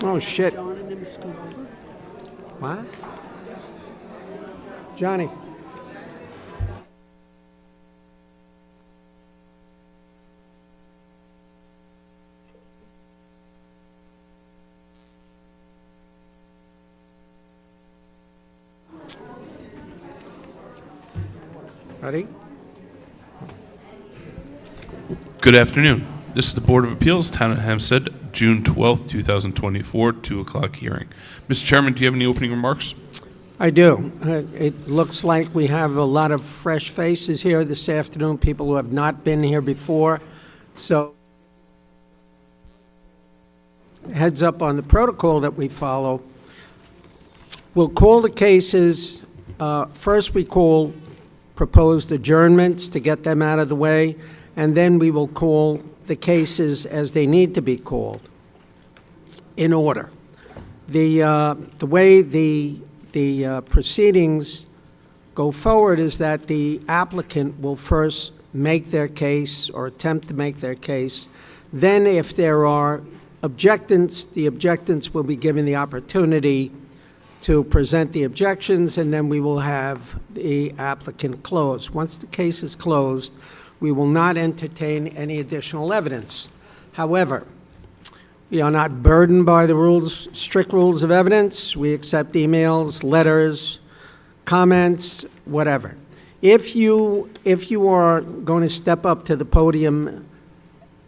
Oh, shit. John and them scoot over. What? Johnny? Ready? Good afternoon. This is the Board of Appeals, Town of Hempstead, June 12th, 2024, 2 o'clock hearing. Mr. Chairman, do you have any opening remarks? I do. It looks like we have a lot of fresh faces here this afternoon, people who have not been here before. So, heads up on the protocol that we follow. We'll call the cases. First, we call proposed adjournments to get them out of the way, and then we will call the cases as they need to be called, in order. The way the proceedings go forward is that the applicant will first make their case or attempt to make their case. Then, if there are objectants, the objectants will be given the opportunity to present the objections, and then we will have the applicant close. Once the case is closed, we will not entertain any additional evidence. However, we are not burdened by the rules, strict rules of evidence. We accept emails, letters, comments, whatever. If you are going to step up to the podium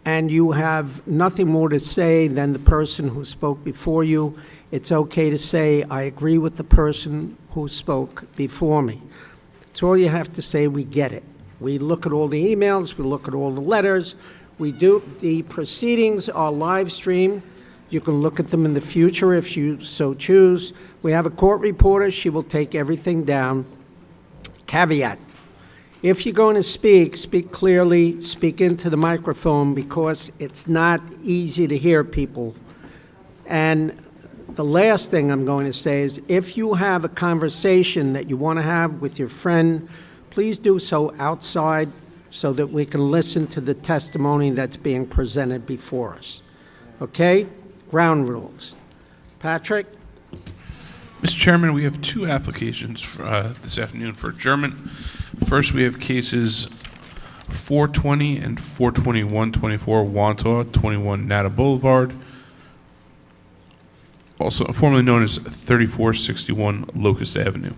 and you have nothing more to say than the person who spoke before you, it's okay to say, I agree with the person who spoke before me. It's all you have to say. We get it. We look at all the emails, we look at all the letters. The proceedings are live streamed. You can look at them in the future if you so choose. We have a court reporter. She will take everything down. Caveat: if you're going to speak clearly, speak into the microphone, because it's not easy to hear people. And the last thing I'm going to say is, if you have a conversation that you want to have with your friend, please do so outside so that we can listen to the testimony that's being presented before us. Okay? Ground rules. Patrick? Mr. Chairman, we have two applications for, this afternoon for adjournment. First, we have cases 420 and 421-24 Wantagh, 21 Nata Boulevard, also formerly known as 3461 Locust Avenue.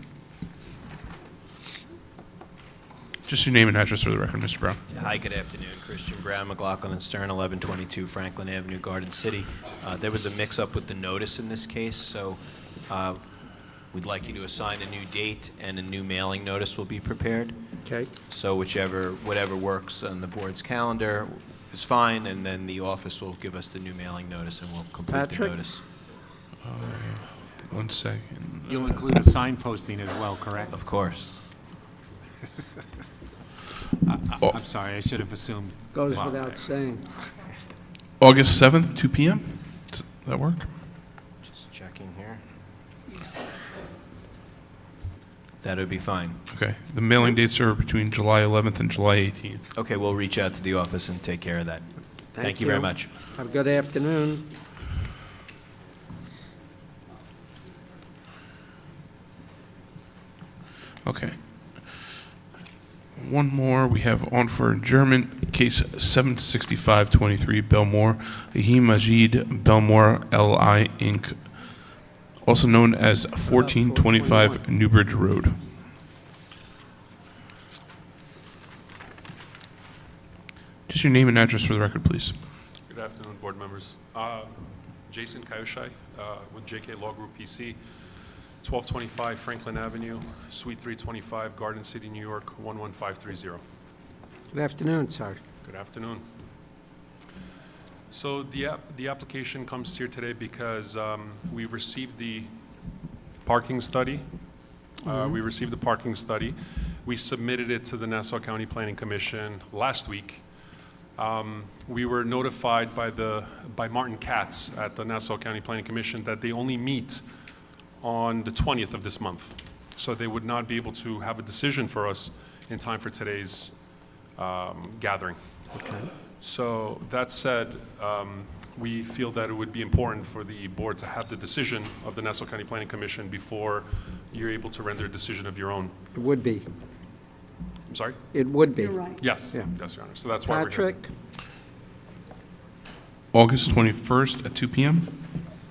Just your name and address for the record, Mr. Brown. Hi, good afternoon. Christian Brown, McLaughlin and Stern, 1122 Franklin Avenue, Garden City. There was a mix-up with the notice in this case, so we'd like you to assign a new date, and a new mailing notice will be prepared. Okay. So whatever works on the board's calendar is fine, and then the office will give us the new mailing notice, and we'll complete the notice. 1 second. You'll include a sign posting as well, correct? Of course. I'm sorry, I should have assumed. Goes without saying. August 7th, 2 p.m. Does that work? Just checking here. That would be fine. Okay. The mailing dates are between July 11th and July 18th. Okay, we'll reach out to the office and take care of that. Thank you very much. Have a good afternoon. Okay. One more we have on for adjournment, case 76523 Belmore, Ahim Majid Belmore L.I. Inc., also known as 1425 Newbridge Road. Just your name and address for the record, please. Good afternoon, board members. Jason Kayushai with JK Law Group PC, 1225 Franklin Avenue, Suite 325, Garden City, New York, 11530. Good afternoon, sir. Good afternoon. So the application comes here today because we received the parking study. We submitted it to the Nassau County Planning Commission last week. We were notified by Martin Katz at the Nassau County Planning Commission that they only meet on the 20th of this month. So they would not be able to have a decision for us in time for today's gathering. Okay. So that said, we feel that it would be important for the board to have the decision of the Nassau County Planning Commission before you're able to render a decision of your own. It would be. I'm sorry? It would be. You're right. Yes, Yeah. yes, Your Honor. So that's why we're here. Patrick? August 21st at 2 p.m.?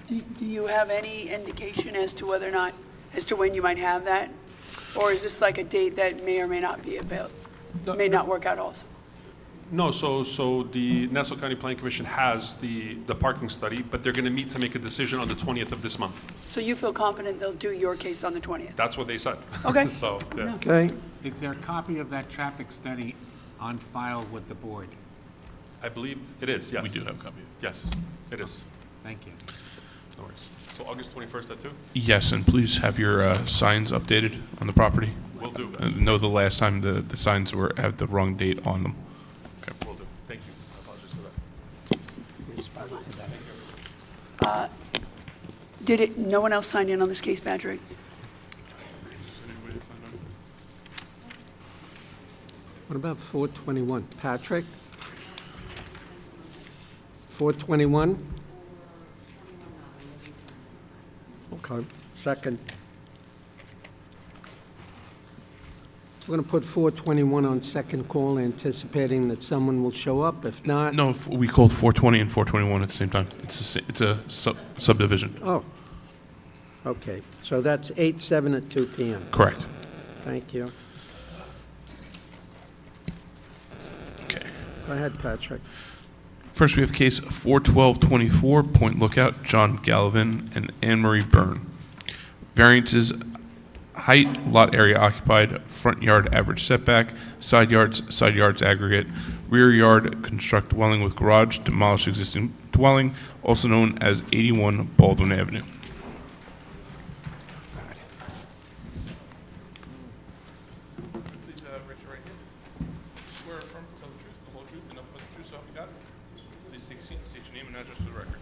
Do you have any indication as to whether or not, as to when you might have that? Or is this like a date that may or may not be available, may not work out also? No, so the Nassau County Planning Commission has the parking study, but they're going to meet to make a decision on the 20th of this month. So you feel confident they'll do your case on the 20th? That's what they said. Okay. So, yeah. Okay. Is there a copy of that traffic study on file with the board? I believe it is, yes. We do have a copy. Yes, it is. Thank you. No worries. So August 21st at 2? Yes, and please have your signs updated on the property. Will do. Know the last time the signs have the wrong date on them. Okay, will do. Thank you. I apologize for that. No one else signed in on this case, Patrick? What about 421? Patrick? 421? Okay, second. We're going to put 421 on second call, anticipating that someone will show up. If not... No, we called 420 and 421 at the same time. It's a subdivision. Oh, okay. So that's 8/7 at 2 p.m. Correct. Thank you. Okay. Go ahead, Patrick. First, we have case 41224, Point Lookout, John Gallivan and Anne Marie Byrne. Variances: height, lot area occupied, front yard average setback, side yards aggregate, rear yard construct dwelling with garage, demolish existing dwelling, also known as 81 Baldwin Avenue. Please raise your right hand. Swear or affirm to tell the truth, the whole truth, and nothing but the truth, so help you God. Please take a seat and state your name and address for the record.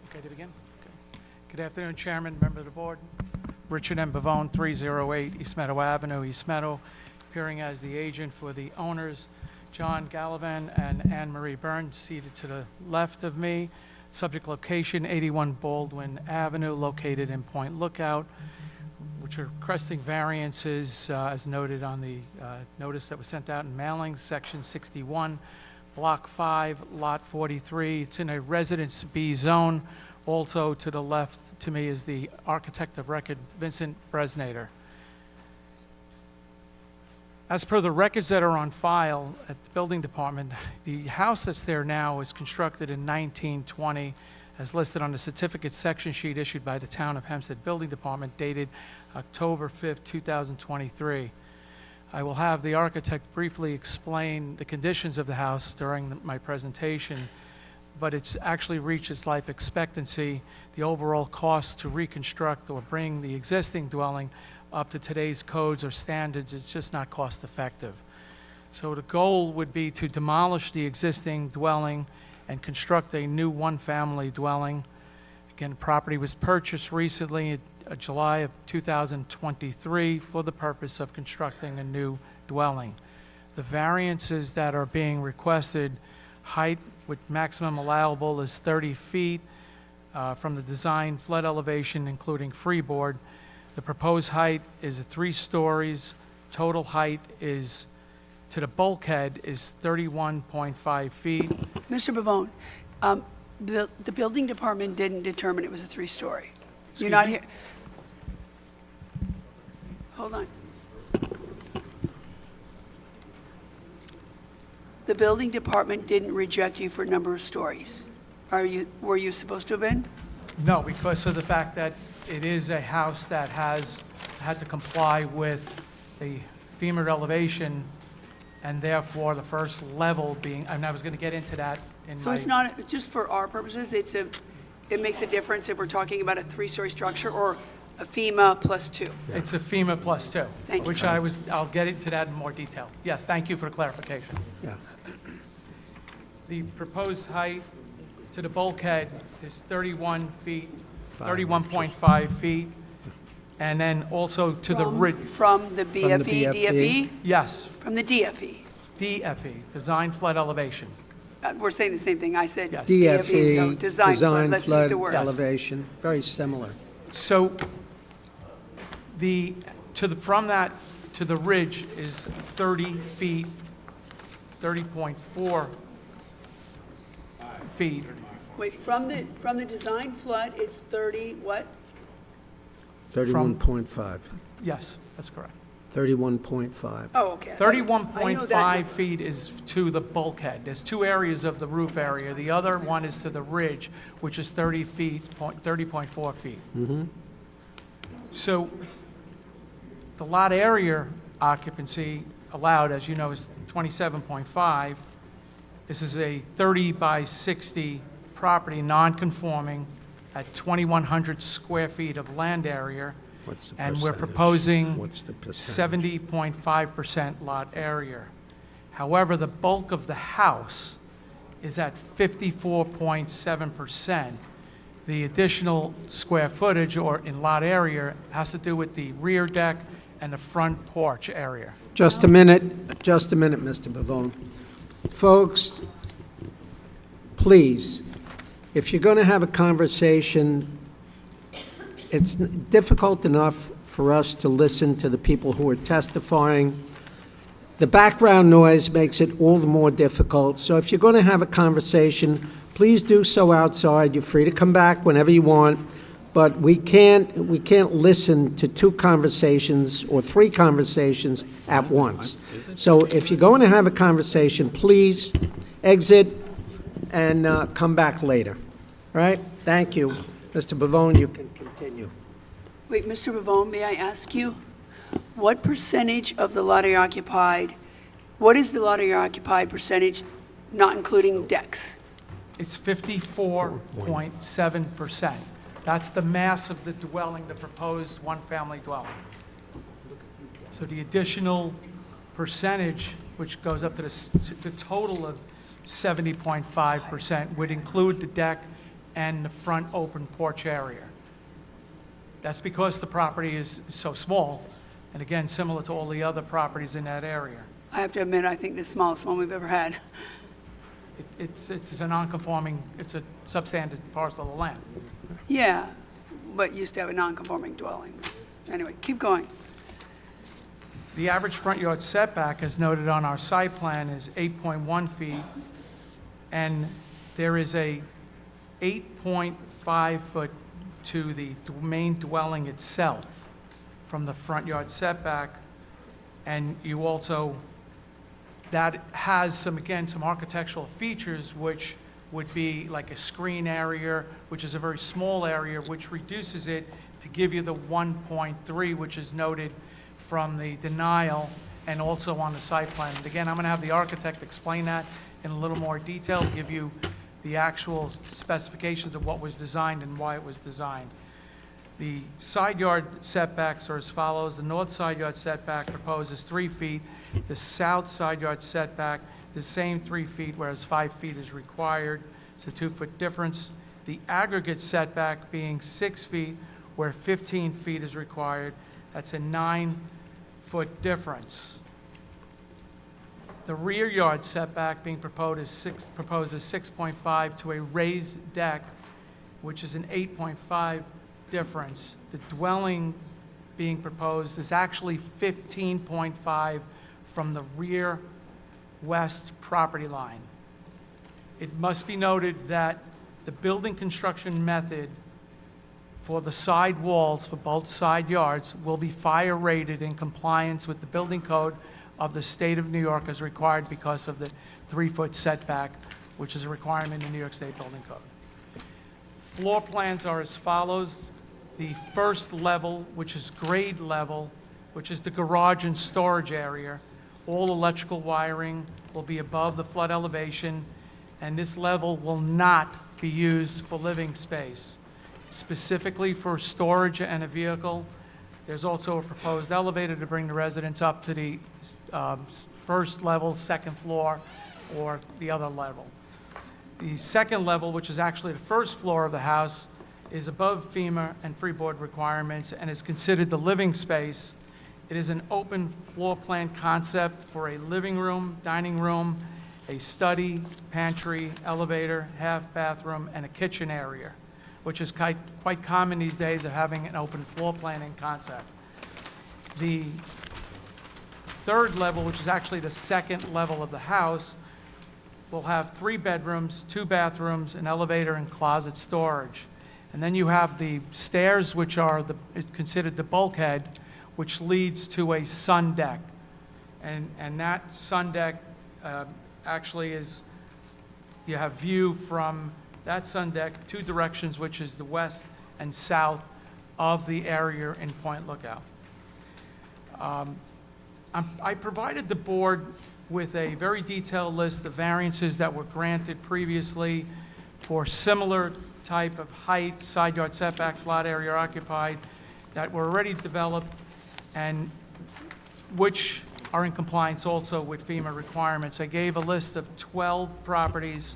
Okay, to begin? Okay. Good afternoon, Chairman, member of the board. Richard M. Bavone, 308 East Meadow Avenue, East Meadow, appearing as the agent for the owners, John Gallivan and Anne Marie Byrne, seated to the left of me. Subject location, 81 Baldwin Avenue, located in Point Lookout, which are requesting variances, as noted on the notice that was sent out in mailing, Section 61, Block 5, Lot 43. It's in a Residence B zone. Also to the left to me is the architect of record, Vincent Bresnator. As per the records that are on file at the building department, the house that's there now was constructed in 1920, as listed on the certificate section sheet issued by the Town of Hempstead Building Department, dated October 5th, 2023. I will have the architect briefly explain the conditions of the house during my presentation, but it's actually reached its life expectancy. The overall cost to reconstruct or bring the existing dwelling up to today's codes or standards, it's just not cost effective. So the goal would be to demolish the existing dwelling and construct a new one-family dwelling. Again, the property was purchased recently in July of 2023 for the purpose of constructing a new dwelling. The variances that are being requested, height with maximum allowable is 30 feet from the design flood elevation, including freeboard. The proposed height is 3 stories. Total height is, to the bulkhead, is 31.5 feet. Mr. Bavone, the building department didn't determine it was a 3-story. You're not here. Hold on. the building department didn't reject you for number of stories. Were you supposed to have been? No, because of the fact that it is a house that has had to comply with the FEMA elevation, and therefore the first level being, and I was going to get into that in So my... it's not, just for our purposes, it makes a difference if we're talking about a 3-story structure or a FEMA plus 2. It's a FEMA plus 2, Thank you. which I'll get into that in more detail. Yes, thank you for the clarification. Yeah. The proposed height to the bulkhead is 31 feet, 31.5 feet, and then also to the ridge, From the BFE, DFE? yes, From the DFE. DFE, design flood elevation. We're saying the same thing. I said Yes. DFE, so DFE, design flood, let's use flood the word. elevation, very similar. So from that to the ridge is 30 feet, 30.4 feet. Wait, from the design flood, it's 30, what? 31.5, Yes, that's correct. Oh, 31.5. okay. I know that. 31.5 feet is to the bulkhead. There's two areas of the roof area. The other one is to the ridge, which is 30 feet, 30.4 feet. So the lot area occupancy allowed, as you know, is 27.5. This is a 30 by 60 property, non-conforming, at 2,100 square feet of land area. What's the And we're percentage? proposing What's the percentage? 70.5% lot area. However, the bulk of the house is at 54.7%. The additional square footage or in lot area has to do with the rear deck and the front porch area. Just a minute, Mr. Pavone. Folks, please, if you're going to have a conversation, it's difficult enough for us to listen to the people who are testifying. The background noise makes it all the more difficult. So if you're going to have a conversation, please do so outside. You're free to come back whenever you want, but we can't listen to 2 conversations or 3 conversations at once. So if you're going to have a conversation, please exit and come back later. All right? Thank you. Mr. Pavone, you can continue. Wait, Mr. Pavone, may I ask you, what percentage of the lot area occupied, what is the lot area occupied percentage, not including decks? It's 54.7%. That's the mass of the dwelling, the proposed one-family dwelling. So the additional percentage, which goes up to the total of 70.5%, would include the deck and the front open porch area. That's because the property is so small, and again, similar to all the other properties in that area. I have to admit, I think the smallest one we've ever had. It's a non-conforming, it's a substandard parcel of land. Yeah, but used to have a non-conforming dwelling. Anyway, keep going. The average front yard setback, as noted on our site plan, is 8.1 feet, and there is a 8.5 foot to the main dwelling itself from the front yard setback. And you also, that has some, again, some architectural features, which would be like a screen area, which is a very small area, which reduces it to give you the 1.3, which is noted from the denial and also on the site plan. And again, I'm going to have the architect explain that in a little more detail, give you the actual specifications of what was designed and why it was designed. The side yard setbacks are as follows. The north side yard setback proposed is 3 feet. The south side yard setback, the same 3 feet, whereas 5 feet is required. It's a 2-foot difference. The aggregate setback being 6 feet, where 15 feet is required. That's a 9-foot difference. The rear yard setback being proposed is 6.5 to a raised deck, which is an 8.5 difference. The dwelling being proposed is actually 15.5 from the rear west property line. It must be noted that the building construction method for the side walls for both side yards will be fire rated in compliance with the building code of the state of New York as required because of the 3-foot setback, which is a requirement in New York State Building Code. Floor plans are as follows. The first level, which is grade level, which is the garage and storage area, all electrical wiring will be above the flood elevation, and this level will not be used for living space. Specifically for storage and a vehicle, there's also a proposed elevator to bring the residents up to the first level, second floor, or the other level. The second level, which is actually the first floor of the house, is above FEMA and freeboard requirements and is considered the living space. It is an open floor plan concept for a living room, dining room, a study, pantry, elevator, half bathroom, and a kitchen area, which is quite common these days of having an open floor planning concept. The third level, which is actually the second level of the house, will have 3 bedrooms, 2 bathrooms, an elevator, and closet storage. And then you have the stairs, which are considered the bulkhead, which leads to a sun deck. And that sun deck actually is, you have view from that sun deck 2 directions, which is the west and south of the area in Point Lookout. I provided the board with a very detailed list of variances that were granted previously for similar type of height, side yard setbacks, lot area occupied, that were already developed and which are in compliance also with FEMA requirements. I gave a list of 12 properties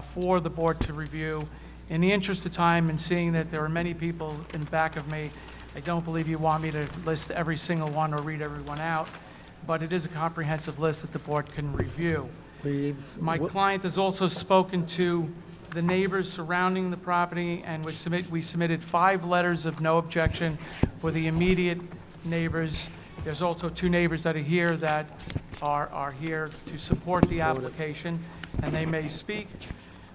for the board to review. In the interest of time and seeing that there are many people in back of me, I don't believe you want me to list every single one or read everyone out, but it is a comprehensive list that the board can review. My client has also spoken to the neighbors surrounding the property, and we submitted 5 letters of no objection for the immediate neighbors. There's also 2 neighbors that are here that are here to support the application, and they may speak.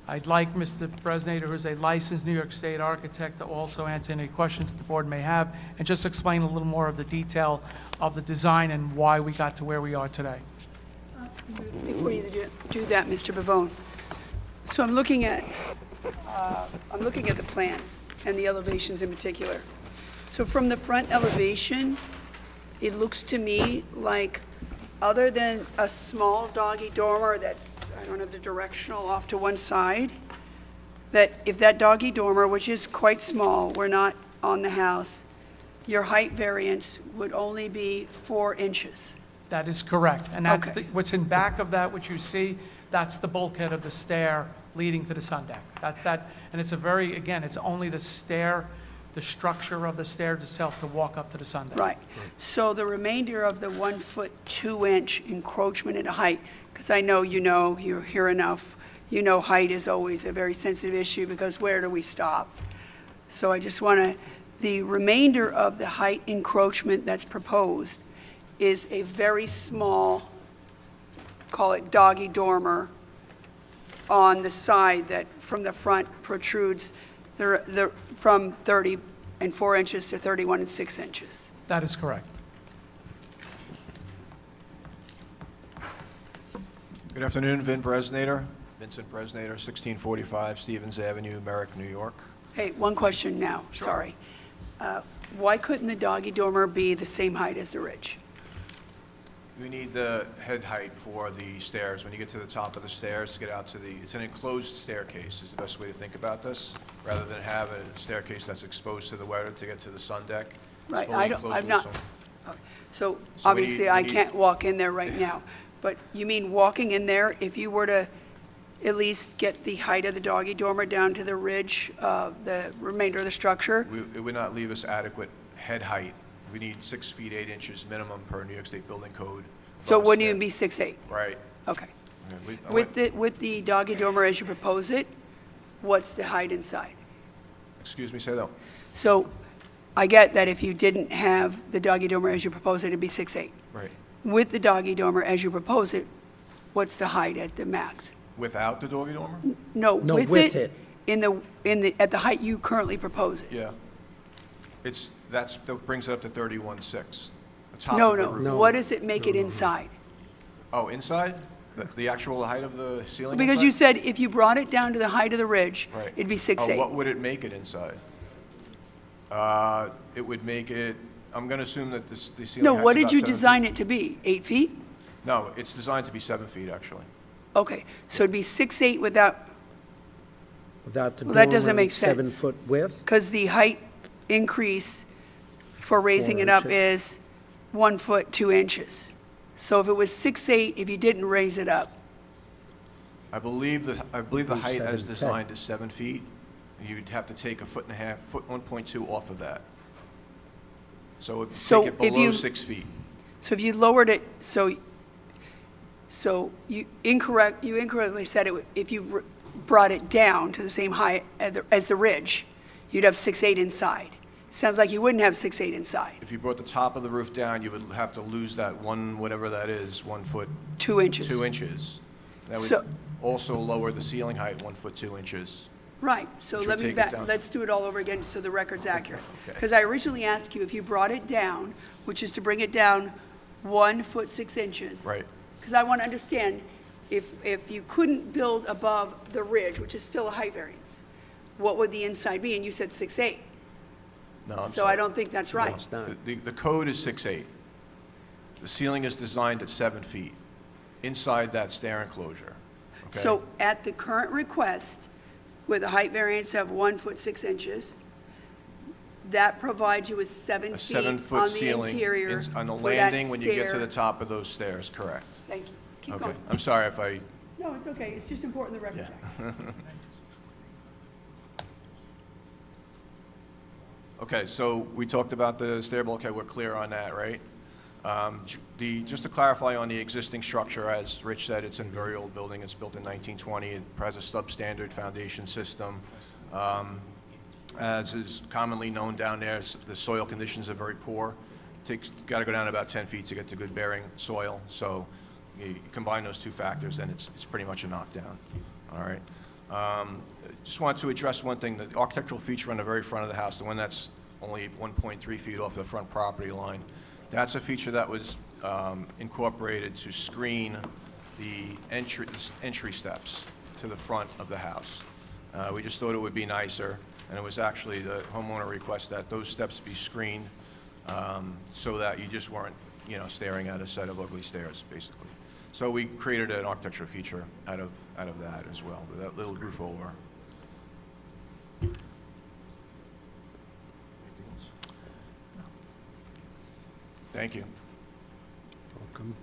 I'd like Mr. Bresnator, who's a licensed New York State architect, to also answer any questions that the board may have, and just explain a little more of the detail of the design and why we got to where we are today. Before you do that, Mr. Pavone, so I'm looking at the plans and the elevations in particular. So from the front elevation, it looks to me like, other than a small doggy dormer that's, I don't have the directional, off to one side, that if that doggy dormer, which is quite small, were not on the house, your height variance would only be 4 inches. That is correct. And that's Okay. what's in back of that, which you see, that's the bulkhead of the stair leading to the sun deck. That's that, and it's again, it's only the stair, the structure of the stairs itself to walk up to the sun deck. Right. So the remainder of the 1 foot 2 inch encroachment in height, because I know you're here enough, height is always a very sensitive issue because where do we stop? So I just want the remainder of the height encroachment that's proposed is a very small, call it doggy dormer, on the side that from the front protrudes from 30 4 inches to 31 6 inches. That is correct. Good afternoon, Vincent Bresnator, 1645 Stevens Avenue, Merrick, New York. Hey, one question now, sorry. Why couldn't the doggy dormer be the same height as the ridge? We need the head height for the stairs. When you get to the top of the stairs to get out to it's an enclosed staircase is the best way to think about this, rather than have a staircase that's exposed to the weather to get to the sun deck. It's Right, fully enclosed I'm with not, some- so So we obviously need- I we need- can't walk in there right now, but you mean walking in there, if you were to at least get the height of the doggy dormer down to the ridge, the remainder of the structure? It would not leave us adequate head height. We need 6 feet 8 inches minimum per New York State Building Code. So it above a wouldn't stair. even be 6'8"? Right. Okay. Okay, I went- With the doggy dormer as you propose it, what's the height inside? Excuse me, say that. So I get that if you didn't have the doggy dormer as you propose it, it'd be 6'8". Right. With the doggy dormer as you propose it, what's the height at the max? Without the doggy dormer? No, No, with with it, at the height you currently propose it. Yeah. That brings it up to 31.6. The top No, of the no. roof. What does it make it inside? Oh, inside? The actual height of the ceiling Because you inside? said if you brought it down to the height of the ridge, Right. it'd be Oh, 6'8". what would it make it inside? It would make it, I'm going to assume that the ceiling No, height's what did about you 7 design feet. it to be? 8 feet? No, it's designed to be 7 feet, actually. Okay, so it'd be 6'8" without, Without the Well, that dormer doesn't and make sense. 7-foot width? because the height increase for raising it up inches. is 1 foot 2 inches. So if it was 6'8", if you didn't raise it up, I believe the height as 7'10". designed is 7 feet. You'd have to take 1.5 foot, 1.2 off of that. So it would So take it if below you- 6 feet. so if you lowered it, so you incorrectly said it, if you brought it down to the same height as the ridge, you'd have 6'8" inside. Sounds like you wouldn't have 6'8" inside, If you brought the top of the roof down, you would have to lose that one, whatever that is, 1 foot, 2 inches. 2 inches. That So- would also lower the ceiling height 1 foot 2 inches. Right, so Which let would me take it back, down. let's do it all over again so the record's accurate. Okay. Because I originally asked you if you brought it down, which is to bring it down 1 foot 6 inches. Right. Because I want to understand, if you couldn't build above the ridge, which is still a height variance, what would the inside be? And you said 6'8". No, I'm So I sorry. don't think that's right. It's not. The code is 6'8". The ceiling is designed at 7 feet, inside that stair enclosure. Okay? So at the current request, with a height variance of 1 foot 6 inches, that provides you with 7 A feet on 7-foot the ceiling interior on the for that landing when you get to stair. the top of those stairs, correct. Thank you. Keep Okay, going. I'm sorry if I, No, it's okay. It's just important the record's Yeah. accurate. okay, so we talked about the stairwell, okay, we're clear on that, right? Just to clarify on the existing structure, as Rich said, it's a very old building, it's built in 1920, it has a substandard foundation system. As is commonly known down there, the soil conditions are very poor. Got to go down about 10 feet to get to good bearing soil, so you combine those two factors, and it's pretty much a knockdown, all right? Just wanted to address one thing, the architectural feature on the very front of the house, the one that's only 1.3 feet off the front property line, that's a feature that was incorporated to screen the entry steps to the front of the house. We just thought it would be nicer, and it was actually the homeowner request that those steps be screened so that you just weren't, staring at a set of ugly stairs, basically. So we created an architectural feature out of that as well, with that little roof over. Thank you. Welcome.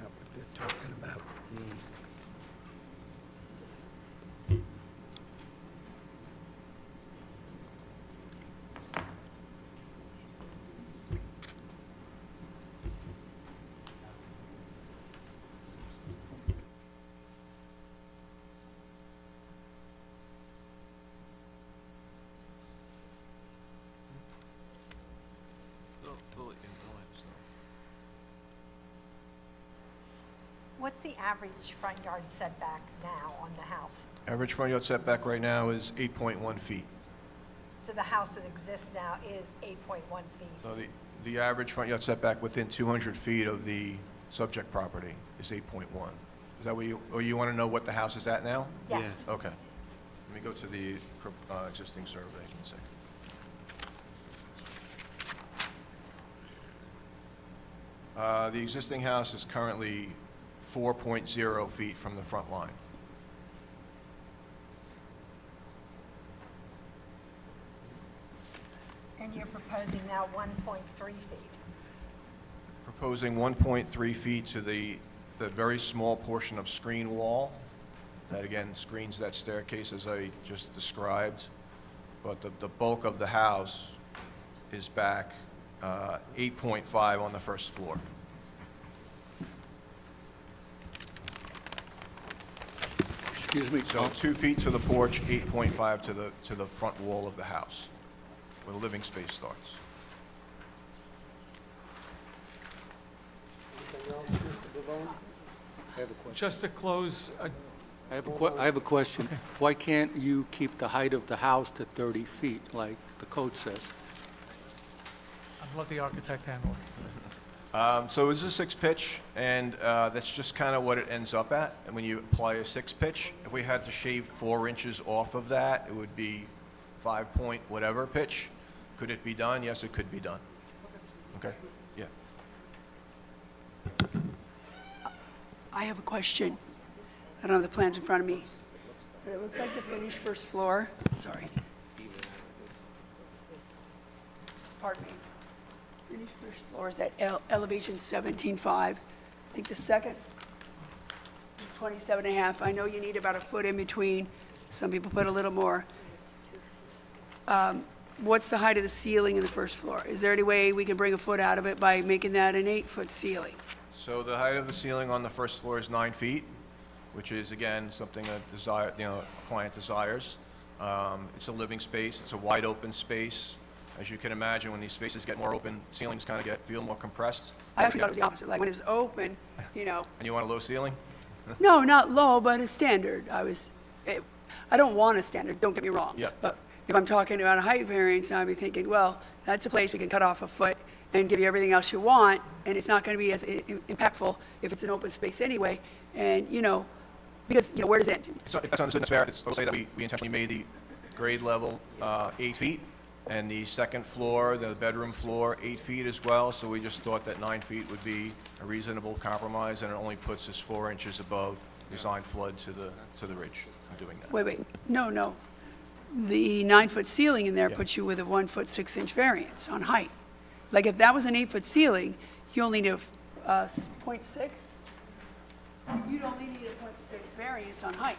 Not what they're talking about. What's the average front yard setback now on the house? Average front yard setback right now is 8.1 feet. So the house that exists now is 8.1 feet. So the average front yard setback within 200 feet of the subject property is 8.1. Is that what you want to know what the house is at now? Yes. Okay. Let me go to the existing survey in a second. The existing house is currently 4.0 feet from the front line. And you're proposing now 1.3 feet. Proposing 1.3 feet to the very small portion of screen wall. That again screens that staircase as I just described. But the bulk of the house is back 8.5 on the first floor. Excuse me. So 2 feet to the porch, 8.5 to the front wall of the house, where the living space starts. Anything else, Mr. I have a question. Just to close, I have a question. Okay. Why can't you keep the height of the house to 30 feet, like the code says? I'll let the architect handle it. So it's a 6-pitch, and that's just kind of what it ends up at. And when you apply a 6-pitch, if we had to shave 4 inches off of that, it would be 5-point whatever pitch. Could it be done? Yes, it could be done. Okay, yeah. I have a question. I don't have the plans in front of me, but it looks like the finished first floor, sorry. Pardon me. Finished first floor is at elevation 17.5. I think the second is 27.5. I know you need about a foot in between. Some people put a little more. What's the height of the ceiling in the first floor? Is there any way we can bring a foot out of it by making that an 8-foot ceiling? So the height of the ceiling on the first floor is 9 feet, which is, again, something a client desires. It's a living space. It's a wide open space. As you can imagine, when these spaces get more open, ceilings kind of feel more compressed. I actually thought it was the opposite. Like when it's open, And you want a low ceiling? no, not low, but a standard. I don't want a standard, don't get me wrong. Yeah. But if I'm talking about a height variance, I'd be thinking, well, that's a place we can cut off a foot and give you everything else you want, and it's not going to be as impactful if it's an open space anyway. And, because, where does it end? It's understood, it's fair. I'll say that we intentionally made the grade level 8 feet, and the second floor, the bedroom floor, 8 feet as well. So we just thought that 9 feet would be a reasonable compromise, and it only puts us 4 inches above design flood to the ridge in doing that. Wait, no. The 9-foot ceiling in there Yeah. puts you with a 1-foot 6-inch variance on height. Like if that was an 8-foot ceiling, you only need a 0.6? You'd only need a 0.6 variance on height.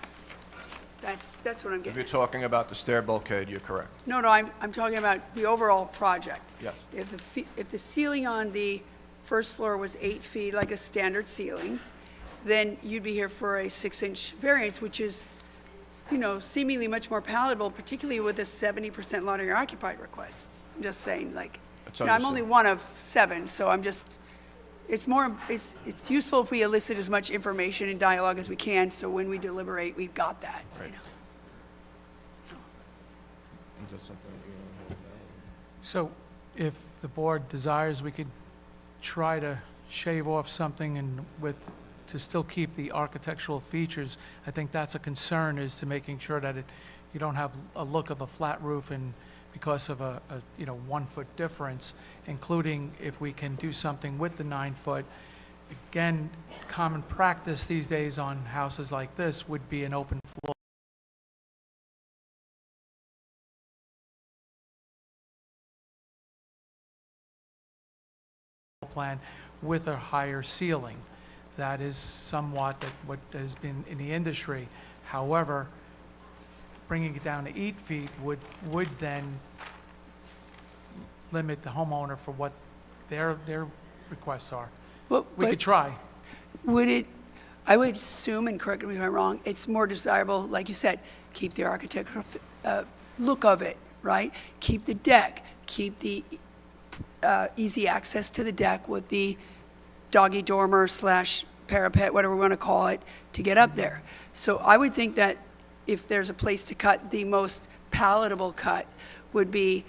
That's what I'm If getting you're at. talking about the stair bulkhead, you're correct. No, I'm talking about the overall project. Yes. If the ceiling on the first floor was 8 feet, like a standard ceiling, then you'd be here for a 6-inch variance, which is, seemingly much more palatable, particularly with a 70% lot area occupied request. I'm just saying, That's I'm understood. only one of 7, so it's useful if we elicit as much information and dialogue as we can, so when we deliberate, we've got that. Right. So, Is that something you So if the board desires, we could try to shave off something to still keep the architectural features. I think that's a concern, is to making sure that you don't have a look of a flat roof and because of a 1-foot difference, including if we can do something with the 9-foot. Again, common practice these days on houses like this would be an open floor plan with a higher ceiling. That is somewhat what has been in the industry. However, bringing it down to 8 feet would then limit the homeowner for what their requests are. Well, We could try. I would assume, and correct me if I'm wrong, it's more desirable, like you said, keep the architectural look of it, right? Keep the deck, keep the easy access to the deck with the doggy dormer / parapet, whatever we want to call it, to get up there. So I would think that if there's a place to cut, the most palatable cut would be,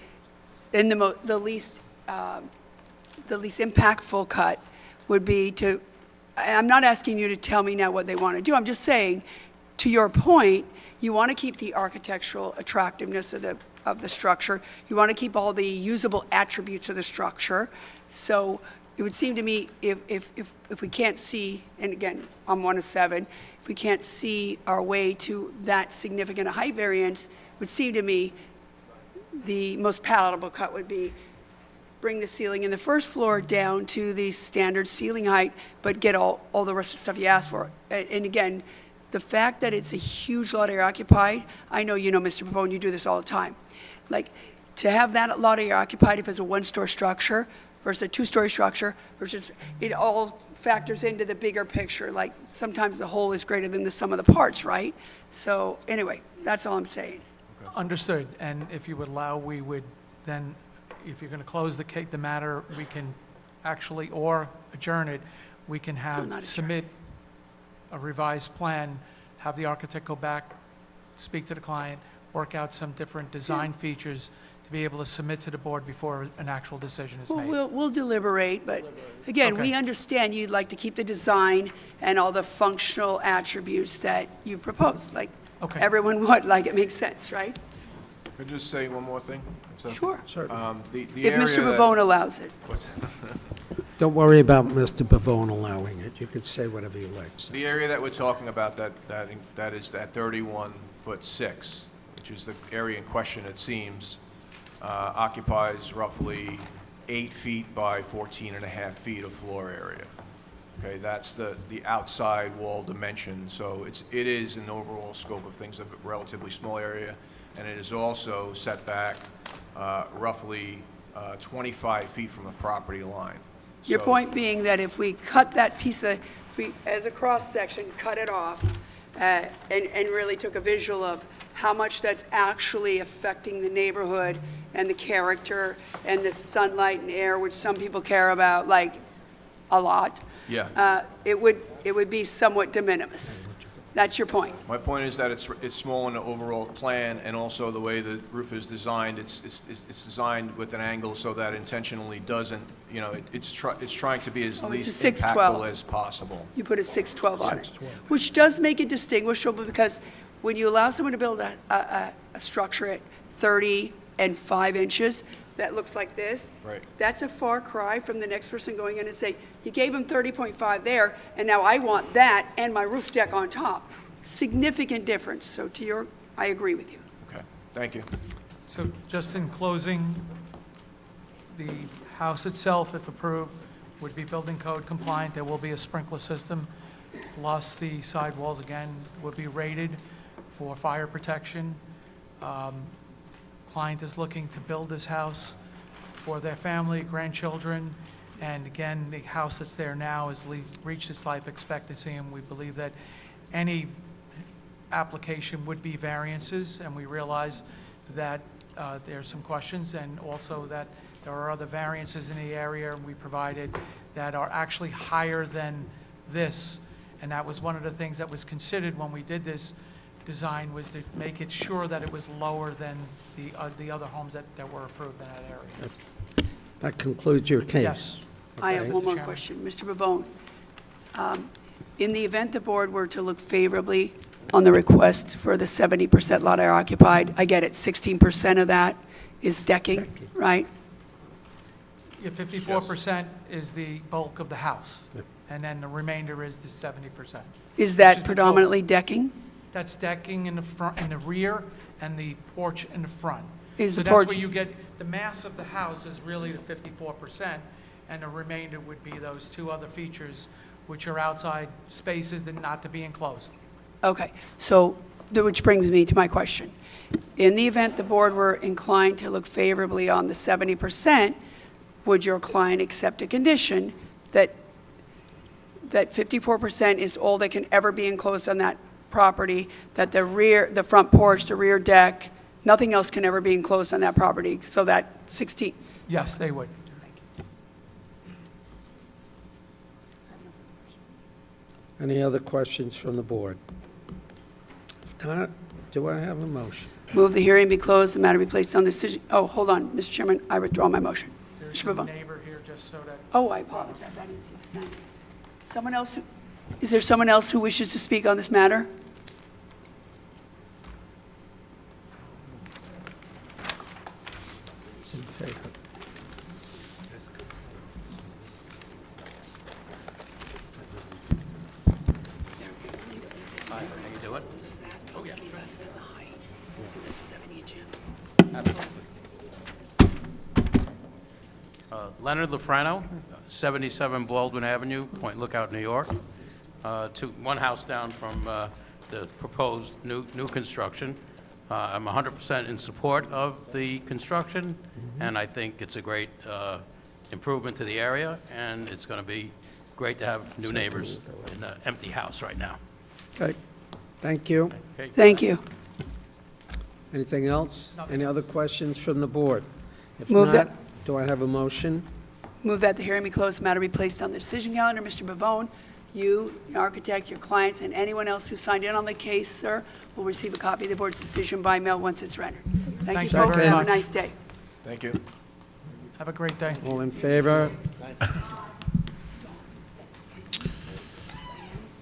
and the least impactful cut would be to, I'm not asking you to tell me now what they want to do. I'm just saying, to your point, you want to keep the architectural attractiveness of the structure. You want to keep all the usable attributes of the structure. So it would seem to me if we can't see, and again, I'm one of 7, if we can't see our way to that significant a height variance, it would seem to me the most palatable cut would be bring the ceiling in the first floor down to the standard ceiling height, but get all the rest of the stuff you asked for. And again, the fact that it's a huge lot area occupied, I know Mr. Pavone, you do this all the time. Like, to have that lot area occupied if it's a 1-story structure versus a 2-story structure versus, it all factors into the bigger picture. Like, sometimes the whole is greater than the sum of the parts, right? So anyway, that's all I'm saying. Understood. And if you would allow, we would then, if you're going to close the matter, we can actually, or adjourn it, we can I'm not a submit a revised plan, have the architect go back, speak to the client, work out some different design features to be able to submit to the board before an actual decision is Well, made. we'll deliberate, but again, we Okay. understand you'd like to keep the design and all the functional attributes that you proposed, like Okay. everyone would, like it makes sense, right? Could I just say one more thing? If that's- Sure. The If area Mr. that- Pavone allows it. what's- Don't worry about Mr. Pavone allowing it. You could say whatever you like. sir. The area that we're talking about, that is that 31'6", which is the area in question, it seems, occupies roughly 8 feet by 14.5 feet of floor area. Okay, that's the outside wall dimension, so it is in the overall scope of things a relatively small area, and it is also set back roughly 25 feet from the property line. Your So- point being that if we cut that piece of, if we, as a cross-section, cut it off, and really took a visual of how much that's actually affecting the neighborhood and the character and the sunlight and air, which some people care about, like, a lot. Yeah. It would be somewhat de minimis. That's your point. My point is that it's small in the overall plan, and also the way the roof is designed, it's designed with an angle so that intentionally doesn't, it's trying to be as Oh, it's a least 612. impactful as possible. You put a 612 on it, which does make it distinguishable, because when you allow someone to build a structure at 30 and 5 inches, that looks like this. Right. That's a far cry from the next person going in and say, you gave him 30.5 there, and now I want that and my roof deck on top. Significant difference. So I agree with you. Okay, thank you. So just in closing, the house itself, if approved, would be building code compliant. There will be a sprinkler system, plus the side walls, again, would be rated for fire protection. Client is looking to build this house for their family, grandchildren, and again, the house that's there now has reached its life expectancy, and we believe that any application would be variances, and we realize that there's some questions, and also that there are other variances in the area we provided that are actually higher than this, and that was one of the things that was considered when we did this design, was to make it sure that it was lower than the other homes that were approved in that area. That concludes your case. Yes. I have Okay. one Mr. more Chairman. question. Mr. Pavone, in the event the board were to look favorably on the request for the 70% lot area occupied, I get it, 16% of that is decking, right? Yeah, 54% is the bulk of the house, and then the remainder is the 70%. Is Which that is the predominantly decking? That's decking in the front, in the rear, and the porch in the front. Is the So porch- that's where you get, the mass of the house is really the 54%, and the remainder would be those two other features, which are outside spaces that not to be enclosed. Okay, so, which brings me to my question. In the event the board were inclined to look favorably on the 70%, would your client accept a condition that 54% is all that can ever be enclosed on that property, that the front porch, the rear deck, nothing else can ever be enclosed on that property, so that 16? Yes, they would. Any other questions from the board? If not, do I have a motion? Move the hearing be closed, the matter be placed on decision. Oh, hold on, Mr. Chairman, I withdraw my motion. There's Mr. a Pavone. neighbor here, just so that, Oh, I apologize, I didn't see the sign. Someone else is there someone else who wishes to speak on this matter? Is in favor. Leonard Lafrano, 77 Baldwin Avenue, Point Lookout, New York. One house down from the proposed new construction. I'm 100% in support of the construction, and I think it's a great improvement to the area, and it's going to be great to have new neighbors in an empty house right now. Okay, thank you. Okay. Thank you. Anything else? Any other questions from the board? If Move that- not, do I have a motion? Move that the hearing be closed, the matter be placed on the decision calendar. Mr. Bavone, you, your architect, your clients, and anyone else who signed in on the case, sir, will receive a copy of the board's decision by mail once it's rendered. Thank you, Thank you folks, very and have a much. nice day. Thank you. Have a great day. All in favor?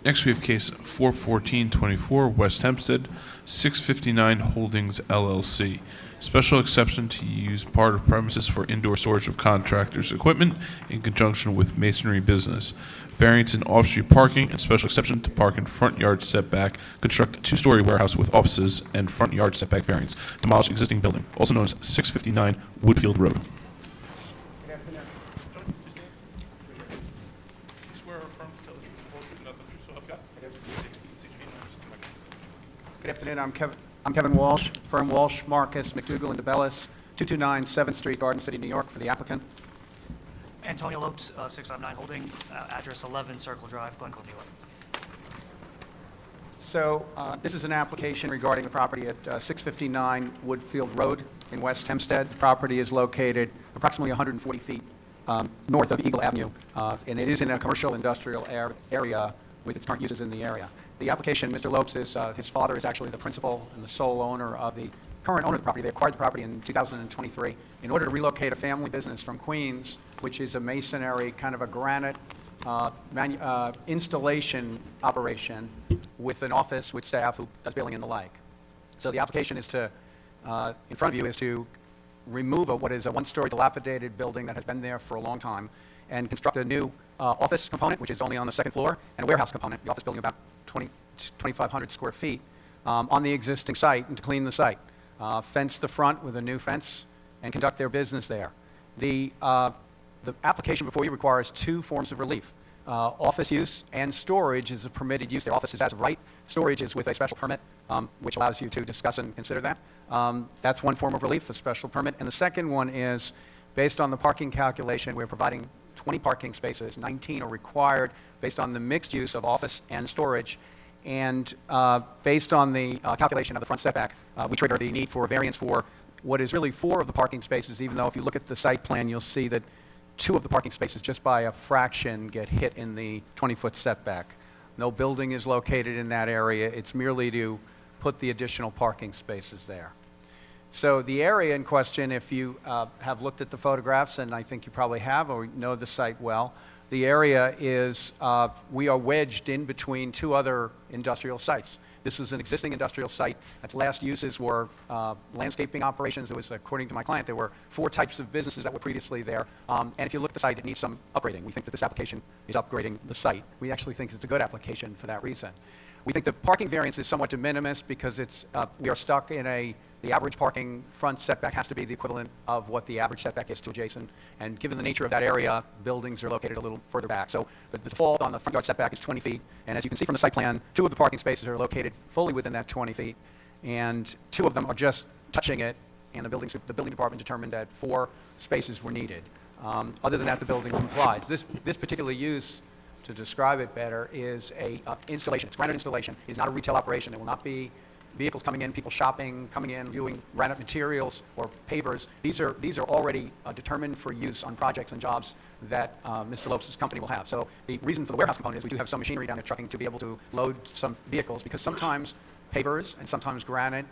Next, we have case 41424, West Hempstead, 659 Holdings LLC. Special exception to use part of premises for indoor storage of contractors' equipment in conjunction with masonry business. Variance in off-street parking and special exception to park in front yard setback. Construct a two-story warehouse with offices and front yard setback variance. Demolish existing building, also known as 659 Woodfield Road. Good afternoon, I'm Kevin Walsh, firm Walsh, Marcus, McDougal, and DeBellis, 229 7th Street, Garden City, New York, for the applicant. Antonio Lopes of 659 Holding, address 11 Circle Drive, Glencoe, New York. So this is an application regarding the property at 659 Woodfield Road in West Hempstead. The property is located approximately 140 feet north of Eagle Avenue, and it is in a commercial industrial area with its current uses in the area. The application, Mr. Lopes, his father is actually the principal and the sole owner of the current owner of the property. They acquired the property in 2023 in order to relocate a family business from Queens, which is a masonry, kind of a granite installation operation with an office with staff who does billing and the like. So the application is to, in front of you, is to remove what is a one-story dilapidated building that has been there for a long time and construct a new office component, which is only on the second floor, and a warehouse component, the office building about 2,500 square feet on the existing site, and to clean the site. Fence the front with a new fence and conduct their business there. The application before you requires two forms of relief. Office use and storage is a permitted use. The office is as of right. Storage is with a special permit, which allows you to discuss and consider that. That's one form of relief, a special permit. And the second one is, based on the parking calculation, we're providing 20 parking spaces, 19 are required based on the mixed use of office and storage. And based on the calculation of the front setback, we trigger the need for a variance for what is really 4 of the parking spaces, even though if you look at the site plan, you'll see that 2 of the parking spaces, just by a fraction, get hit in the 20-foot setback. No building is located in that area. It's merely to put the additional parking spaces there. So the area in question, if you have looked at the photographs, and I think you probably have or know the site well, the area is, we are wedged in between 2 other industrial sites. This is an existing industrial site. Its last uses were landscaping operations. It was, according to my client, there were 4 types of businesses that were previously there. And if you look at the site, it needs some upgrading. We think that this application is upgrading the site. We actually think it's a good application for that reason. We think the parking variance is somewhat de minimis because it's, we are stuck in the average parking front setback has to be the equivalent of what the average setback is to adjacent. And given the nature of that area, buildings are located a little further back. So the default on the front yard setback is 20 feet. And as you can see from the site plan, 2 of the parking spaces are located fully within that 20 feet. And 2 of them are just touching it. And the building department determined that 4 spaces were needed. Other than that, the building complies. This particular use, to describe it better, is a installation. It's granite installation. It's not a retail operation. It will not be vehicles coming in, people shopping, coming in, viewing granite materials or pavers. These are already determined for use on projects and jobs that Mr. Lopes' company will have. So the reason for the warehouse component is we do have some machinery down there trucking to be able to load some vehicles, because sometimes pavers and sometimes granite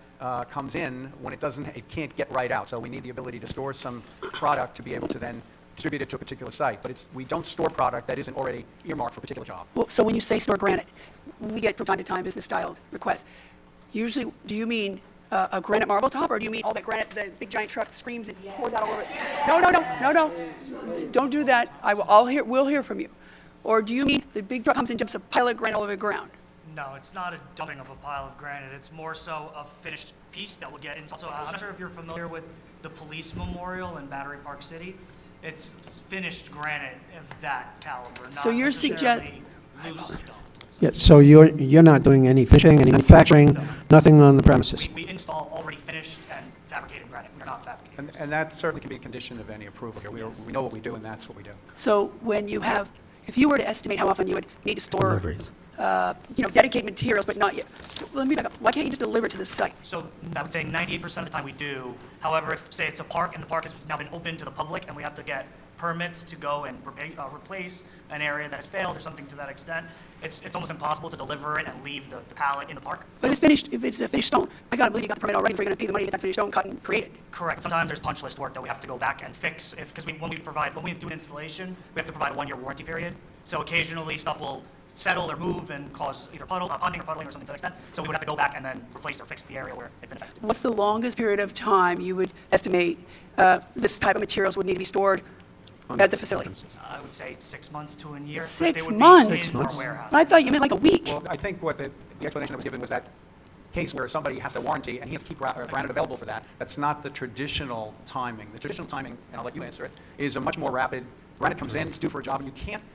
comes in when it can't get right out. So we need the ability to store some product to be able to then distribute it to a particular site. But we don't store product that isn't already earmarked for a particular job. Well, so when you say store granite, we get from time to time business-style requests. Usually, do you mean a granite marble top, or do you mean all that granite, the big giant truck screams and pours out all over it? No. Don't do that. We'll hear from you. Or do you mean the big truck comes and dumps a pile of granite all over the ground? No, it's not a dumping of a pile of granite. It's more so a finished piece that will get into. So I'm not sure if you're familiar with the police memorial in Battery Park City. It's finished granite of that caliber, not So you're necessarily loose stone. Yeah, so you're not doing any finishing, any manufacturing, nothing on the premises? We install already finished and fabricated granite. We're not fabricating. And that certainly can be a condition of any approval here. We know what we do, and that's what we do. So when you have, if you were to estimate how often you would need to store, dedicate materials, but not yet, let me back up. Why can't you just deliver it to the site? So I would say 98% of the time we do. However, if, say, it's a park and the park has now been open to the public and we have to get permits to go and replace an area that has failed or something to that extent, it's almost impossible to deliver it and leave the pallet in the park. But if it's finished, if it's a finished stone, I gotta believe you got the permit already, if you're gonna pay the money to get that finished stone cut and created. Correct. Sometimes there's punch list work that we have to go back and fix, because when we do an installation, we have to provide a 1-year warranty period. So occasionally, stuff will settle or move and cause either ponding or puddling or something to that extent. So we would have to go back and then replace or fix the area where it's been affected. What's the longest period of time you would estimate this type of materials would need to be stored at the facility? I would say 6 months to a year. but 6 they would be months? in our warehouse. I thought you meant like a week. Well, I think what the explanation that was given was that case where somebody has to warranty and he has to keep granite available for that. That's not the traditional timing. The traditional timing, and I'll let you answer it, is a much more rapid. Granite comes in, it's due for a job, and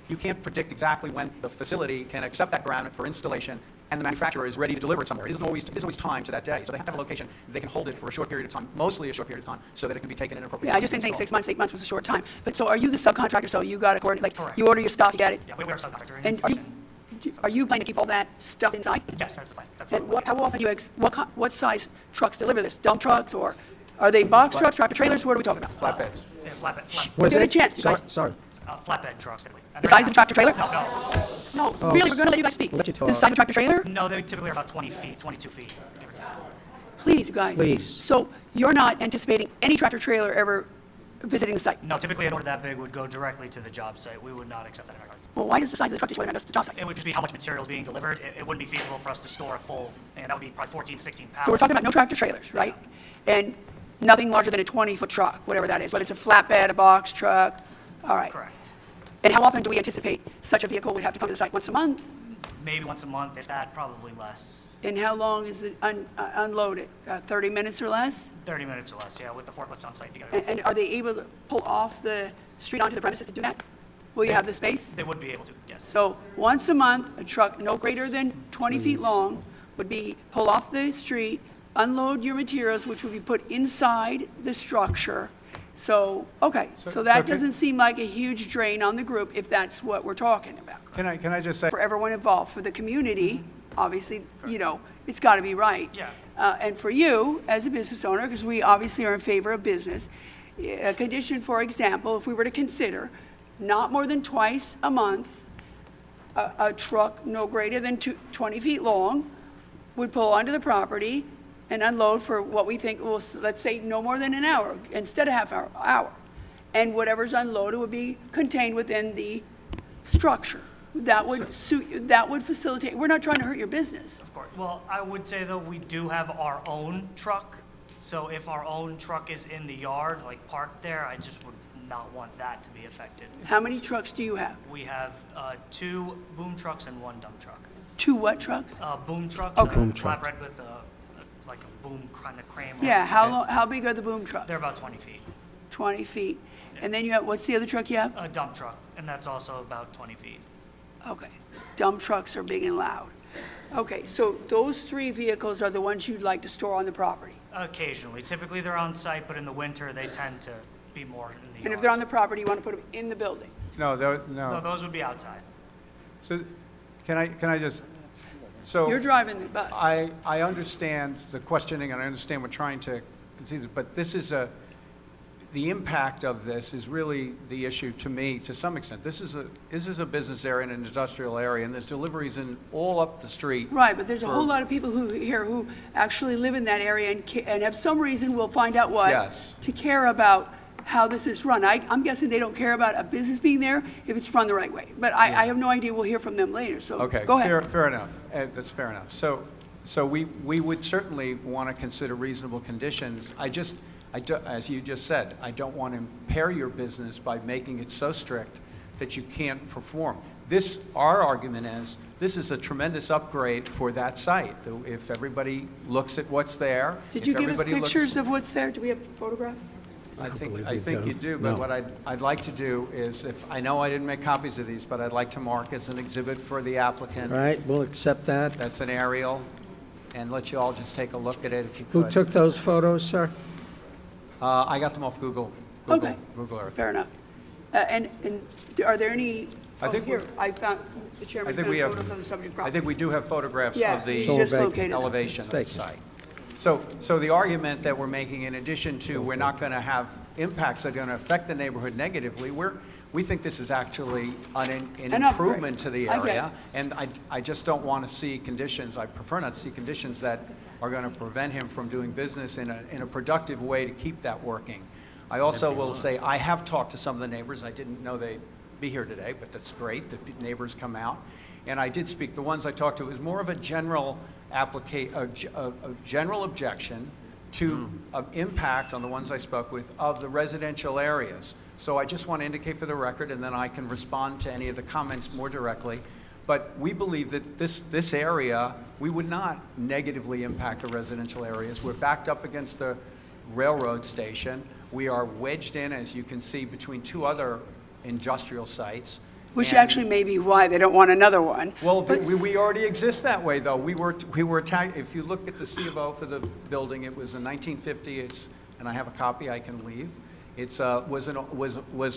you can't predict exactly when the facility can accept that granite for installation and the manufacturer is ready to deliver it somewhere. It isn't always time to that day. So they have to have a location, they can hold it for a short period of time, mostly a short period of time, so that it can be taken in appropriate. Yeah, I just didn't think 6 months, 8 months was a short time. But so are you the subcontractor, so you got to coordinate, like, Correct. you order your stuff, you get it? Yeah, we are a subcontractor. And are you planning to keep all that stuff inside? Yes, that's the plan. That's And what how often do you, what size trucks deliver this? Dump trucks, or are they box trucks, tractor trailers? What are we talking about? Flatbeds. Yeah, flatbed. We'll give it a chance, you guys. Sorry. Flatbed trucks, typically. And The they're size of the tractor trailer? No, No, really, we're going to let you guys speak. Let you talk. The size of the tractor trailer? no, they typically are about 20 feet, 22 feet. give or take. Please, you guys. Please. So you're not anticipating any tractor trailer ever visiting the site? No, typically an order that big would go directly to the job site. We would not accept that in our yard. Well, why does the size of the tractor trailer not go to the job site? It would just be how much material is being delivered. It wouldn't be feasible for us to store a full, and that would be probably 14 to 16 pounds. So we're talking about no tractor trailers, right? And nothing larger than a 20-foot truck, whatever that is, whether it's a flatbed, a box truck, all right. Correct. And how often do we anticipate such a vehicle would have to come to the site? Once a month? Maybe once a month, if that, probably less. And how long is it unloaded? 30 minutes or less? 30 minutes or less, yeah, with the forklift on site together. And are they able to pull off the street onto the premises to do that? Will you have the space? They would be able to, yes. So once a month, a truck no greater than 20 feet long would be pull off the street, unload your materials, which would be put inside the structure. So, okay, so that doesn't seem like a huge drain on the group if that's what we're talking about. Can I just say, For everyone involved, for the community, obviously, you know, it's got to be right. Yeah. And for you, as a business owner, because we obviously are in favor of business, a condition, for example, if we were to consider not more than twice a month, a truck no greater than 20 feet long would pull onto the property and unload for what we think will, let's say, no more than an hour, instead of half hour. And whatever's unloaded would be contained within the structure. That would suit, that would facilitate, we're not trying to hurt your business. Of course. Well, I would say, though, we do have our own truck. So if our own truck is in the yard, like parked there, I just would not want that to be affected. How many trucks do you have? We have 2 boom trucks and 1 dump truck. 2 what trucks? Boom trucks, Okay. Boom truck. flatbed with like a boom kind of crane. Yeah, how big are the boom trucks? They're about 20 feet. 20 feet. And then you have, what's the other truck you have? A dump truck, and that's also about 20 feet. Okay. Dump trucks are big and loud. Okay, so those 3 vehicles are the ones you'd like to store on the property? Occasionally. Typically, they're on site, but in the winter, they tend to be more in the yard. And if they're on the property, you want to put them in the building? no, No, those would be outside. So, can I just, so. You're driving the bus. I understand the questioning, and I understand we're trying to conceive it, but this is the impact of this is really the issue to me, to some extent. This is a business area and an industrial area, and there's deliveries in all up the street. Right, but there's a for- whole lot of people who actually live in that area and have some reason, we'll find out what, Yes. to care about how this is run. I'm guessing they don't care about a business being there if it's run the right way. But I have no idea. We'll hear from them later, so Okay, go ahead. fair enough. That's fair enough. So we would certainly want to consider reasonable conditions. As you just said, I don't want to impair your business by making it so strict that you can't perform. Our argument is, this is a tremendous upgrade for that site. If everybody looks at what's there. Did you if give us everybody looks- pictures of what's there? Do we have photographs? I believe think we you do. do, but No. what I'd like to do is, I know I didn't make copies of these, but I'd like to mark as an exhibit for the applicant. All right, we'll accept that. That's an aerial, and let you all just take a look at it if you Who could. took those photos, sir? I got them off Google Okay. Earth. Fair enough. And are there any, I think here, we- I found, the chairman I think found we have- photos on the subject I property. think we do have photographs Yeah, of the he's just located them. elevation of the Thank you. site. So the argument that we're making, in addition to, we're not going to have impacts that are going to affect the neighborhood negatively, we think this is actually an upgrade. improvement to the I get area. And I just don't want to see conditions, I prefer not to see conditions that are going to prevent him from doing business in a productive way to keep that working. I also will say, I have talked to some of the neighbors. I didn't know they'd be here today, but that's great, the neighbors come out. And I did speak, the ones I talked to, it was more of a general general objection to impact on the ones I spoke with of the residential areas. So I just want to indicate for the record, and then I can respond to any of the comments more directly. But we believe that this area, we would not negatively impact the residential areas. We're backed up against the railroad station. We are wedged in, as you can see, between two other industrial sites. Which And- actually may be why they don't want another one. Well, But we already exist that way, though. We were attacked, if you look at the C of O for the building, it was in 1950, and I have a copy I can leave. It's, was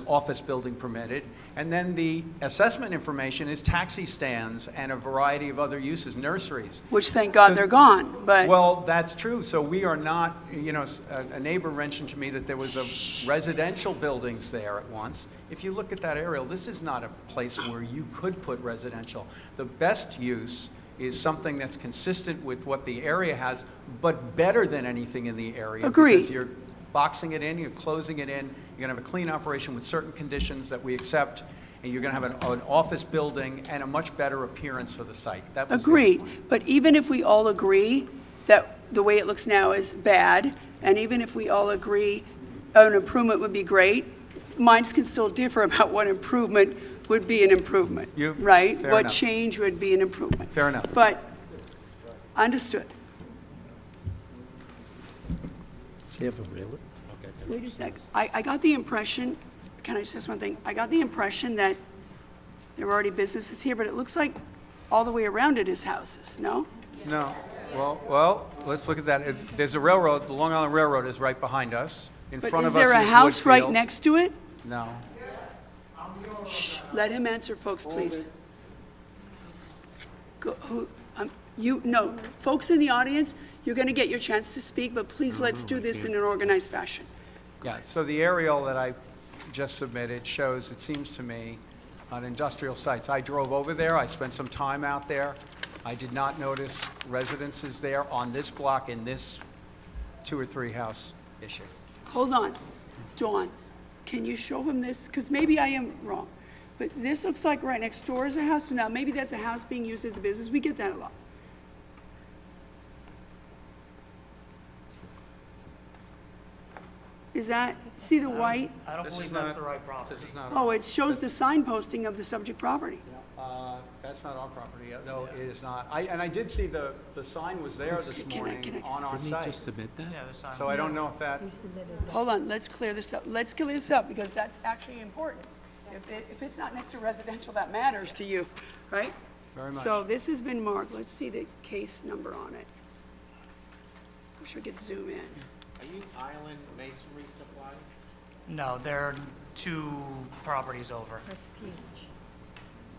office building permitted. And then the assessment information is taxi stands and a variety of other uses, nurseries. Which, thank God, they're gone, but. Well, that's true. So we are not, a neighbor mentioned to me that there was a residential buildings there at once. If you look at that aerial, this is not a place where you could put residential. The best use is something that's consistent with what the area has, but better than anything in the area. Agreed. Because you're boxing it in, you're closing it in, you're going to have a clean operation with certain conditions that we accept, and you're going to have an office building and a much better appearance for the site. That was the Agreed, point. but even if we all agree that the way it looks now is bad, and even if we all agree an improvement would be great, minds can still differ about what improvement would be an improvement, right? Fair What enough. change would be an improvement. Fair enough. But, understood. Do you have a realtor? Wait a sec. I got the impression, can I just one thing? I got the impression that there were already businesses here, but it looks like all the way around it is houses, no? No. Well, let's look at that. There's a railroad, the Long Island Railroad is right behind us. In But front is of us there a house right Woodfield. next to it? No. Let him answer, folks, please. No, folks in the audience, you're going to get your chance to speak, but please let's do this in an organized fashion. Yeah, so the aerial that I just submitted shows, it seems to me, on industrial sites. I drove over there, I spent some time out there. I did not notice residences there on this block in this 2 or 3 house issue. Hold on. Dawn, can you show him this? Because maybe I am wrong. But this looks like right next door is a house. Now, maybe that's a house being used as a business. We get that a lot. Is that, see the white? I don't believe that's the right property. This is not. Oh, it shows the sign posting of the subject property. That's not our property. No, it is not. And I did see the sign was there this Can I- morning can I- on our site. submit that? Yeah, the sign. So I don't know if that, Hold on, let's clear this up. Let's clear this up because that's actually important. If it's not next to residential, that matters to you, right? Very much. So this has been marked. Let's see the case number on it. Wish we could zoom in. Are you Island Masonry Supply? No, they're 2 properties over.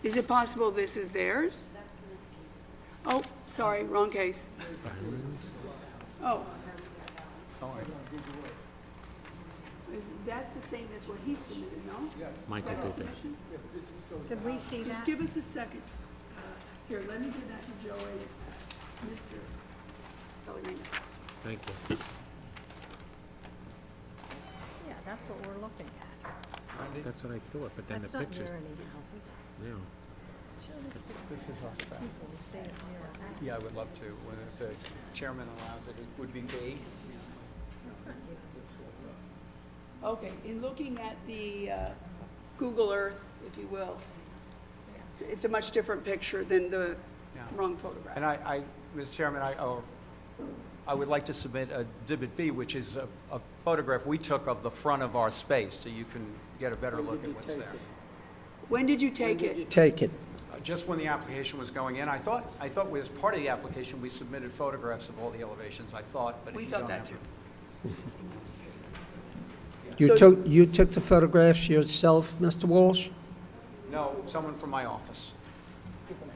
Is it possible this is theirs? Oh, sorry, wrong case. Oh. That's the same as what he submitted, no? Michael did that. Did we see Just that? give us a second. Here, let me give that to Joey, Mr. Pellegrini's house. Thank you. Yeah, that's what we're looking at. That's what I thought, but then the That's not pictures, near any houses. no. this is our site. People who say it's near a house. Yeah, I would love to. If the chairman allows it, it would be B. Okay, in looking at the Google Earth, if you will, it's a much different picture than the Yeah. wrong photograph. And Mr. Chairman, I would like to submit a Exhibit B, which is a photograph we took of the front of our space, so you can get a better look at what's there. When did you take it? Take it. Just when the application was going in, I thought as part of the application, we submitted photographs of all the elevations, I thought, but if We you thought don't that have too. You took the photographs yourself, Mr. Walsh? No, someone from my office.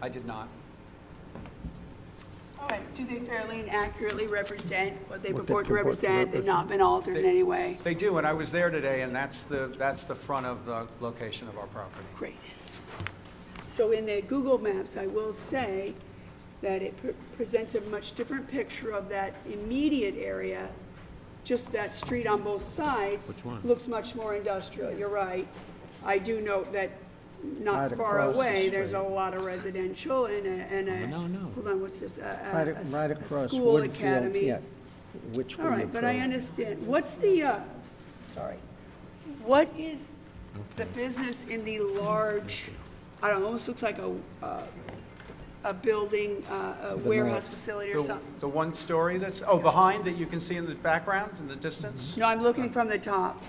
I did not. All right, do they fairly and accurately represent what they purport to represent? They've not been altered in any way? They do, and I was there today, and that's the front of the location of our property. Great. So in the Google Maps, I will say that it presents a much different picture of that immediate area. Just that street on both sides looks much more industrial. You're right. I do note that not Right far across the away, there's a street. lot of residential and a, hold on, what's this? Right across School Woodfield, academy. yeah. Which All we right, but I approve. understand. What's the, sorry, what is the business in the large, I don't know, almost looks like a building, a warehouse facility or something? The one story that's, behind that you can see in the background, in the distance? No, I'm looking from the top.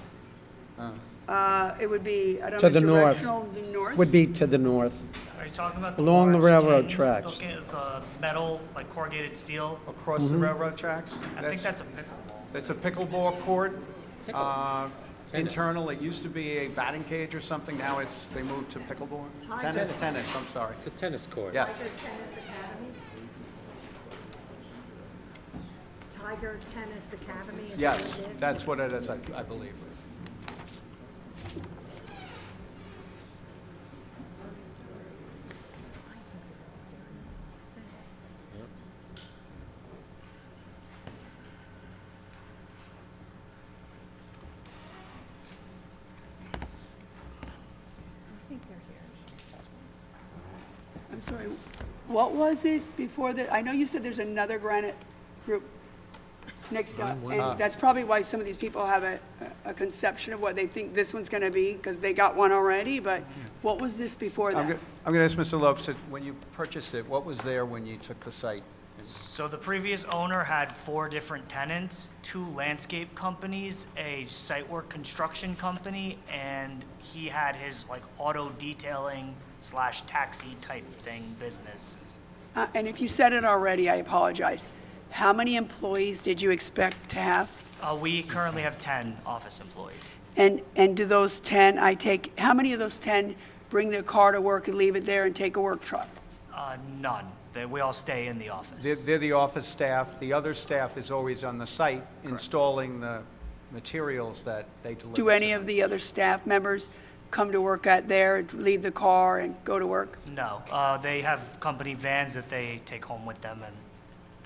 It would be, I don't To know, the north. directional, the north? Would be to the north. Are you talking about Along the large railroad tin tracks. looking at the metal, like corrugated steel? Across the railroad tracks? I think that's a pickleball. That's a pickleball court. Internal, it used to be a batting cage or something, now they moved to pickleball. Tennis, I'm sorry. It's a tennis court. Yes. Tiger Tennis Academy? Tiger Tennis Academy is what Yes, it is? that's what it is, I believe. I think they're here. I'm sorry, what was it before that? I know you said there's another granite group next up, and that's probably why some of these people have a conception of what they think this one's gonna be, because they got one already, but what was this before I'm that? going to ask Mr. Lopes, when you purchased it, what was there when you took the site? So the previous owner had 4 different tenants, 2 landscape companies, a site work construction company, and he had his like auto detailing / taxi type thing business. And if you said it already, I apologize. How many employees did you expect to have? We currently have 10 office employees. And do those 10, how many of those 10 bring their car to work and leave it there and take a work truck? None. We all stay in the office. They're the office staff. The other staff is always on the site installing the materials that they deliver. Do any of the other staff members come to work at there, leave the car and go to work? No, they have company vans that they take home with them and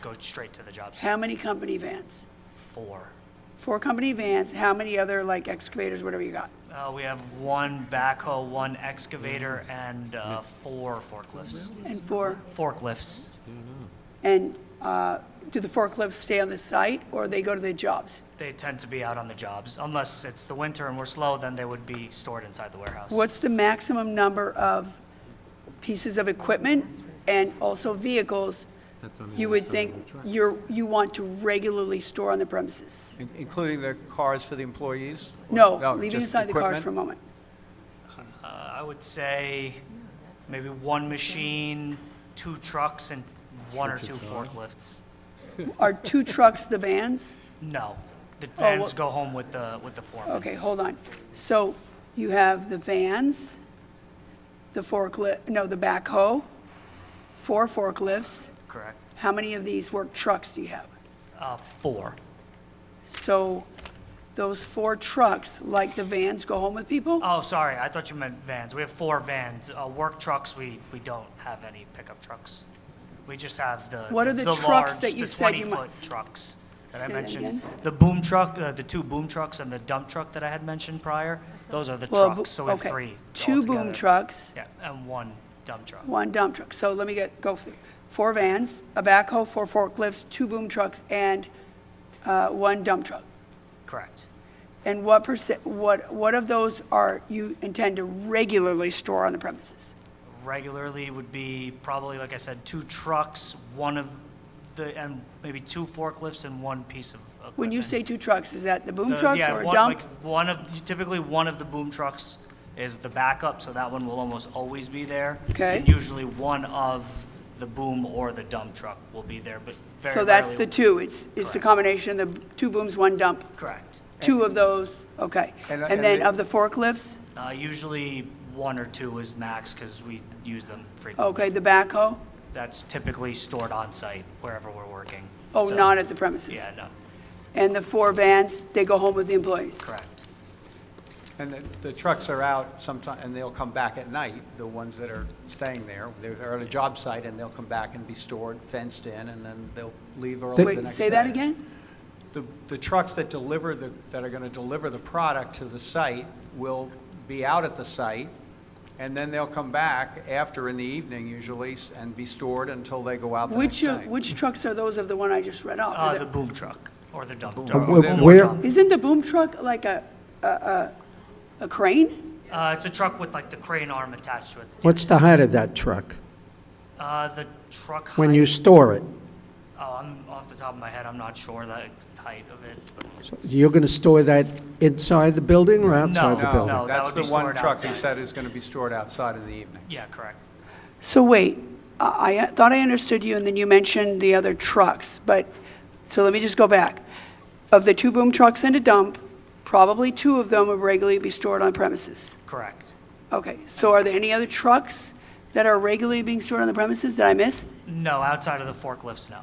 go straight to the job sites. How many company vans? 4. 4 company vans. How many other, like excavators, whatever you got? We have 1 backhoe, 1 excavator, and 4 forklifts. And 4? Forklifts. And do the forklifts stay on the site or they go to the jobs? They tend to be out on the jobs. Unless it's the winter and we're slow, then they would be stored inside the warehouse. What's the maximum number of pieces of equipment and also vehicles you would think you want to regularly store on the premises? Including the cars for the employees? No, No, leaving just aside the cars equipment? for a moment. I would say maybe 1 machine, 2 trucks, and 1 or 2 forklifts. Are 2 trucks the vans? No, the Oh, vans well- go home with the foreman. Okay, hold on. So you have the vans, the forklift, no, the backhoe, 4 forklifts. Correct. How many of these work trucks do you have? 4. So those 4 trucks, like the vans, go home with people? Oh, sorry, I thought you meant vans. We have 4 vans. Work trucks, we don't have any pickup trucks. We just have the What are the trucks large, that you the said you 20-foot trucks that I Say that mentioned. again? The boom truck, the 2 boom trucks and the dump truck that I had mentioned prior, those are the Well, trucks, so we have okay. 3 2 boom altogether. trucks, Yeah, and 1 dump truck. 1 dump truck. So let me go through. 4 vans, a backhoe, 4 forklifts, 2 boom trucks, and 1 dump truck. Correct. And what of those are you intend to regularly store on the premises? Regularly would be probably, like I said, 2 trucks, and maybe 2 forklifts and 1 piece of equipment. When you say 2 trucks, is that the boom trucks yeah, or a one- dump? like, typically one of the boom trucks is the backup, so that one will almost always be there. Okay. And usually one of the boom or the dump truck will be there, but very So that's rarely- the 2, it's the Correct. combination of the 2 booms, 1 dump? Correct. 2 of those, okay. And- And and then the- of the forklifts? Usually 1 or 2 is max, because we use them frequently. Okay, the backhoe? that's typically stored on-site wherever we're working. Oh, So- not at the premises? Yeah, no, And the 4 vans, they go home with the employees? correct. And the trucks are out sometime, and they'll come back at night, the ones that are staying there. They're at a job site, and they'll come back and be stored, fenced in, and then they'll leave early the Wait, next day. say that again? The trucks that that are going to deliver the product to the site will be out at the site, and then they'll come back after in the evening usually, and be stored until they go out the next day. Which trucks are those of the one I just read off? Are The boom truck, or the dump Boom truck. Where, Isn't the boom truck like a crane? It's a truck with like the crane arm attached to it. what's the height of that truck The truck height. when you store it? Oh, I'm off the top of my head, I'm not sure the height of it. But You're going to store that inside the building or outside the No, building? no. that That's would the be one stored truck he outside. said is going to be stored outside in the evening. Yeah, correct. So wait, I thought I understood you, and then you mentioned the other trucks, but, so let me just go back. Of the 2 boom trucks and a dump, probably 2 of them would regularly be stored on premises. Correct. Okay, so are there any other trucks that are regularly being stored on the premises that I missed? No, outside of the forklifts, no.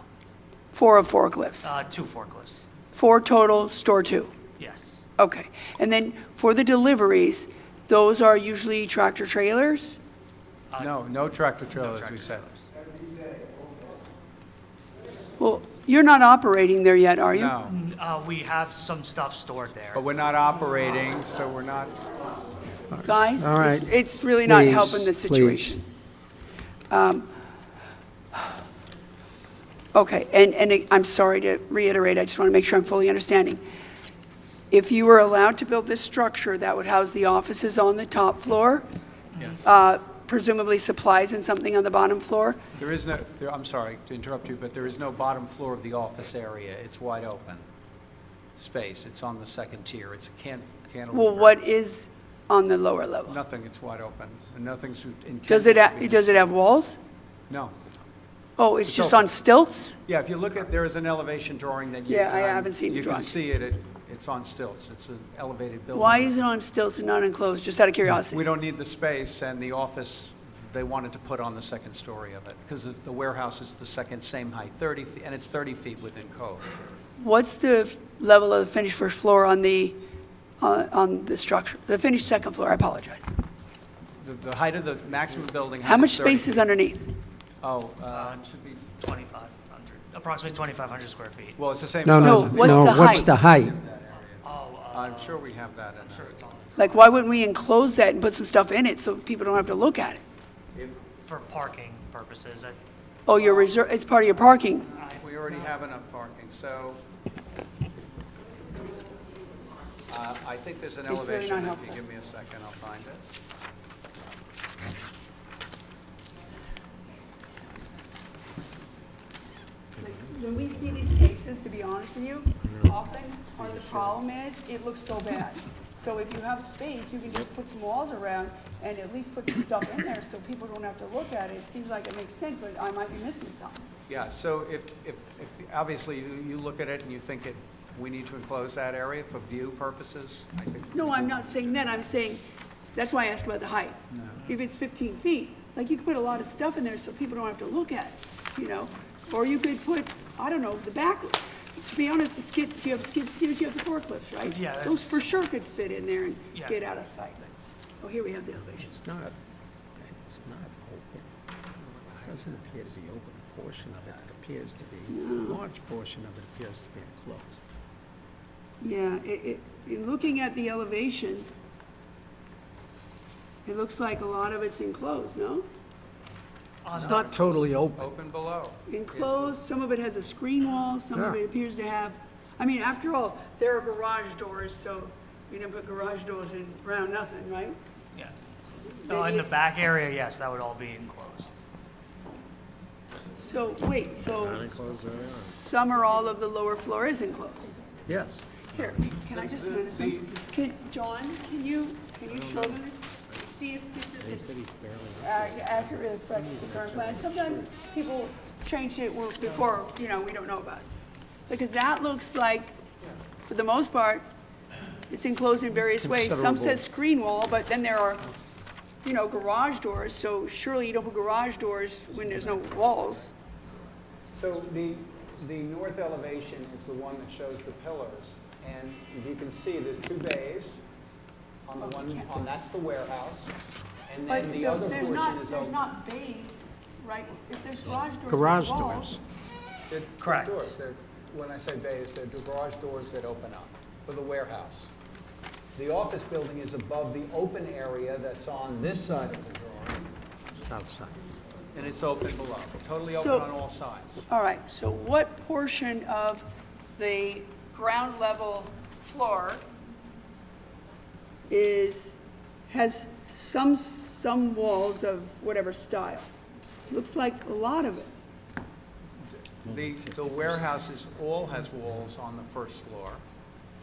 4 of forklifts. 2 forklifts, 4 total, store 2. yes. Okay, and then for the deliveries, those are usually tractor trailers? No tractor trailers, we tractor said. Well, you're not operating there yet, are you? No, We have some stuff stored there. but we're not operating, so we're not, Guys, All right. it's really not Please, helping the please. situation. Okay, and I'm sorry to reiterate, I just want to make sure I'm fully understanding. If you were allowed to build this structure that would house the offices on the top floor, presumably supplies and something on the bottom floor, there is no, I'm sorry to interrupt you, but there is no bottom floor of the office area. It's wide open space. It's on the second tier. It's a cantilever. well, what is on the lower level? Nothing, it's wide open, and nothing's intended Does it, to be does it have walls? No. Oh, it's It's just open. on stilts? Yeah, if you look at, there is an elevation drawing that you. Yeah, I haven't seen the You drawing. can see it's on stilts. It's an elevated building. Why is it on stilts and not enclosed, just out of curiosity? We don't need the space, and the office, they wanted to put on the second story of it, because the warehouse is the second, same height, 30 feet, and it's 30 feet within code. What's the level of the finished first floor on the structure? The finished second floor, I apologize. The height of the maximum building height How much is 30 space is feet. underneath? Oh, it should be, 2,500, approximately 2,500 square feet. well, it's the same No, size no, as the. what's no, the what's height? the height? I'm sure we have that in there. Like, why wouldn't we enclose that and put some stuff in it so people don't have to look at it? For parking purposes, Oh, your reserve, it's part of your parking. We already have enough parking, so I think there's an It's really elevation. not If you helpful. give me a second, I'll find it. When we see these cases, to be honest with you, often part of the problem is it looks so bad. So if you have space, you can just put some walls around and at least put some stuff in there so people don't have to look at it. It seems like it makes sense, but I might be missing something. Yeah, so if obviously you look at it and you think we need to enclose that area for view purposes, I think. No, I'm not saying that. I'm saying, that's why I asked about the height. If it's 15 feet, like you could put a lot of stuff in there so people don't have to look at it, you know? Or you could put, I don't know, the back, to be honest, if you have skid steers, you have the forklifts, right? Yeah, Those for sure could fit in there and Yeah. get out of sight. Oh, here we have the elevation. It's not open. It doesn't appear to be open. A portion of it appears to be, a large portion of it appears to be enclosed. Yeah, in looking at the elevations, it looks like a lot of it's enclosed, no? It's not totally open. Open below. Enclosed, some of it has a screen wall, some of Yeah. it appears to have, I mean, after all, there are garage doors, so we didn't put garage doors in around nothing, right? yeah. No, in the back area, yes, that would all be enclosed. So, wait, so some or all of the lower floor is enclosed? Yes. Here, can I just notice this? John, can you show them this? See if this is accurate, reflects the current plan. Sometimes people change it before, we don't know about it. Because that looks like, for the most part, it's enclosed in various ways. Some says screen wall, but then there are garage doors, so surely you don't put garage doors when there's no walls. So the north elevation is the one that shows the pillars, and you can see there's two bays. On the one, that's the warehouse, and But then the other there's portion is there's open. not bays, right? If there's garage doors, Garage there's walls. doors. They're Correct. doors. When I say bays, they're garage doors that open up for the warehouse. The office building is above the open area that's on this side of the drawing, It's outside. and it's open below, totally open So- on all sides. All right, so what portion of the ground level floor has some walls of whatever style? Looks like a lot of it. The warehouse all has walls on the first floor.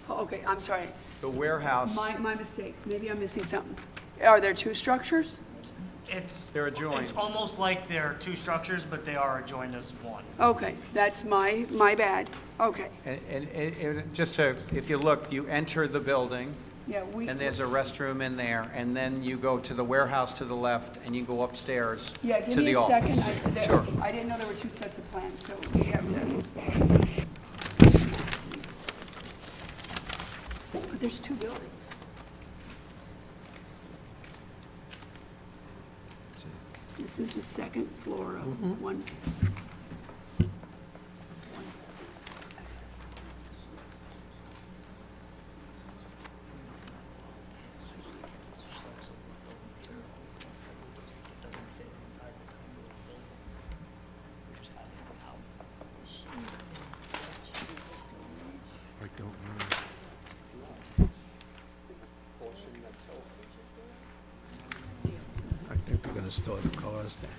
Oh, okay, I'm sorry. The warehouse, My mistake. Maybe I'm missing something. Are there two structures? they're adjoined. It's almost like they're two structures, but they are adjoined as one. Okay, that's my bad. Okay. And just to, if you look, you enter the building, Yeah, and there's a restroom in there, and then you go to the warehouse to the left, and you go upstairs Yeah, give to me the a office. second. Sure. I didn't know there were two sets of plans, so we have to. But there's two buildings. This is the second floor of one. I think they're going to store the cars there.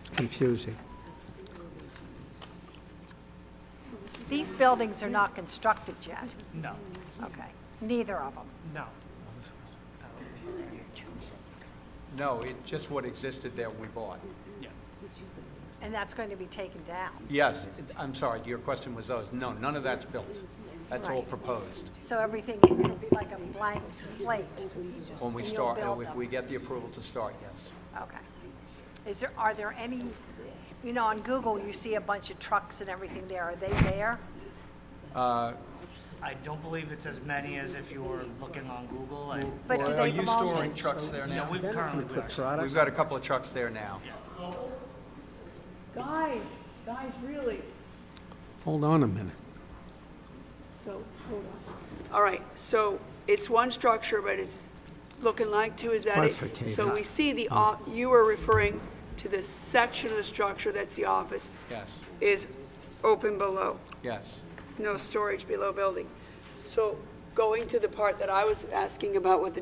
It's confusing. These buildings are not constructed yet. No, Okay, neither of them. no. No, it, just what existed there we bought. And that's going to be taken down. Yes, I'm sorry, your question was those. No, none of that's built. That's all Right. proposed. So everything, it'll be like a blank slate. When we and you'll start, build if them. we get the approval to start, yes. Okay. Are there any, on Google, you see a bunch of trucks and everything there. Are they there? I don't believe it's as many as if you were looking on Google. But do Are they you belong to? storing trucks there No, now? we currently are. We've got a couple of trucks there now. Guys, really? Hold on a minute. So, hold on. All right, so it's one structure, but it's looking like two, is that it? Bifurcated. So we see you were referring to the section of the structure that's the office Yes, is open below, yes. no storage below building. So going to the part that I was asking about with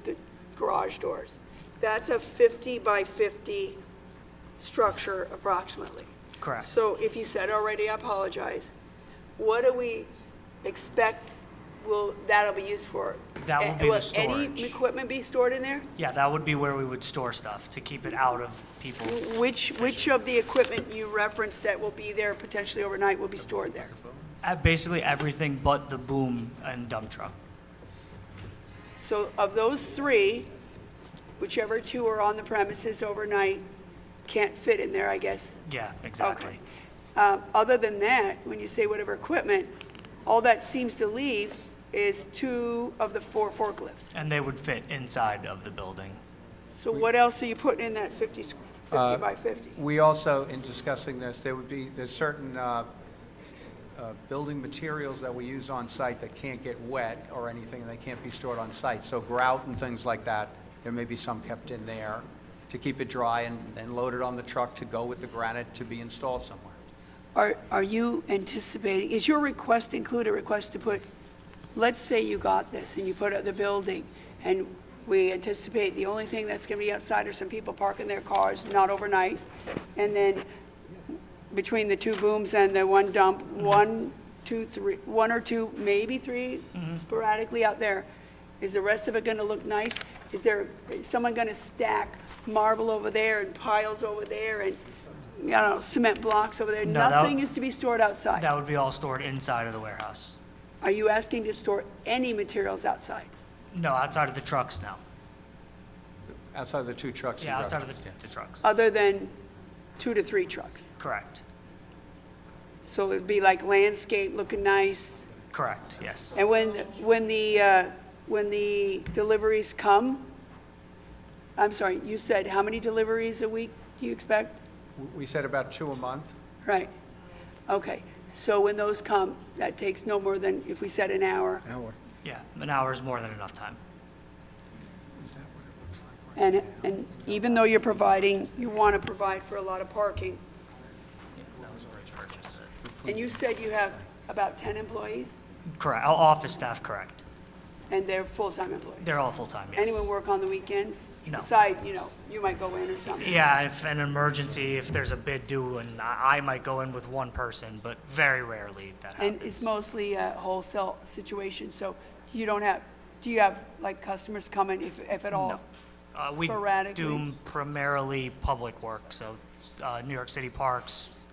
the garage doors, that's a 50 by 50 structure approximately. Correct. So if you said already, I apologize. What do we expect that'll be used for? That will be the Will storage. any equipment be stored in there? Yeah, that would be where we would store stuff to keep it out of people's. Which of the equipment you referenced that will be there potentially overnight will be stored there? Basically everything but the boom and dump truck. So of those three, whichever two are on the premises overnight can't fit in there, I guess. Yeah, exactly. Okay. Other than that, when you say whatever equipment, all that seems to leave is two of the four forklifts. And they would fit inside of the building. So what else are you putting in that 50 by 50? We also, in discussing this, there's certain building materials that we use on site that can't get wet or anything, and they can't be stored on site. So grout and things like that, there may be some kept in there to keep it dry and loaded on the truck to go with the granite to be installed somewhere. Are you anticipating, is your request include a request to put, let's say you got this and you put up the building, and we anticipate the only thing that's going to be outside are some people parking their cars, not overnight, and then between the two booms and the one dump, one or two, maybe three sporadically out there, is the rest of it going to look nice? Is someone going to stack marble over there and piles over there and, cement blocks over there? No, Nothing is to be stored outside. That would be all stored inside of the warehouse. Are you asking to store any materials outside? No, outside of the trucks now. Outside of the 2 trucks? you Yeah, outside of referenced. the trucks. Other than 2 to 3 trucks? Correct. So it'd be like landscape, looking nice? Correct, yes. And when the deliveries come, I'm sorry, you said how many deliveries a week do you expect? We said about 2 a month. Right. Okay. So when those come, that takes no more than, if we said an hour. Yeah, an hour is more than enough time. And even though you're providing, you want to provide for a lot of parking. That was where I purchased it. And you said you have about 10 employees? Correct, office staff, correct. And they're full-time employees? They're all full-time, yes. Anyone work on the weekends? No. Aside, you might go in or something? Yeah, if an emergency, if there's a bid due, and I might go in with one person, but very rarely that happens. And it's mostly a wholesale situation, so you don't have, do you have like customers coming if at all? No. We Sporadically? do primarily public work, so New York City parks,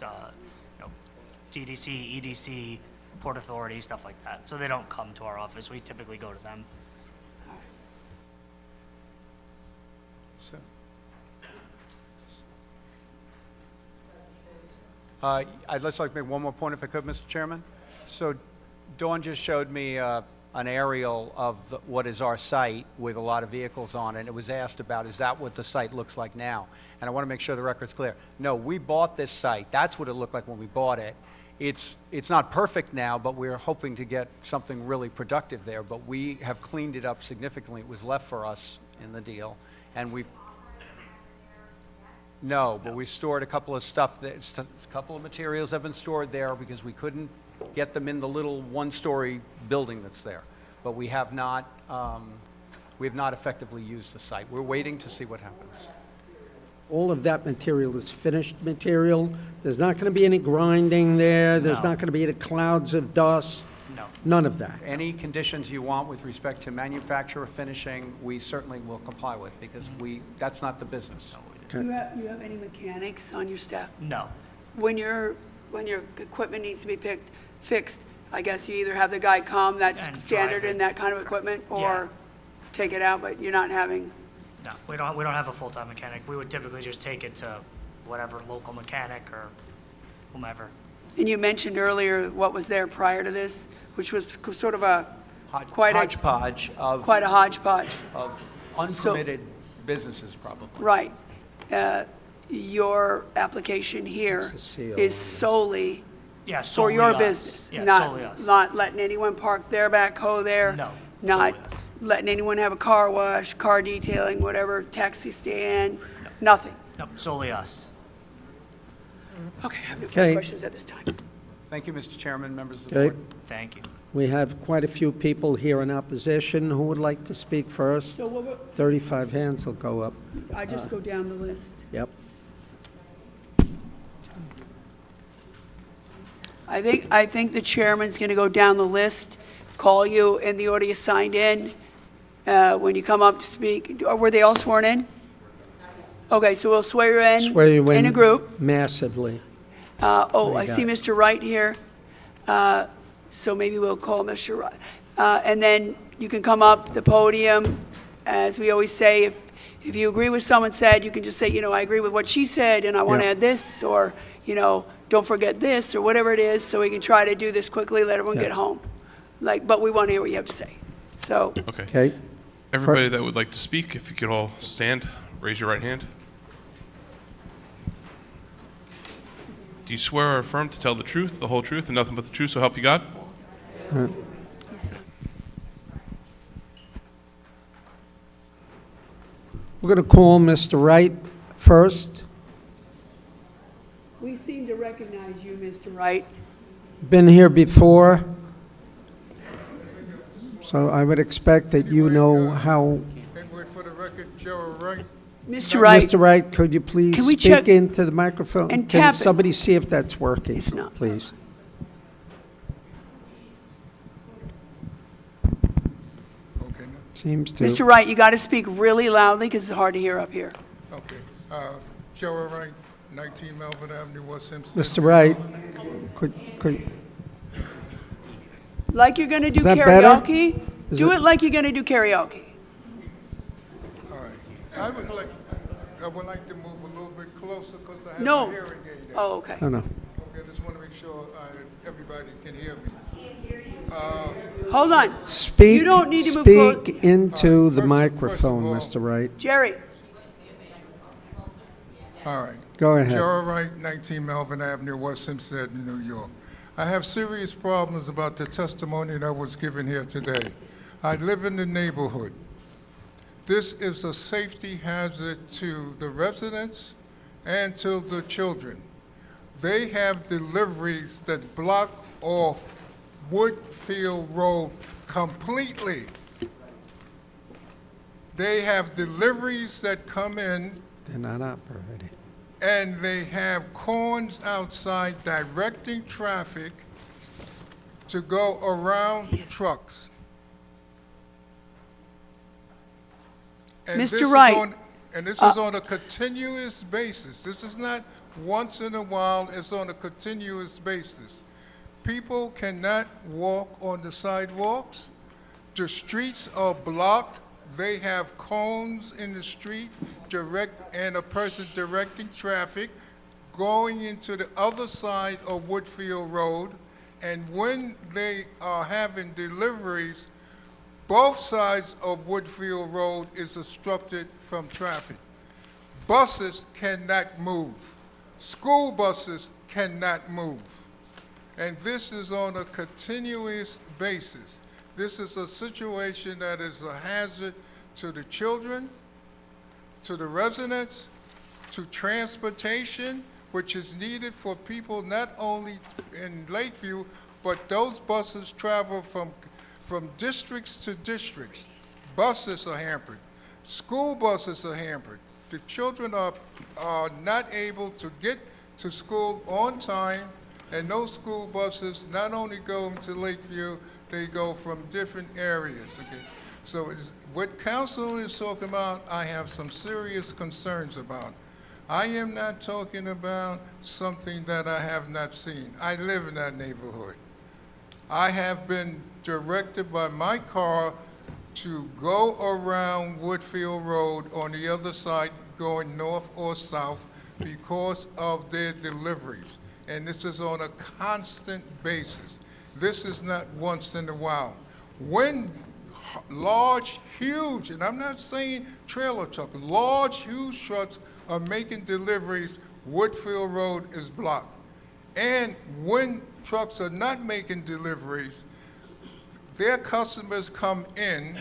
GDC, EDC, Port Authority, stuff like that. So they don't come to our office. We typically go to them. So, I'd just like to make one more point if I could, Mr. Chairman. So Dawn just showed me an aerial of what is our site with a lot of vehicles on it. And it was asked about, is that what the site looks like now? And I want to make sure the record's clear. No, we bought this site. That's what it looked like when we bought it. It's not perfect now, but we're hoping to get something really productive there. But we have cleaned it up significantly. It was left for us in the deal. And we've... No, but we stored a couple of a couple of materials have been stored there because we couldn't get them in the little one-story building that's there. But we have not effectively used the site. We're waiting to see what happens. All of that material is finished material. There's not going to be any grinding there. There's No. not going to be any clouds of dust. No. None of that. Any conditions you want with respect to manufacturer finishing, we certainly will comply with because that's not the business. You have any mechanics on your staff? No. When your equipment needs to be fixed, I guess you either have the guy come, that's And standard drive it. in that kind of equipment, Yeah. or take it out, but you're not having, No, we don't have a full-time mechanic. We would typically just take it to whatever local mechanic or whomever. and you mentioned earlier what was there prior to this, which was sort of a, Hodgepodge of quite a hodgepodge. unpermitted businesses, probably. Right. Your application here It's a CO. is solely Yeah, for solely your us. business? Yeah, not- solely us. Not letting anyone park their backhoe there? No, Not solely us. letting anyone have a car wash, car detailing, whatever, taxi stand? Nothing? Nope, solely us. Okay, I have no Okay. further questions at this time. Thank you, Mr. Chairman, members of the Okay. board. Thank you. We have quite a few people here in opposition. Who would like to speak first? So what would- 35 hands will go up. I just go down the list. Yep. I think the chairman's going to go down the list, call you in the order you signed in when you come up to speak. Or were they all sworn in? Okay, so we'll swear you Swear you in a group. massively. Oh, There I you see go. Mr. Wright here. So maybe we'll call Mr. Wright. And then you can come up the podium. As we always say, if you agree with someone said, you can just say, I agree with what she said, and I want to Yeah. add this, or, don't forget this, or whatever it is, so we can try to do this quickly, let everyone Yeah. get home. But we want to hear what you have to say. So, Okay. Okay? Everybody that would like to speak, if you could all stand, raise your right hand. Do you swear or affirm to tell the truth, the whole truth, and nothing but the truth, so help you God? We're going to call Mr. Wright first. we seem to recognize you, Mr. Wright. Been here before, so I would expect that you know how. And wait for the record, Gerald Wright. Mr. Wright, Mr. Wright, could you please Can we check- speak into the microphone? and Can tap it? somebody see if that's working? It's not. Please. Okay, Seems to. Mr. Wright, you got to speak really loudly because it's hard to hear up here. okay. Gerald Wright, 19 Melvin Avenue, West Hempstead. Mr. Wright, could, Like you're going to do Is that better? karaoke? Is Do it- it like you're going to do karaoke. All right. I would like to move a little bit closer because I have No. a hearing aid. Oh, okay. No, no. Okay, I just want to make sure everybody can hear me. Hold on. Speak, You don't need to move close. speak into the First of microphone, all- Mr. Wright. Jerry, All right. Go ahead. Joe Wright, 19 Melvin Avenue, West Hempstead, New York. I have serious problems about the testimony that was given here today. I live in the neighborhood. This is a safety hazard to the residents and to the children. They have deliveries that block off Woodfield Road completely. They have deliveries that come in, They're not operating. and they have cones outside directing traffic to go around trucks. And Mr. this is Wright, on- And this is on a continuous basis. This is not once in a while, it's on a continuous basis. People cannot walk on the sidewalks. The streets are blocked. They have cones in the street, and a person directing traffic going into the other side of Woodfield Road. And when they are having deliveries, both sides of Woodfield Road is obstructed from traffic. Buses cannot move. School buses cannot move. And this is on a continuous basis. This is a situation that is a hazard to the children, to the residents, to transportation, which is needed for people not only in Lakeview, but those buses travel from districts to districts. Buses are hampered. School buses are hampered. The children are not able to get to school on time, and those school buses not only go into Lakeview, they go from different areas. Okay? So what council is talking about, I have some serious concerns about. I am not talking about something that I have not seen. I live in that neighborhood. I have been directed by my car to go around Woodfield Road on the other side, going north or south, because of their deliveries. And this is on a constant basis. This is not once in a while. When large, huge, and I'm not saying trailer truck, large, huge trucks are making deliveries, Woodfield Road is blocked. And when trucks are not making deliveries, their customers come in,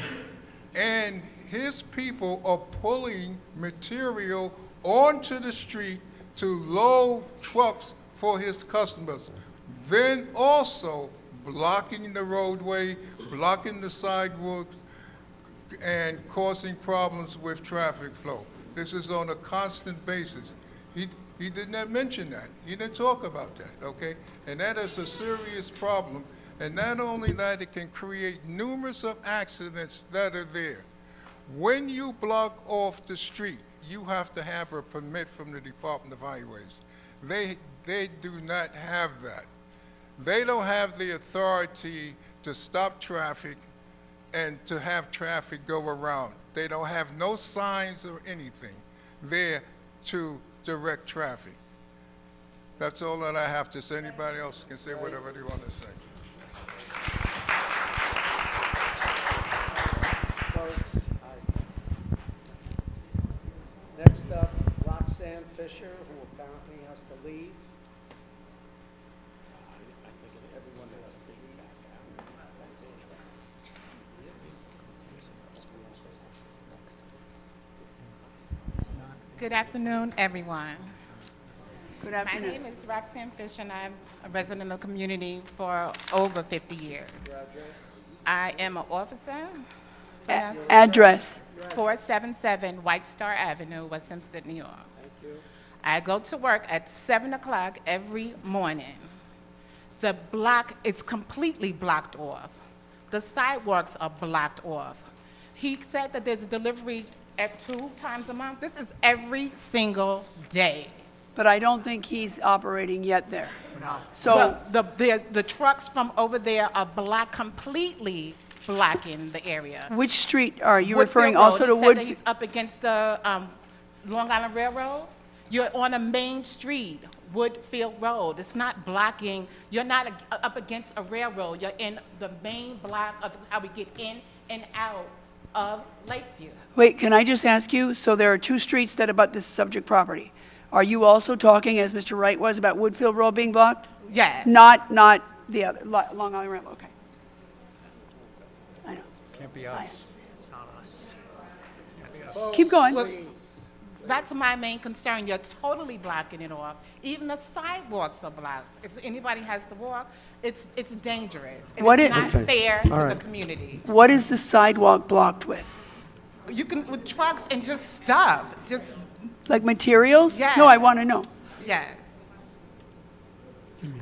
and his people are pulling material onto the street to load trucks for his customers, then also blocking the roadway, blocking the sidewalks, and causing problems with traffic flow. This is on a constant basis. He did not mention that. He didn't talk about that, okay? And that is a serious problem. And not only that, it can create numerous of accidents that are there. When you block off the street, you have to have a permit from the Department of Highways. They do not have that. They don't have the authority to stop traffic and to have traffic go around. They don't have no signs or anything there to direct traffic. That's all that I have to say. Anybody else can say whatever they want to say. Next up, Roxanne Fisher, who apparently has to leave. Everyone has to leave. Good afternoon, everyone. good My afternoon. name is Roxanne Fish, and I'm a resident of the community for over 50 years. I am an officer. Address. 477 White Star Avenue, West Hempstead, New York. I go to work at 7 o'clock every morning. The block is completely blocked off. The sidewalks are blocked off. He said that there's a delivery at 2 times a month. This is every single day. But I don't think he's operating yet there. So, Well, the trucks from over there are blocked completely blocking the area. Which street are you Woodfield referring Road. also He to said that Woodfield? he's up against the Long Island Railroad. You're on a main street, Woodfield Road. It's not blocking, you're not up against a railroad. You're in the main block of how we get in and out of Lakeview. Wait, can I just ask you, so there are two streets that abut this subject property. Are you also talking, as Mr. Wright was, about Woodfield Road being blocked? Yes. Not the other, Long Island Railroad, okay. I know. Can't be I us. understand. It's not us. Keep going. Well, that's my main concern. You're totally blocking it off. Even the sidewalks are blocked. If anybody has to walk, it's dangerous. And What it's it- not Okay. fair to All the right. community. What is the sidewalk blocked with? You can, with trucks and just stuff, just, Like materials? Yes. No, I want to know. yes.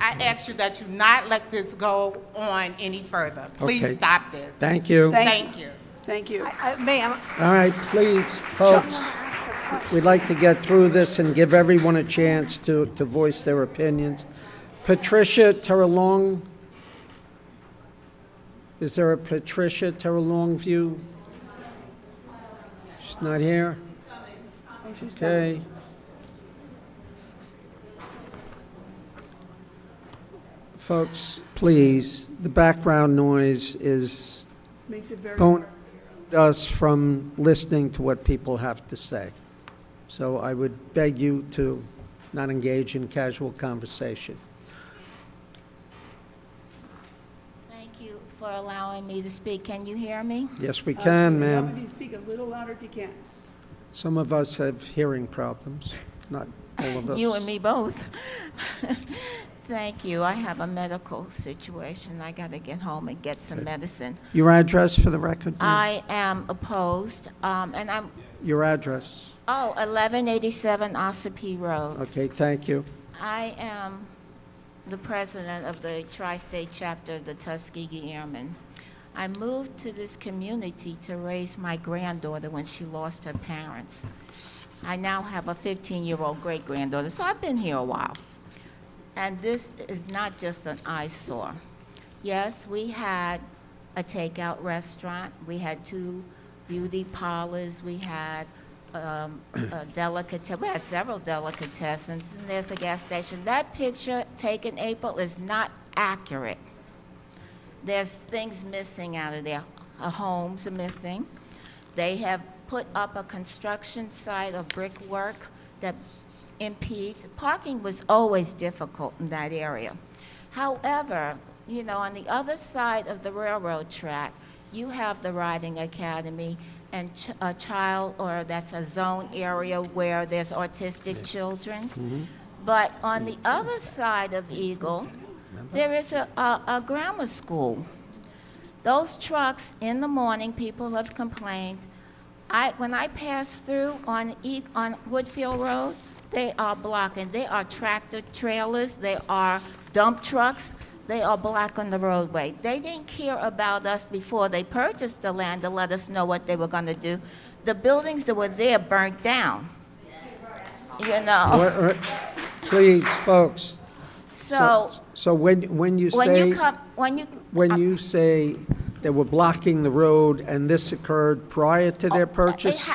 I ask you that you not let this go on any further. Please Okay. stop this. Thank you. Thank you. Thank you. Ma'am, All right, please, folks, we'd like to get through this and give everyone a chance to voice their opinions. Patricia Terralong, is there a Patricia Terralong view? She's not here? Okay. Folks, please, the background noise is Makes it very going us from listening to what people have to say. So I would beg you to not engage in casual conversation. Thank you for allowing me to speak. Can you hear me? Yes, we can, ma'am. If you speak a little louder if you can. Some of us have hearing problems, not all of us. You and me both. Thank you. I have a medical situation. I got to get home and get some medicine. Your address for the record, ma'am? I am opposed, and I'm, Your address. 1187 Ossipee Road. Okay, thank you. I am the president of the Tri-State chapter of the Tuskegee Airmen. I moved to this community to raise my granddaughter when she lost her parents. I now have a 15-year-old great-granddaughter, so I've been here a while. And this is not just an eyesore. Yes, we had a takeout restaurant. We had 2 beauty parlors. We had a we had several delicatessens, and there's a gas station. That picture taken April is not accurate. There's things missing out of there. Homes are missing. They have put up a construction site of brickwork that impedes. Parking was always difficult in that area. However, you know, on the other side of the railroad track, you have the riding academy and a child, or that's a zone area where there's autistic children. But on the other side of Eagle, there is a grammar school. Those trucks in the morning, people have complained. When I pass through on Woodfield Road, they are blocking. They are tractor trailers. They are dump trucks. They are blocking the roadway. They didn't care about us before they purchased the land to let us know what they were going to do. The buildings that were there burnt down. You know. Please, folks. So when you say when you say they were blocking the road and this occurred prior to their purchase?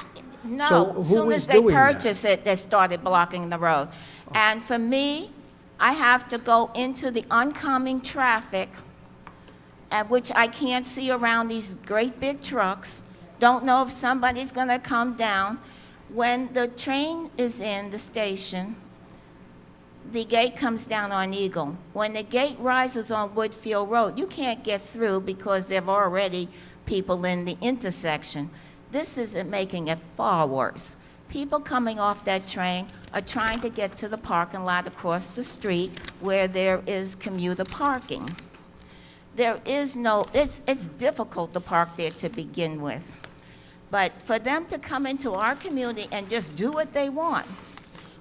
No, So as who soon was as they doing that? purchased it, they started blocking the road. And for me, I have to go into the oncoming traffic, at which I can't see around these great big trucks. Don't know if somebody's going to come down. When the train is in the station, the gate comes down on Eagle. When the gate rises on Woodfield Road, you can't get through because there are already people in the intersection. This is making it far worse. People coming off that train are trying to get to the parking lot across the street where there is commuter parking. There is no, it's difficult to park there to begin with. But for them to come into our community and just do what they want,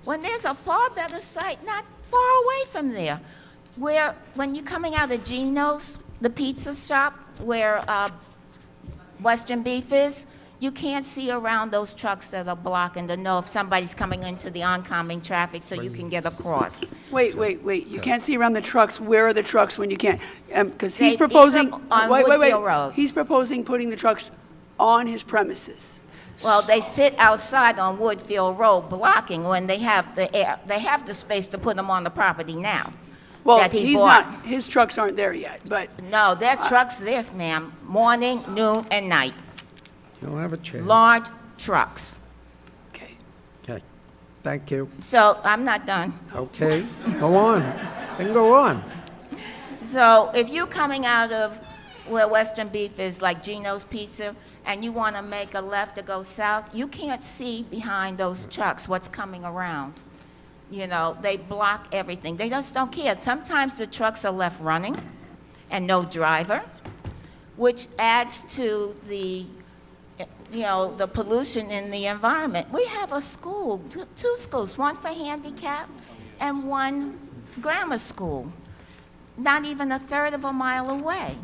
when there's a far better site not far away from there, where when you're coming out of Gino's, the pizza shop where Western Beef is, You can't see around those trucks that are blocking to know if somebody's coming into the oncoming traffic so you can get across. Wait. You can't see around the trucks. Where are the trucks when you can't? Because They he's proposing. either on Wait. Woodfield Road. He's proposing putting the trucks on his premises. Well, they sit outside on Woodfield Road blocking when they have the space to put them on the property now. Well, that he he's bought. not, his trucks aren't there yet, but No, their trucks there, ma'am, morning, noon, and night. You'll have a chance. Large trucks. okay. Okay, thank you. So I'm not done. Okay, go on. Then go on. So if you're coming out of where Western Beef is, like Gino's Pizza, and you want to make a left to go south, you can't see behind those trucks what's coming around. You know, they block everything. They just don't care. Sometimes the trucks are left running and no driver, which adds to the the pollution in the environment. We have a school, two schools, one for handicap and one grammar school, not even a third of a mile away.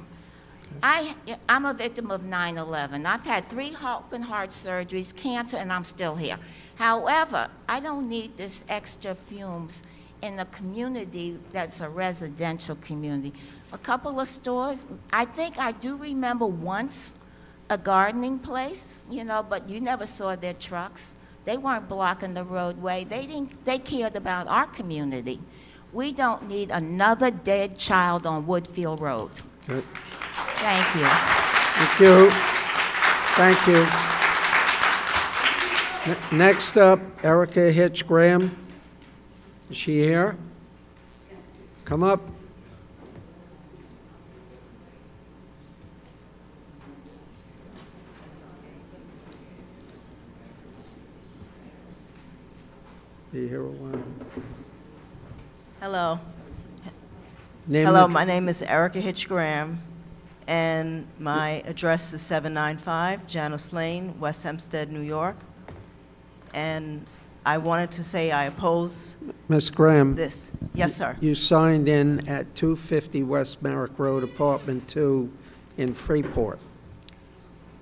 I'm a victim of 9/11. I've had 3 open heart surgeries, cancer, and I'm still here. However, I don't need this extra fumes in a community that's a residential community. A couple of stores, I think I do remember once a gardening place, but you never saw their trucks. They weren't blocking the roadway. They cared about our community. We don't need another dead child on Woodfield Road. Good. Thank you. Thank you. Thank you. Next up, Erica Hitch Graham. Is she here? Come up. Be here a while. Hello. Name Hello, and- my name is Erica Hitch Graham, and my address is 795 Janice Lane, West Hempstead, New York. And I wanted to say I oppose Ms. Graham. this. Yes, sir. You signed in at 250 West Merrick Road, Apartment 2 in Freeport.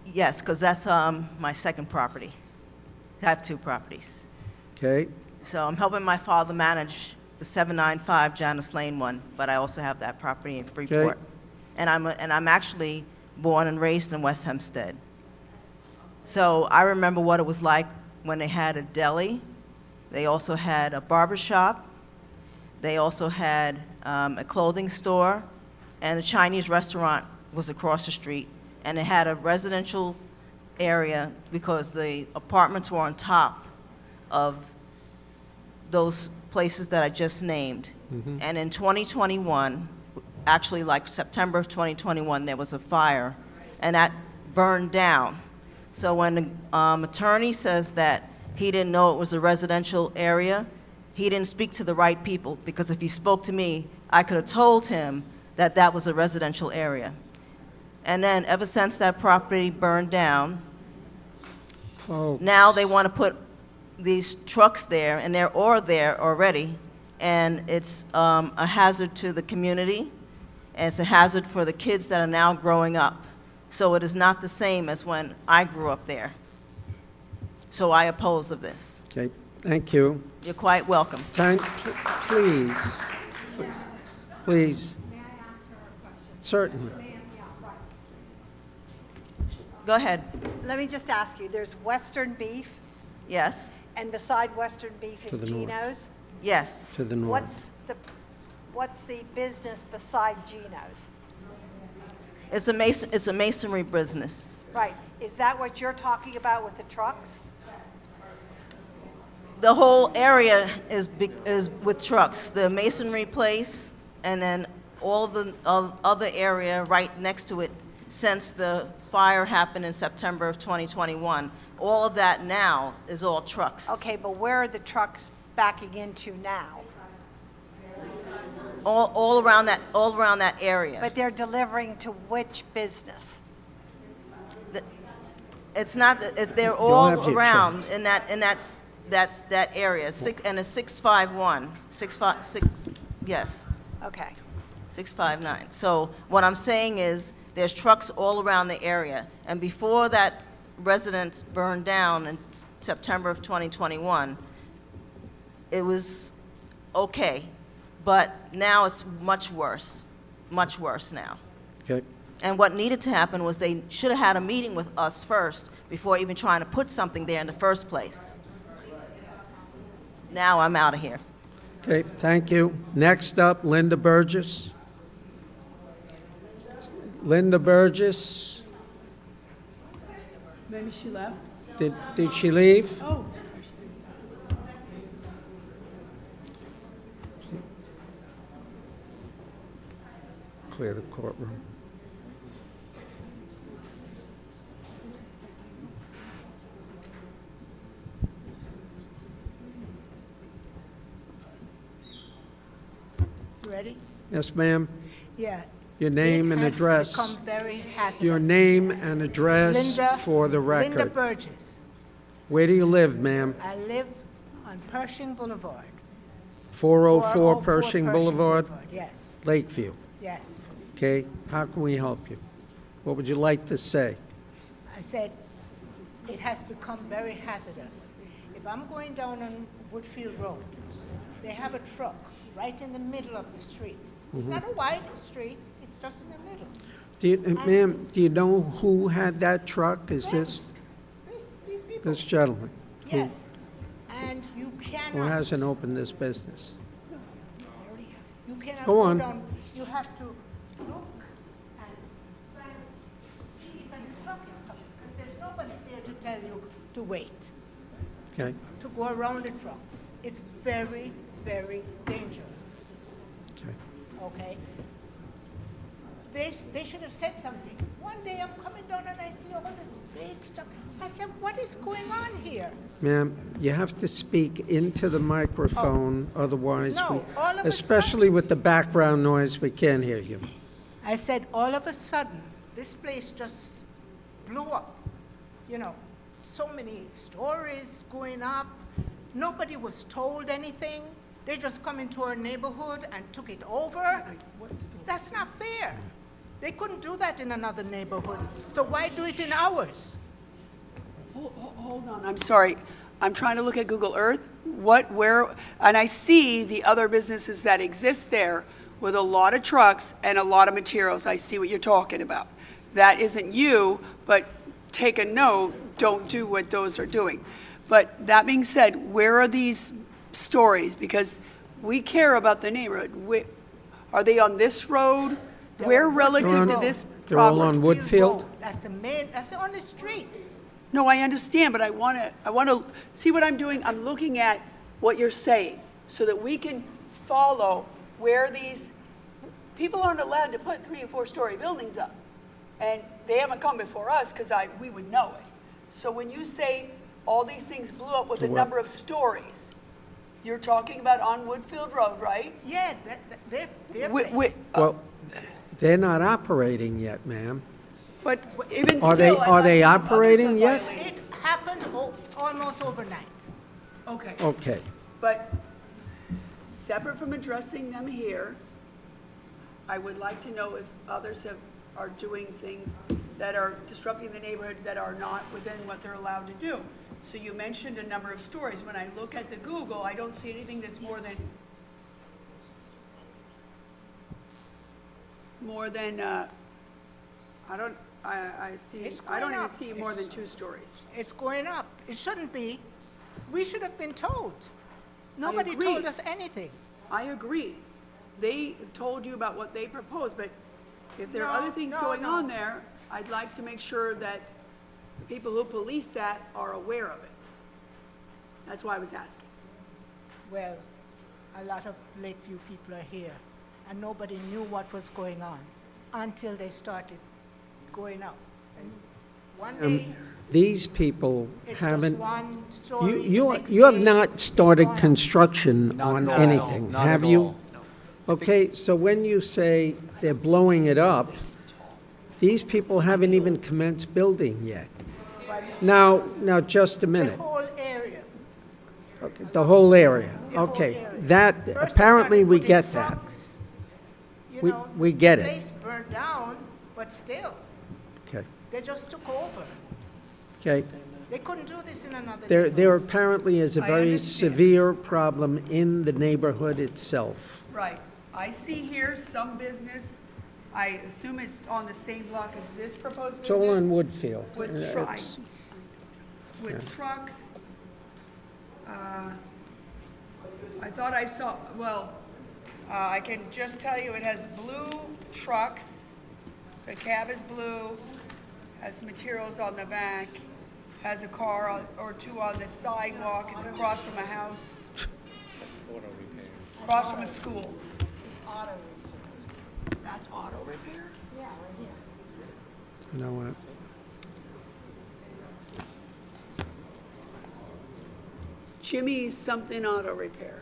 Yes, because that's my second property. I have 2 properties. Okay? So I'm helping my father manage the 795 Janice Lane one, but I also have that property in Freeport. And I'm actually born and raised in West Hempstead. So I remember what it was like when they had a deli. They also had a barber shop. They also had a clothing store, and a Chinese restaurant was across the street. And it had a residential area because the apartments were on top of those places that I just named. And in 2021, actually like September of 2021, there was a fire, and that burned down. So when the attorney says that he didn't know it was a residential area, he didn't speak to the right people, because if he spoke to me, I could have told him that that was a residential area. And then ever since that property burned down, now they want to put these trucks there, and they're all there already, and it's a hazard to the community, and it's a hazard for the kids that are now growing up. So it is not the same as when I grew up there. So I oppose of this. Okay, thank you. You're quite welcome. Please. Please. Certainly. Go ahead. Let me just ask you, there's Western Beef, Yes? and beside Western Beef To is the north. Gino's? Yes. To the north. What's the business beside Gino's? It's a masonry business. Right, is that what you're talking about with the trucks? The whole area is with trucks. The masonry place, and then all the other area right next to it since the fire happened in September of 2021. All of that now is all trucks. Okay, but where are the trucks backing into now? All around that area. But they're delivering to which business? It's not, they're You'll all have your around in that area, and it's 651, 656, yes. Okay. 659. So what I'm saying is, there's trucks all around the area, and before that residence burned down in September of 2021, it was okay, but now it's much worse now. Okay. And what needed to happen was they should have had a meeting with us first before even trying to put something there in the first place. Now I'm out of here. Okay, thank you. Next up, Linda Burgess. Linda Burgess, Maybe she left? did she leave? Oh. Clear the courtroom. Ready? Yes, ma'am. Yeah. Your name and address. It has become very hazardous. Your name and address Linda, for the Linda record. Burgess. Where do you live, ma'am? I live on Pershing Boulevard. 404 Pershing Boulevard? Yes, Lakeview. yes. Okay, how can we help you? What would you like to say? I said, it has become very hazardous. If I'm going down on Woodfield Road, they have a truck right in the middle of the street. It's not a wide street, it's just in the middle. Do you, ma'am, do you know who had that truck? Is this These people. this gentleman? Who- Yes, and you cannot. Who hasn't opened this business? You cannot Go on. down. You have to look and try to see if a truck is coming, because there's nobody there to tell you to wait, Okay, to go around the trucks. It's very, very dangerous, okay. okay? They should have said something. One day I'm coming down and I see all this big stuff. I said, what is going on here? Ma'am, you have to speak into the microphone, otherwise, No, all of a especially with the background noise, we can't hear you. I said, all of a sudden, this place just blew up. You know, so many stories going up. Nobody was told anything. They just come into our neighborhood and took it over. That's not fair. They couldn't do that in another neighborhood. So why do it in ours? Hold on, I'm sorry. I'm trying to look at Google Earth. Where, and I see the other businesses that exist there with a lot of trucks and a lot of materials. I see what you're talking about. That isn't you, but take a note, don't do what those are doing. But that being said, where are these stories? Because we care about the neighborhood. Are they on this road? Where relative to this They're all property? on Woodfield? That's the main, that's the only street. No, I understand, but I want to see what I'm doing. I'm looking at what you're saying so that we can follow where these people aren't allowed to put 3- and 4-story buildings up. And they haven't come before us because we would know it. So when you say all these things blew up with a number of stories, you're talking about on Woodfield Road, right? Yeah, they're Well, they're not operating yet, ma'am. But even Are still, they, I'd are like they to know others operating are yet? violating. It happened almost overnight. Okay. Okay. But separate from addressing them here, I would like to know if others are doing things that are disrupting the neighborhood that are not within what they're allowed to do. So you mentioned a number of stories. When I look at the Google, I don't see anything that's more than, I don't even see more than 2 stories. It's going up. It shouldn't be. We should have been told. Nobody agree. told us anything. I agree. They told you about what they proposed, but if there are No, other things no, going no. on there, I'd like to make sure that the people who police that are aware of it. That's why I was asking. Well, a lot of Lakeview people are here, and nobody knew what was going on until they started going out. And one day, These people it's haven't, just one story. you have not started construction on anything, have you? Okay, so when you say they're blowing it up, these people haven't even commenced building yet. Now, just a minute. The whole area. Okay, the whole area, okay. That, First they apparently started we putting get that. trucks. You We- know, we get the it. place burned down, but still, Okay, they just took over. Okay? They couldn't do this in another There neighborhood. apparently is a I very understand. severe problem in the neighborhood itself. Right. I see here some business, I assume it's on the same block as this proposed It's all on business? Woodfield. With It's- with trucks. I thought I saw, well, I can just tell you it has blue trucks. The cab is blue, has materials on the back, has a car or two on the sidewalk. It's across from a house. Across from a school. Auto That's auto repair? Yeah, right here. You know what? Jimmy's something auto repair.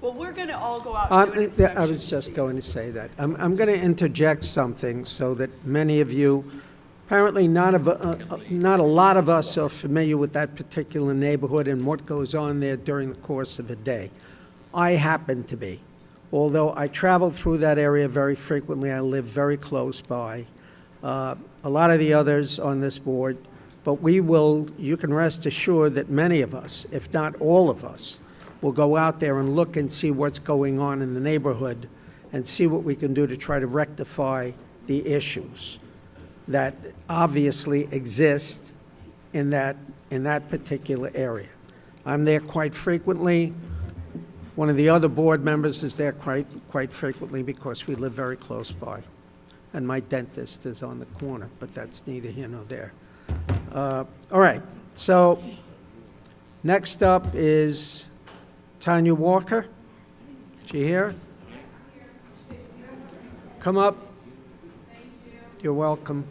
Well, we're gonna all go out and do an I inspection. was just going to say that. I'm going to interject something so that many of you, apparently not a lot of us are familiar with that particular neighborhood and what goes on there during the course of a day. I happen to be. Although I travel through that area very frequently, I live very close by. A lot of the others on this board, but you can rest assured that many of us, if not all of us, will go out there and look and see what's going on in the neighborhood and see what we can do to try to rectify the issues that obviously exist in that particular area. I'm there quite frequently. One of the other board members is there quite frequently because we live very close by. And my dentist is on the corner, but that's neither here nor there. All right, so next up is Tanya Walker. Is she here? Come up. You're welcome.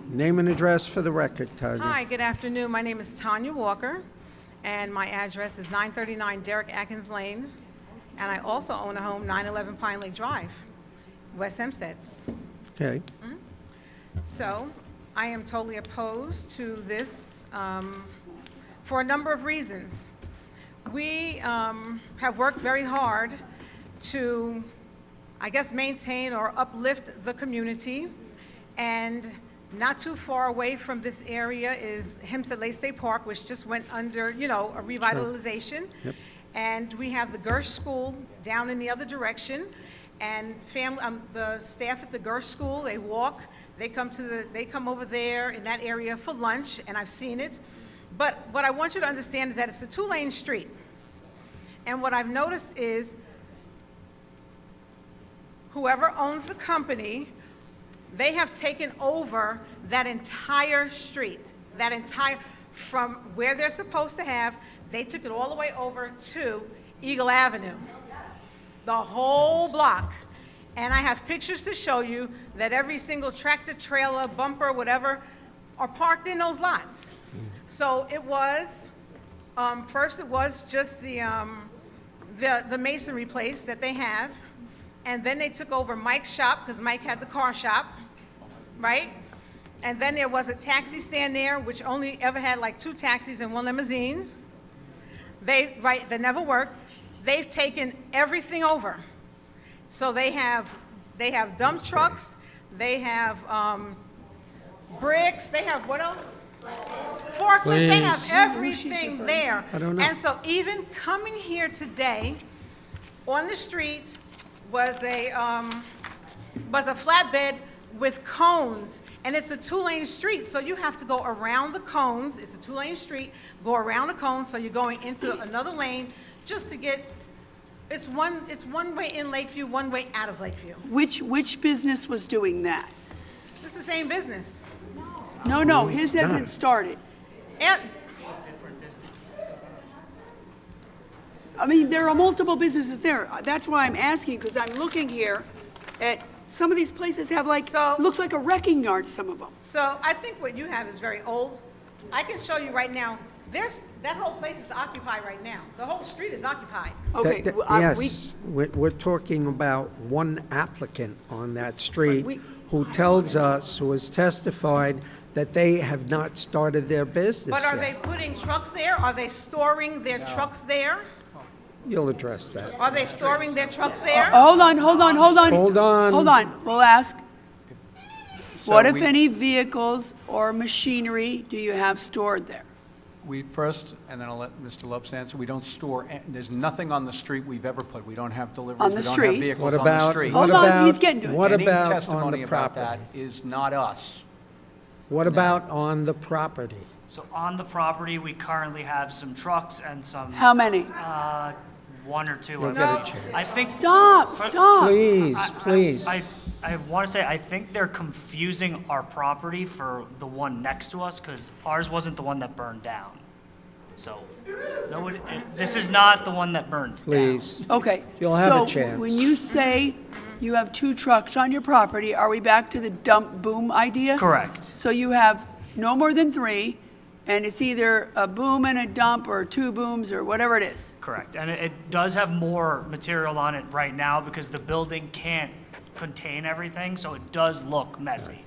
Name and address for the record, Tanya. Hi, good afternoon. My name is Tanya Walker, and my address is 939 Derrick Atkins Lane, and I also own a home, 911 Pine Lake Drive, West Hempstead. Okay. So, I am totally opposed to this for a number of reasons. We have worked very hard to, I guess, maintain or uplift the community, and not too far away from this area is Hempstead Lake State Park, which just went under, a revitalization. Yep. And we have the Gersh School down in the other direction, and the staff at the Gersh School, they walk, they come over there in that area for lunch, and I've seen it. But what I want you to understand is that it's a two-lane street. And what I've noticed is whoever owns the company, they have taken over that entire street, from where they're supposed to have, they took it all the way over to Eagle Avenue, the whole block. And I have pictures to show you that every single tractor, trailer, bumper, whatever, are parked in those lots. So it was, first it was just the masonry place that they have, and then they took over Mike's shop, because Mike had the car shop, right? And then there was a taxi stand there, which only ever had like 2 taxis and 1 limousine. That never worked. They've taken everything over. So they have dump trucks, they have bricks, they have what else? Forklifts, they have everything there. I don't know. And so even coming here today, on the street was a flatbed with cones, and it's a 2-lane street, so you have to go around the cones. It's a 2-lane street, go around the cones, so you're going into another lane just to get, it's one way in Lakeview, one way out of Lakeview. Which business was doing that? It's the same business. No, his hasn't started. And I mean, there are multiple businesses there. That's why I'm asking, because I'm looking here at, some of these places have looks like a wrecking yard, some of them. so I think what you have is very old. I can show you right now, that whole place is occupied right now. The whole street is occupied. Okay, Yes, we're talking about one applicant on that street who tells us, who has testified that they have not started their business But are yet. they putting trucks there? Are they storing their trucks there? You'll address that. Are they storing their trucks there? Hold on, hold on, hold on. Hold on. Hold on, we'll ask. So What, if we- any, vehicles or machinery do you have stored there? We first, and then I'll let Mr. Lopes answer, we don't store, there's nothing on the street we've ever put. We don't have deliveries. On the We don't street? have vehicles What on the about- street. Hold on, he's getting to it. What Any about on testimony the about that property? is not us. What about on the property? So on the property, we currently have some trucks and some. How many? One or two. You'll I get a believe. chance. I think. Stop. Please, please. I want to say, I think they're confusing our property for the one next to us, because ours wasn't the one that burned down. So, no, this is not the one that burned down. Please. Okay. You'll have a So chance. when you say you have 2 trucks on your property, are we back to the dump boom idea? Correct. So you have no more than 3, and it's either a boom and a dump, or 2 booms, or whatever it is. Correct. And it does have more material on it right now, because the building can't contain everything, so it does look messy.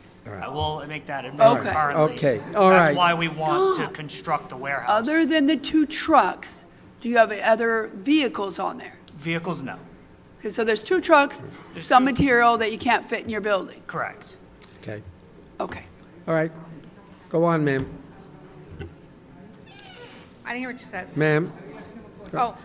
I will make that admission Okay. currently. Okay, all That's right. why we want to Stop. construct the warehouse. Other than the 2 trucks, do you have other vehicles on there? Vehicles, no. Okay, so there's 2 trucks, some material that you can't fit in your building. Correct. Okay, Okay. all right. Go on, ma'am. I didn't hear what you said. Ma'am? Oh,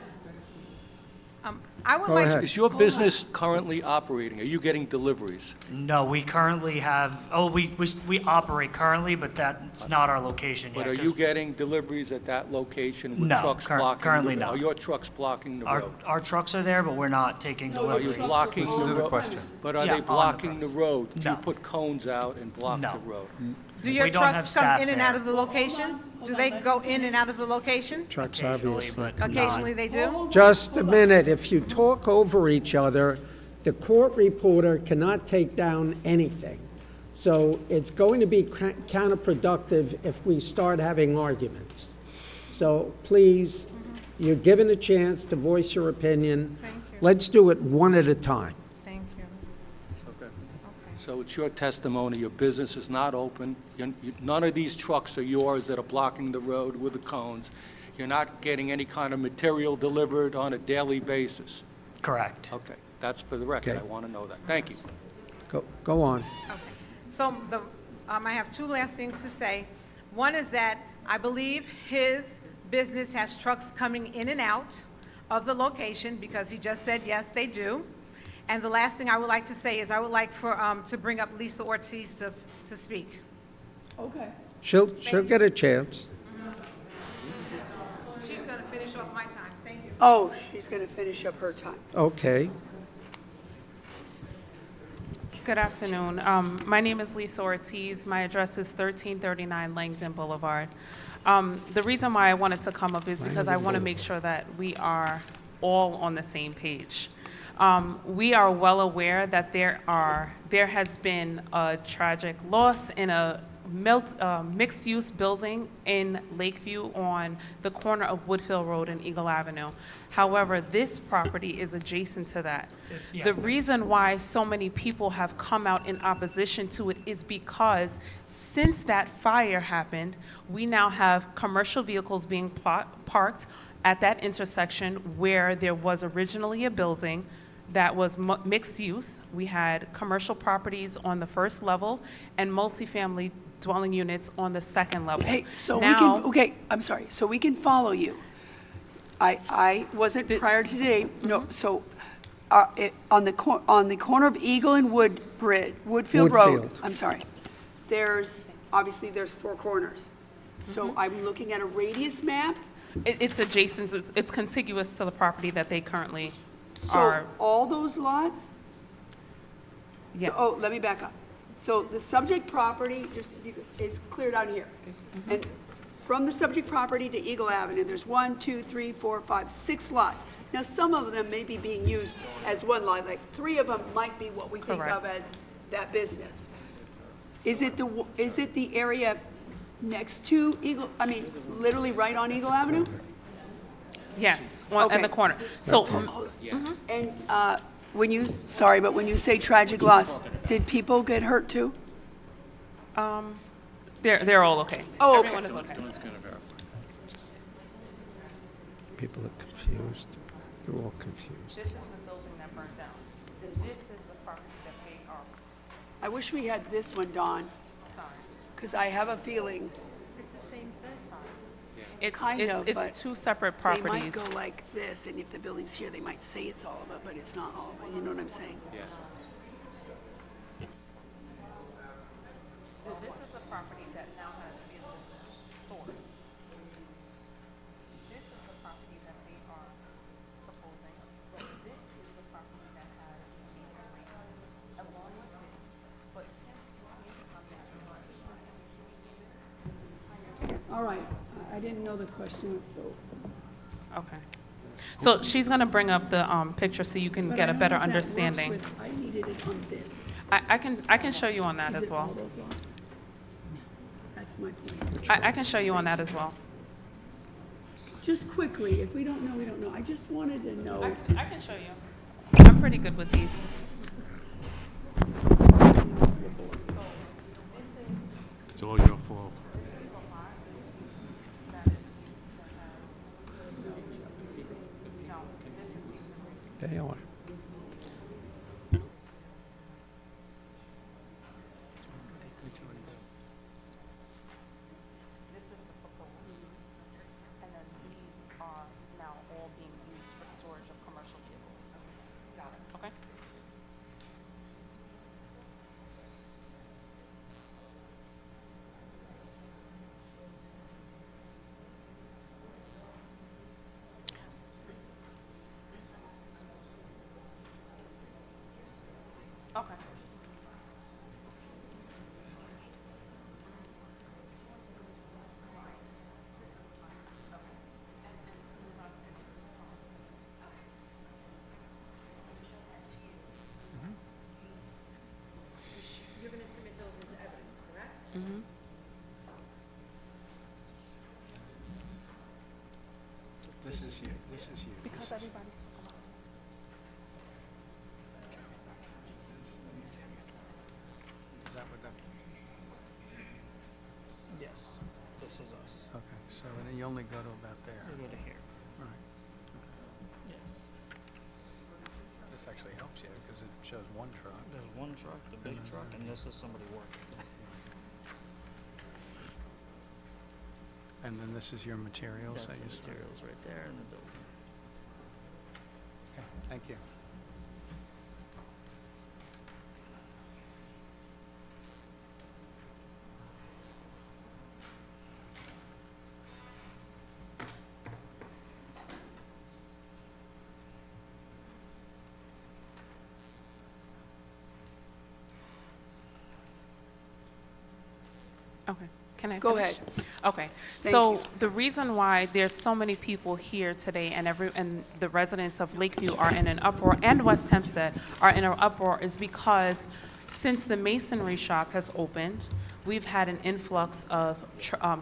I would Go like. ahead. Is your business currently operating? Are you getting deliveries? No, we currently have, we operate currently, but that's not our location yet. But are 'cause you getting deliveries at that location with No, trucks blocking? currently the- no. Are your trucks blocking the Our, road? our trucks are there, but we're not taking Are you deliveries. blocking Listen to the the road? question. But are Yeah, they on the blocking the premise. road? Do you No. put cones out and block No. the road? Do your We don't have trucks come staff in and there. out of the location? Do they go in and out of the location? Trucks, Occasionally, obviously. but not. Occasionally they do? Just a minute. If you talk over each other, the court reporter cannot take down anything. So it's going to be counterproductive if we start having arguments. So please, you're given a chance to voice your opinion. Thank you. Let's do it one at a time. Thank you. Okay. So it's your testimony, your business is not open, none of these trucks are yours that are blocking the road with the cones. You're not getting any kind of material delivered on a daily basis. Correct. Okay, that's for the record, Okay. I want to know that. Thank you. Go on. So I have 2 last things to say. One is that I believe his business has trucks coming in and out of the location, because he just said, yes, they do. And the last thing I would like to say is I would like to bring up Lisa Ortiz to speak. Okay. She'll get a chance. She's going to finish off my time. Thank you. Oh, she's going to finish up her time. Okay. Good afternoon. My name is Lisa Ortiz. My address is 1339 Langdon Boulevard. The reason why I wanted to come up is because I want to make sure that we are all on the same page. We are well aware that there has been a tragic loss in a mixed-use building in Lakeview on the corner of Woodfield Road and Eagle Avenue. However, this property is adjacent to that. The reason why so many people have come out in opposition to it is because since that fire happened, we now have commercial vehicles being parked at that intersection where there was originally a building that was mixed use. We had commercial properties on the first level and multifamily dwelling units on the second level. Hey, so we Now- can, okay, I'm sorry, so we can follow you. I wasn't prior to today, no, so, on the corner of Eagle and Woodfield Road, Woodfield. I'm sorry, obviously there's 4 corners. So I'm looking at a radius map, It's adjacent, it's contiguous to the property that they currently are. so all those lots? Yes. Oh, let me back up. So the subject property is clear down here. And from the subject property to Eagle Avenue, there's 1, 2, 3, 4, 5, 6 lots. Now, some of them may be being used as one lot, like 3 of them might be what we think of Correct. as that business. Is it the area next to Eagle, literally right on Eagle Avenue? Yes, in Okay. the corner. So, And when you say tragic loss, did people get hurt too? they're all okay. Oh, okay. Everyone is okay. People are confused. They're all confused. This is the building that burned down. This is the property that they are, I wish we had this one, Dawn, sorry. because I have a feeling kind of, but It's two separate they might properties. go like this, and if the building's here, they might say it's all of it, but it's not all of it. You know what I'm saying? Yes. So this is the property that now has vehicles stored. This is the property that they are proposing, but this is the property that has masonry along with this. But since this masonry on this remark, All right, I didn't know the question was so. okay. So she's gonna bring up the picture so you can But get I a don't better know if that works understanding. with- I needed it on this. I can show you on that Is as it all well. those lots? That's my point. I can show you on that as well. Just quickly, if we don't know, we don't know. I just wanted to know. I can show you. I'm pretty good with these. It's all your fault. They are. This is the proposed, and then these are now all being used for storage of commercial vehicles. Got it. Okay? Okay. You're going to submit those into evidence, correct? Mm-hmm. This is you, this is you. Because everybody's. Is that what that? Yes, this is us. Okay, so then you only go to about there. We go to here. Right. Yes. This actually helps you because it shows one truck. There's one truck, the big then- truck, and this is somebody working. And then this is your materials That's that the you saw? materials right there in the building. Okay, thank you. Okay, can I Go finish? ahead. Okay, Thank so you. the reason why there's so many people here today and the residents of Lakeview are in an uproar and West Hempstead are in an uproar is because since the masonry shop has opened, we've had an influx of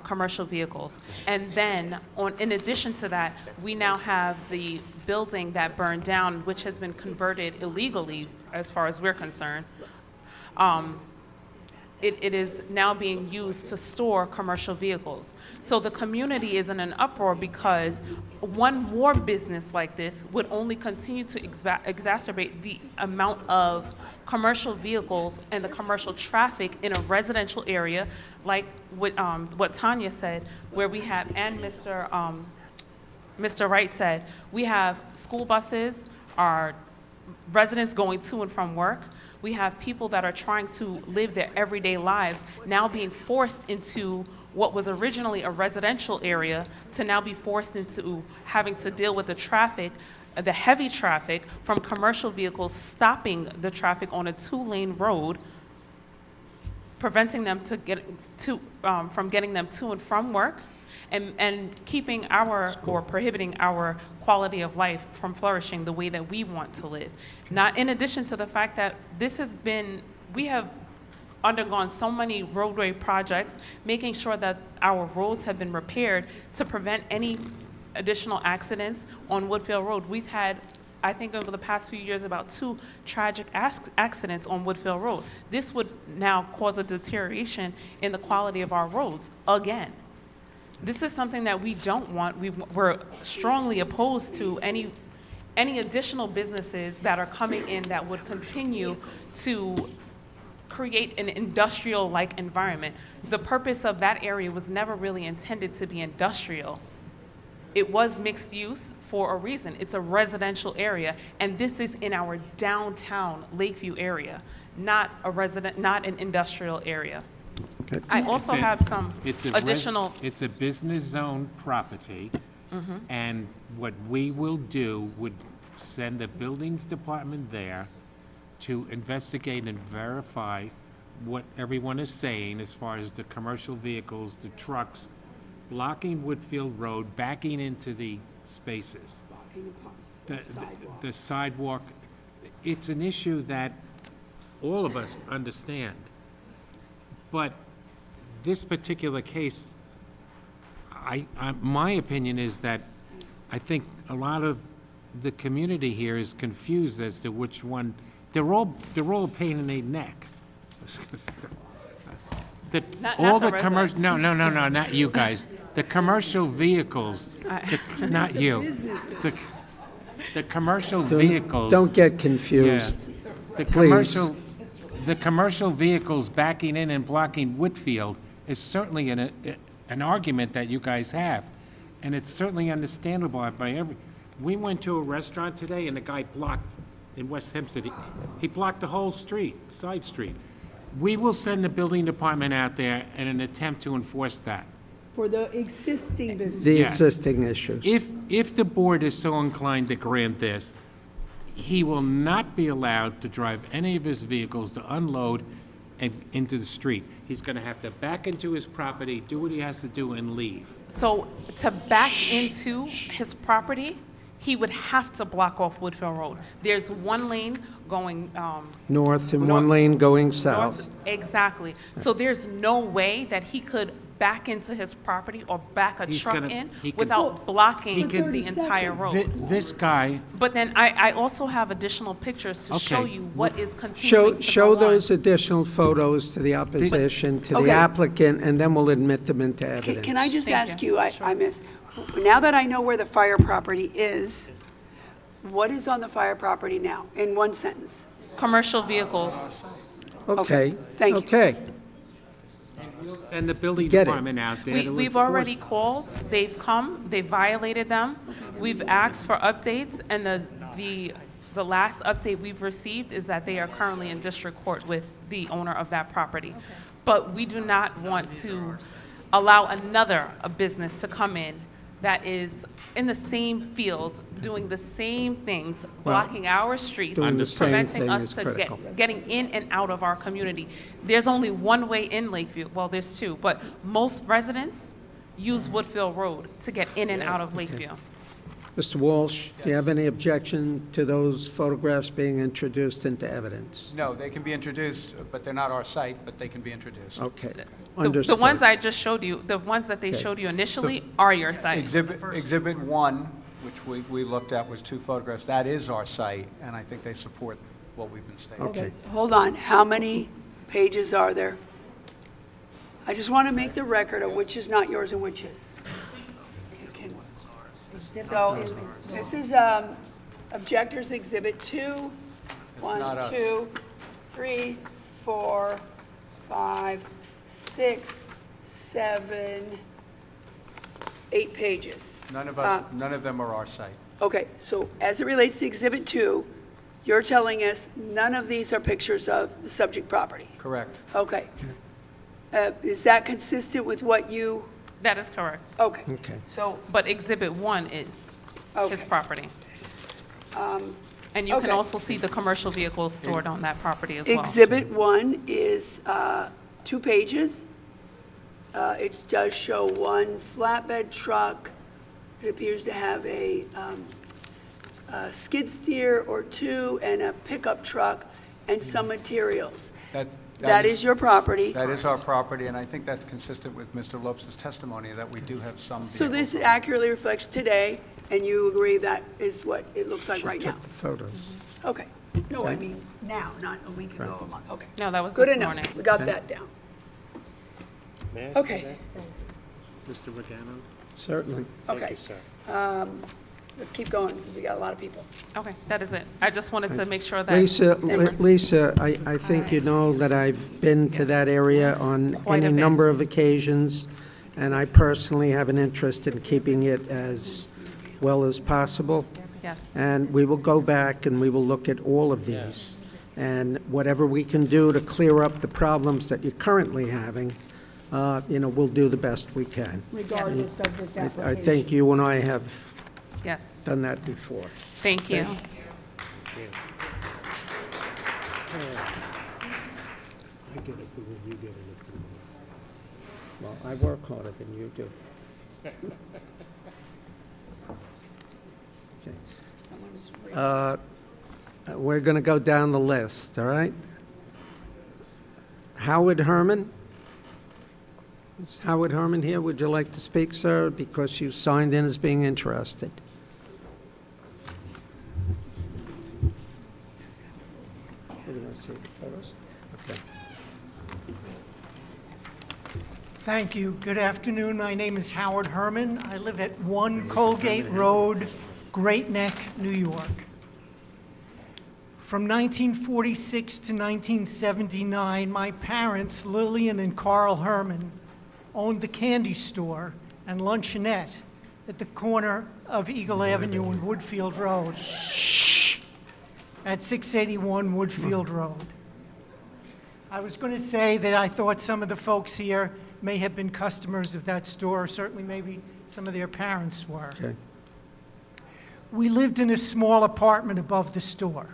commercial vehicles. And then, in addition to that, we now have the building that burned down, which has been converted illegally, as far as we're concerned. It is now being used to store commercial vehicles. So the community is in an uproar because one more business like this would only continue to exacerbate the amount of commercial vehicles and the commercial traffic in a residential area, like what Tanya said, where we have, and Mr. Wright said, we have school buses, our residents going to and from work. We have people that are trying to live their everyday lives now being forced into what was originally a residential area to now be forced into having to deal with the traffic, the heavy traffic from commercial vehicles stopping the traffic on a 2-lane road, preventing them from getting them to and from work, and keeping prohibiting our quality of life from flourishing the way that we want to live. Not in addition to the fact that we have undergone so many roadway projects, making sure that our roads have been repaired to prevent any additional accidents on Woodfield Road. We've had, I think over the past few years, about 2 tragic accidents on Woodfield Road. This would now cause a deterioration in the quality of our roads again. This is something that we don't want. We're strongly opposed to any additional businesses that are coming in that would continue to create an industrial-like environment. The purpose of that area was never really intended to be industrial. It was mixed use for a reason. It's a residential area, and this is in our downtown Lakeview area, not an industrial area. I also have some additional. It's a business zone property, and what we will do would send the buildings department there to investigate and verify what everyone is saying as far as the commercial vehicles, the trucks, blocking Woodfield Road, backing into the spaces. The sidewalk, it's an issue that all of us understand. But this particular case, my opinion is that I think a lot of the community here is confused as to which one. They're all a pain in the neck. All the commercial, no, not you guys. The commercial vehicles, not you. The commercial vehicles. Don't get confused. Yeah. The commercial vehicles backing in and blocking Whitfield is certainly an argument that you guys have. And it's certainly understandable by every. We went to a restaurant today and the guy blocked in West Hempstead. He blocked the whole street, side street. We will send the building department out there in an attempt to enforce that. For the existing business. The Yes. existing issues. If the board is so inclined to grant this, he will not be allowed to drive any of his vehicles to unload and into the street. He's going to have to back into his property, do what he has to do, and leave. So to back into his property, he would have to block off Woodfield Road. There's one lane going North and one lane going south. north. Exactly. So there's no way that he could back into his property or back a truck in without blocking the entire road. This guy, But then I also have additional pictures to show you what is continuing to Show go on. those additional photos to the opposition, to the Okay. applicant, and then we'll admit them into evidence. Can I just Thank ask you. you, I missed, now that I know where the fire property is, what is on the fire property now, in one sentence? Commercial vehicles. Okay, thank you. okay. and the building Get it. department out there to We've already enforce. called, they've come, they violated them. We've asked for updates, and the last update we've received is that they are currently in district court with the owner of that property. But we do not want to allow a business to come in that is in the same field, doing the same things, blocking our streets, Doing the same preventing thing us is to critical. getting in and out of our community. There's only one way in Lakeview, well, there's two, but most residents use Woodfield Road to get in and out of Lakeview. Mr. Walsh, do you have any objection to those photographs being introduced into evidence? No, they can be introduced, but they're not our site, but they can be introduced. Okay, The understood. ones I just showed you, the ones that they Okay. showed you initially are your site. Exhibit 1, which we looked at, was 2 photographs. That is our site, and I think they support what we've been stating. Okay. Hold on, how many pages are there? I just want to make the record of which is not yours and which is. So, this is Objectors Exhibit 2, not 1, us. 2, 3, 4, 5, 6, 7, 8 pages. None of them are our site. Okay, so as it relates to Exhibit 2, you're telling us none of these are pictures of the subject property? Correct. Okay. Is that consistent with what you, That is correct. okay. Okay. So, But Exhibit 1 is his Okay. property. And you can okay. also see the commercial vehicles stored on that property as well. Exhibit 1 is 2 pages. It does show one flatbed truck. It appears to have a skid steer or 2 and a pickup truck and some materials. That is your property. That is our property, and I think that's consistent with Mr. Lopes' testimony, that we do have some So vehicles. this accurately reflects today, and you agree that is what it looks like right now? Took the photos. Okay. No, I mean now, not a week ago, a month. Okay. No, that was Good this enough. morning. We got Okay. that down. May I see Okay. that, Mr. Regano? Certainly. Okay. Let's keep going, because we got a lot of people. Okay, that is it. I just wanted to make sure that. Lisa, I think you know that I've been to that area on Quite a any bit. number of occasions, and I personally have an interest in keeping it as well as possible. Yes. And we will go back and we will look at all of these. And whatever we can do to clear up the problems that you're currently having, we'll do the best we can. Regardless of this application. I think you and I have Yes. done that before. Thank you. Okay. I get it because you get it. Well, I work harder than you do. Okay. We're going to go down the list, all right? Howard Herman? Is Howard Herman here? Would you like to speak, sir? Because you signed in as being interested. What do you want to see, the photos? Okay. Thank you. Good afternoon. My name is Howard Herman. I live at 1 Colgate Road, Great Neck, New York. From 1946 to 1979, my parents, Lillian and Carl Herman, owned the candy store and luncheonette at the corner of Eagle Avenue and Woodfield Road. At 681 Woodfield Road. I was going to say that I thought some of the folks here may have been customers of that store, certainly maybe some of their parents were. Okay. We lived in a small apartment above the store.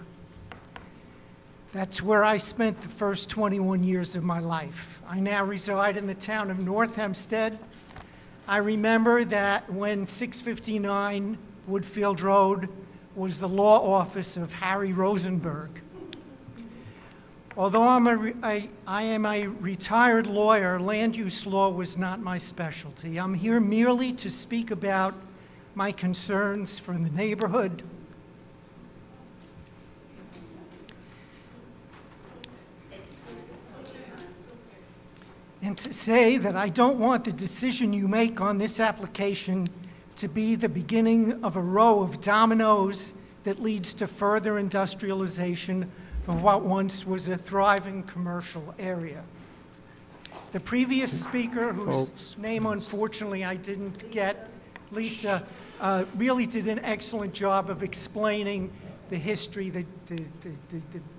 That's where I spent the first 21 years of my life. I now reside in the town of North Hempstead. I remember that when 659 Woodfield Road was the law office of Harry Rosenberg. Although I am a retired lawyer, land use law was not my specialty. I'm here merely to speak about my concerns for the neighborhood, and to say that I don't want the decision you make on this application to be the beginning of a row of dominoes that leads to further industrialization of what once was a thriving commercial area. The previous speaker, whose name unfortunately I didn't get, Lisa, really did an excellent job of explaining the history, the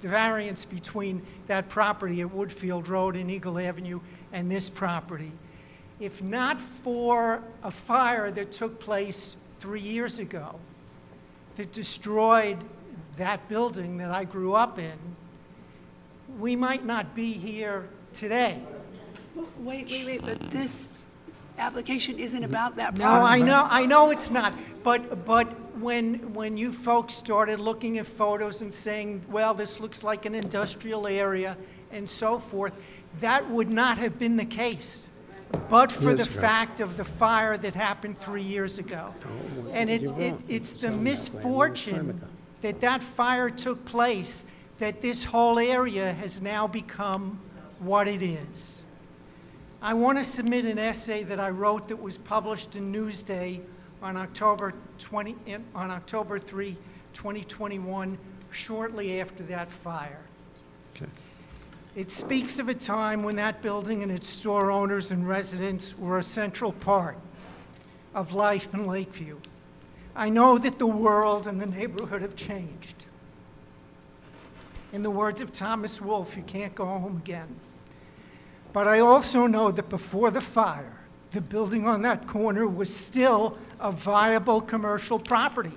variance between that property at Woodfield Road and Eagle Avenue and this property. If not for a fire that took place 3 years ago that destroyed that building that I grew up in, we might not be here today. Wait, but this application isn't about that No, property. I know it's not, but when you folks started looking at photos and saying, well, this looks like an industrial area and so forth, that would not have been the case, but for the fact of the fire that happened 3 years ago. And it's the misfortune that that fire took place that this whole area has now become what it is. I want to submit an essay that I wrote that was published in Newsday on October 3, 2021, shortly after that fire. Okay. It speaks of a time when that building and its store owners and residents were a central part of life in Lakeview. I know that the world and the neighborhood have changed. In the words of Thomas Wolfe, you can't go home again. But I also know that before the fire, the building on that corner was still a viable commercial property.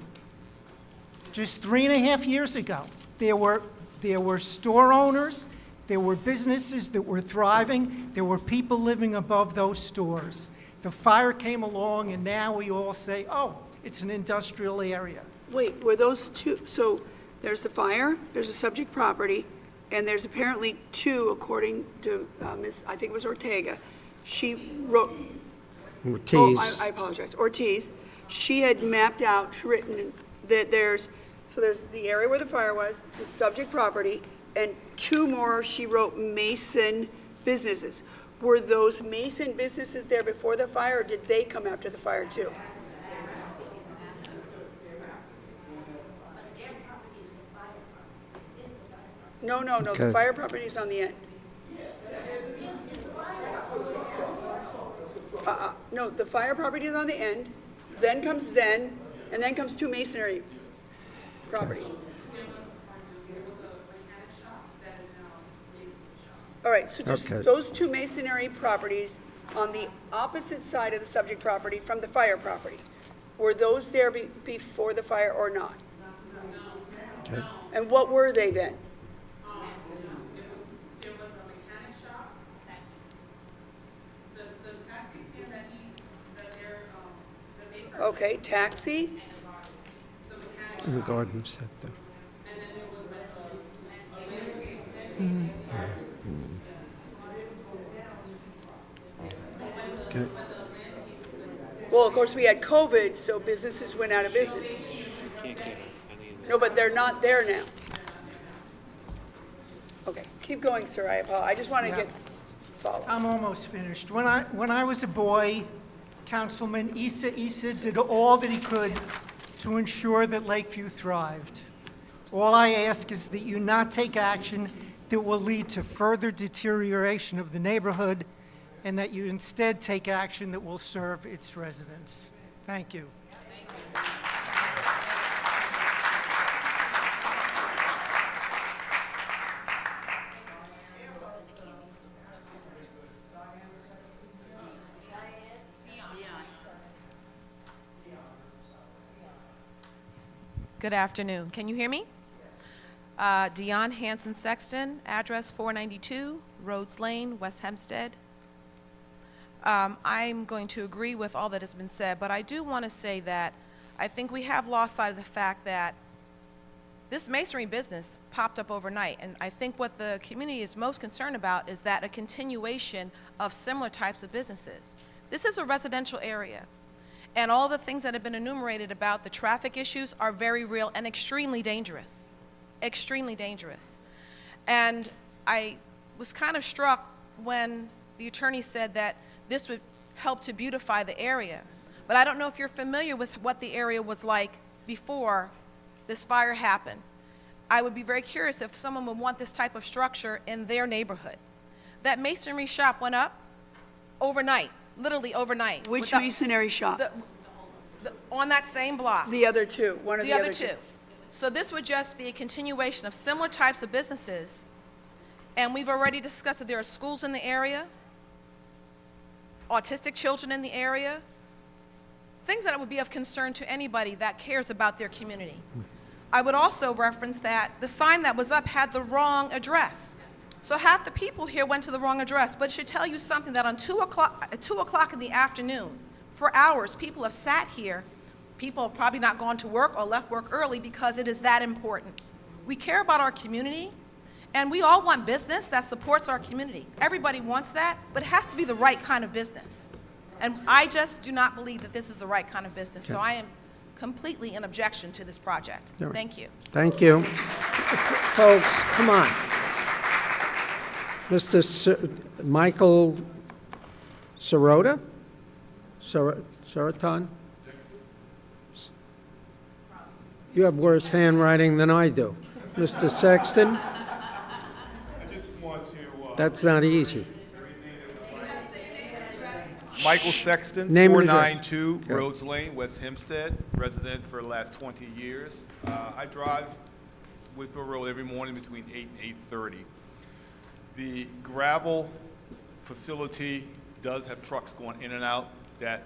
Just 3.5 years ago, there were store owners, there were businesses that were thriving, there were people living above those stores. The fire came along, and now we all say, oh, it's an industrial area. Wait, were those two, so there's the fire, there's a subject property, and there's apparently two, according to Ms., I think it was Ortega. She wrote, Ortiz. I apologize, Ortiz. She had mapped out, written that there's the area where the fire was, the subject property, and two more, she wrote Mason businesses. Were those Mason businesses there before the fire, or did they come after the fire too? No, the Okay. fire property is on the end. No, the fire property is on the end, then comes and then comes two masonry properties. All right, so just Okay. those two masonry properties on the opposite side of the subject property from the fire property, were those there before the fire or not? Okay. And what were they then? Okay, taxi, In the garden sector. Okay. well, of course, we had COVID, so businesses went out of business. No, but they're not there now. Okay, keep going, sir, I apologize, I just want to Yeah. get followed. I'm almost finished. When I was a boy, Councilman Issa did all that he could to ensure that Lakeview thrived. All I ask is that you not take action that will lead to further deterioration of the neighborhood, and that you instead take action that will serve its residents. Thank you. Good afternoon. Can you hear me? Dion Hanson Sexton, address 492 Rhodes Lane, West Hempstead. I'm going to agree with all that has been said, but I do want to say that I think we have lost sight of the fact that this masonry business popped up overnight, and I think what the community is most concerned about is that a continuation of similar types of businesses. This is a residential area, and all the things that have been enumerated about the traffic issues are very real and extremely dangerous. Extremely dangerous. And I was kind of struck when the attorney said that this would help to beautify the area. But I don't know if you're familiar with what the area was like before this fire happened. I would be very curious if someone would want this type of structure in their neighborhood. That masonry shop went up overnight, literally overnight. Which masonry shop? On that same block. The other two, one of the other two. So this would just be a continuation of similar types of businesses. And we've already discussed that there are schools in the area, autistic children in the area, things that would be of concern to anybody that cares about their community. I would also reference that the sign that was up had the wrong address. So half the people here went to the wrong address, but it should tell you something that on 2 o'clock in the afternoon, for hours, people have sat here. People have probably not gone to work or left work early because it is that important. We care about our community, and we all want business that supports our community. Everybody wants that, but it has to be the right kind of business. And I just do not believe that this is the right kind of business. So I am completely in objection to this project. All right. Thank you. Thank you. Folks, come on. Mr. Michael Sirota? Saraton? You have worse handwriting than I do. Mr. Sexton? I just want to... That's not easy. Michael Sexton, Name and address. 492 Okay. Rhodes Lane, West Hempstead, resident for the last 20 years. I drive Whitfield Road every morning between 8 and 8:30. The gravel facility does have trucks going in and out that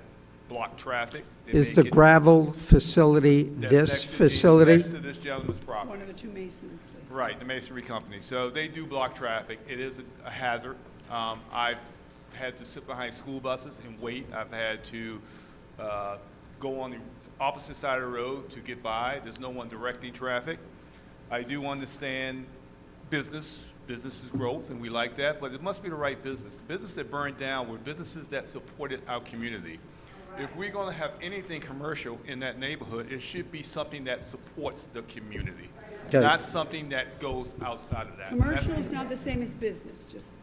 block traffic. They Is make the it- gravel facility that's this next to the- facility? Next to this gentleman's property. One of the two masonry places. Right, the masonry company. So they do block traffic. It is a hazard. I've had to sit behind school buses and wait. I've had to go on the opposite side of the road to get by. There's no one directing traffic. I do understand business is growth, and we like that, but it must be the right business. The business that burned down were businesses that supported our community. If we're going to have anything commercial in that neighborhood, it should be something that supports the community, Okay. not something that goes outside of that. Commercial That's- is not the same as business, just,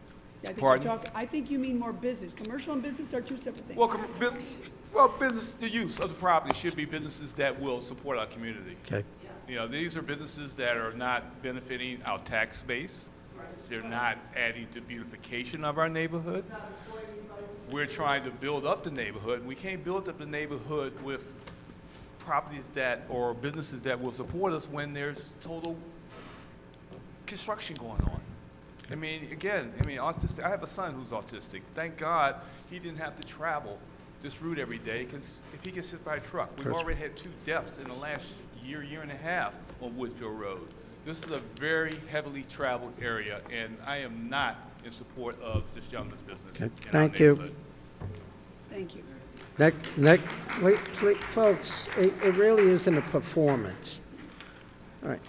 I think Pardon? I think you mean more business. Commercial and business are two separate things. Well, business, the use of the property should be businesses that will support our community. Okay. You know, these are businesses that are not benefiting our tax base. They're not adding to beautification of our neighborhood. We're trying to build up the neighborhood. We can't build up the neighborhood with properties that, or businesses that will support us when there's total construction going on. I mean, again, autistic, I have a son who's autistic. Thank God he didn't have to travel this route every day, because if he gets hit by a truck, we've already had 2 deaths in the last year and a half on Woodfield Road. This is a very heavily traveled area, and I am not in support of this gentleman's business. Okay, in our thank you. neighborhood. Thank you. Wait, folks, it really isn't a performance. All right.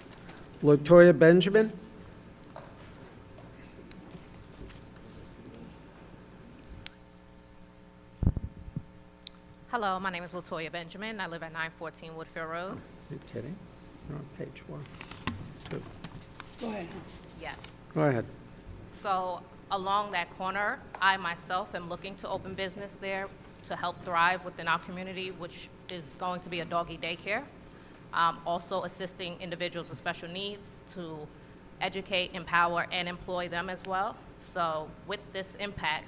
Latoya Benjamin? Hello, my name is Latoya Benjamin. I live at 914 Woodfield Road. Are you kidding? You're on page 1, 2. Go ahead. Yes. Go ahead. So along that corner, I myself am looking to open business there to help thrive within our community, which is going to be a doggy daycare. Also assisting individuals with special needs to educate, empower, and employ them as well. So with this impact,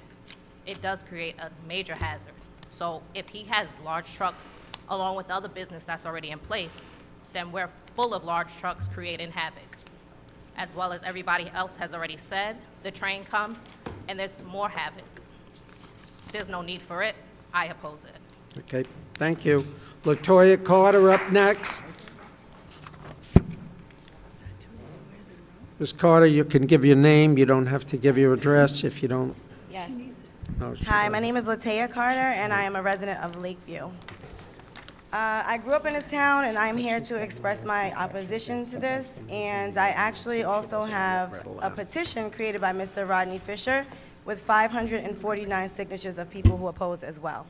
it does create a major hazard. So if he has large trucks along with other business that's already in place, then we're full of large trucks creating havoc. As well as everybody else has already said, the train comes and there's more havoc. There's no need for it. I oppose it. Okay, thank you. Latoya Carter up next. Ms. Carter, you can give your name. You don't have to give your address if you don't. Yes. No, she Hi, doesn't. my name is Latea Carter, and I am a resident of Lakeview. I grew up in this town, and I'm here to express my opposition to this. And I actually also have a petition created by Mr. Rodney Fisher with 549 signatures of people who oppose as well.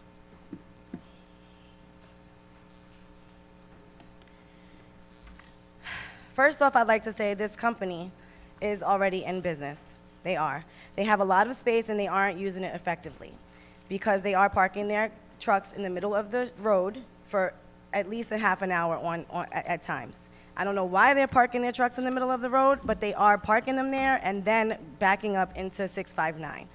First off, I'd like to say this company is already in business. They are. They have a lot of space and they aren't using it effectively because they are parking their trucks in the middle of the road for at least a half an hour at times. I don't know why they're parking their trucks in the middle of the road, but they are parking them there and then backing up into 659.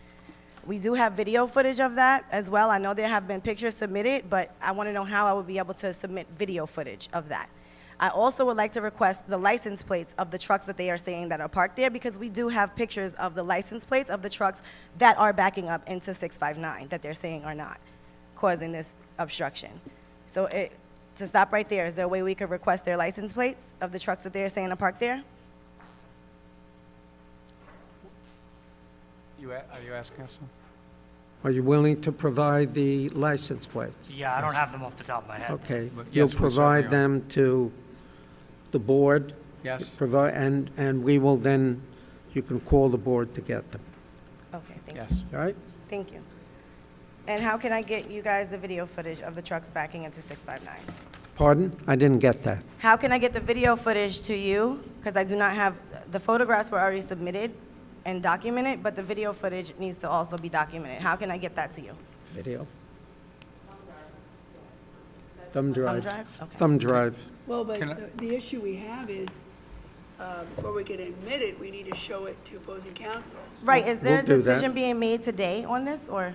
We do have video footage of that as well. I know there have been pictures submitted, but I want to know how I would be able to submit video footage of that. I also would like to request the license plates of the trucks that they are saying that are parked there, because we do have pictures of the license plates of the trucks that are backing up into 659 that they're saying are not causing this obstruction. So to stop right there, is there a way we could request their license plates of the trucks that they're saying are parked there? Are you asking us something? Are you willing to provide the license plates? Yeah, I don't have them off the top of my head. Okay. But You'll yes, we provide certainly are. them to the board? Yes. Provide, and we will then, you can call the board to get them. Okay, thank you. Yes. All right? Thank you. And how can I get you guys the video footage of the trucks backing into 659? Pardon? I didn't get that. How can I get the video footage to you? Because I do not have, the photographs were already submitted and documented, but the video footage needs to also be documented. How can I get that to you? Video? Thumb drive. drive? Okay. Thumb drive. Well, but Can I- the issue we have is, before we can admit it, we need to show it to opposing counsel. Right, is there a We'll do that. decision being made today on this, or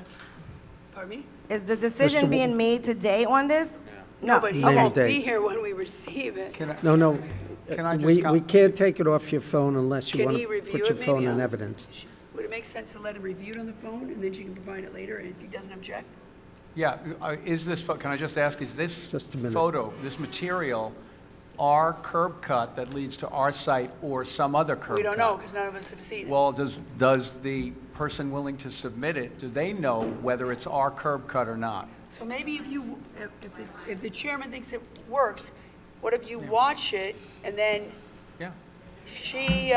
Pardon me? is the decision being made today on this? No. But he No, won't they- be here when we receive it. No. Can I just We can't take it off your phone unless you Can want he to review put your it phone maybe in on- evidence. Would it make sense to let him review it on the phone, and then she can provide it later if he doesn't object? Yeah, is this, can I just ask, is this Just a minute. photo, this material, our curb cut that leads to our site or some other curb cut? We don't know, because none of us have seen it. Well, does the person willing to submit it, do they know whether it's our curb cut or not? So maybe if the chairman thinks it works, what if you watch it, and then Yeah. she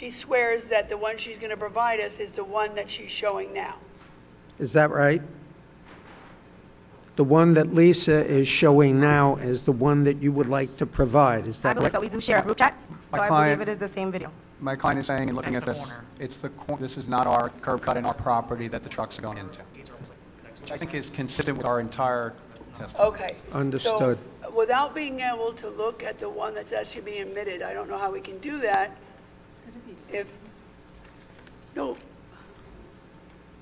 swears that the one she's going to provide us is the one that she's showing now? Is that right? The one that Lisa is showing now is the one that you would like to provide, is I that believe right? so. We do share a group chat, so My I client- believe it is the same video. My client is saying, and looking That's at the this, corner. this is not our curb cut in our property that the trucks are going into. Which I think is consistent with our entire testimony. Okay. Understood. So, without being able to look at the one that's actually being admitted, I don't know how we can do that. If, no,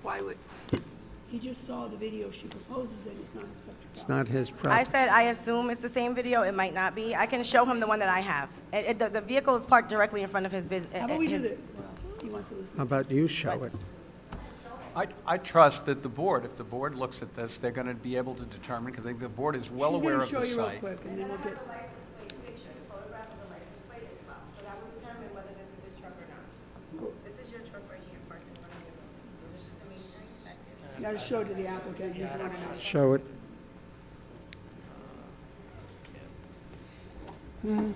why would, he just saw the video, she proposes it, it's not a subject. It's not his I property. said, I assume it's the same video, it might not be. I can show him the one that I have. The vehicle is parked directly in front of his business. How about we do this? He wants to listen. How about you show it? I trust that the board, if the board looks at this, they're going to be able to determine, because I think the board is well aware of the She's gonna show you real site. quick, and then we'll get, This is your truck right here, parked in front of you. So this, you gotta show it to the applicant. He's not gonna- Show it. Can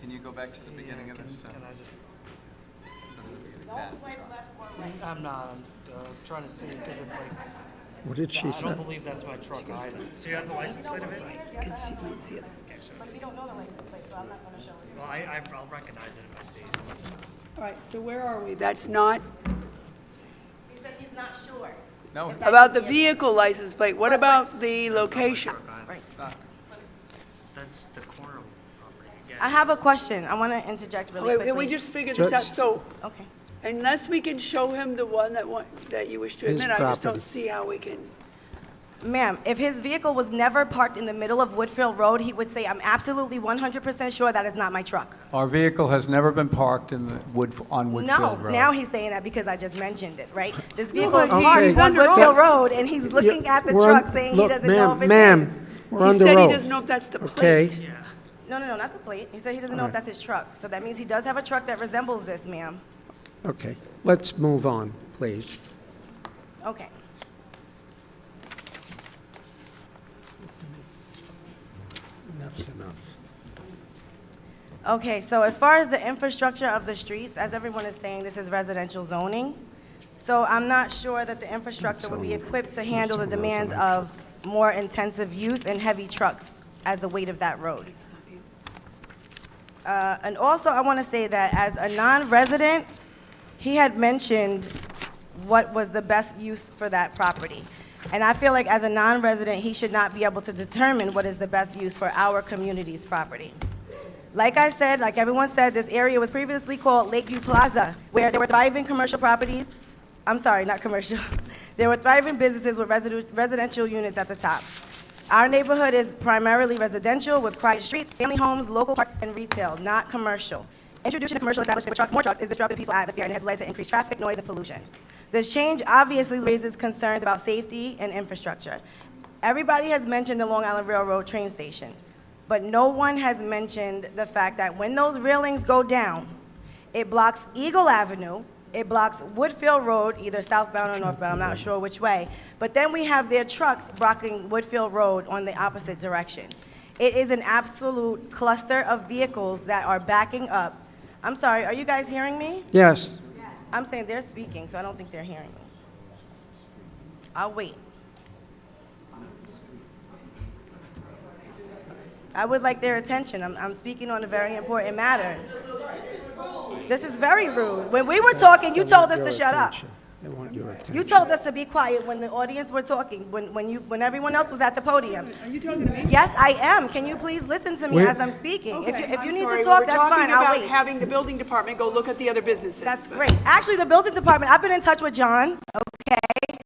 you go back to the beginning of this? Can I just, I'm not, I'm trying to see, because it's like, What did she I say? don't believe that's my truck either. So you have the license plate of it? Because she doesn't see it. But we don't know the license plate, so I'm not gonna show it. Well, I'll recognize it if I see it. All right, so where are we? That's not, He said he's not sure. No, about the vehicle license plate, what about the location? Right. That's the corner property. Yeah. I have a question. I want to interject really Okay, quickly. can we just figure this out? So, Okay. unless we can show him the one that you wish to His admit, I just don't property. see how we can. Ma'am, if his vehicle was never parked in the middle of Woodfield Road, he would say, I'm absolutely 100% sure that is not my truck. our vehicle has never been parked in the on Woodfield No, Road. now he's saying that because I just mentioned it, right? This No, vehicle but is he- parked he's on under Woodfield oath. Road, and he's looking at the We're on- truck saying he look, doesn't know if it's Ma'am, his. we're He under said he oath. doesn't know if that's the Okay, plate. No, not the plate. He said he doesn't know if that's his truck. So that means he does have a truck that resembles this, ma'am. okay. Let's move on, please. Okay. Enough's enough. Okay, so as far as the infrastructure of the streets, as everyone is saying, this is residential zoning. So I'm not sure that the infrastructure would be equipped to handle the demands of more intensive use and heavy trucks as the weight of that road. And also, I want to say that as a non-resident, he had mentioned what was the best use for that property. And I feel like as a non-resident, he should not be able to determine what is the best use for our community's property. Like I said, like everyone said, this area was previously called Lakeview Plaza, where there were thriving commercial properties. I'm sorry, not commercial. There were thriving businesses with residential units at the top. Our neighborhood is primarily residential with quiet streets, family homes, local parks, and retail, not commercial. Introducing a commercial establishment with more trucks is disrupting the peaceful atmosphere and has led to increased traffic, noise, and pollution. This change obviously raises concerns about safety and infrastructure. Everybody has mentioned the Long Island Railroad train station, but no one has mentioned the fact that when those railings go down, it blocks Eagle Avenue, it blocks Woodfield Road, either southbound or northbound, I'm not sure which way. But then we have their trucks blocking Woodfield Road on the opposite direction. It is an absolute cluster of vehicles that are backing up. I'm sorry, are you guys hearing me? Yes. I'm saying they're speaking, so I don't think they're hearing me. I'll wait. I would like their attention. I'm speaking on a very important matter. This is very rude. When we were talking, you told us to shut up. They want your attention. You told us to be quiet when the audience were talking, when everyone else was at the podium. Are you talking to me? Yes, I am. Can you please listen to me We're- as I'm speaking? If Okay, you I'm need sorry. to talk, We're that's fine. talking I'll about wait. having the building department go look at the other businesses. That's great. Actually, the building department, I've been in touch with John, okay?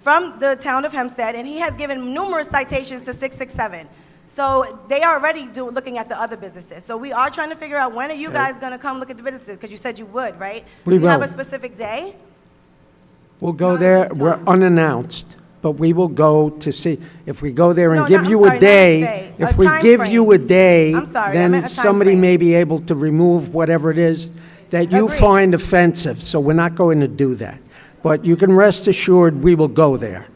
From the town of Hempstead, and he has given numerous citations to 667. So they are already looking at the other businesses. So we are trying to figure out when are you guys going to come look at the businesses? Because you said you would, right? We Do you have will. a specific day? We'll go there, we're unannounced, but we will go to see, if we go there and No, give no, you I'm a sorry, not day, today. if A we time give frame. you a day, I'm sorry, I then meant a time somebody frame. may be able to remove whatever it is that you Agreed. find offensive, so we're not going to do that. But you can rest assured, we will go there.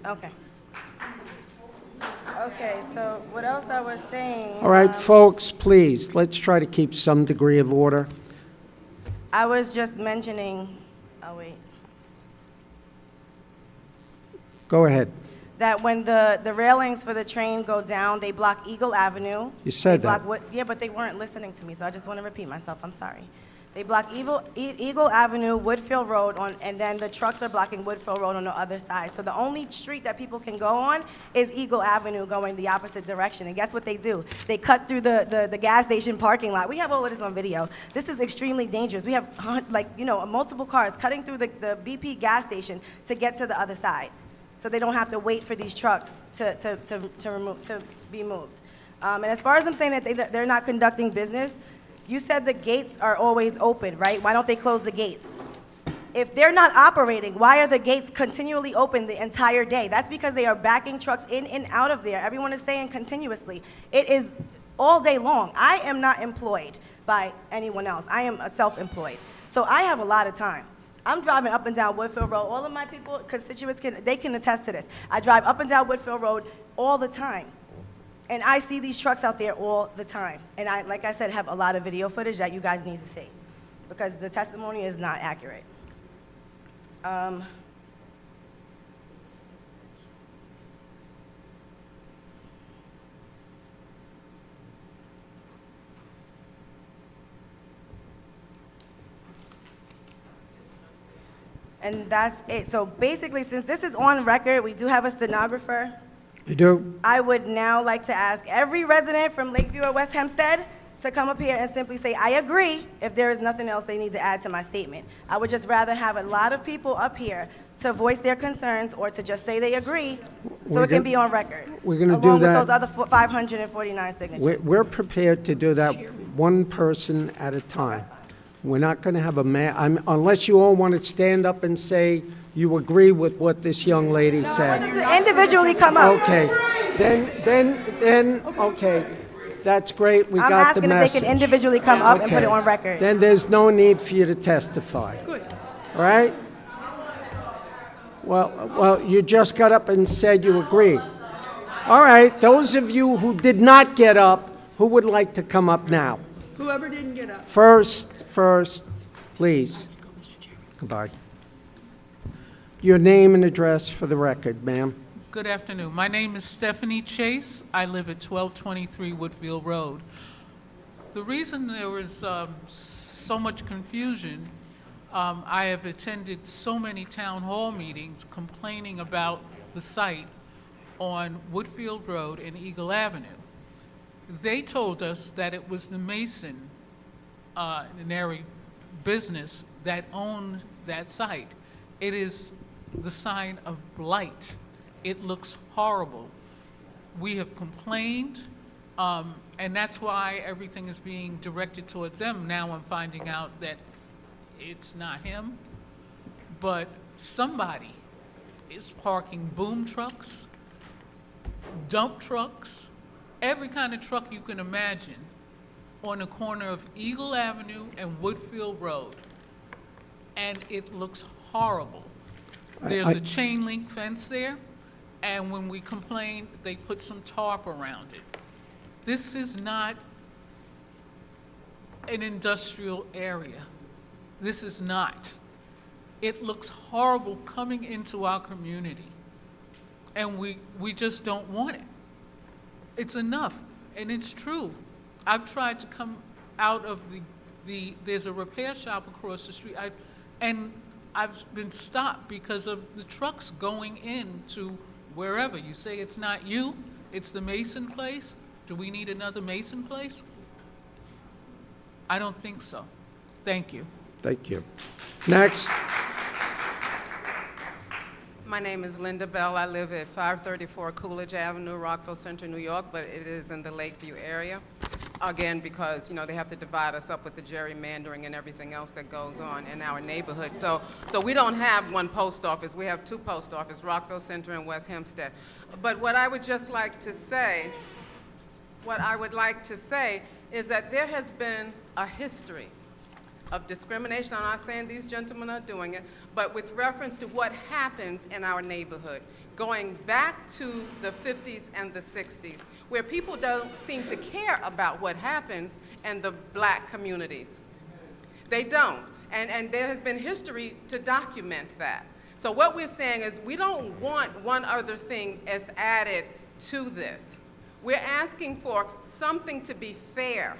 Okay. Okay, so what else I was saying? All right, folks, please, let's try to keep some degree of order. I was just mentioning, oh wait. Go ahead. that when the railings for the train go down, they block Eagle Avenue. You said They block that. yeah, but they weren't listening to me, so I just want to repeat myself. I'm sorry. They block Eagle Avenue, Woodfield Road, and then the trucks are blocking Woodfield Road on the other side. So the only street that people can go on is Eagle Avenue going the opposite direction. And guess what they do? They cut through the gas station parking lot. We have all of this on video. This is extremely dangerous. We have, multiple cars cutting through the BP gas station to get to the other side. So they don't have to wait for these trucks to be moved. And as far as them saying that they're not conducting business, you said the gates are always open, right? Why don't they close the gates? If they're not operating, why are the gates continually open the entire day? That's because they are backing trucks in and out of there. Everyone is saying continuously. It is all day long. I am not employed by anyone else. I am self-employed. So I have a lot of time. I'm driving up and down Woodfield Road. All of my constituents can attest to this. I drive up and down Woodfield Road all the time. And I see these trucks out there all the time. And I, like I said, have a lot of video footage that you guys need to see because the testimony is not accurate. And that's it. So basically, since this is on record, we do have a stenographer. You do? I would now like to ask every resident from Lakeview or West Hempstead to come up here and simply say, I agree, if there is nothing else they need to add to my statement. I would just rather have a lot of people up here to voice their concerns or to just say they agree so it can be on record. We're going to do Along with that. those other 549 signatures. We're prepared to do that one person at a time. We're not going to have unless you all want to stand up and say you agree with what this young lady said. To individually come up. Okay, then, okay, that's great, we I'm got the asking if message. they can individually come up and put Okay. it on record. Then there's no need for you to testify. Good. All right? Well, you just got up and said you agree. All right, those of you who did not get up, who would like to come up now? Whoever didn't get up. First, please. Goodbye. Your name and address for the record, ma'am. Good afternoon. My name is Stephanie Chase. I live at 1223 Woodfield Road. The reason there was so much confusion, I have attended so many town hall meetings complaining about the site on Woodfield Road and Eagle Avenue. They told us that it was the Mason business that owned that site. It is the sign of blight. It looks horrible. We have complained, and that's why everything is being directed towards them. Now I'm finding out that it's not him, but somebody is parking boom trucks, dump trucks, every kind of truck you can imagine on the corner of Eagle Avenue and Woodfield Road, and it looks horrible. There's a chain link fence there, and when we complained, they put some tarp around it. This is not an industrial area. This is not. It looks horrible coming into our community, and we just don't want it. It's enough, and it's true. I've tried to come out of there's a repair shop across the street, and I've been stopped because of the trucks going into wherever. You say it's not you, it's the Mason place. Do we need another Mason place? I don't think so. Thank you. Thank you. Next. My name is Linda Bell. I live at 534 Coolidge Avenue, Rockville Center, New York, but it is in the Lakeview area. Again, because, they have to divide us up with the gerrymandering and everything else that goes on in our neighborhood. So we don't have one post office. We have two post offices, Rockville Center and West Hempstead. But what I would just like to say, is that there has been a history of discrimination. I'm not saying these gentlemen are doing it, but with reference to what happens in our neighborhood, going back to the 50s and the 60s, where people don't seem to care about what happens in the black communities. They don't. And there has been history to document that. So what we're saying is we don't want one other thing as added to this. We're asking for something to be fair.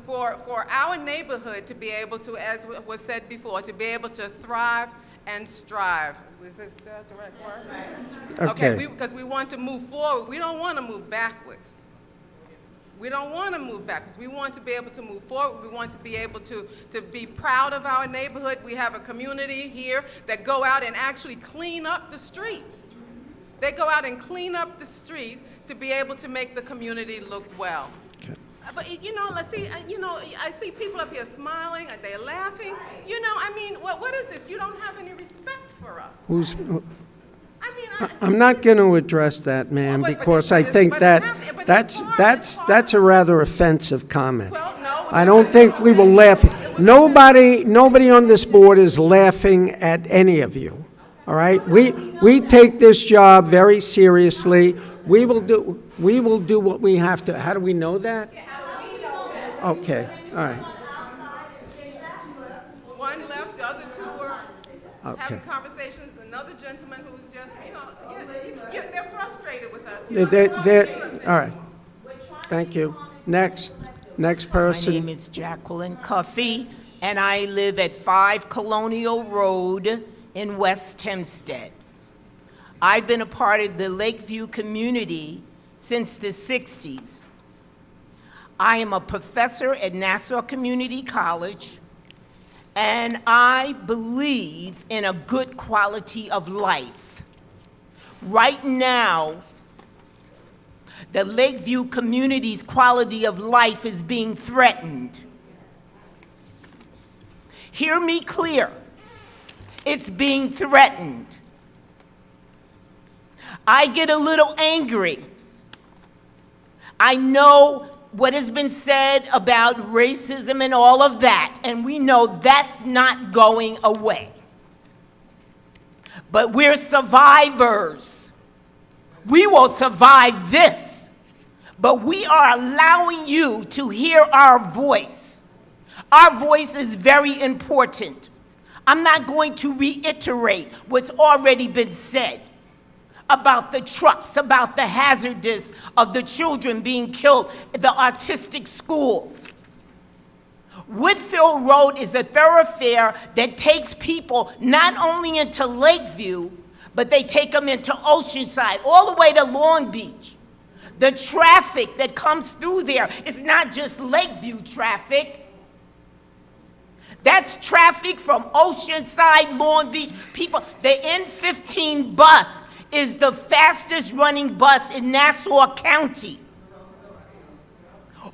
For our neighborhood to be able to, as was said before, to be able to thrive and strive. Was this the correct word? Okay. Because we want to move forward. We don't want to move backwards. We don't want to move backwards. We want to be able to move forward. We want to be able to be proud of our neighborhood. We have a community here that go out and actually clean up the street. They go out and clean up the street to be able to make the community look well. But, you know, let's see, you know, I see people up here smiling, and they're laughing. You know, I mean, what is this? You don't have any respect for us. I'm not going to address that, ma'am, because I think that's a rather offensive comment. I don't think we will laugh. Nobody on this board is laughing at any of you, all right? We take this job very seriously. We will do what we have to. How do we know that? Okay, all right. One left, the other two were Okay. having conversations. Another gentleman who's just, you know, they're frustrated with us. All right. Thank you. Next person. My name is Jacqueline Cuffey, and I live at 5 Colonial Road in West Hempstead. I've been a part of the Lakeview community since the 60s. I am a professor at Nassau Community College, and I believe in a good quality of life. Right now, the Lakeview community's quality of life is being threatened. Hear me clear. It's being threatened. I get a little angry. I know what has been said about racism and all of that, and we know that's not going away. But we're survivors. We will survive this, but we are allowing you to hear our voice. Our voice is very important. I'm not going to reiterate what's already been said about the trucks, about the hazardous of the children being killed, the autistic schools. Whitfield Road is a thoroughfare that takes people not only into Lakeview, but they take them into Oceanside, all the way to Long Beach. The traffic that comes through there is not just Lakeview traffic. That's traffic from Oceanside, Long Beach. People, the N15 bus is the fastest running bus in Nassau County.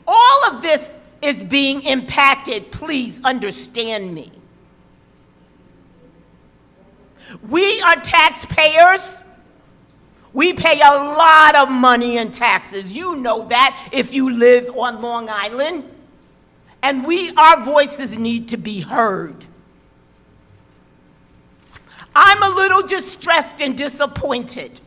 All of this is being impacted. Please understand me. We are taxpayers. We pay a lot of money in taxes. You know that if you live on Long Island. And our voices need to be heard. I'm a little distressed and disappointed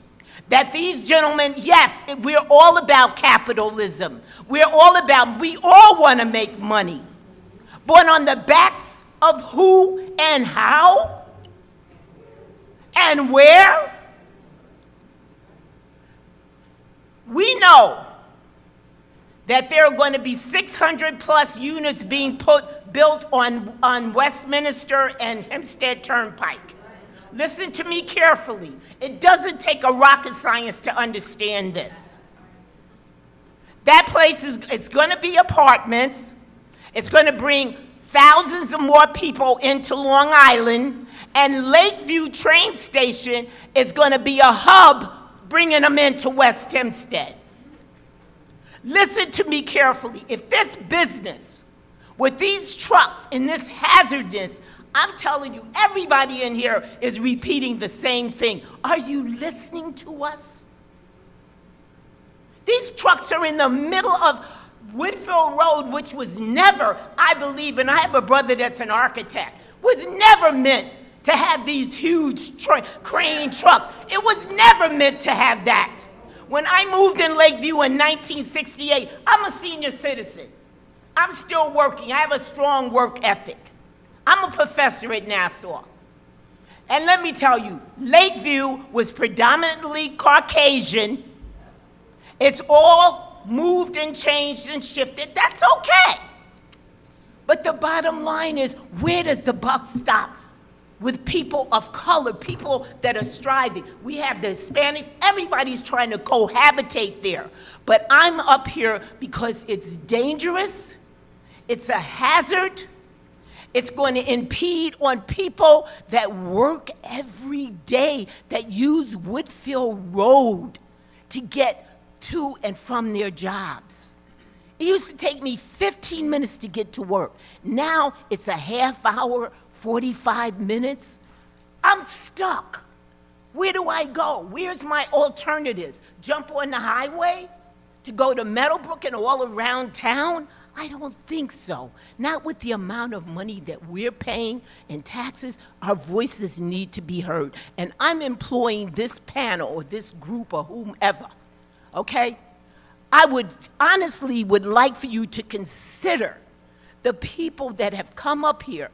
that these gentlemen, yes, we're all about capitalism. We all want to make money. But on the backs of who and how and where? We know that there are going to be 600 plus units being built on Westminster and Hempstead Turnpike. Listen to me carefully. It doesn't take a rocket science to understand this. That place it's going to be apartments. It's going to bring thousands of more people into Long Island, and Lakeview train station is going to be a hub bringing them into West Hempstead. Listen to me carefully. If this business with these trucks and this hazardness, I'm telling you, everybody in here is repeating the same thing. Are you listening to us? These trucks are in the middle of Whitfield Road, which was never, I believe, and I have a brother that's an architect, was never meant to have these huge crane trucks. It was never meant to have that. When I moved in Lakeview in 1968, I'm a senior citizen. I'm still working. I have a strong work ethic. I'm a professor at Nassau. And let me tell you, Lakeview was predominantly Caucasian. It's all moved and changed and shifted. That's okay. But the bottom line is, where does the buck stop? With people of color, people that are striving. We have the Hispanics, everybody's trying to cohabitate there. But I'm up here because it's dangerous, it's a hazard, it's going to impede on people that work every day, that use Woodfield Road to get to and from their jobs. It used to take me 15 minutes to get to work. Now it's a half hour, 45 minutes. I'm stuck. Where do I go? Where's my alternatives? Jump on the highway to go to Meadowbrook and all around town? I don't think so. Not with the amount of money that we're paying in taxes. Our voices need to be heard. And I'm employing this panel or this group or whomever, okay? I would honestly would like for you to consider the people that have come up here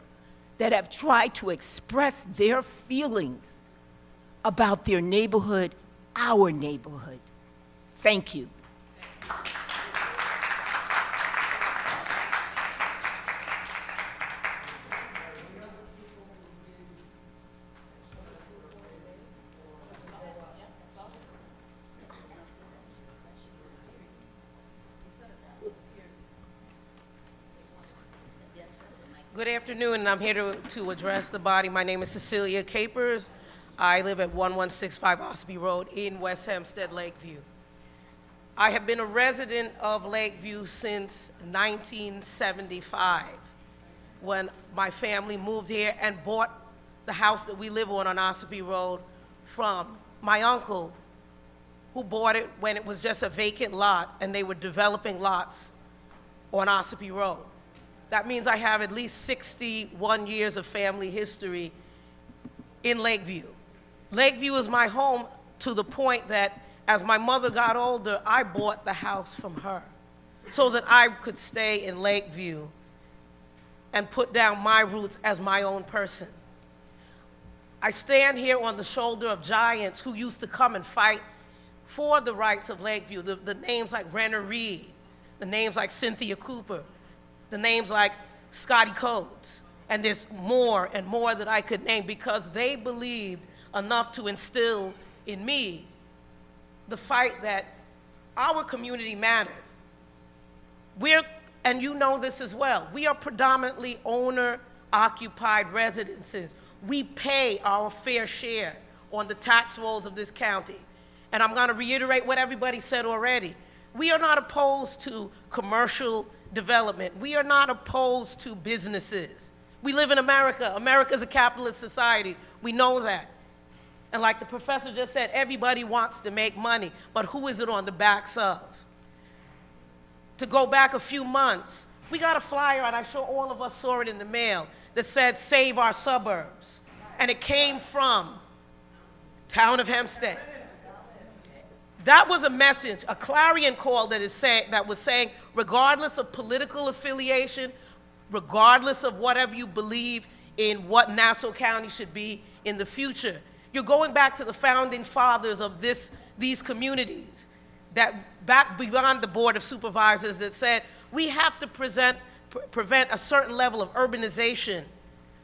that have tried to express their feelings about their neighborhood, our neighborhood. Thank you. Good afternoon, and I'm here to address the body. My name is Cecilia Capers. I live at 1165 Ossipee Road in West Hempstead, Lakeview. I have been a resident of Lakeview since 1975, when my family moved here and bought the house that we live on Ossipee Road from my uncle, who bought it when it was just a vacant lot and they were developing lots on Ossipee Road. That means I have at least 61 years of family history in Lakeview. Lakeview is my home to the point that as my mother got older, I bought the house from her so that I could stay in Lakeview and put down my roots as my own person. I stand here on the shoulder of giants who used to come and fight for the rights of Lakeview, the names like Renner Reed, the names like Cynthia Cooper, the names like Scotty Coates, and there's more and more that I could name because they believed enough to instill in me the fight that our community mattered. And you know this as well, we are predominantly owner-occupied residences. We pay our fair share on the tax rolls of this county. And I'm gonna reiterate what everybody said already. We are not opposed to commercial development. We are not opposed to businesses. We live in America. America's a capitalist society. We know that. And like the professor just said, everybody wants to make money, but who is it on the backs of? To go back a few months, we got a flyer out, I'm sure all of us saw it in the mail, that said, "Save our suburbs." And it came from town of Hempstead. That was a message, a clarion call that was saying, regardless of political affiliation, regardless of whatever you believe in what Nassau County should be in the future, you're going back to the founding fathers of these communities, that back beyond the Board of Supervisors, that said we have to prevent a certain level of urbanization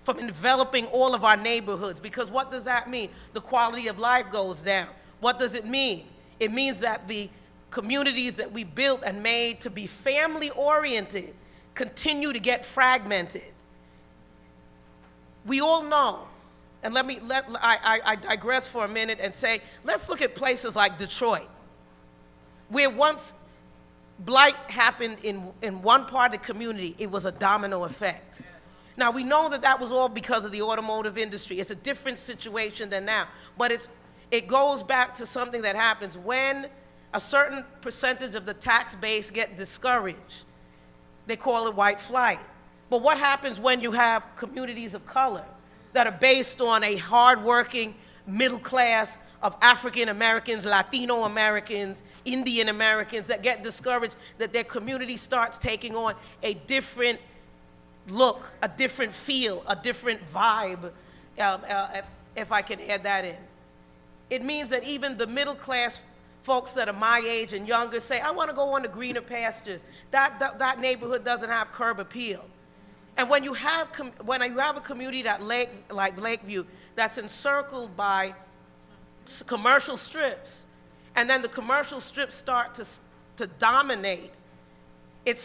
from enveloping all of our neighborhoods, because what does that mean? The quality of life goes down. What does it mean? It means that the communities that we built and made to be family-oriented continue to get fragmented. We all know, and I digress for a minute and say, let's look at places like Detroit, where once blight happened in one part of the community, it was a domino effect. Now, we know that that was all because of the automotive industry. It's a different situation than now, but it goes back to something that happens when a certain percentage of the tax base get discouraged. They call it white flight. But what happens when you have communities of color that are based on a hardworking middle class of African Americans, Latino Americans, Indian Americans that get discouraged, that their community starts taking on a different look, a different feel, a different vibe, if I can add that in. It means that even the middle-class folks that are my age and younger say, I want to go on to greener pastures. That neighborhood doesn't have curb appeal. And when you have a community like Lakeview that's encircled by commercial strips, and then the commercial strips start to dominate, it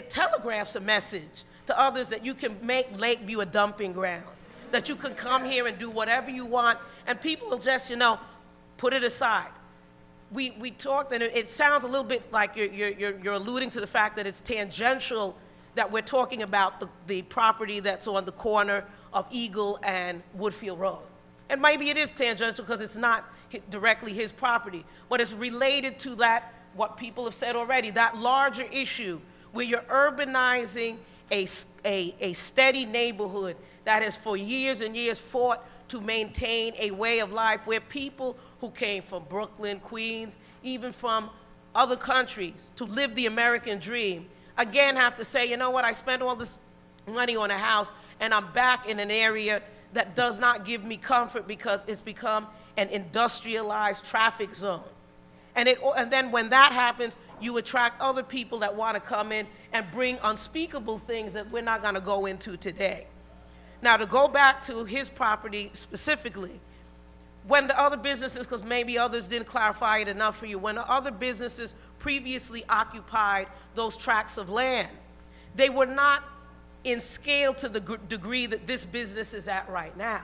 telegraphs a message to others that you can make Lakeview a dumping ground, that you can come here and do whatever you want, and people will just, put it aside. We talked, and it sounds a little bit like you're alluding to the fact that it's tangential, that we're talking about the property that's on the corner of Eagle and Woodfield Road. And maybe it is tangential because it's not directly his property, but it's related to that, what people have said already, that larger issue where you're urbanizing a steady neighborhood that has for years and years fought to maintain a way of life where people who came from Brooklyn, Queens, even from other countries to live the American dream, again have to say, you know what, I spent all this money on a house and I'm back in an area that does not give me comfort because it's become an industrialized traffic zone. And then when that happens, you attract other people that want to come in and bring unspeakable things that we're not going to go into today. Now, to go back to his property specifically, when the other businesses, because maybe others didn't clarify it enough for you, when the other businesses previously occupied those tracts of land, they were not in scale to the degree that this business is at right now.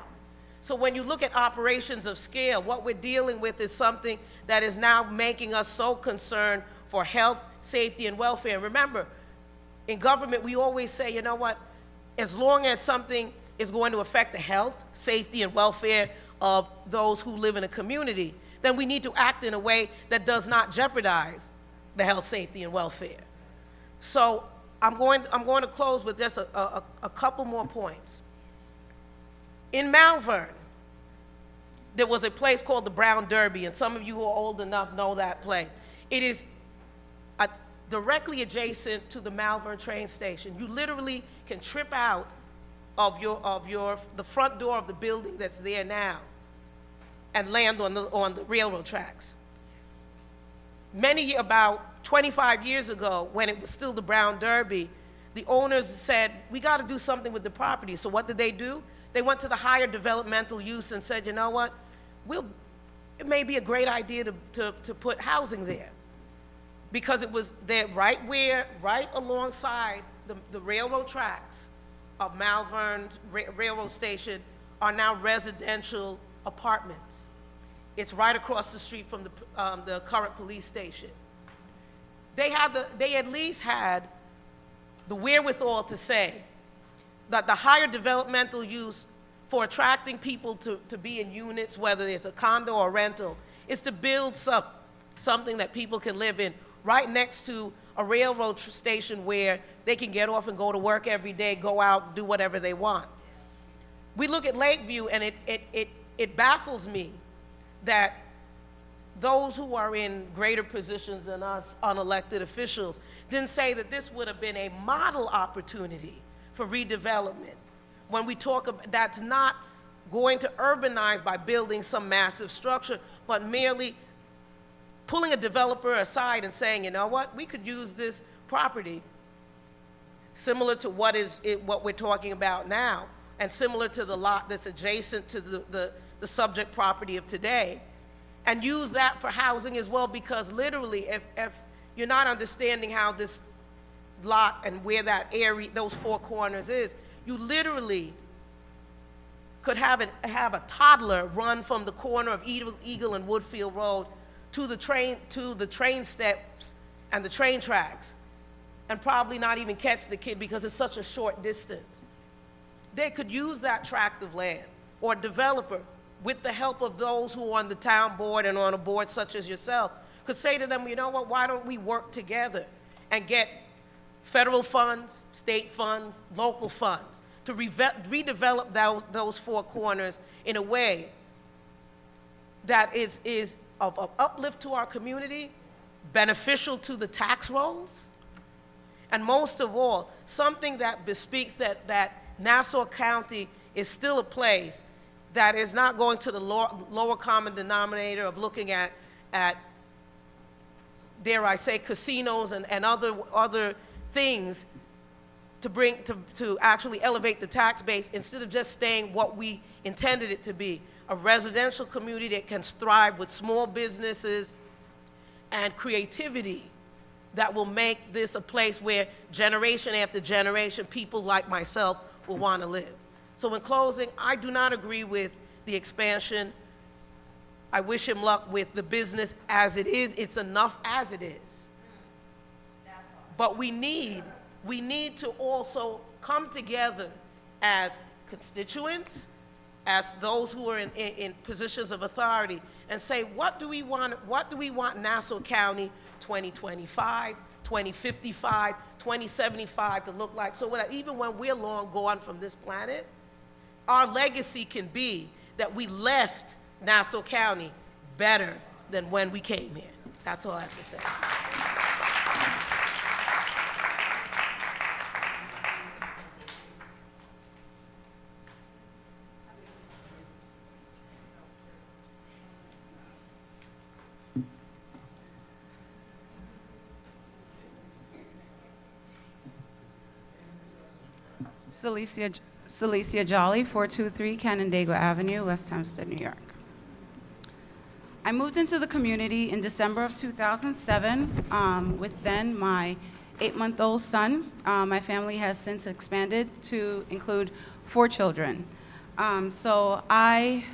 So when you look at operations of scale, what we're dealing with is something that is now making us so concerned for health, safety, and welfare. And remember, in government, we always say, you know what, as long as something is going to affect the health, safety, and welfare of those who live in a community, then we need to act in a way that does not jeopardize the health, safety, and welfare. So I'm going to close with just a couple more points. In Malvern, there was a place called the Brown Derby, and some of you who are old enough know that place. It is directly adjacent to the Malvern train station. You literally can trip out of the front door of the building that's there now and land on the railroad tracks. About 25 years ago, when it was still the Brown Derby, the owners said, we got to do something with the property. So what did they do? They went to the higher developmental use and said, you know what, it may be a great idea to put housing there. Because it was there right alongside the railroad tracks of Malvern Railroad Station are now residential apartments. It's right across the street from the current police station. They at least had the wherewithal to say that the higher developmental use for attracting people to be in units, whether it's a condo or rental, is to build something that people can live in right next to a railroad station where they can get off and go to work every day, go out, do whatever they want. We look at Lakeview, and it baffles me that those who are in greater positions than us, unelected officials, didn't say that this would have been a model opportunity for redevelopment. When we talk about, that's not going to urbanize by building some massive structure, but merely pulling a developer aside and saying, you know what, we could use this property similar to what we're talking about now, and similar to the lot that's adjacent to the subject property of today, and use that for housing as well, because literally, if you're not understanding how this lot and where that area, those four corners is, you literally could have a toddler run from the corner of Eagle and Woodfield Road to the train steps and the train tracks, and probably not even catch the kid because it's such a short distance. They could use that tract of land, or developer, with the help of those who are on the town board and on a board such as yourself, could say to them, you know what, why don't we work together and get federal funds, state funds, local funds, to redevelop those four corners in a way that is of uplift to our community, beneficial to the tax rolls, and most of all, something that bespeaks that Nassau County is still a place that is not going to the lower common denominator of looking at, dare I say, casinos and other things to actually elevate the tax base instead of just staying what we intended it to be, a residential community that can thrive with small businesses and creativity that will make this a place where generation after generation, people like myself will want to live. So in closing, I do not agree with the expansion. I wish him luck with the business as it is. It's enough as it is. But we need to also come together as constituents, as those who are in positions of authority, and say, what do we want Nassau County 2025, 2055, 2075 to look like, so that even when we're long gone from this planet, our legacy can be that we left Nassau County better than when we came here. That's all I have to say. Celicia Jolly, 423 Canandaigua Avenue, West Hempstead, New York. I moved into the community in December of 2007 with then my 8-month-old son. My family has since expanded to include 4 children. So I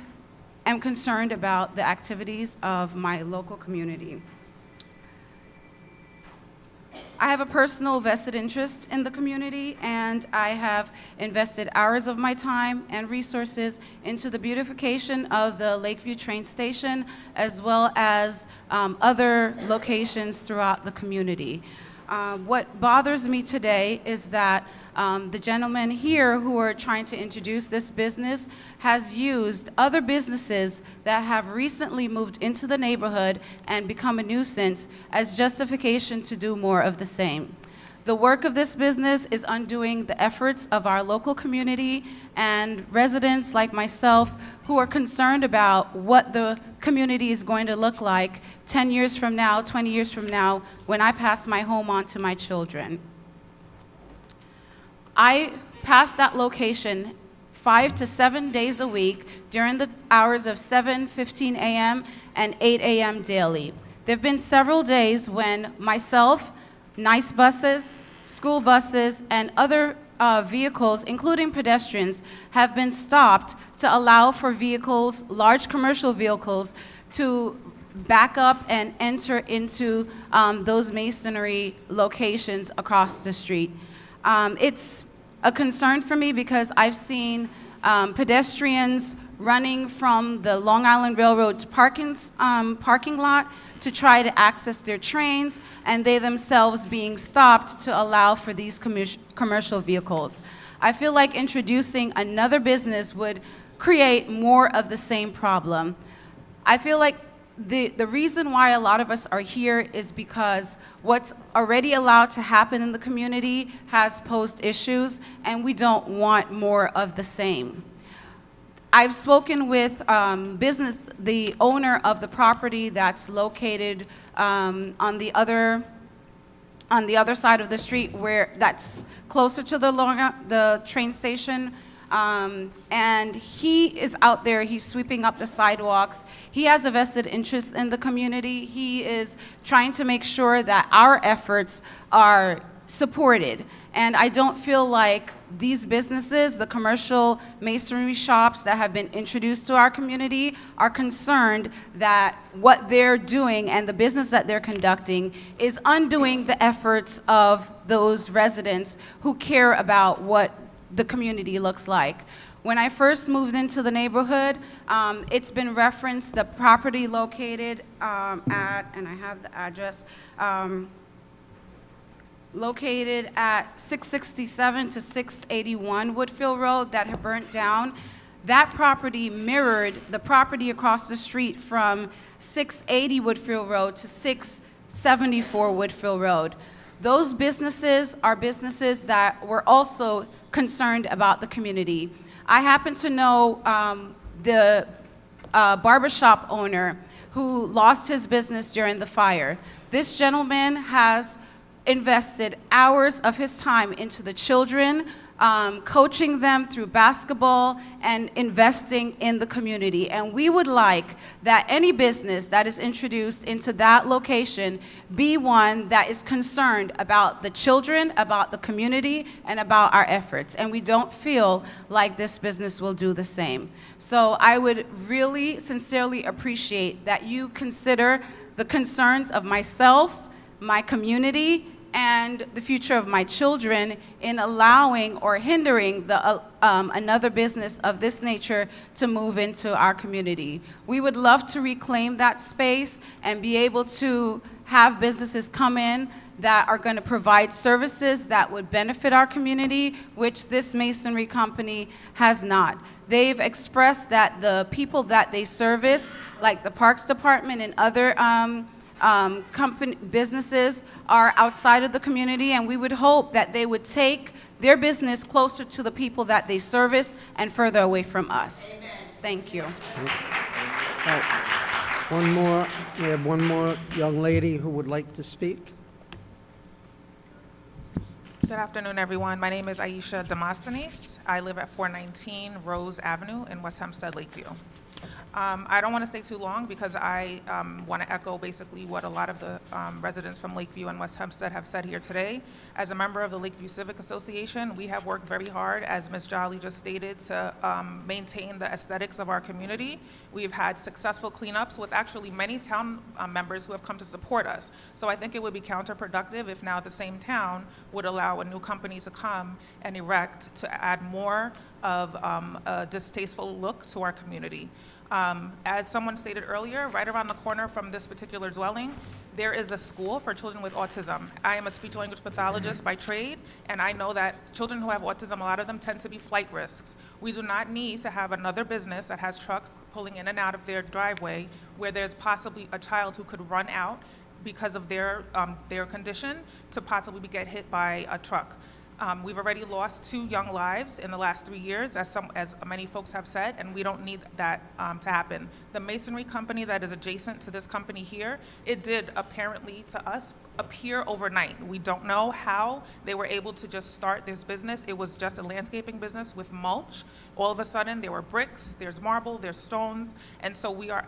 am concerned about the activities of my local community. I have a personal vested interest in the community, and I have invested hours of my time and resources into the beautification of the Lakeview train station, as well as other locations throughout the community. What bothers me today is that the gentleman here who are trying to introduce this business has used other businesses that have recently moved into the neighborhood and become a nuisance as justification to do more of the same. The work of this business is undoing the efforts of our local community and residents like myself who are concerned about what the community is going to look like 10 years from now, 20 years from now, when I pass my home on to my children. I pass that location 5 to 7 days a week during the hours of 7:15 a.m. and 8 a.m. daily. There have been several days when myself, nice buses, school buses, and other vehicles, including pedestrians, have been stopped to allow for vehicles, large commercial vehicles, to back up and enter into those masonry locations across the street. It's a concern for me because I've seen pedestrians running from the Long Island Railroad parking lot to try to access their trains, and they themselves being stopped to allow for these commercial vehicles. I feel like introducing another business would create more of the same problem. I feel like the reason why a lot of us are here is because what's already allowed to happen in the community has posed issues, and we don't want more of the same. I've spoken with the owner of the property that's located on the other side of the street, where that's closer to the train station. And he is out there, he's sweeping up the sidewalks. He has a vested interest in the community. He is trying to make sure that our efforts are supported. And I don't feel like these businesses, the commercial masonry shops that have been introduced to our community, are concerned that what they're doing and the business that they're conducting is undoing the efforts of those residents who care about what the community looks like. When I first moved into the neighborhood, it's been referenced, the property located at, and I have the address, located at 667 to 681 Woodfield Road that had burnt down. That property mirrored the property across the street from 680 Woodfield Road to 674 Woodfield Road. Those businesses are businesses that were also concerned about the community. I happen to know the barbershop owner who lost his business during the fire. This gentleman has invested hours of his time into the children, coaching them through basketball and investing in the community. And we would like that any business that is introduced into that location be one that is concerned about the children, about the community, and about our efforts. And we don't feel like this business will do the same. So I would really sincerely appreciate that you consider the concerns of myself, my community, and the future of my children in allowing or hindering another business of this nature to move into our community. We would love to reclaim that space and be able to have businesses come in that are going to provide services that would benefit our community, which this masonry company has not. They've expressed that the people that they service, like the Parks Department and other businesses, are outside of the community, and we would hope that they would take their business closer to the people that they service and further away from us. Amen. Thank you. One more, we have one more young lady who would like to speak. Good afternoon, everyone. My name is Aisha Demosthenes. I live at 419 Rose Avenue in West Hempstead, Lakeview. I don't want to stay too long because I want to echo basically what a lot of the residents from Lakeview and West Hempstead have said here today. As a member of the Lakeview Civic Association, we have worked very hard, as Ms. Jolly just stated, to maintain the aesthetics of our community. We've had successful cleanups with actually many town members who have come to support us. So I think it would be counterproductive if now the same town would allow a new company to come and erect to add more of a distasteful look to our community. As someone stated earlier, right around the corner from this particular dwelling, there is a school for children with autism. I am a speech-language pathologist by trade, and I know that children who have autism, a lot of them tend to be flight risks. We do not need to have another business that has trucks pulling in and out of their driveway where there's possibly a child who could run out because of their condition to possibly get hit by a truck. We've already lost 2 young lives in the last 3 years, as many folks have said, and we don't need that to happen. The masonry company that is adjacent to this company here, it did apparently to us appear overnight. We don't know how they were able to just start this business. It was just a landscaping business with mulch. All of a sudden, there were bricks, there's marble, there's stones, and so we are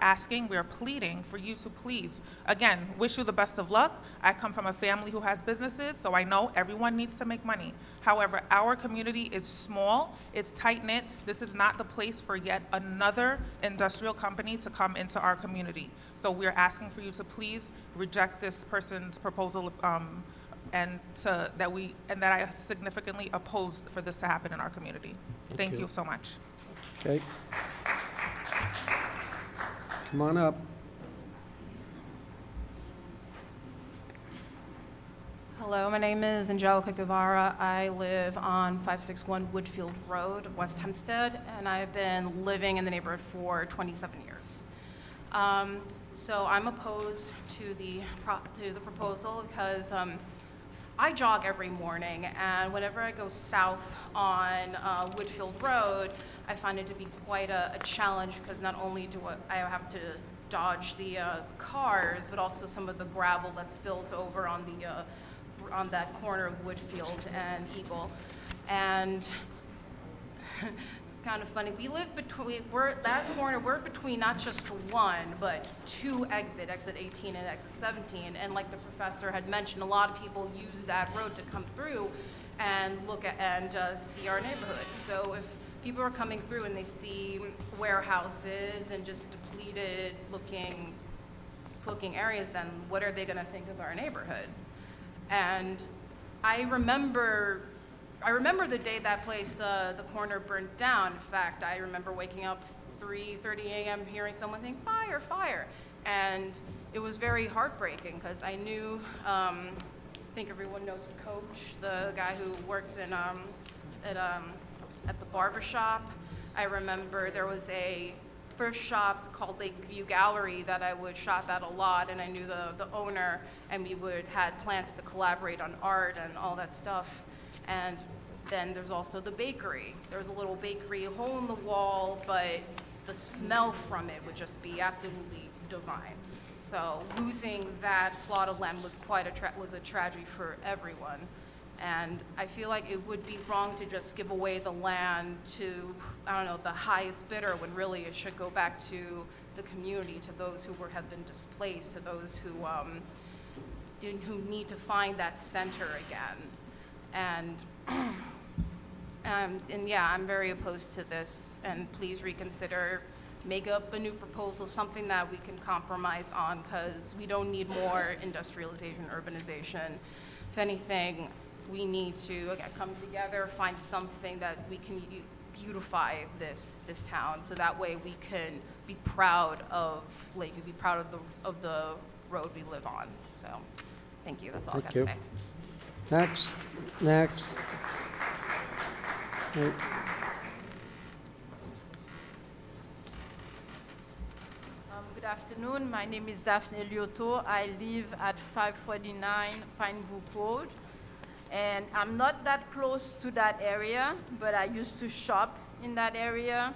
pleading for you to please, again, wish you the best of luck. I come from a family who has businesses, so I know everyone needs to make money. However, our community is small, it's tight-knit. This is not the place for yet another industrial company to come into our community. So we're asking for you to please reject this person's proposal, and that I significantly oppose for this to happen in our community. Thank you so much. Okay. Come on up. Hello, my name is Angelica Guevara. I live on 561 Woodfield Road, West Hempstead, and I've been living in the neighborhood for 27 years. So I'm opposed to the proposal because I jog every morning, and whenever I go south on Woodfield Road, I find it to be quite a challenge because not only do I have to dodge the cars, but also some of the gravel that spills over on that corner of Woodfield and Eagle. And it's kind of funny. We live between, we're between not just one, but 2 exit 18 and exit 17. And like the professor had mentioned, a lot of people use that road to come through and look at and see our neighborhood. So if people are coming through and they see warehouses and just depleted looking areas, then what are they going to think of our neighborhood? And I remember the day that place, the corner burnt down. In fact, I remember waking up 3:30 a.m. hearing someone saying, "Fire, fire." And it was very heartbreaking because I knew, I think everyone knows Coach, the guy who works in, at the barber shop. I remember there was a thrift shop called Lakeview Gallery that I would shop at a lot, and I knew the owner, and we had plans to collaborate on art and all that stuff. And then there's also the bakery. There was a little bakery hole in the wall, but the smell from it would just be absolutely divine. So losing that plot of land was was a tragedy for everyone. And I feel like it would be wrong to just give away the land to, I don't know, the highest bidder, when really it should go back to the community, to those who have been displaced, to those who need to find that center again. And yeah, I'm very opposed to this, and please reconsider, make up a new proposal, something that we can compromise on, because we don't need more industrialization, urbanization. If anything, we need to, again, come together, find something that we can beautify this town, so that way we can be proud of Lakeview, be proud of the road we live on. So, thank you, that's all I got to say. Next. Wait. Good afternoon. My name is Daphne Lyoto. I live at 549 Pinebrook Road. And I'm not that close to that area, but I used to shop in that area.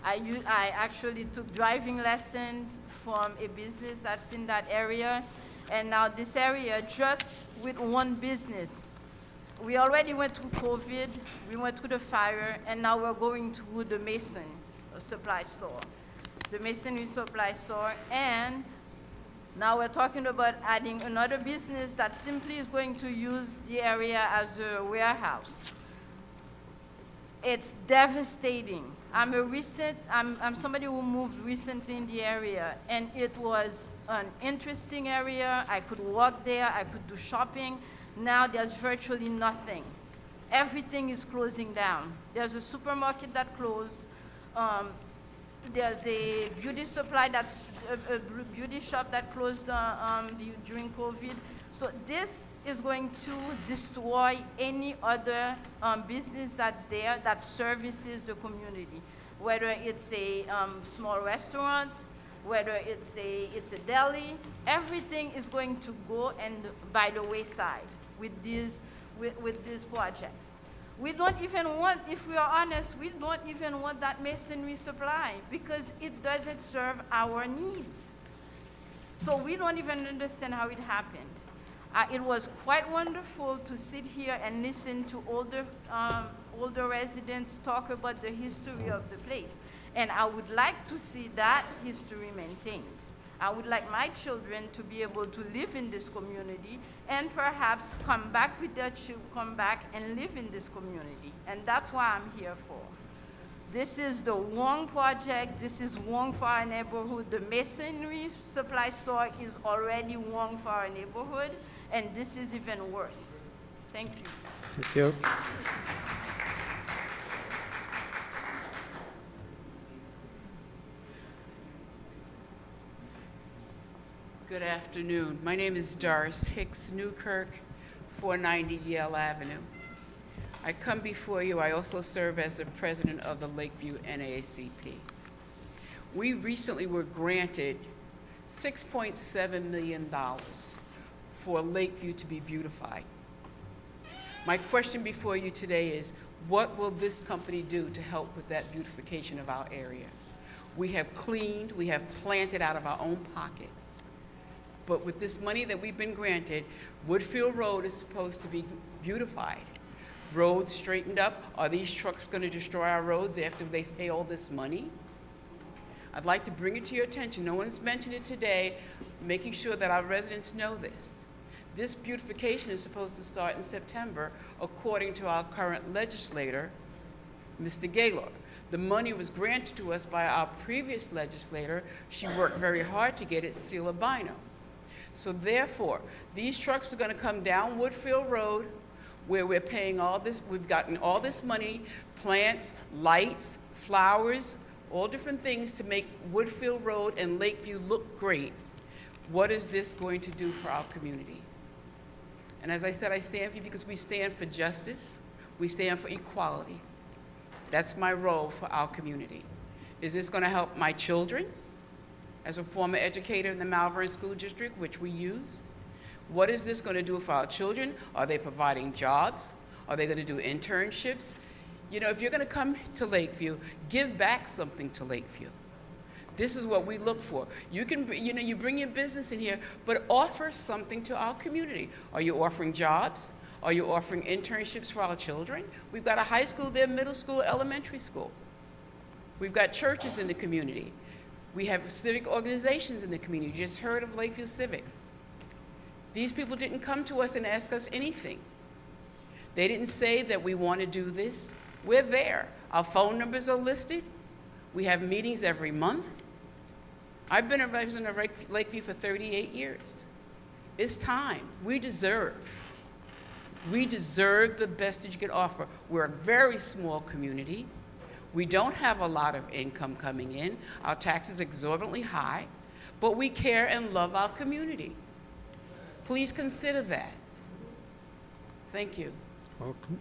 I actually took driving lessons from a business that's in that area. And now this area, just with one business, we already went through COVID, we went through the fire, and now we're going through the Mason supply store. The masonry supply store, and now we're talking about adding another business that simply is going to use the area as a warehouse. It's devastating. I'm somebody who moved recently in the area, and it was an interesting area. I could walk there, I could do shopping. Now there's virtually nothing. Everything is closing down. There's a supermarket that closed. There's a beauty supply a beauty shop that closed during COVID. So this is going to destroy any other business that's there that services the community, whether it's a small restaurant, whether it's a deli. Everything is going to go and by the wayside with these projects. We don't even want, if we are honest, we don't even want that masonry supply because it doesn't serve our needs. So we don't even understand how it happened. It was quite wonderful to sit here and listen to older residents talk about the history of the place. And I would like to see that history maintained. I would like my children to be able to live in this community and perhaps come back with their children, come back and live in this community. And that's why I'm here for. This is the wrong project. This is wrong for our neighborhood. The masonry supply store is already wrong for our neighborhood, and this is even worse. Thank you. Thank you. Good afternoon. My name is Doris Hicks Newkirk, 490 Yale Avenue. I come before you. I also serve as the president of the Lakeview NAACP. We recently were granted $6.7 million for Lakeview to be beautified. My question before you today is, what will this company do to help with that beautification of our area? We have cleaned, we have planted out of our own pocket. But with this money that we've been granted, Woodfield Road is supposed to be beautified. Roads straightened up. Are these trucks going to destroy our roads after they pay all this money? I'd like to bring it to your attention. No one's mentioned it today, making sure that our residents know this. This beautification is supposed to start in September, according to our current legislator, Mr. Gaylord. The money was granted to us by our previous legislator. She worked very hard to get it seal albino. So therefore, these trucks are going to come down Woodfield Road, where we're paying all this, we've gotten all this money, plants, lights, flowers, all different things to make Woodfield Road and Lakeview look great. What is this going to do for our community? And as I said, I stand for you because we stand for justice, we stand for equality. That's my role for our community. Is this going to help my children? As a former educator in the Malvern School District, which we use, what is this going to do for our children? Are they providing jobs? Are they going to do internships? You know, if you're going to come to Lakeview, give back something to Lakeview. This is what we look for. You can, you bring your business in here, but offer something to our community. Are you offering jobs? Are you offering internships for our children? We've got a high school there, middle school, elementary school. We've got churches in the community. We have civic organizations in the community. You just heard of Lakeview Civic. These people didn't come to us and ask us anything. They didn't say that we want to do this. We're there. Our phone numbers are listed. We have meetings every month. I've been a resident of Lakeview for 38 years. It's time. We deserve the best that you can offer. We're a very small community. We don't have a lot of income coming in. Our taxes are exorbitantly high, but we care and love our community. Please consider that. Thank you. Welcome.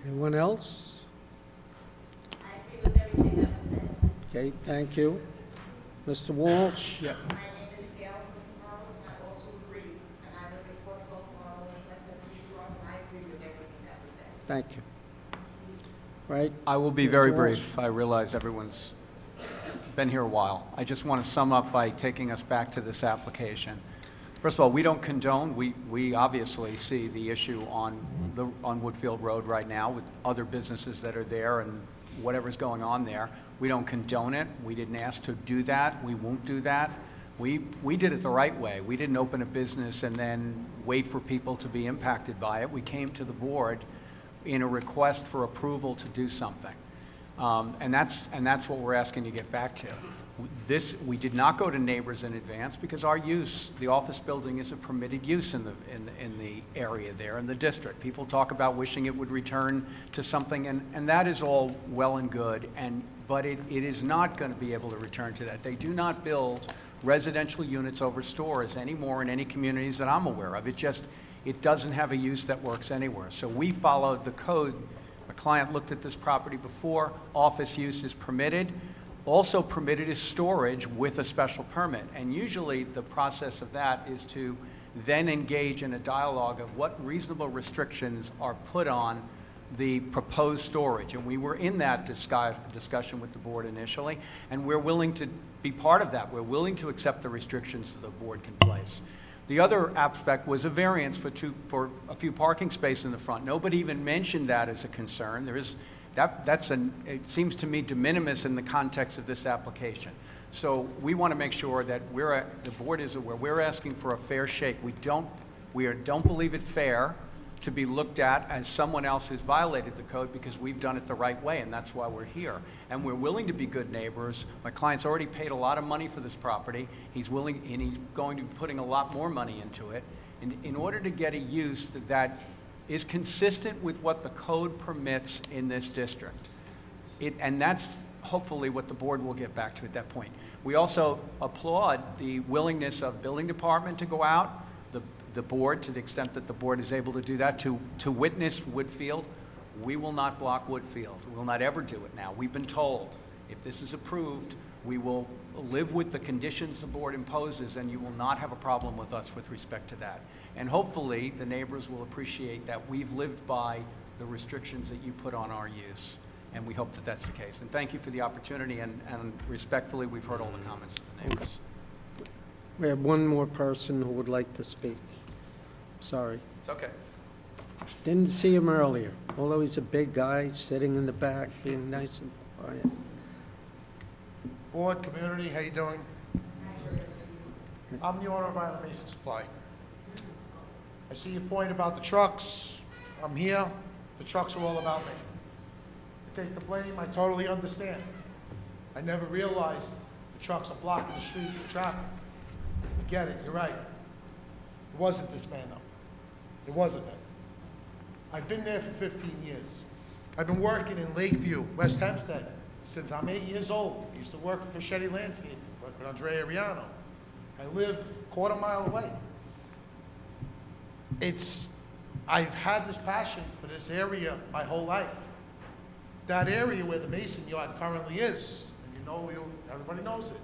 Anyone else? I agree with everything that was said. Okay, thank you. Mr. Walsh? Yeah. My name is Gail Rose, and I also agree. And I live in Fort Baltimore, less than and I agree with everything that was said. Thank you. Right? I will be Mr. very Walsh? brief. I realize everyone's been here a while. I just want to sum up by taking us back to this application. First of all, we don't condone, we obviously see the issue on Woodfield Road right now with other businesses that are there and whatever's going on there. We don't condone it. We didn't ask to do that. We won't do that. We did it the right way. We didn't open a business and then wait for people to be impacted by it. We came to the board in a request for approval to do something. And that's what we're asking to get back to. We did not go to neighbors in advance because our use, the office building, is a permitted use in the area there, in the district. People talk about wishing it would return to something, and that is all well and good, but it is not going to be able to return to that. They do not build residential units over stores anymore in any communities that I'm aware of. It doesn't have a use that works anywhere. So we followed the code. A client looked at this property before. Office use is permitted. Also permitted is storage with a special permit. And usually the process of that is to then engage in a dialogue of what reasonable restrictions are put on the proposed storage. And we were in that discussion with the board initially, and we're willing to be part of that. We're willing to accept the restrictions that the board can place. The other aspect was a variance for a few parking spaces in the front. Nobody even mentioned that as a concern. It seems to me de minimis in the context of this application. So we want to make sure that the board is aware. We're asking for a fair shake. We don't believe it fair to be looked at as someone else who's violated the code because we've done it the right way, and that's why we're here. And we're willing to be good neighbors. My client's already paid a lot of money for this property. He's willing, and he's going to be putting a lot more money into it. And in order to get a use that is consistent with what the code permits in this district. And that's hopefully what the board will get back to at that point. We also applaud the willingness of building department to go out, the board, to the extent that the board is able to do that, to witness Woodfield. We will not block Woodfield. We will not ever do it now. We've been told if this is approved, we will live with the conditions the board imposes, and you will not have a problem with us with respect to that. And hopefully, the neighbors will appreciate that we've lived by the restrictions that you put on our use. And we hope that that's the case. And thank you for the opportunity, and respectfully, we've heard all the comments of the neighbors. We have one more person who would like to speak. Sorry. It's okay. Didn't see him earlier, although he's a big guy sitting in the back, being nice and quiet. Board, community, how you doing? I'm the owner of Island Mason Supply. I see your point about the trucks. I'm here. The trucks are all about me. I take the blame. I totally understand. I never realized the trucks are blocking the streets for traffic. I get it. You're right. It wasn't this man, though. It wasn't it. I've been there for 15 years. I've been working in Lakeview, West Hempstead, since I'm 8 years old. I used to work for Shetty Landscaping, work with Andrea Ariano. I live a quarter mile away. I've had this passion for this area my whole life. That area where the Mason yard currently is, and everybody knows it.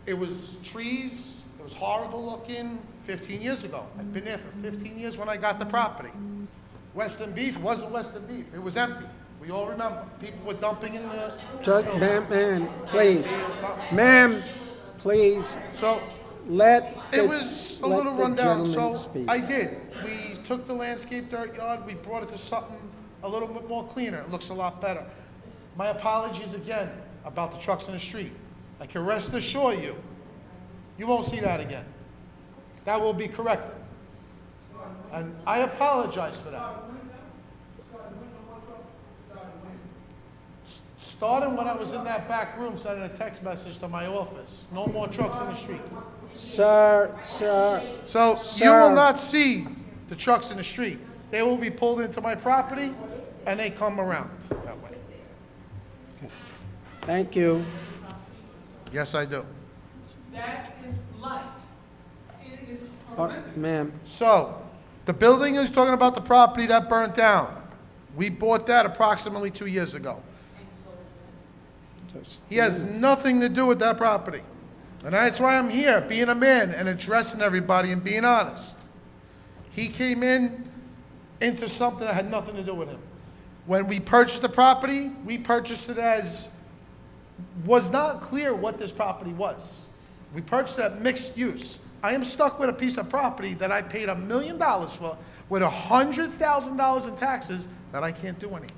It was trees, it was horrible looking 15 years ago. I've been there for 15 years when I got the property. Western beef wasn't Western beef. It was empty. We all remember. People were dumping in the... Ma'am, please. Ma'am, please. So, let it was a let little the rundown, gentleman so speak. I did. We took the landscape dirt yard, we brought it to something a little bit more cleaner. It looks a lot better. My apologies again about the trucks in the street. I can rest assure you, you won't see that again. That will be corrected. And I apologize for that. Starting when I was in that back room sending a text message to my office, no more trucks in the street. Sir. So you will not see the trucks in the street. They will be pulled into my property and they come around that way. Thank you. Yes, I do. That is blight. It is horrific. Ma'am, So, the building is talking about the property that burnt down. We bought that approximately 2 years ago. He has nothing to do with that property. And that's why I'm here, being a man and addressing everybody and being honest. He came into something that had nothing to do with him. When we purchased the property, we purchased it as, was not clear what this property was. We purchased it at mixed use. I am stuck with a piece of property that I paid $1 million for, with $100,000 in taxes, that I can't do anything.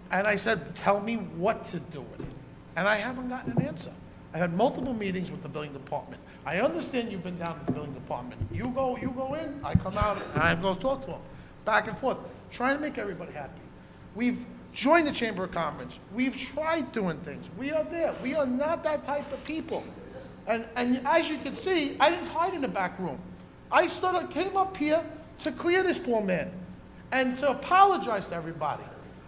And I said, tell me what to do with it. And I haven't gotten an answer. I had multiple meetings with the building department. I understand you've been down to the building department. You go in, I come out, and I go talk to them. Back and forth, trying to make everybody happy. We've joined the Chamber of Commerce. We've tried doing things. We are there. We are not that type of people. And as you can see, I didn't hide in the back room. I came up here to clear this poor man and to apologize to everybody.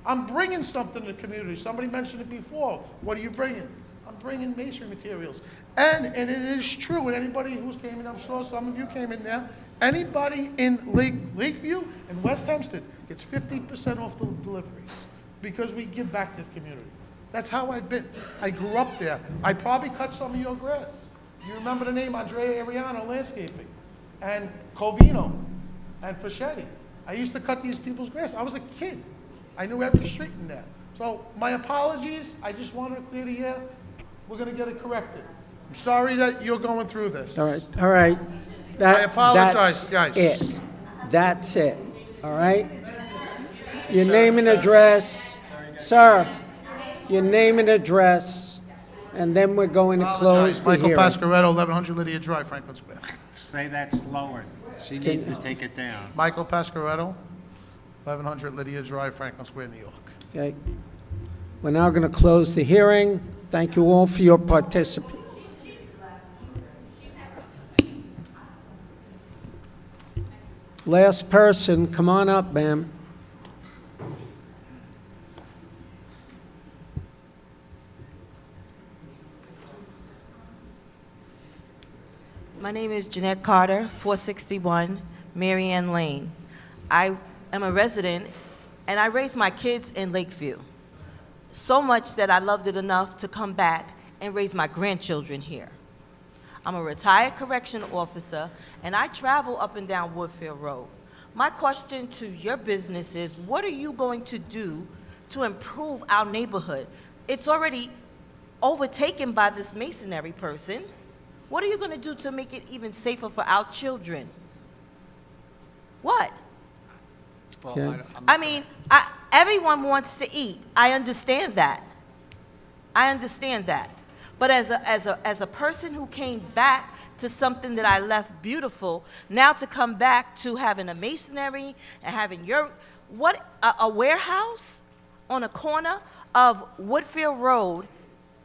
I'm bringing something to the community. Somebody mentioned it before. What are you bringing? I'm bringing masonry materials. And it is true, and anybody who's came in, I'm sure some of you came in there, anybody in Lakeview and West Hempstead gets 50% off the deliveries because we give back to the community. That's how I've been. I grew up there. I probably cut some of your grass. You remember the name Andrea Ariano Landscaping and Covino and Fischetti. I used to cut these people's grass. I was a kid. I knew every street in there. So my apologies. I just wanted to clear the air. We're going to get it corrected. I'm sorry that you're going through this. all right. I apologize, guys. That's it, all right? Your name and address, sir, your name and address, and then we're going to close the Michael hearing. Pasquaretto, 1100 Lydia Drive, Franklin Square. Say that slower. She needs to take it down. Michael Pasquaretto, 1100 Lydia Drive, Franklin Square, New York. Okay. We're now going to close the hearing. Thank you all for your participation. Last person, come on up, ma'am. My name is Jeanette Carter, 461 Marianne Lane. I am a resident, and I raised my kids in Lakeview. So much that I loved it enough to come back and raise my grandchildren here. I'm a retired correction officer, and I travel up and down Woodfield Road. My question to your business is, what are you going to do to improve our neighborhood? It's already overtaken by this masonry person. What are you going to do to make it even safer for our children? What? Okay. I mean, everyone wants to eat. I understand that. I understand that. But as a person who came back to something that I left beautiful, now to come back to having a masonry and having a warehouse on a corner of Woodfield Road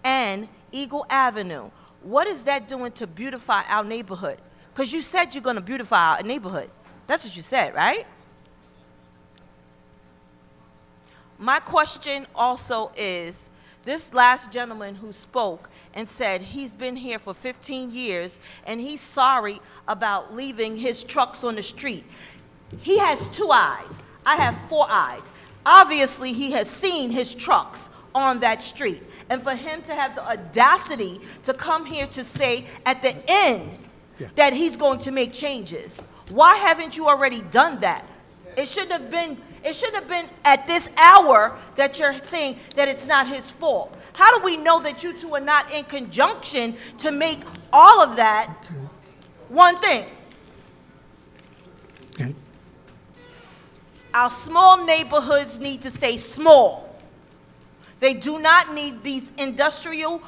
and Eagle Avenue. What is that doing to beautify our neighborhood? Because you said you're going to beautify our neighborhood. That's what you said, right? My question also is, this last gentleman who spoke and said he's been here for 15 years and he's sorry about leaving his trucks on the street. He has 2 eyes. I have 4 eyes. Obviously, he has seen his trucks on that street. And for him to have the audacity to come here to say at the end that he's going to make changes. Why haven't you already done that? It shouldn't have been at this hour that you're saying that it's not his fault. How do we know that you two are not in conjunction to make all of that one thing? Okay. Our small neighborhoods need to stay small. They do not need these industrial,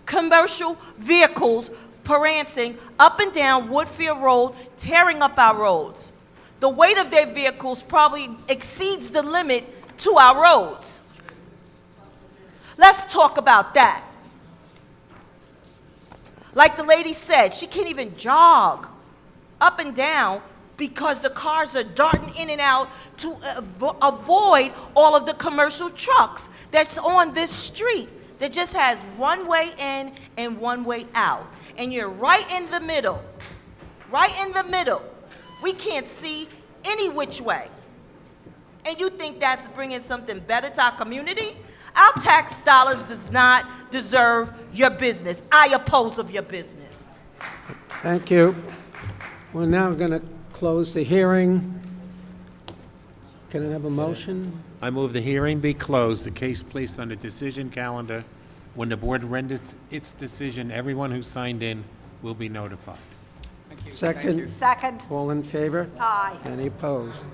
commercial vehicles prancing up and down Woodfield Road, tearing up our roads. The weight of their vehicles probably exceeds the limit to our roads. Let's talk about that. Like the lady said, she can't even jog up and down because the cars are darting in and out to avoid all of the commercial trucks that's on this street that just has one way in and one way out. And you're right in the middle. Right in the middle. We can't see any which way. And you think that's bringing something better to our community? Our tax dollars does not deserve your business. I oppose of your business. Thank you. We're now going to close the hearing. Can I have a motion? I move the hearing be closed, the case placed on the decision calendar. When the board renders its decision, everyone who signed in will be notified. Second? Second. All in favor? Aye. Any opposed?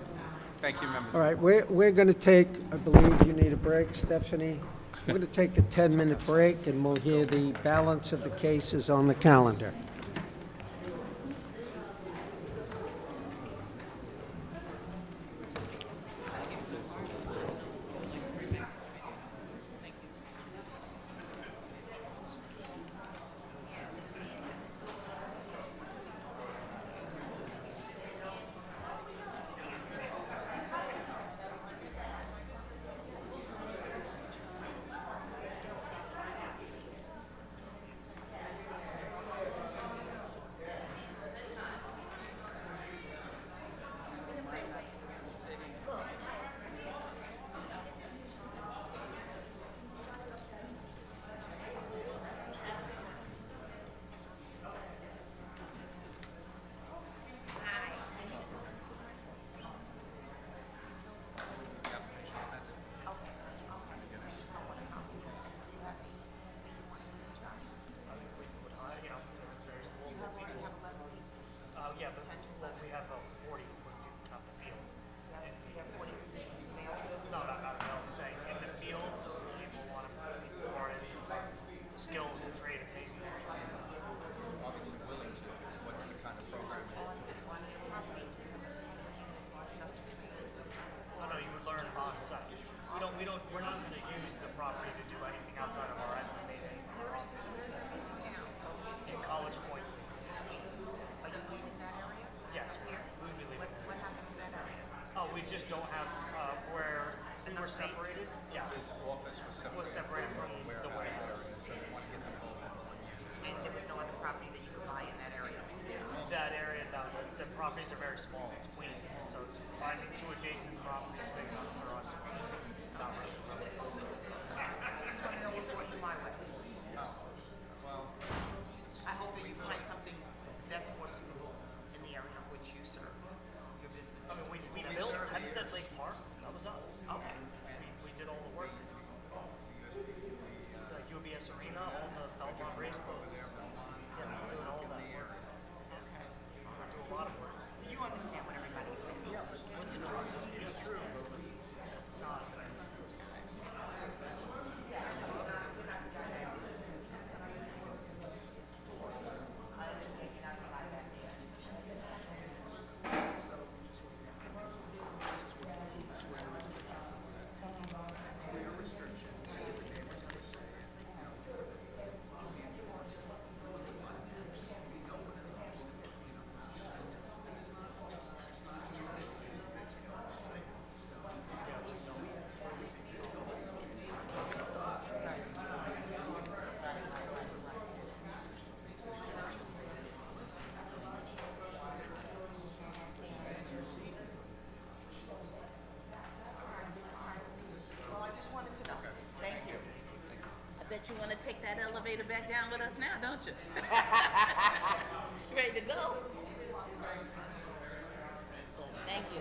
Thank you, members. All right, we're going to take, I believe you need a break, Stephanie. We're going to take a 10-minute break, and we'll hear the balance of the cases on the calendar. We're not going to use the property to do anything outside of our estimating. In College Point. Are you leaving that area? Yes, we'll be leaving. What happened to that area? Oh, we just don't have, where we were separated. Yeah. His office Was separated from the warehouse. And there was no other property that you could buy in that area? That area, no, the properties are very small. It's Queens, so it's finding two adjacent properties big enough for us. Not really. I just want to know what brought you my way. I hope that you find something that's more suitable in the area in which you serve. Your business I mean, we built Hempstead Lake Park. That was us. Okay. We did all the work. The UBS Arena, all the Belmont race boat. Yeah, we're doing all that work. Okay. We're doing a lot of work. You understand what everybody's saying? Yeah, with the trucks, it's true. It's not. Well, I just wanted to know. Thank you. I bet you want to take that elevator back down with us now, don't you? Ready to go? Thank you.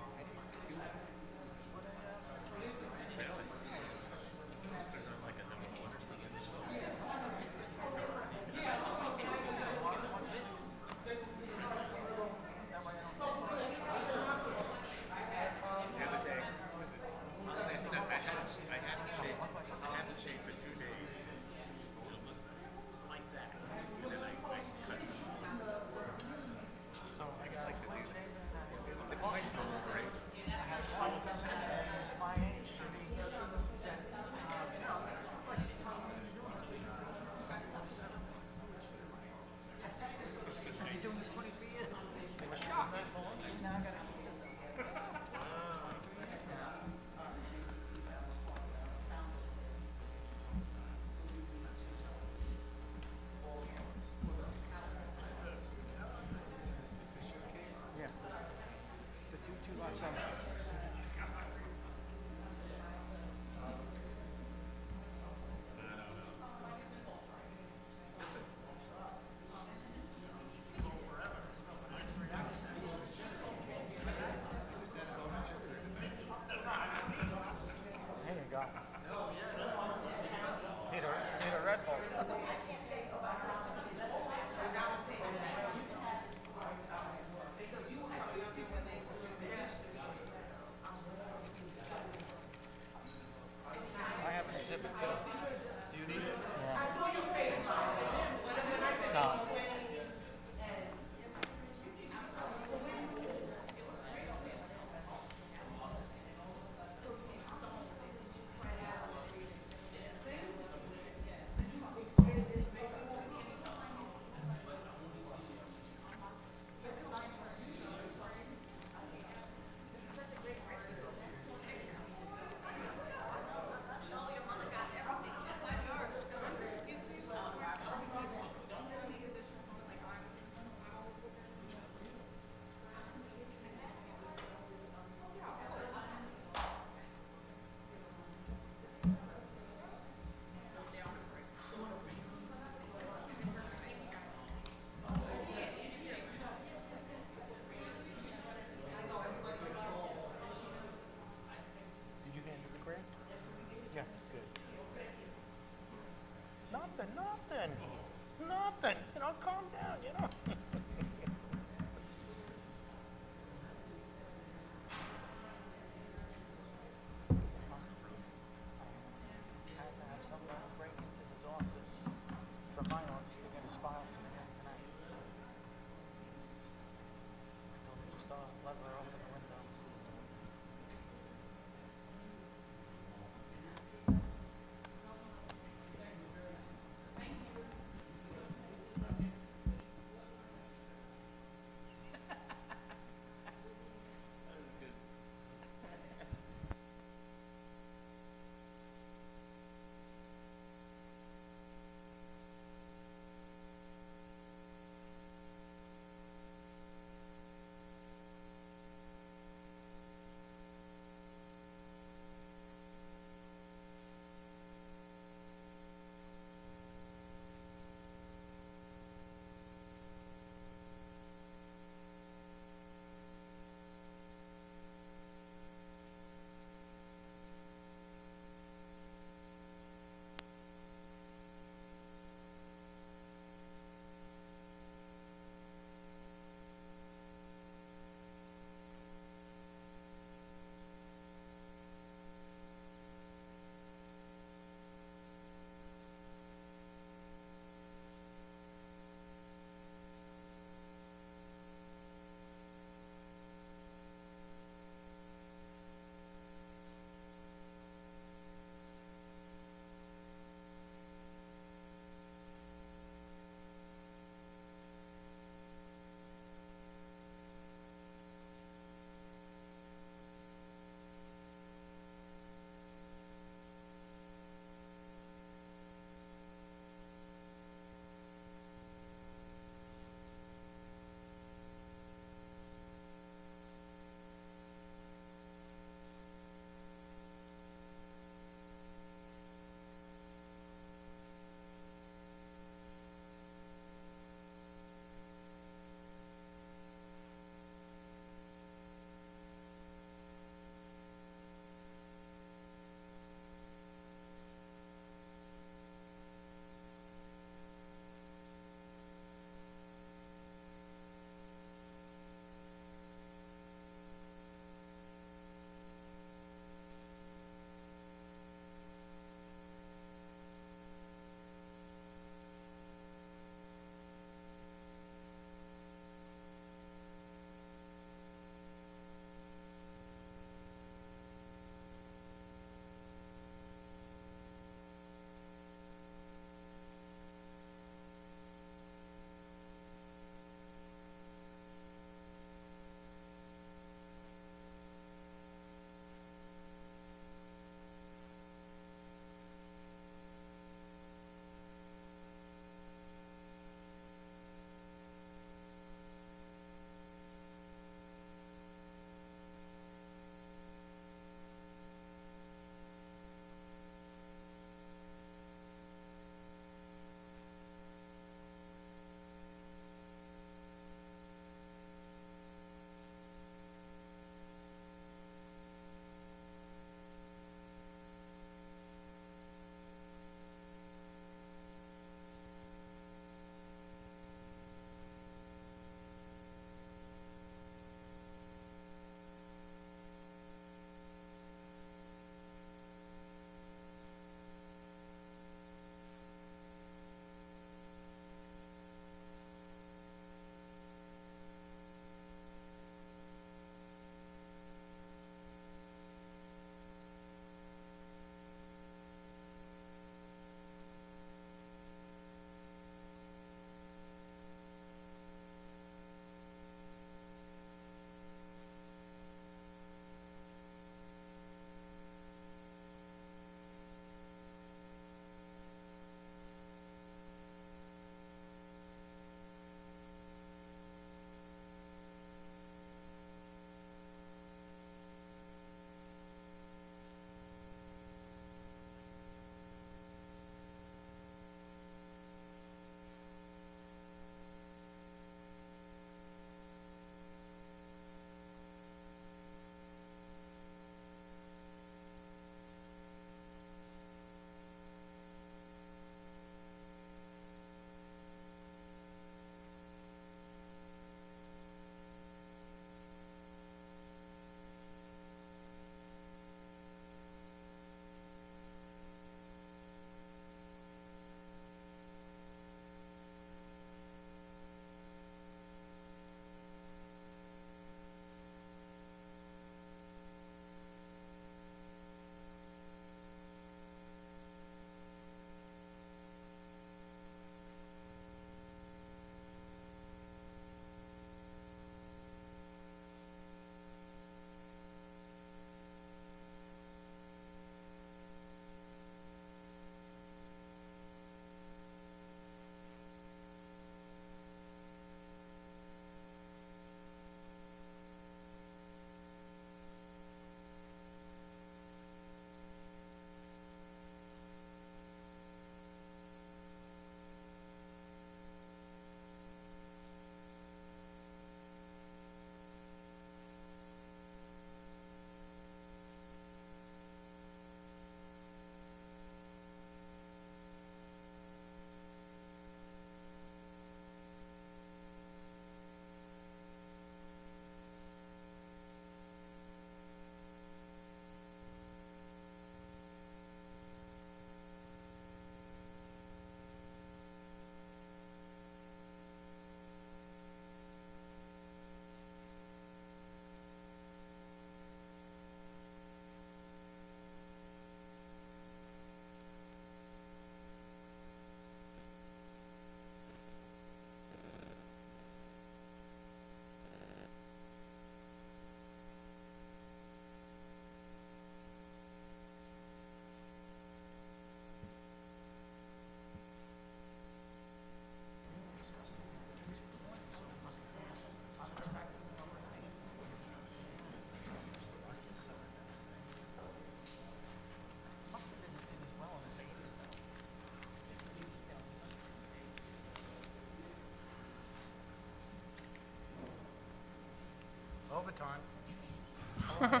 time.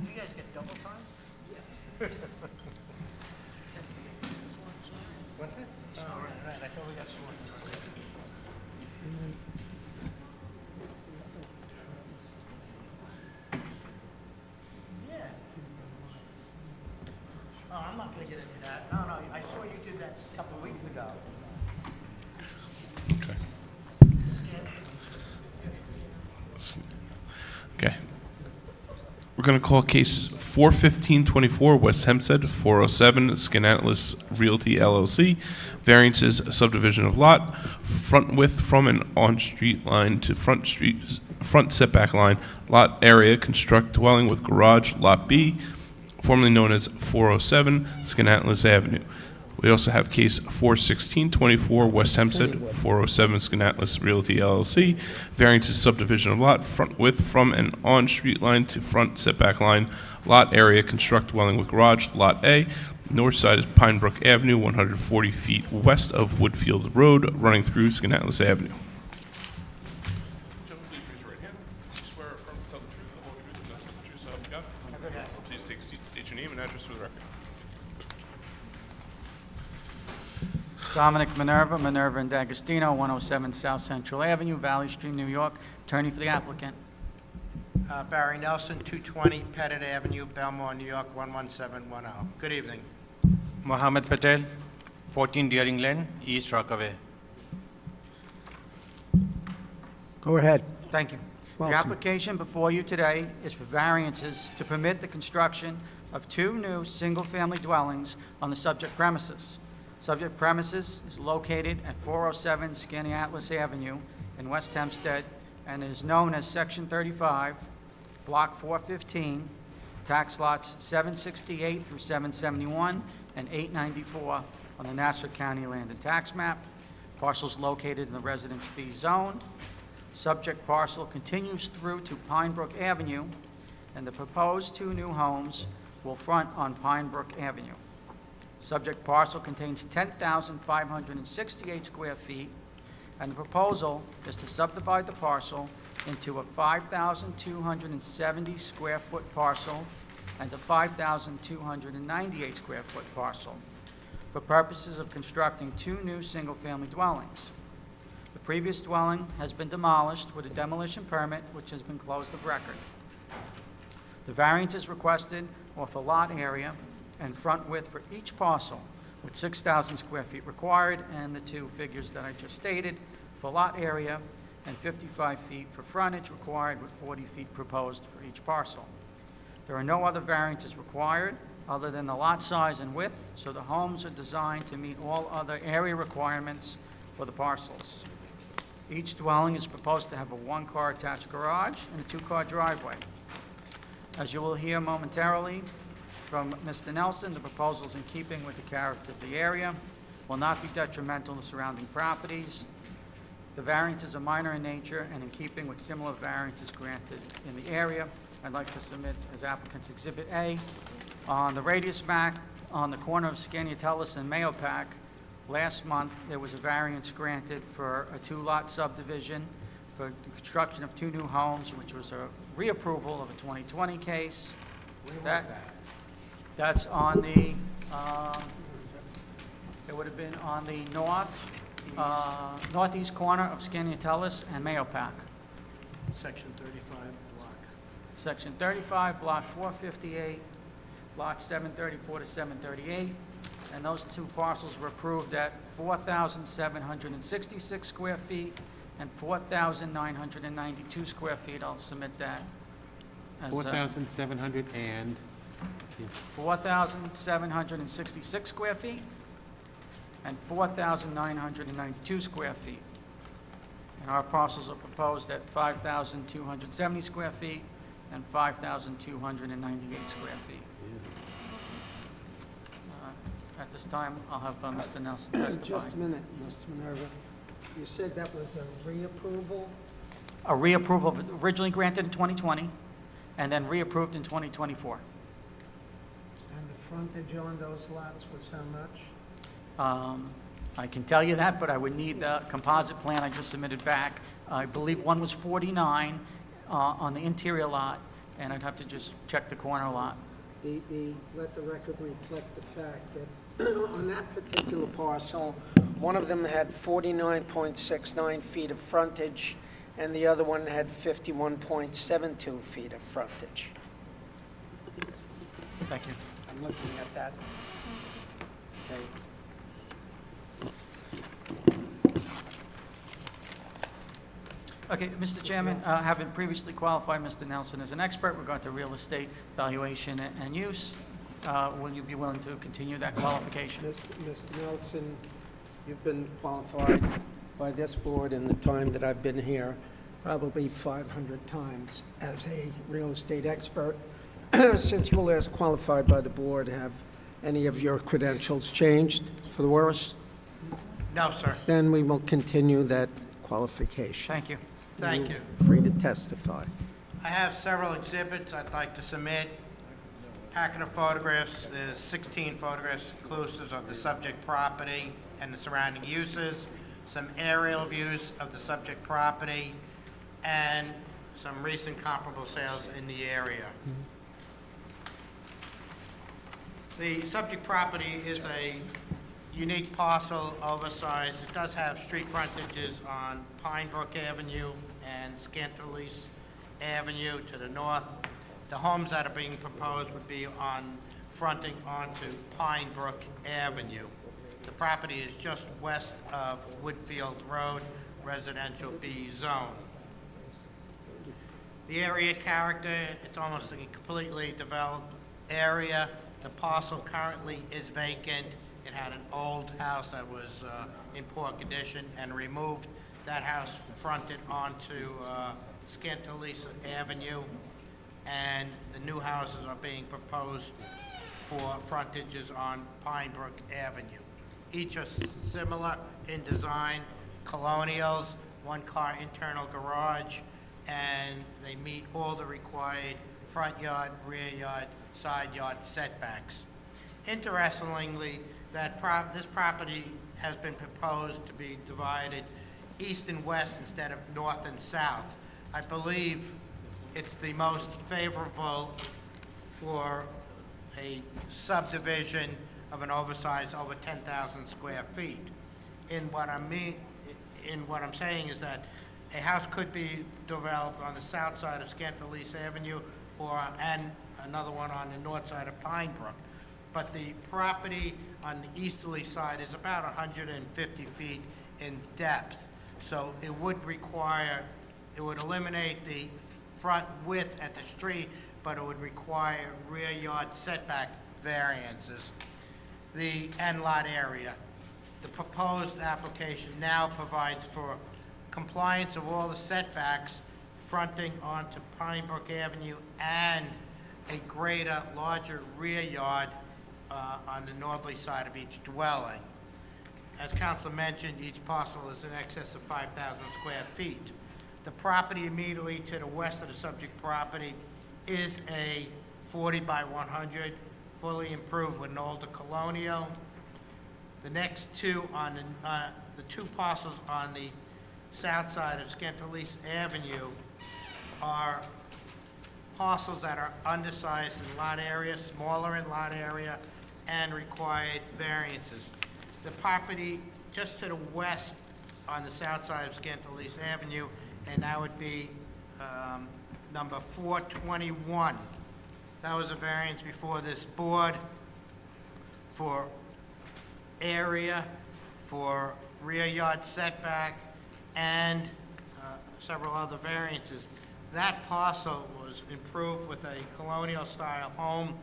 You guys get double time? Yes. What's it? Oh, right, I thought we got sworn. Yeah. Oh, I'm not gonna get into that. No, I saw you did that a couple of weeks ago. Okay. We're going to call case 41524 West Hempstead, 407 Scanatlis Realty LLC. Variances, subdivision of lot, front width from an on-street line to front setback line, lot area, construct dwelling with garage, lot B, formerly known as 407 Scanatlis Avenue. We also have case 41624 West Hempstead, 407 Scanatlis Realty LLC. Variances, subdivision of lot, front width from an on-street line to front setback line, lot area, construct dwelling with garage, lot A. North side is Pine Brook Avenue, 140 feet west of Woodfield Road, running through Scanatlis Avenue. Please raise your right hand. Swear or affirm to tell the truth, the whole truth, and nothing but the truth, so help you God? Please take a seat, state your name and address for the record. Dominic Minerva and D'Agostino, 107 South Central Avenue, Valley Stream, New York. Attorney for the applicant. Barry Nelson, 220 Pettit Avenue, Belmore, New York, 11710. Good evening. Mohammed Patel, 14 Deering Lane, East Rockaway. Go ahead. Thank you. Welcome. The application before you today is for variances to permit the construction of 2 new single-family dwellings on the subject premises. Subject premises is located at 407 Scanatlis Avenue in West Hempstead and is known as Section 35, Block 415, tax lots 768 through 771 and 894 on the Nassau County Land and Tax Map. Parcels located in the Residence B zone. Subject parcel continues through to Pine Brook Avenue, and the proposed 2 new homes will front on Pine Brook Avenue. Subject parcel contains 10,568 square feet, and the proposal is to subdivide the parcel into a 5,270 square foot parcel and a 5,298 square foot parcel for purposes of constructing 2 new single-family dwellings. The previous dwelling has been demolished with a demolition permit, which has been closed of record. The variances requested are for lot area and front width for each parcel, with 6,000 square feet required, and the 2 figures that I just stated for lot area, and 55 feet for frontage required, with 40 feet proposed for each parcel. There are no other variances required other than the lot size and width, so the homes are designed to meet all other area requirements for the parcels. Each dwelling is proposed to have a 1-car attached garage and a 2-car driveway. As you will hear momentarily from Mr. Nelson, the proposal is in keeping with the character of the area, will not be detrimental to surrounding properties. The variances are minor in nature and in keeping with similar variances granted in the area. I'd like to submit as applicant's Exhibit A. On the radius map on the corner of Scanatlis and Mahopac, last month there was a variance granted for a 2-lot subdivision for the construction of 2 new homes, which was a reapproval of a 2020 case. That's on the, it would have been on the northeast corner of Scanatlis and Mahopac. Section 35 block. Section 35, Block 458, Lots 734 to 738, and those 2 parcels were approved at 4,766 square feet and 4,992 square feet. I'll submit that as 4,700 and 4,766 square feet and 4,992 square feet. And our parcels are proposed at 5,270 square feet and 5,298 square feet. At this time, I'll have Mr. Nelson testify. Just a minute, Mr. Minerva. You said that was a reapproval? A reapproval originally granted in 2020 and then reapproved in 2024. And the frontage on those lots was how much? I can tell you that, but I would need the composite plan I just submitted back. I believe one was 49 on the interior lot, and I'd have to just check the corner lot. Let the record reflect the fact that on that particular parcel, one of them had 49.69 feet of frontage, and the other one had 51.72 feet of frontage. Thank you. I'm looking at that. Okay. Okay, Mr. Chairman, having previously qualified Mr. Nelson as an expert regarding real estate valuation and use, will you be willing to continue that qualification? Mr. Nelson, you've been qualified by this board in the time that I've been here, probably 500 times as a real estate expert. Since you were last qualified by the board, have any of your credentials changed for the worse? No, sir. Then we will continue that qualification. Thank you. Thank you. Free to testify. I have several exhibits I'd like to submit. Packet of photographs, there's 16 photographs inclusive of the subject property and the surrounding uses, some aerial views of the subject property, and some recent comparable sales in the area. The subject property is a unique parcel, oversized. It does have street frontages on Pine Brook Avenue and Scantalese Avenue to the north. The homes that are being proposed would be fronting onto Pine Brook Avenue. The property is just west of Woodfield Road, residential B zone. The area character, it's almost a completely developed area. The parcel currently is vacant. It had an old house that was in poor condition and removed. That house fronted onto Scantalese Avenue, and the new houses are being proposed for frontages on Pine Brook Avenue. Each are similar in design, colonials, one-car internal garage, and they meet all the required front yard, rear yard, side yard setbacks. Interestingly, this property has been proposed to be divided east and west instead of north and south. I believe it's the most favorable for a subdivision of an oversized over 10,000 square feet. What I'm saying is that a house could be developed on the south side of Scantalese Avenue and another one on the north side of Pine Brook. But the property on the easterly side is about 150 feet in depth. So it would eliminate the front width at the street, but it would require rear yard setback variances. The end lot area. The proposed application now provides for compliance of all the setbacks fronting onto Pine Brook Avenue and a greater, larger rear yard on the northerly side of each dwelling. As Council mentioned, each parcel is in excess of 5,000 square feet. The property immediately to the west of the subject property is a 40 by 100, fully improved with an older colonial. The next two the two parcels on the south side of Scantalese Avenue are parcels that are undersized in lot area, smaller in lot area, and required variances. The property just to the west on the south side of Scantalese Avenue, and that would be number 421. That was a variance before this board for area, for rear yard setback, and several other variances. That parcel was improved with a colonial-style home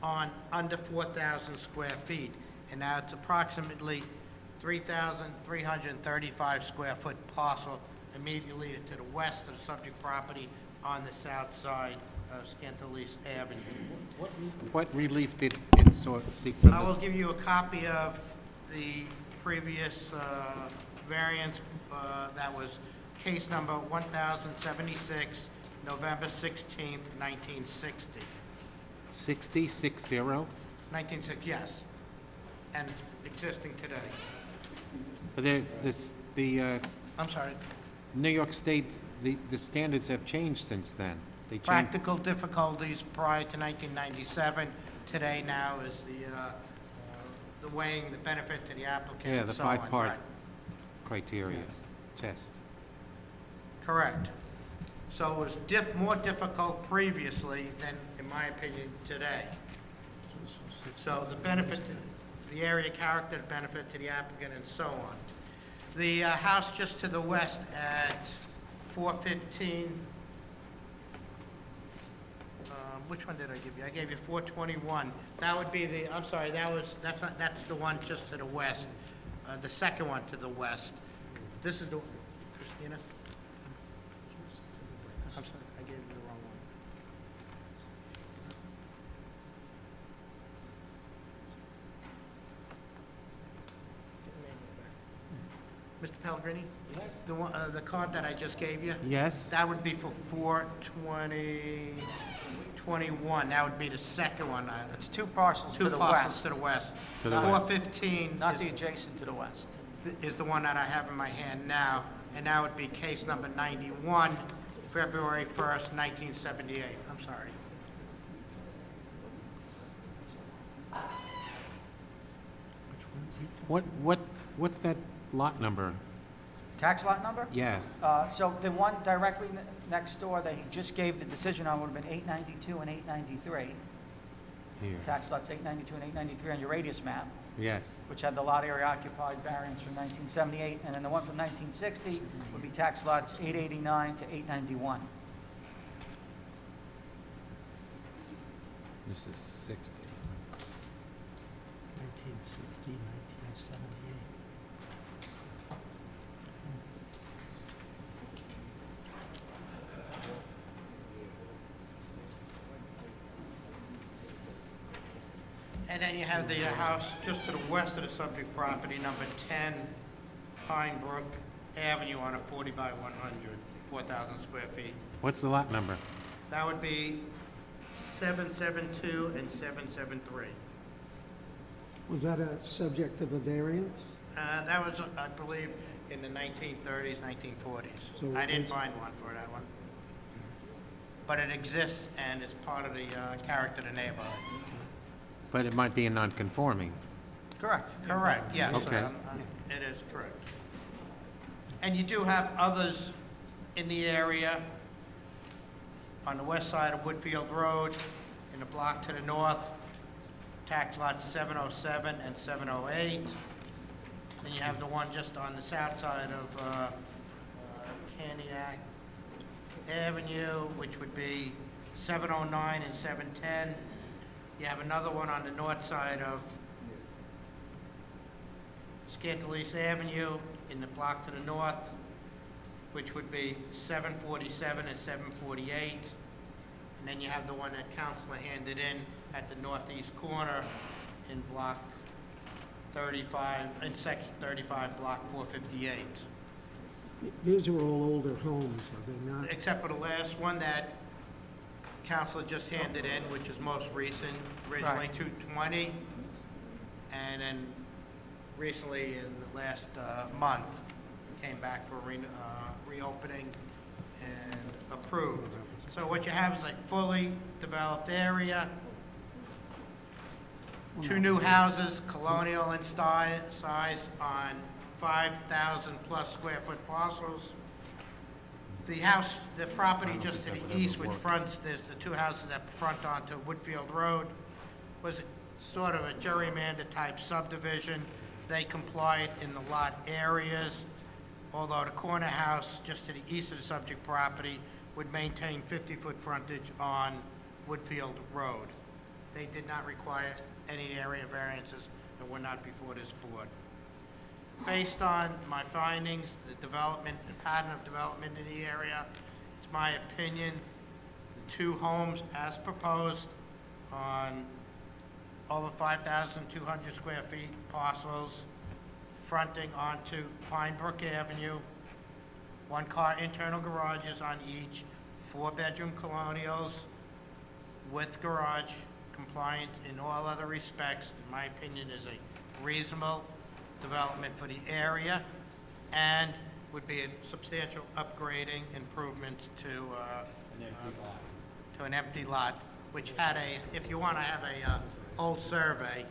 on under 4,000 square feet, and now it's approximately 3,335 square foot parcel immediately to the west of the subject property on the south side of Scantalese Avenue. What relief did it seek from I will this? give you a copy of the previous variance that was case number 1076, November 16th, 1960. 60? 1960, yes. And it's existing today. But I'm sorry. New York State, the standards have changed since then. They changed. Practical difficulties prior to 1997. Today now is the weighing the benefit to the applicant Yeah, and the so on. five-part Right. criteria test. Correct. So it was more difficult previously than, in my opinion, today. So the benefit, the area character, the benefit to the applicant, and so on. The house just to the west at 415, which one did I give you? I gave you 421. That would be the, I'm sorry, that's the one just to the west, the second one to the west. This is the, Christina? I'm sorry, I gave you the wrong one. Mr. Pellegrini? Yes. The one, the card that I just gave you? Yes. That would be for 421. That would be the second one. It's two parcels to the Two parcels west. to the west. To the west. 415 Not the adjacent to the west. is the one that I have in my hand now, and that would be case number 91, February 1st, 1978. I'm sorry. What's that lot number? Tax lot number? Yes. So the one directly next door that he just gave the decision on would have been 892 and 893. Here. Tax lots 892 and 893 on your radius map, Yes. which had the lot area occupied variance from 1978. And then the one from 1960 would be tax lots 889 to 891. This is 60. 1960, 1978. And then you have the house just to the west of the subject property, number 10 Pine Brook Avenue on a 40 by 100, 4,000 square feet. What's the lot number? That would be 772 and 773. Was that a subject of a variance? That was, I believe, in the 1930s, 1940s. So I didn't it's- find one for that one. But it exists, and it's part of the character of the neighborhood. But it might be a non-conforming. Correct. Correct, yes. Okay. It is correct. And you do have others in the area on the west side of Woodfield Road, in the block to the north, tax lots 707 and 708. Then you have the one just on the south side of Caniac Avenue, which would be 709 and 710. You have another one on the north side of Scantalese Avenue in the block to the north, which would be 747 and 748. And then you have the one that Counselor handed in at the northeast corner in block 35, in section 35, block 458. These are all older homes, are they not? Except for the last one that Counselor just handed in, which is most recent, originally Right. 220, and then recently in the last month, came back for reopening and approved. So what you have is a fully developed area, two new houses, colonial in size on 5,000 plus square foot parcels. The house, the property just to the east, which fronts, there's the two houses that front onto Woodfield Road, was sort of a gerrymander type subdivision. They complied in the lot areas, although the corner house just to the east of the subject property would maintain 50-foot frontage on Woodfield Road. They did not require any area variances and were not before this board. Based on my findings, the development, the pattern of development in the area, it's my opinion, the two homes as proposed on over 5,200 square feet parcels fronting onto Pine Brook Avenue, one-car internal garages on each, four-bedroom colonials with garage compliant in all other respects, in my opinion, is a reasonable development for the area, and would be a substantial upgrading improvements to an empty lot, which had a, if you want to have a old survey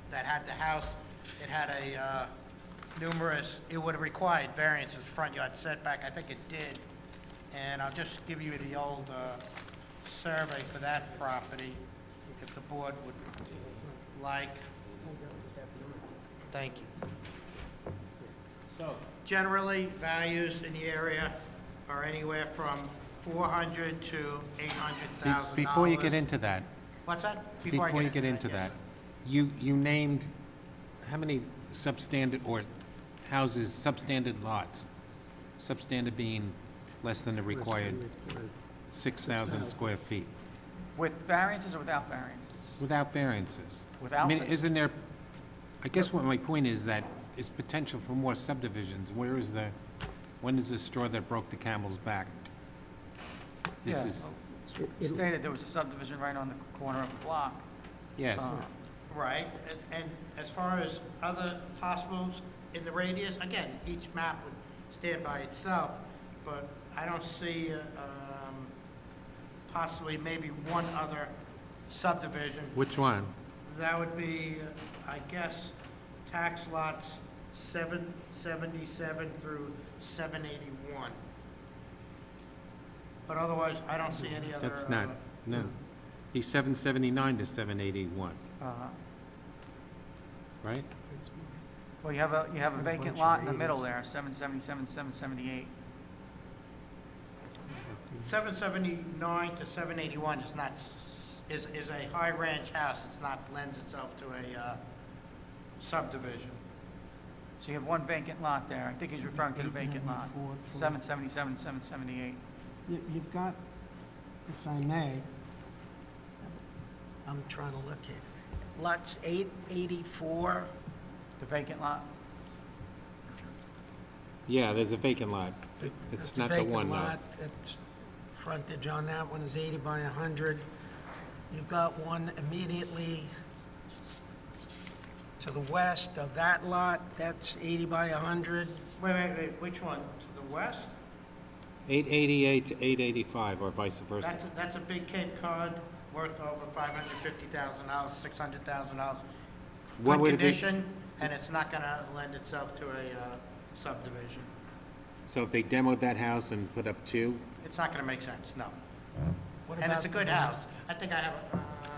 that had the house, it had a numerous, it would have required variances, front yard setback, I think it did. And I'll just give you the old survey for that property, if the board would like. Thank you. So generally, values in the area are anywhere from $400,000 to $800,000. Before you get into that, What's that? before you get into yes, that, you named how many substandard, or houses, substandard lots? Substandard being less than the required 6,000 square feet, With variances or without variances? without variances. Without I mean, va- isn't there, I guess what my point is that is potential for more subdivisions. Where is the, when is the straw that broke the camel's back? This Yeah. is, Stated there was a subdivision right on the corner of the block. yes. Right, and as far as other hospitals in the radius, again, each map would stand by itself, but I don't see possibly maybe one other subdivision. Which one? That would be, I guess, tax lots 777 through 781. But otherwise, I don't see any other. That's not, no. He's 779 to 781, right? Well, you have a vacant lot in the middle there, 777, 778. 779 to 781 is not, is a high ranch house. It's not, lends itself to a subdivision. So you have one vacant lot there. I think he's referring to the vacant lot, 777, 778. You've got, if I may, I'm trying to look here. Lots 884, The vacant lot? Yeah, there's a vacant lot. It's that's a not the vacant one, though. lot. It's, frontage on that one is 80 by 100. You've got one immediately to the west of that lot, that's 80 by 100. Wait, which one? To the west? 888 to 885, or vice versa. That's a big Cape Cod worth over $550,000, $600,000. What would Good it be? condition, and it's not going to lend itself to a subdivision. So if they demoed that house and put up two, It's not going to make sense, no. What And it's about a good the- house. I think I have,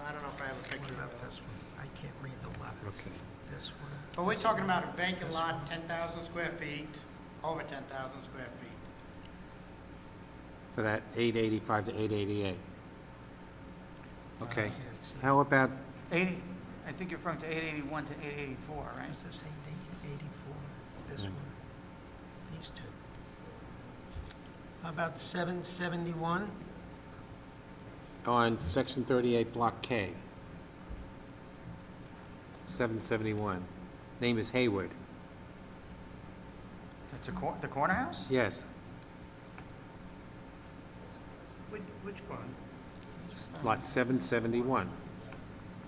I don't know if I have a picture of This this. one, I can't read the letters. Okay. This one. But we're talking about a vacant lot, 10,000 square feet, over 10,000 square feet. for that 885 to 888. Okay. How about, 80, I think you're referring to 881 to 884, right? Is this 84? This one? These two? How about 771? on section 38, block K? 771. Name is Hayward. That's the corner house? Yes. Which one? Lot 771.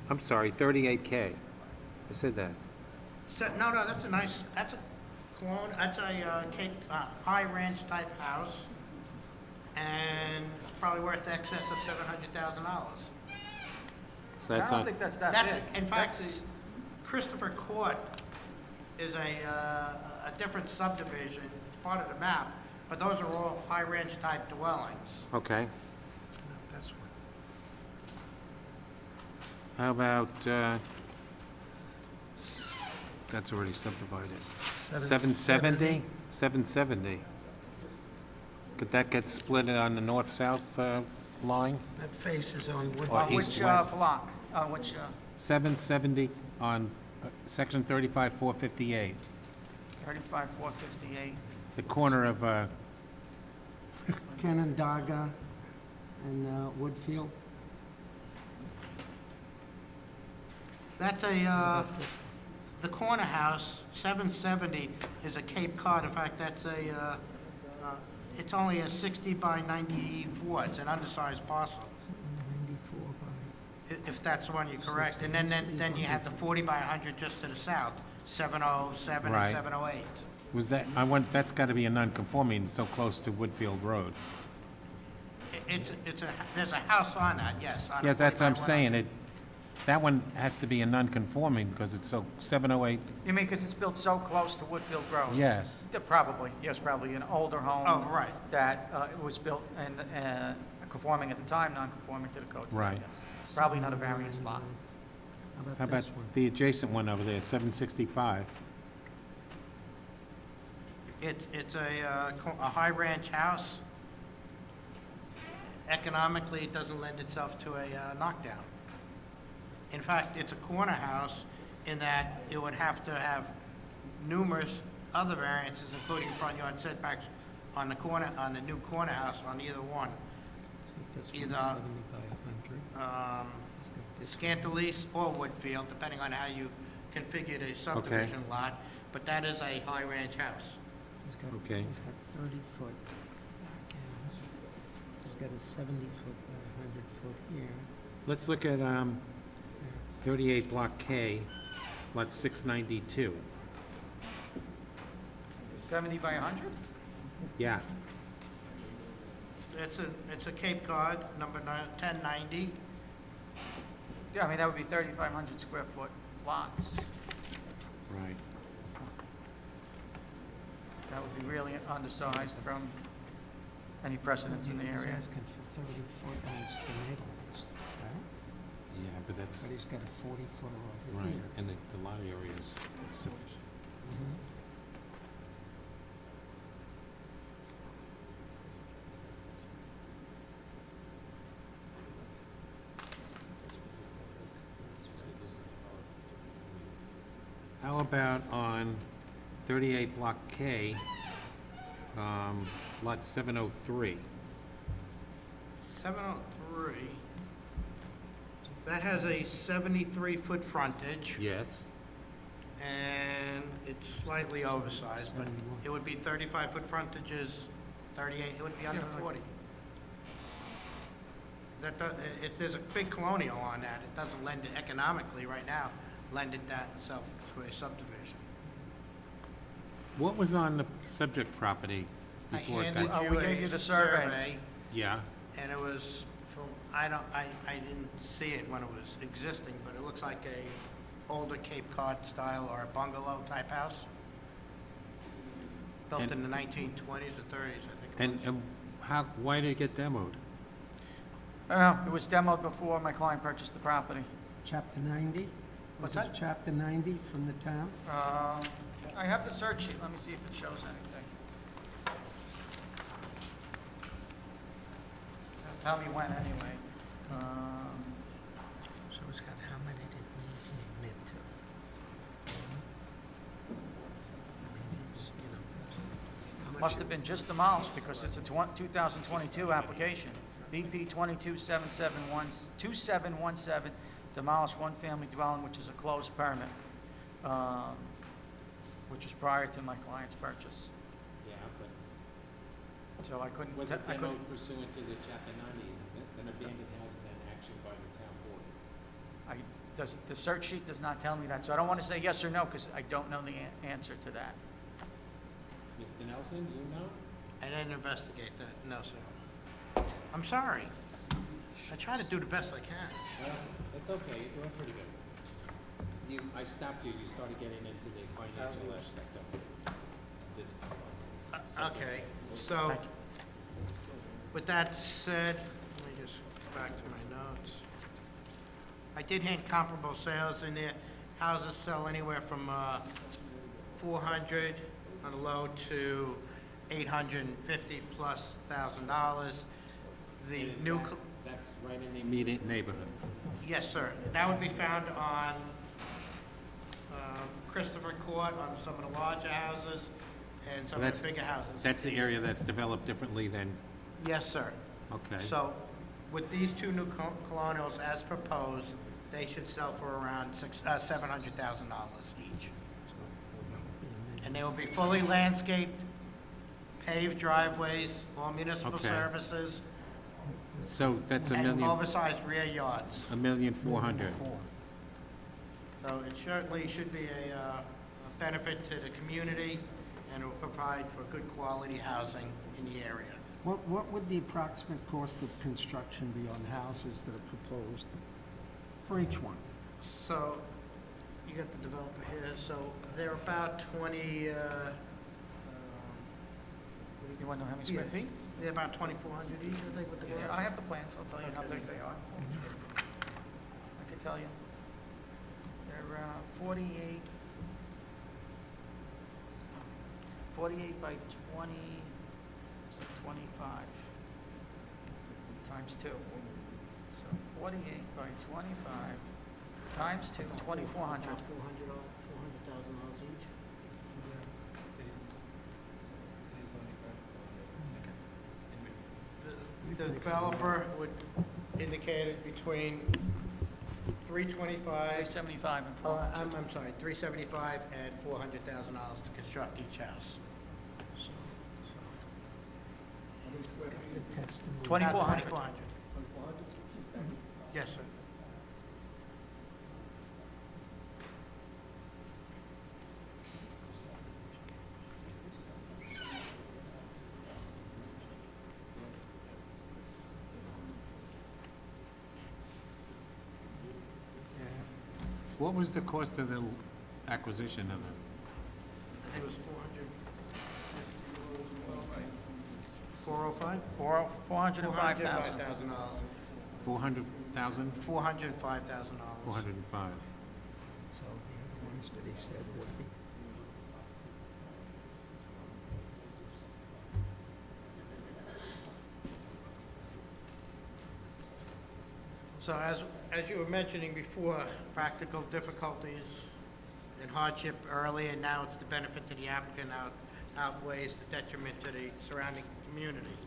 I'm sorry, 38K. I said that. No, that's a nice, that's a clone, that's a Cape, high ranch type house, and it's probably worth excess of $700,000. So that's I don't on, think that's that That's, big. in fact, That's- Christopher Court is a different subdivision, it's part of the map, but those are all high ranch type dwellings. okay. This one. How about, that's already subdivided. 770? 770. Could that get split on the north-south line? That faces on Wood. Or Which east-west? block? Which, 770 on section 35, 458. 35, 458? The corner of, Canandaigua and Woodfield. That's the corner house, 770, is a Cape Cod. In fact, that's it's only a 60 by 94. It's an undersized parcel, 94 by... if that's the one you're correct. And then you have the 40 by 100 just to the south, 707 and Right. 708. Was that, that's got to be a non-conforming, so close to Woodfield Road. There's a house on that, yes. on a Yeah, that's what I'm 45-100. saying, that one has to be a non-conforming because it's so, 708, You mean because it's built so close to Woodfield Road? yes. Probably, yes, probably an older home. Oh, right. That it was built and conforming at the time, non-conforming to the code. today, Right. yes. Probably not a variance lot. How about the adjacent one over there, 765? It's a high ranch house. Economically, it doesn't lend itself to a knockdown. In fact, it's a corner house in that it would have to have numerous other variances, including front yard setbacks on the corner, on the new corner house, on either one. Either Scantalese or Woodfield, depending on how you configure the subdivision lot, but that is a high ranch house. Okay. He's got 30-foot back He's got a 70-foot by 100-foot here. Let's look at 38 Block K, lot 692. 70 by 100? Yeah. It's a Cape Cod, number 1090. Yeah, I mean, that would be 3,500 square foot lots. Right. That would be really undersized from any precedents in the He's area. asking for 30-foot on his tomatoes, right? Yeah, but that's, But he's got a 40-foot over right, here. and the lot area is sufficient. Mhm. How about on 38 Block K, lot 703? 703, that has a 73-foot frontage, Yes. and it's slightly oversized, but it would be 35-foot frontages, 38, it would be under 40. There's a big colonial on that. It doesn't lend it economically right now, lend it that itself to a subdivision. What was on the subject property I before it handed got? you we gave a you the survey. Yeah, and it was, I didn't see it when it was existing, but it looks like a older Cape Cod style or a bungalow type house. Built And- in the 1920s or 30s, I think it and, was. and why did it get demoed? I don't know, it was demoed before my client purchased the property. Chapter 90? What's Was it that? Chapter 90 from the town? I have the search sheet, let me see if it shows anything. It'll tell me when, anyway. So it's got how many did he admit to? I mean, it's, you know, how much- Must have been just demolished because it's a 2022 application. BP 2717, demolished one-family dwelling, which is a closed permit, which was prior to my client's purchase. Yeah, but So I couldn't, was it I couldn't, demoed pursuant to the Chapter 90, an abandoned house and action by the town board? the search sheet does not tell me that, so I don't want to say yes or no because I don't know the answer to that. Mr. Nelson, do you know? I didn't investigate that, no, sir. I'm sorry. I try to do the best I can. Well, that's okay, you're doing pretty good. I stopped you, you started getting into the financial aspect of this. Okay, so, with that said, let me just go back to my notes. I did hand comparable sales in there. Houses sell anywhere from 400 on the low to 850 plus $1,000. The new, That's right in the immediate neighborhood. yes, sir. That would be found on Christopher Court, on some of the larger houses and some of the bigger houses. That's the area that's developed differently than, Yes, sir. okay. So with these two new colonials as proposed, they should sell for around $700,000 each. And they will be fully landscaped, paved driveways, all municipal Okay. services, So that's a and million, oversized rear yards. 1,400,000. So it certainly should be a benefit to the community, and it will provide for good quality housing in the area. What would the approximate cost of construction be on houses that are proposed for each one? So, you got the developer here, so they're about 20, You want to know how many square feet? they're about 2,400 each, I think, with the Yeah, garage. I have the plans, I'll tell you how big they are. I can tell you. They're 48 by 20, 25 times 2. So 48 by 25 times 2, 2,400. $400,000 each. The developer would indicate it between 325. 375 and 400. I'm sorry, 375 and $400,000 to construct each house. 2,400. 2,400. Yes, sir. What was the cost of the acquisition of it? I think it was 405? $405,000. $405,000. 400,000? $405,000. 405. So the other ones that he said would be. So as you were mentioning before, practical difficulties and hardship early, and now it's the benefit to the applicant outweighs the detriment to the surrounding community.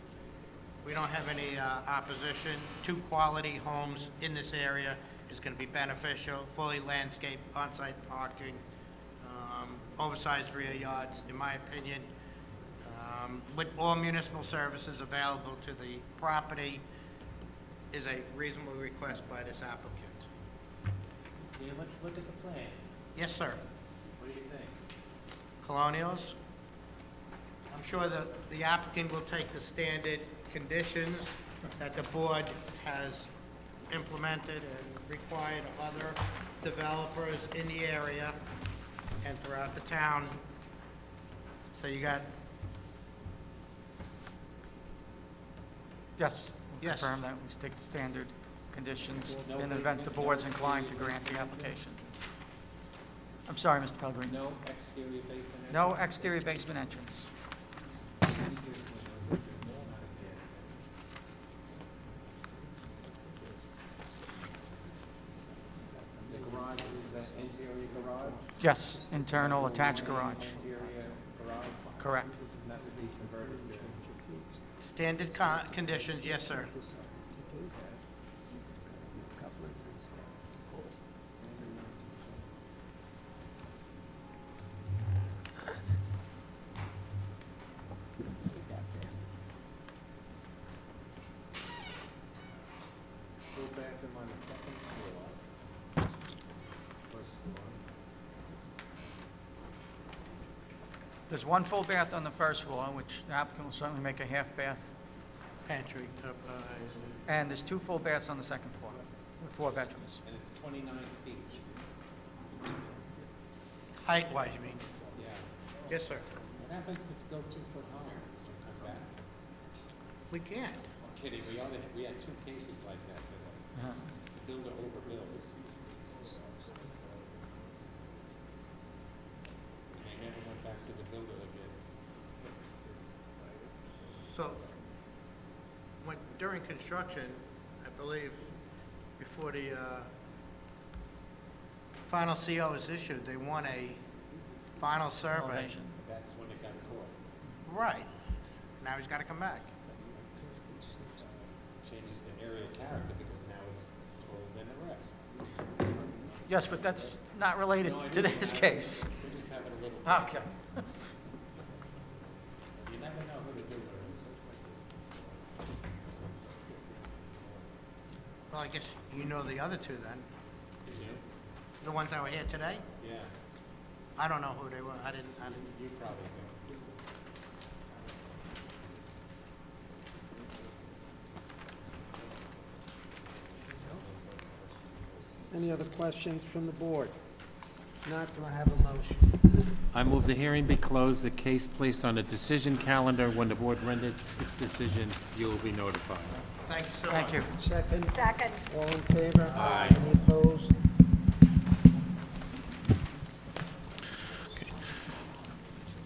We don't have any opposition. 2 quality homes in this area is going to be beneficial, fully landscaped, on-site parking, oversized rear yards, in my opinion, with all municipal services available to the property, is a reasonable request by this applicant. Yeah, let's look at the plans. Yes, sir. What do you think? Colonials. I'm sure the applicant will take the standard conditions that the board has implemented and required of other developers in the area and throughout the town. So you got, Yes. Yes. Confirm that we stick to standard conditions in the event the board's inclined to grant the application. I'm sorry, Mr. Pellegrini. No exterior basement? No exterior basement entrance. The garage is an interior garage? Yes, internal attached garage. Interior garage? Correct. That would be converted to? standard conditions, yes, sir. Full bathroom on the second floor. First floor. There's one full bath on the first floor, which the applicant will certainly make a half bath. Pantry, And there's 2 full baths on the second floor, with 4 bedrooms. And it's 29 feet. height-wise, you mean? Yeah. Yes, sir. What happens if it's go 2 foot higher? Does it come back? We can't. I'm kidding, we had 2 cases like that today. Uh-huh. The builder overbuilt. And they never went back to the builder to get fixed. So, during construction, I believe, before the final CO is issued, they want a final survey. Elevation. That's when it got caught. Right. Now he's got to come back. Changes the area character because now it's taller than the rest. Yes, but that's not related No, it to is. this case. We're just having a little. Okay. You never know who the builder is. Well, I guess you know the other two then, Did you? the ones that were here today. Yeah. I don't know who they were. I didn't. You probably do. Any other questions from the board? Not, do I have a motion? I move the hearing be closed, the case placed on a decision calendar. When the board renders its decision, you will be notified. Thank you so much. Thank you. Second? Second. All in favor? Aye. Any opposed?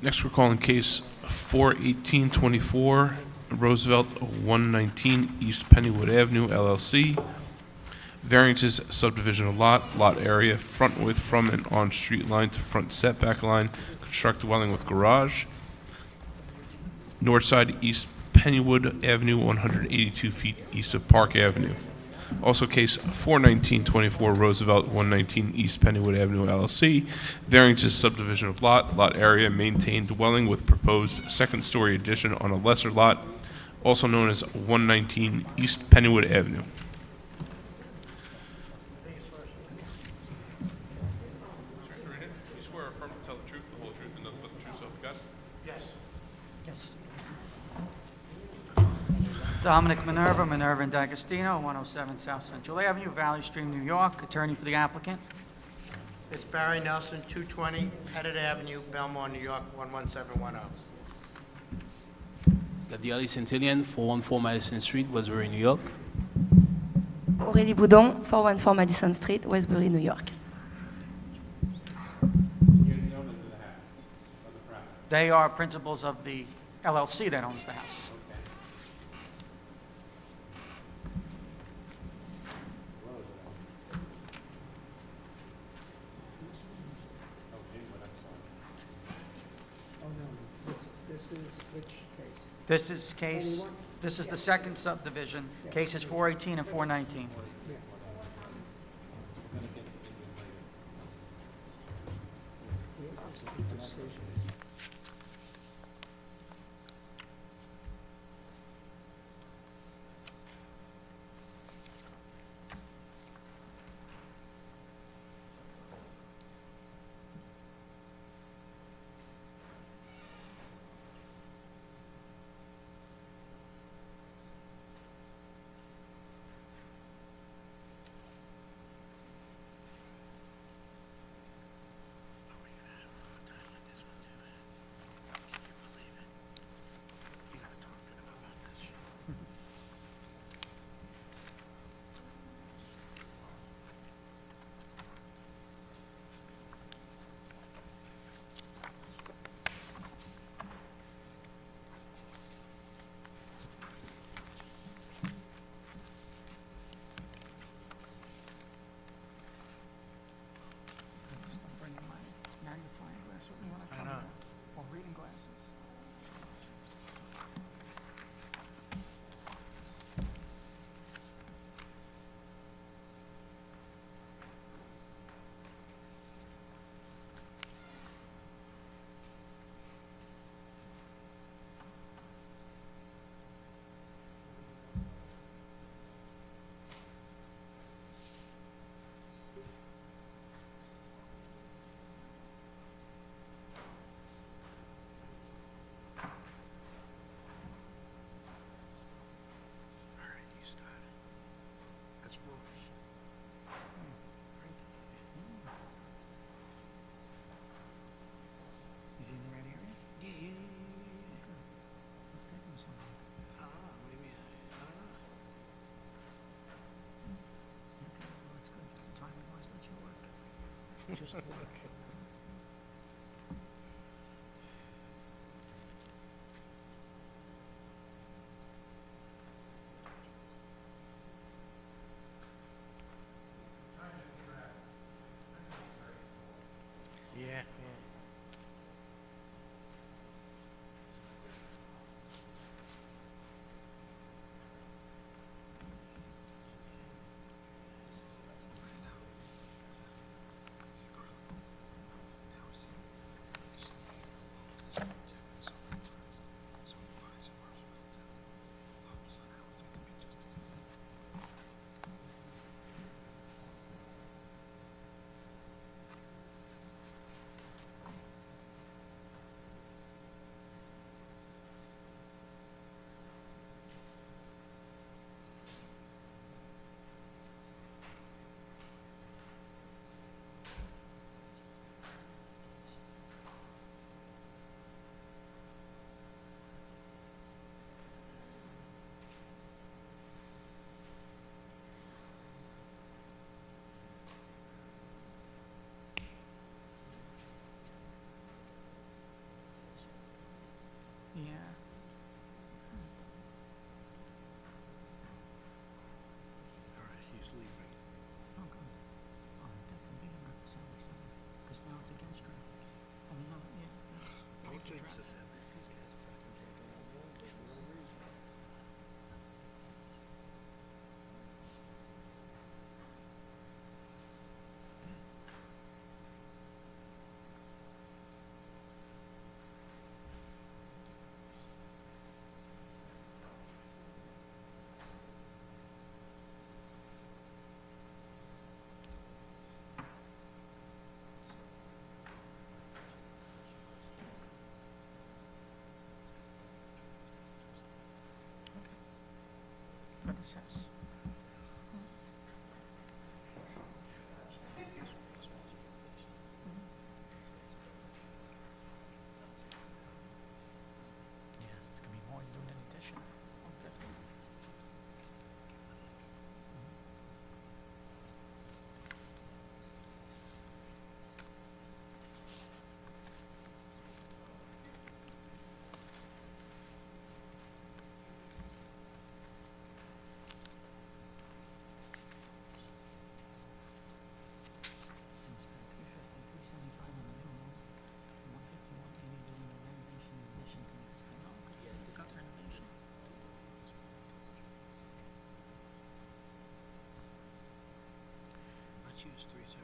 Next, we're calling case 41824, Roosevelt 119 East Pennywood Avenue, LLC. Variances, subdivision of lot area, front width from and on street line to front setback line, construct dwelling with garage. North side, East Pennywood Avenue, 182 feet east of Park Avenue. Also case 41924, Roosevelt 119 East Pennywood Avenue, LLC. Variances, subdivision of lot area, maintained dwelling with proposed second-story addition on a lesser lot, also known as 119 East Pennywood Avenue. You swear or affirm to tell the truth, the whole truth, and nothing but the truth, so help you God? Yes. Yes. Dominic Minerva, Minerva and D'Agostino, 107 South Central Avenue, Valley Stream, New York. Attorney for the applicant. It's Barry Nelson, 220 Pettit Avenue, Belmore, New York, 11710. Gadiel Centillion, 414 Madison Street, Westbury, New York. Aurélie Boudon, 414 Madison Street, Westbury, New York. They are principals of the LLC that owns the house. Oh, no, this is which case? This is case, this is the second subdivision, cases 418 and 419. Or reading glasses. Is he in the right area? Yeah. Good. What's taking so long? I don't know, maybe, I don't know. Okay, well, that's good, because timing-wise, let you work. Just work. Yeah. it's gonna be more than doing an addition. 150. Let's use 375.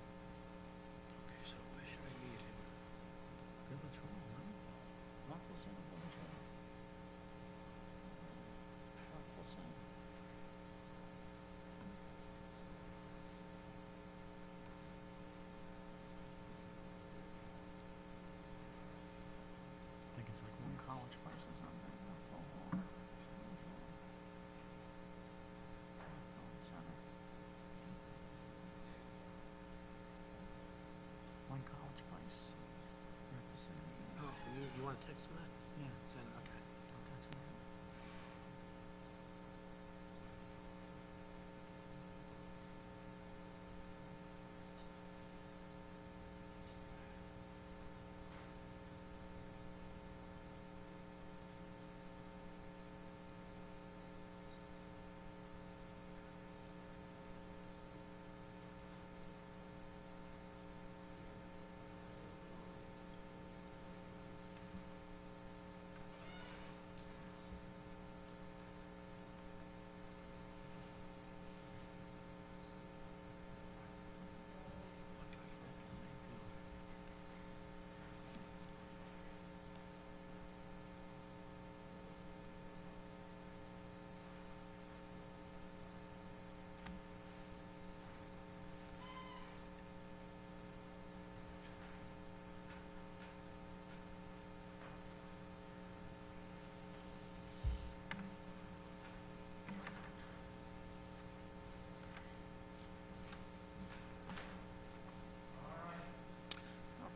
Okay, so where should I meet him? I think it's like one college place or something. One college place. Oh, you want to text him that? Yeah. Then, okay. I'll text them.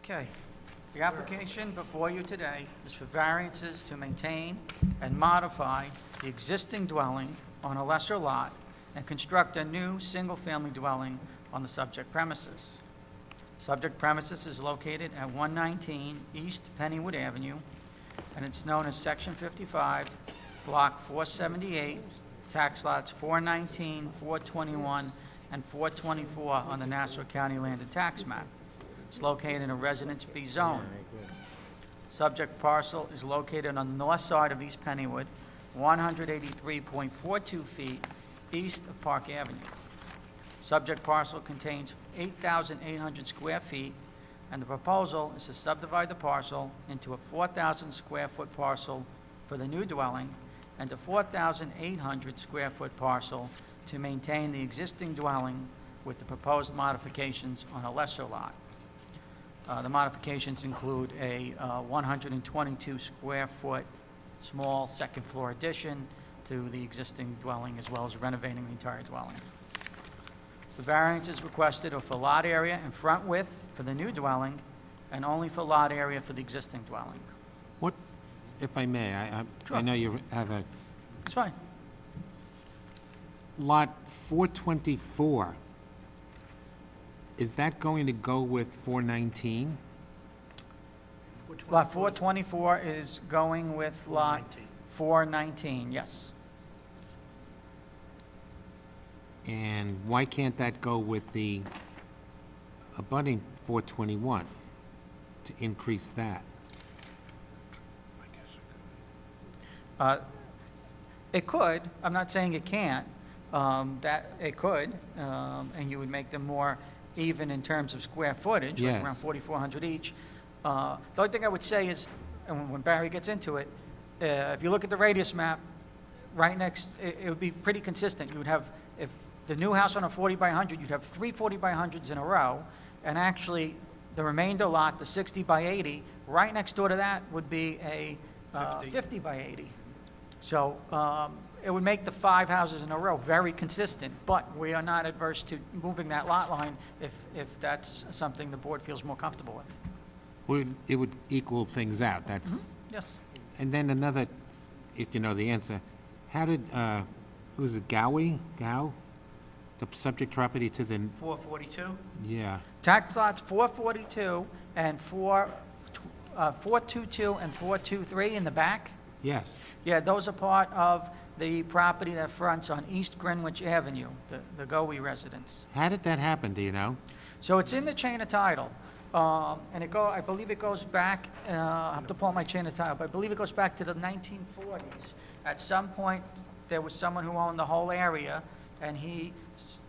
Okay. The application before you today is for variances to maintain and modify the existing dwelling on a lesser lot and construct a new single-family dwelling on the subject premises. Subject premises is located at 119 East Pennywood Avenue, and it's known as Section 55, Block 478, tax lots 419, 421, and 424 on the Nassau County Landed Tax Map. It's located in a Residence B zone. Subject parcel is located on the north side of East Pennywood, 183.42 feet east of Park Avenue. Subject parcel contains 8,800 square feet, and the proposal is to subdivide the parcel into a 4,000 square foot parcel for the new dwelling and a 4,800 square foot parcel to maintain the existing dwelling with the proposed modifications on a lesser lot. The modifications include a 122 square foot small second floor addition to the existing dwelling, as well as renovating the entire dwelling. The variances requested are for lot area and front width for the new dwelling, and only for lot area for the existing dwelling. What, if I may, I Sure. know you have a It's fine. lot 424. Is that going to go with 419? Lot 424 is going with lot 419, yes. And why can't that go with the abutting 421? to increase that? It could, I'm not saying it can't, that it could, and you would make them more even in terms of square footage, like Yes. around 4,400 each. The only thing I would say is, and when Barry gets into it, if you look at the radius map, right next, it would be pretty consistent. You would have, if the new house on a 40 by 100, you'd have 3 40 by 100s in a row, and actually, the remainder lot, the 60 by 80, right next door to that would be a 50 by 80. So it would make the 5 houses in a row very consistent, but we are not adverse to moving that lot line if that's something the board feels more comfortable with. It would equal things out, that's... Yes. And then another, if you know the answer, how did, who was it, Gow, the subject property to the, 442? yeah, Tax lots 442 and 422 and 423 in the back? yes. Yeah, those are part of the property that fronts on East Greenwich Avenue, the Goey residence. How did that happen, do you know? So it's in the chain of title, and I believe it goes back, I have to pull out my chain of title, but I believe it goes back to the 1940s. At some point, there was someone who owned the whole area, and he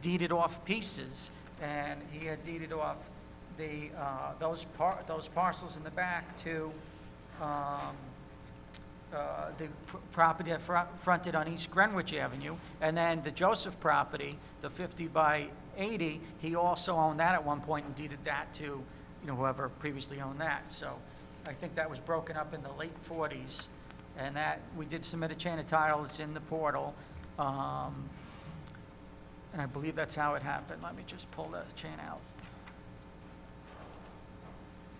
deeded off pieces, and he had deeded off the, those parcels in the back to, the property that fronted on East Greenwich Avenue, and then the Joseph property, the 50 by 80, he also owned that at one point and deeded that to, whoever previously owned that. So I think that was broken up in the late 40s, and that, we did submit a chain of title, it's in the portal, and I believe that's how it happened. Let me just pull the chain out.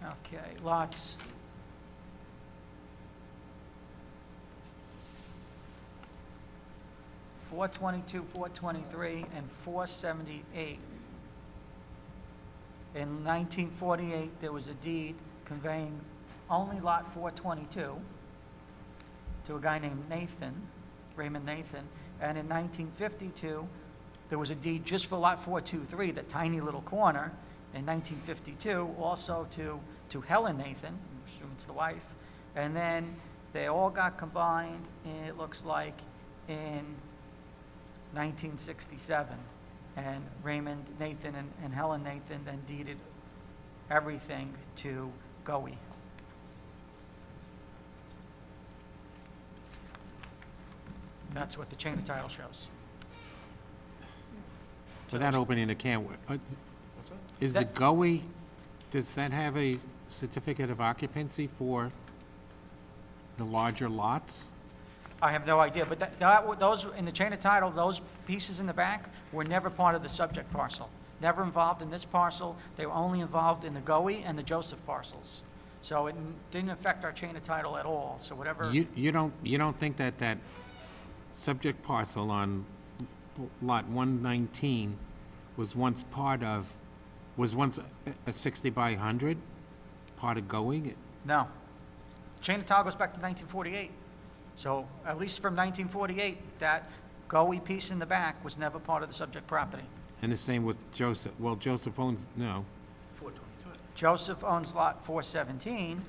Okay, lots. .422, 423, and 478. In 1948, there was a deed conveying only lot 422 to a guy named Nathan, Raymond Nathan, and in 1952, there was a deed just for lot 423, that tiny little corner, in 1952, also to Helen Nathan, I'm assuming it's the wife, and then they all got combined, it looks like, in 1967, and Raymond Nathan and Helen Nathan then deeded everything to Goey. That's what the chain of title shows. Without opening a can, is the Goey, does that have a certificate of occupancy for the larger lots? I have no idea, but those, in the chain of title, those pieces in the back were never part of the subject parcel. Never involved in this parcel. They were only involved in the Goey and the Joseph parcels. So it didn't affect our chain of title at all, so whatever. You don't think that subject parcel on lot 119 was once a 60 by 100, part of Goey? No. Chain of title goes back to 1948. So at least from 1948, that Goey piece in the back was never part of the subject property. And the same with Joseph, well, Joseph owns, no. 422. Joseph owns lot 417,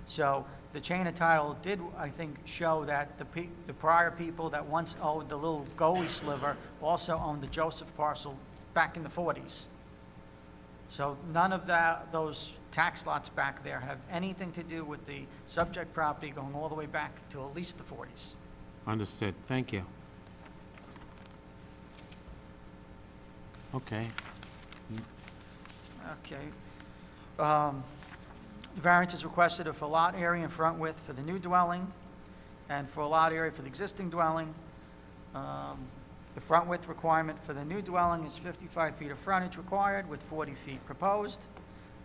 so the chain of title did, I think, show that the prior people that once owned the little Goey sliver also owned the Joseph parcel back in the 40s. So none of those tax lots back there have anything to do with the subject property going all the way back to at least the 40s. Understood, thank you. Okay. Okay. The variance is requested for lot area and front width for the new dwelling and for a lot area for the existing dwelling. The front width requirement for the new dwelling is 55 feet of frontage required with 40 feet proposed.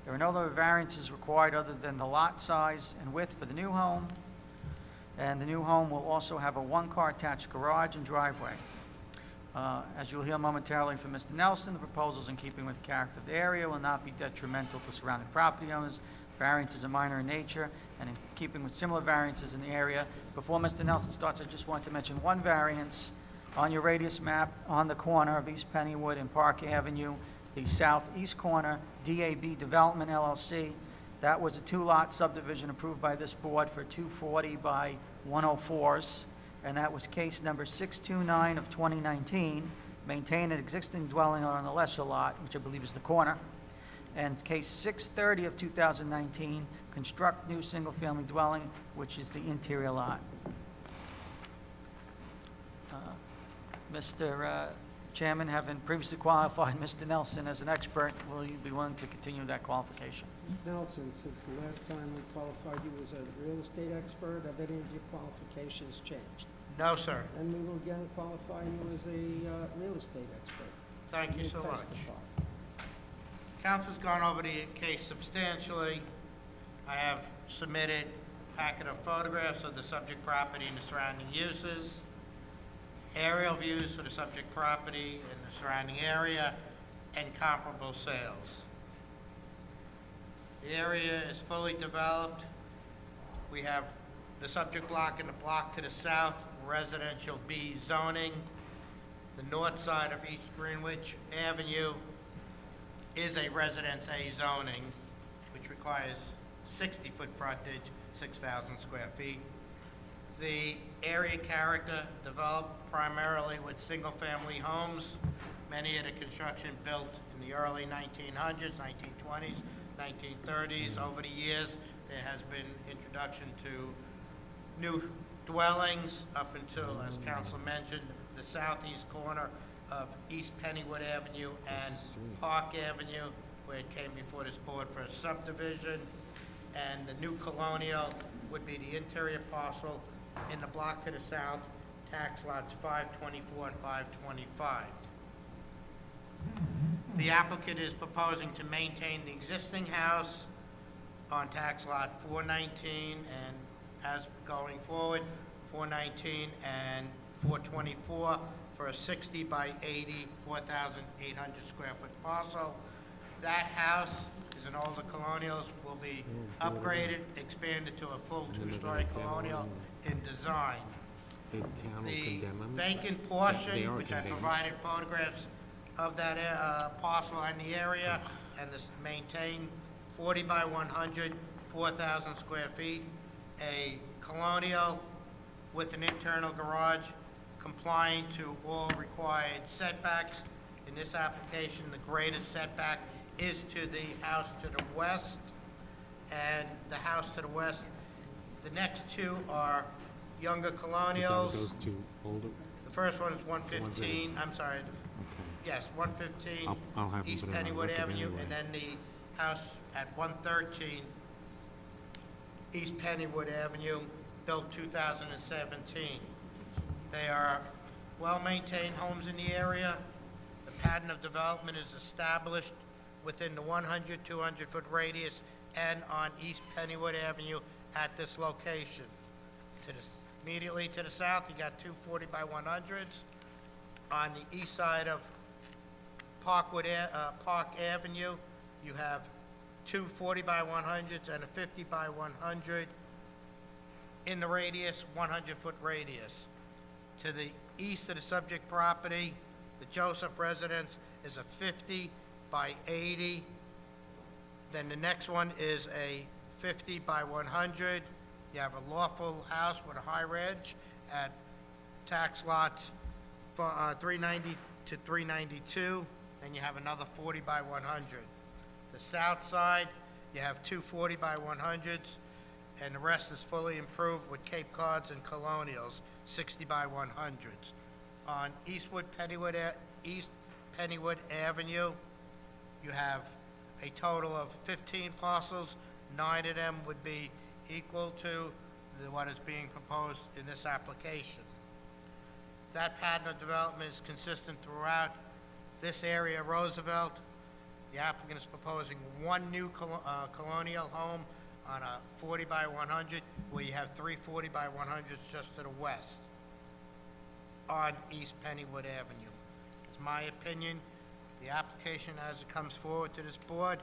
There are no other variances required other than the lot size and width for the new home. And the new home will also have a one-car attached garage and driveway. As you'll hear momentarily from Mr. Nelson, the proposals in keeping with the character of the area will not be detrimental to surrounding property owners. Variances are minor in nature and in keeping with similar variances in the area. Before Mr. Nelson starts, I just want to mention one variance on your radius map on the corner of East Pennywood and Park Avenue, the southeast corner, DAB Development LLC. That was a two-lot subdivision approved by this board for 240 by 104s, and that was case number 629 of 2019, maintain an existing dwelling on the lesser lot, which I believe is the corner, and case 630 of 2019, construct new single-family dwelling, which is the interior lot. Mr. Chairman, having previously qualified Mr. Nelson as an expert, will you be willing to continue that qualification? Nelson, since the last time we qualified you as a real estate expert, have any of your qualifications changed? No, sir. And we will again qualify you as a real estate expert. Thank you so much. Testify. Council's gone over the case substantially. I have submitted a packet of photographs of the subject property and the surrounding uses, aerial views for the subject property and the surrounding area, and comparable sales. The area is fully developed. We have the subject block and the block to the south, residential B zoning. The north side of East Greenwich Avenue is a Residence A zoning, which requires 60-foot frontage, 6,000 square feet. The area character developed primarily with single-family homes, many of the construction built in the early 1900s, 1920s, 1930s. Over the years, there has been introduction to new dwellings up until, as council mentioned, the southeast corner of East Pennywood Avenue and Park Avenue, where it came before this board for a subdivision. And the new colonial would be the interior parcel in the block to the south, tax lots 524 and 525. The applicant is proposing to maintain the existing house on tax lot 419 and as going forward, 419 and 424 for a 60 by 80, 4,800 square foot parcel. That house is an older colonial, will be upgraded, expanded to a full two-story colonial in design. The vacant portion, which I provided photographs of that parcel in the area, and this maintained 40 by 100, 4,000 square feet, a colonial with an internal garage complying to all required setbacks. In this application, the greatest setback is to the house to the west, and the house to the west, the next two are younger colonials. Those two older? The first one is 115, I'm sorry, yes, 115 I'll have them East put it on Pennywood record Avenue, anyway. and then the house at 113 East Pennywood Avenue, built 2017. They are well-maintained homes in the area. The pattern of development is established within the 100, 200-foot radius and on East Pennywood Avenue at this location. Immediately to the south, you got two 40 by 100s. On the east side of Park Avenue, you have two 40 by 100s and a 50 by 100 in the radius, 100-foot radius. To the east of the subject property, the Joseph residence is a 50 by 80. Then the next one is a 50 by 100. You have a lawful house with a high ridge at tax lots 390 to 392. Then you have another 40 by 100. The south side, you have two 40 by 100s, and the rest is fully improved with Cape Cods and colonials, 60 by 100s. On East Pennywood Avenue, you have a total of 15 parcels. 9 of them would be equal to what is being proposed in this application. That pattern of development is consistent throughout this area, Roosevelt. The applicant is proposing one new colonial home on a 40 by 100, where you have three 40 by 100s just to the west on East Pennywood Avenue. It's my opinion, the application as it comes forward to this board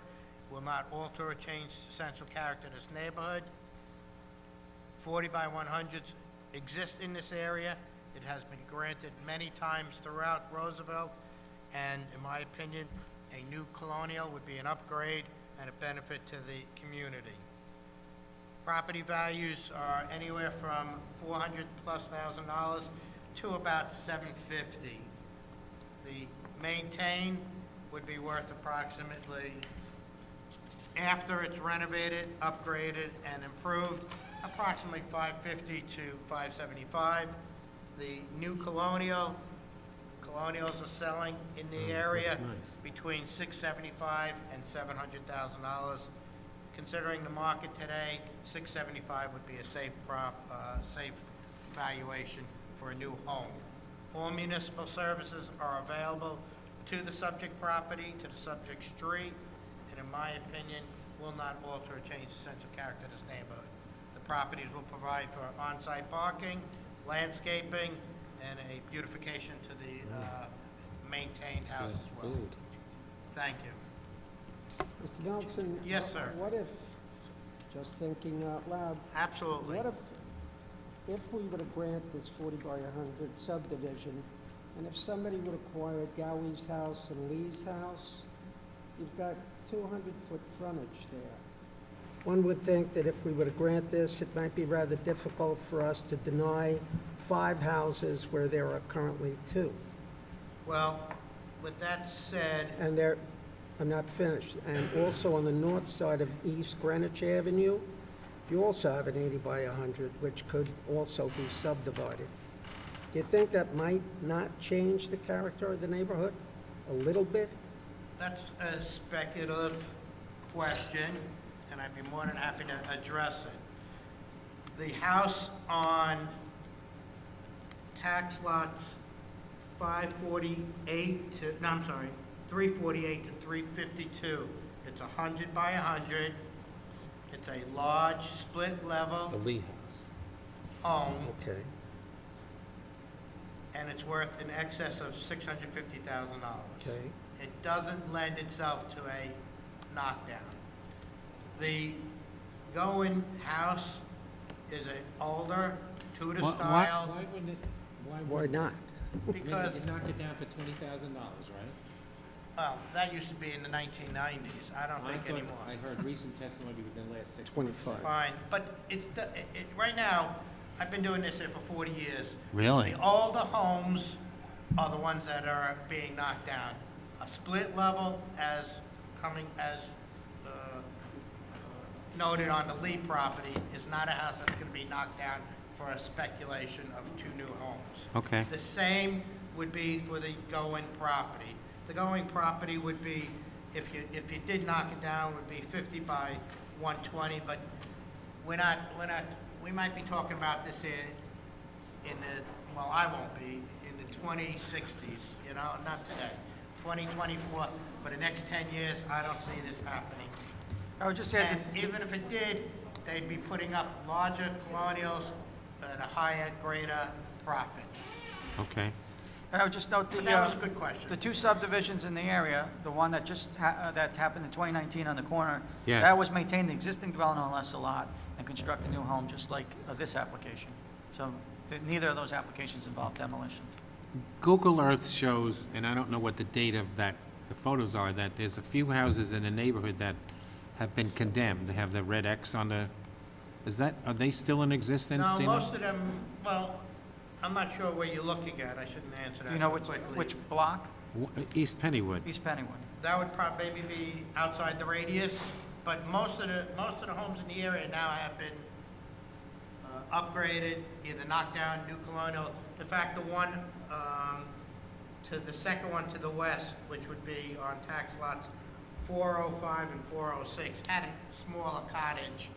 will not alter or change the essential character of this neighborhood. 40 by 100s exist in this area. It has been granted many times throughout Roosevelt, and in my opinion, a new colonial would be an upgrade and a benefit to the community. Property values are anywhere from $400,000+ to about $750,000. The maintain would be worth approximately, after it's renovated, upgraded, and improved, approximately $550,000 to $575,000. The new colonials are selling in the area between $675,000 and $700,000. Considering the market today, $675,000 would be a safe valuation for a new home. All municipal services are available to the subject property, to the subject street, and in my opinion, will not alter or change the sense of character of this neighborhood. The properties will provide for on-site parking, landscaping, and a beautification to the maintained house as well. Thank you. Mr. Nelson? Yes, sir. What if, just thinking out loud, Absolutely. what if we were to grant this 40 by 100 subdivision, and if somebody would acquire Gowie's house and Lee's house, you've got 200-foot frontage there. One would think that if we were to grant this, it might be rather difficult for us to deny 5 houses where there are currently 2. Well, with that said, And they're, I'm not finished. And also on the north side of East Greenwich Avenue, you also have an 80 by 100, which could also be subdivided. Do you think that might not change the character of the neighborhood a little bit? that's a speculative question, and I'd be more than happy to address it. The house on tax lots 548 to, no, I'm sorry, 348 to 352, it's 100 by 100. It's a large split level Lee House. home, Okay. and it's worth in excess of $650,000. Okay. It doesn't lend itself to a knockdown. The Goin house is an older Tudor style. Why wouldn't it, Why not? Because, you knock it down for $20,000, right? well, that used to be in the 1990s. I don't think anymore. I heard recent testimony within the last 6 months. 25. Fine, but right now, I've been doing this here for 40 years. Really? The older homes are the ones that are being knocked down. A split level as noted on the Lee property is not a house that's gonna be knocked down for a speculation of 2 new homes. Okay. The same would be for the Going property. The Going property would be, if you did knock it down, would be 50 by 120, but we might be talking about this in the, well, I won't be, in the 2060s, not today. 2024, for the next 10 years, I don't see this happening. I would just add And even if it did, they'd be putting up larger colonials at a higher, greater profit. Okay. And I would just note But that was a good question. the 2 subdivisions in the area, the one that just that happened in 2019 on the corner, Yes. that was maintain the existing dwelling on a lesser lot and construct a new home, just like this application. So neither of those applications involve demolition. Google Earth shows, and I don't know what the date of that, the photos are, that there's a few houses in the neighborhood that have been condemned. They have the red X on the, are they still in existence? No, Do you know? most of them, well, I'm not sure where you're looking at. I shouldn't answer that Do you know too quickly. which block? East Pennywood. East Pennywood. That would probably be outside the radius, but most of the homes in the area now have been upgraded, either knocked down, new colonial. In fact, the one the second one to the west, which would be on tax lots 405 and 406, had a smaller cottage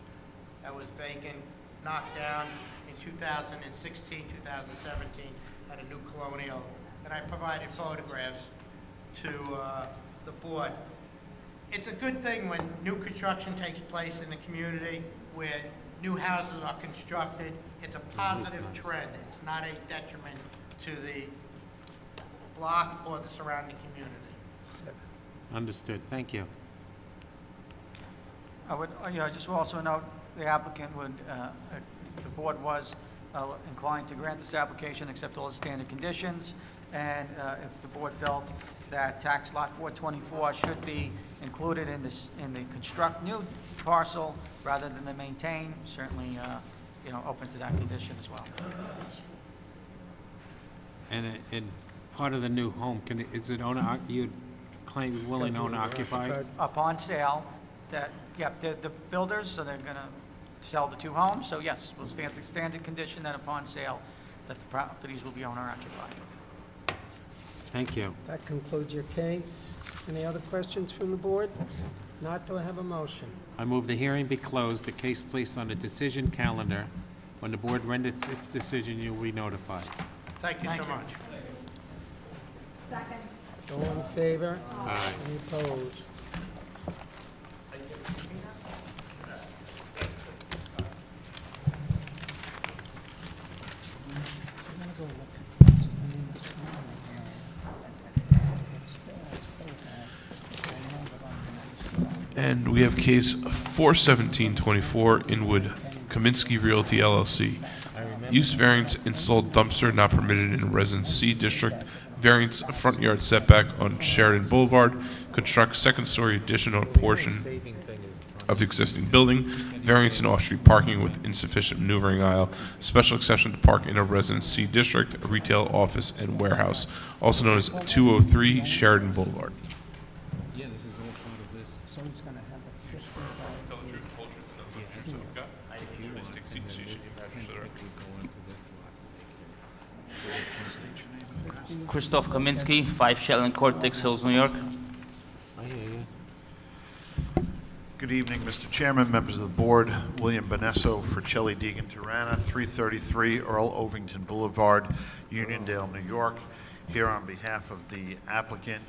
that was vacant, knocked down in 2016, 2017, had a new colonial. And I provided photographs to the board. It's a good thing when new construction takes place in the community where new houses are constructed. It's a positive trend. It's not a detriment to the block or the surrounding community. Understood. Thank you. I would, just also note, the applicant would, the board was inclined to grant this application, accept all the standard conditions, and if the board felt that tax lot 424 should be included in this, in the construct new parcel rather than the maintain, certainly, open to that condition as well. And part of the new home, is it owner, you'd claim willing owner occupied? Upon sale, the builders, so they're going to sell the two homes, so yes, we'll stand the standard condition that upon sale, that the properties will be owner occupied. Thank you. That concludes your case. Any other questions from the board? Not, do I have a motion? I move the hearing be closed, the case placed on the decision calendar. When the board renders its decision, you will be notified. Thank you so much. Second. All in favor? Aye. Any opposed? And we have case 41724 Inwood Kaminsky Realty LLC. Use variance installed dumpster not permitted in Residence C District. Variance front yard setback on Sheridan Boulevard. Construct second-story addition on portion of existing building. Variance in off-street parking with insufficient maneuvering aisle. Special exception to park in a Residence C District, a retail, office, and warehouse, also known as 203 Sheridan Boulevard. Yeah, this is all part of this. So he's going to have a 15. Tell the truth, the whole truth, and nothing but the truth, so we've got- Please take a seat, so you should be happy for the record. Christoph Kaminsky, 5 Shetland Court, Dix Hills, New York. I hear you. Good evening, Mr. Chairman, members of the board. William Bonesso for Chelly Deegan Tirana, 333 Earl Ovington Boulevard, Uniondale, New York. Here on behalf of the applicant,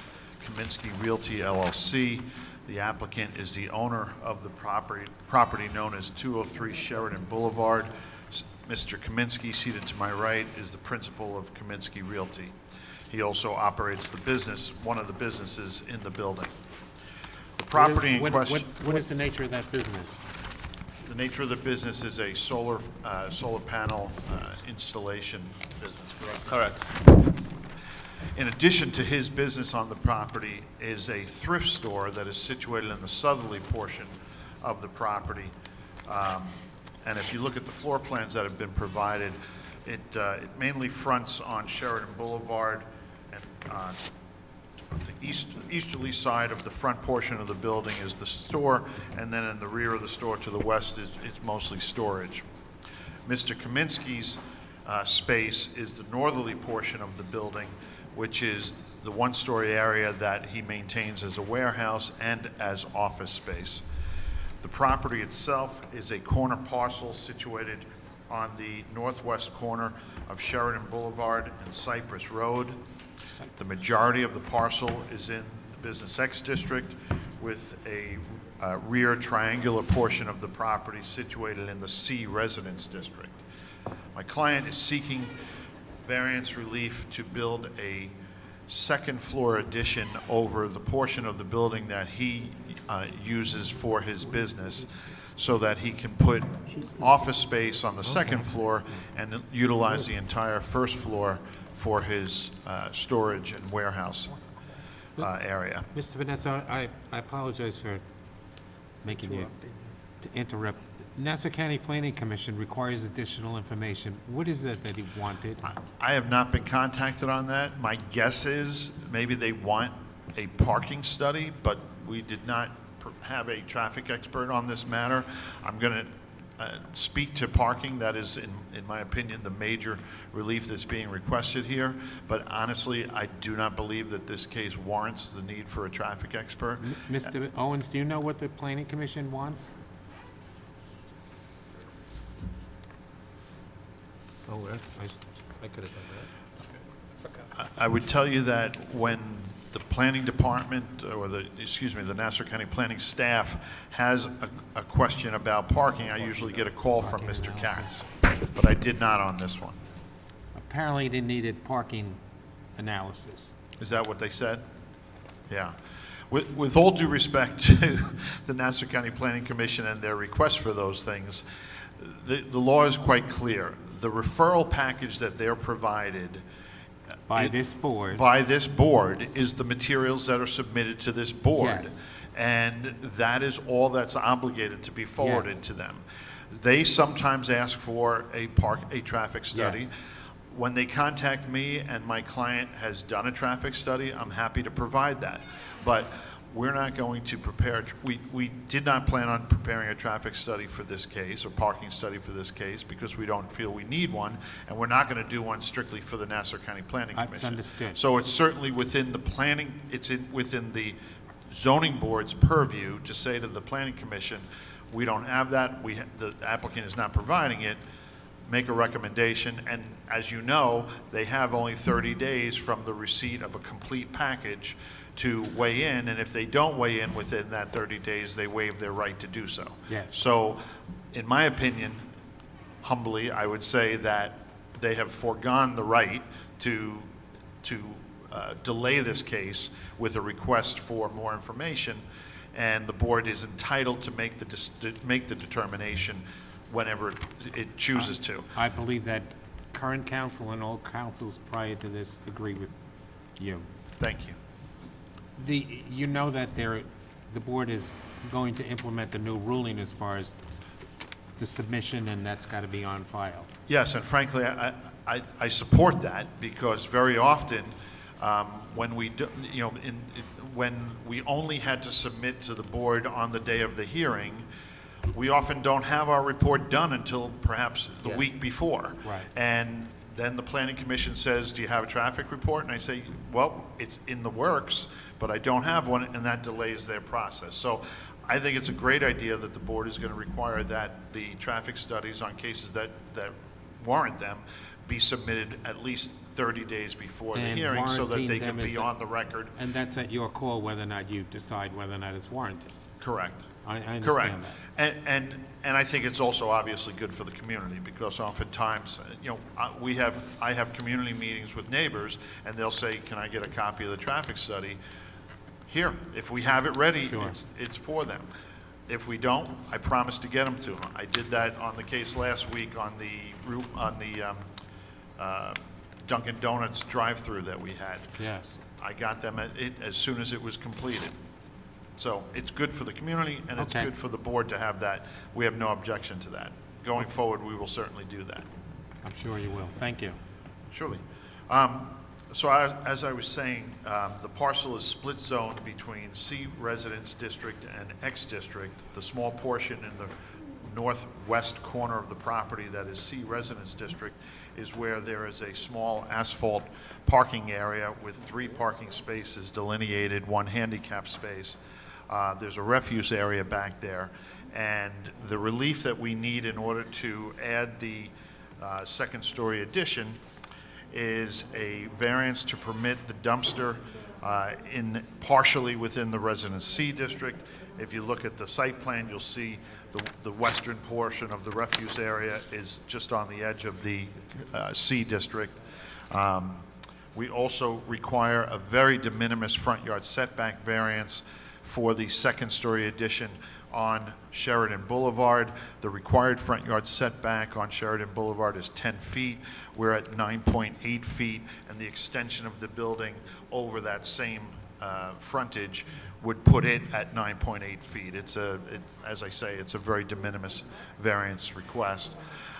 Kaminsky Realty LLC. The applicant is the owner of the property known as 203 Sheridan Boulevard. Mr. Kaminsky, seated to my right, is the principal of Kaminsky Realty. He also operates the business, one of the businesses in the building. The property in question... What is the nature of that business? The nature of the business is a solar panel installation business, correct? Correct. In addition to his business on the property is a thrift store that is situated in the southerly portion of the property. And if you look at the floor plans that have been provided, it mainly fronts on Sheridan Boulevard and the easterly side of the front portion of the building is the store, and then in the rear of the store to the west it's mostly storage. Mr. Kaminsky's space is the northerly portion of the building, which is the one-story area that he maintains as a warehouse and as office space. The property itself is a corner parcel situated on the northwest corner of Sheridan Boulevard and Cypress Road. The majority of the parcel is in the Business X District with a rear triangular portion of the property situated in the C Residence District. My client is seeking variance relief to build a second floor addition over the portion of the building that he uses for his business so that he can put office space on the second floor and utilize the entire first floor for his storage and warehouse area. Mr. Vanessa, I apologize for making you to interrupt. Nassau County Planning Commission requires additional information. What is it that he wanted? I have not been contacted on that. My guess is maybe they want a parking study, but we did not have a traffic expert on this matter. I'm going to speak to parking. That is, in my opinion, the major relief that's being requested here. But honestly, I do not believe that this case warrants the need for a traffic expert. Mr. Owens, do you know what the Planning Commission wants? Oh, I could have done that. I would tell you that when the planning department, or the Nassau County planning staff has a question about parking, I usually get a call from Mr. Katz, but I did not on this one. Apparently they needed parking analysis. Is that what they said? Yeah. With all due respect to the Nassau County Planning Commission and their request for those things, the law is quite clear. The referral package that they're provided By this board. by this board is the materials that are submitted to this board. Yes. And that is all that's obligated to be forwarded to them. They sometimes ask for a traffic study. Yes. When they contact me and my client has done a traffic study, I'm happy to provide that. But we're not going to prepare, we did not plan on preparing a traffic study for this case, or parking study for this case, because we don't feel we need one, and we're not going to do one strictly for the Nassau County Planning Commission. That's understood. So it's certainly within the planning, within the zoning board's purview to say to the Planning Commission, we don't have that, the applicant is not providing it, make a recommendation, and as you know, they have only 30 days from the receipt of a complete package to weigh in, and if they don't weigh in within that 30 days, they waive their right to do so. Yes. So, in my opinion, humbly, I would say that they have foregone the right to delay this case with a request for more information, and the board is entitled to make the determination whenever it chooses to. I believe that current council and all councils prior to this agree with you. Thank you. You know that the board is going to implement the new ruling as far as the submission, and that's got to be on file. Yes, and frankly, I support that, because very often, when we do, when we only had to submit to the board on the day of the hearing, we often don't have our report done until perhaps the week before. Right. And then the Planning Commission says, do you have a traffic report? And I say, well, it's in the works, but I don't have one, and that delays their process. So I think it's a great idea that the board is going to require that the traffic studies on cases that warrant them be submitted at least 30 days before the And hearing, so that warranting they can them be is on the record. And that's at your call whether or not you decide whether or not it's warranted. Correct. I understand Correct. that. And I think it's also obviously good for the community, because oftentimes, I have community meetings with neighbors, and they'll say, can I get a copy of the traffic study? Here, if we have it ready, Sure. it's for them. If we don't, I promise to get them to them. I did that on the case last week on the Dunkin' Donuts drive-through that we had. Yes. I got them as soon as it was completed. So it's good for the community, and it's Okay. good for the board to have that. We have no objection to that. Going forward, we will certainly do that. I'm sure you will. Thank you. Surely. So as I was saying, the parcel is split zoned between C Residence District and X District. The small portion in the northwest corner of the property that is C Residence District is where there is a small asphalt parking area with 3 parking spaces delineated, 1 handicap space. There's a refuse area back there, and the relief that we need in order to add the second-story addition is a variance to permit the dumpster partially within the Residence C district. If you look at the site plan, you'll see the western portion of the refuse area is just on the edge of the C district. We also require a very de minimis front yard setback variance for the second-story addition on Sheridan Boulevard. The required front yard setback on Sheridan Boulevard is 10 feet. We're at 9.8 feet, and the extension of the building over that same frontage would put it at 9.8 feet. As I say, it's a very de minimis variance request.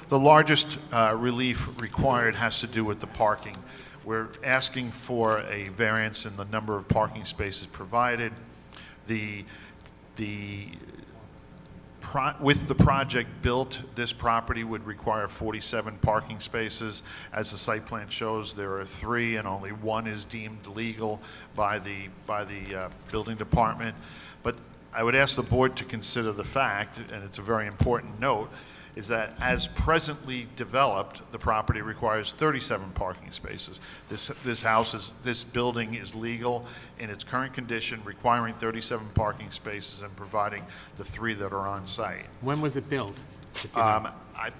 The largest relief required has to do with the parking. We're asking for a variance in the number of parking spaces provided. With the project built, this property would require 47 parking spaces. As the site plan shows, there are 3, and only 1 is deemed legal by the building department. But I would ask the board to consider the fact, and it's a very important note, is that as presently developed, the property requires 37 parking spaces. This building is legal in its current condition, requiring 37 parking spaces and providing the 3 that are on site. When was it built? if you know?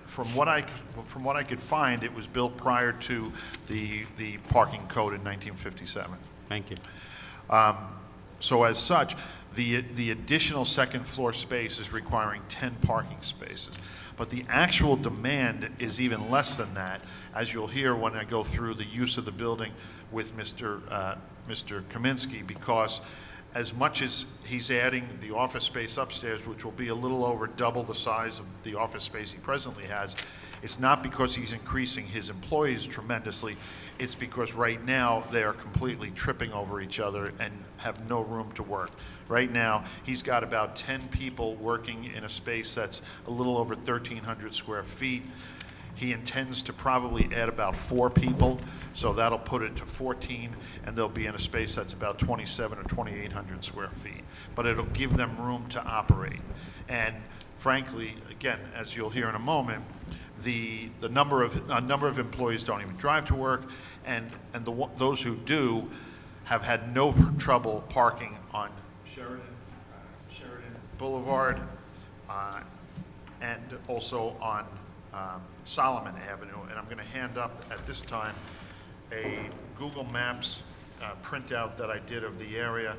From what I could find, it was built prior to the parking code in 1957. Thank you. So as such, the additional second floor space is requiring 10 parking spaces. But the actual demand is even less than that, as you'll hear when I go through the use of the building with Mr. Kaminsky, because as much as he's adding the office space upstairs, which will be a little over double the size of the office space he presently has, it's not because he's increasing his employees tremendously. It's because right now they are completely tripping over each other and have no room to work. Right now, he's got about 10 people working in a space that's a little over 1,300 square feet. He intends to probably add about 4 people, so that'll put it to 14, and they'll be in a space that's about 2,700 or 2,800 square feet. But it'll give them room to operate. And frankly, again, as you'll hear in a moment, a number of employees don't even drive to work, and those who do have had no trouble parking on Sheridan Boulevard, and also on Solomon Avenue. And I'm going to hand up at this time a Google Maps printout that I did of the area,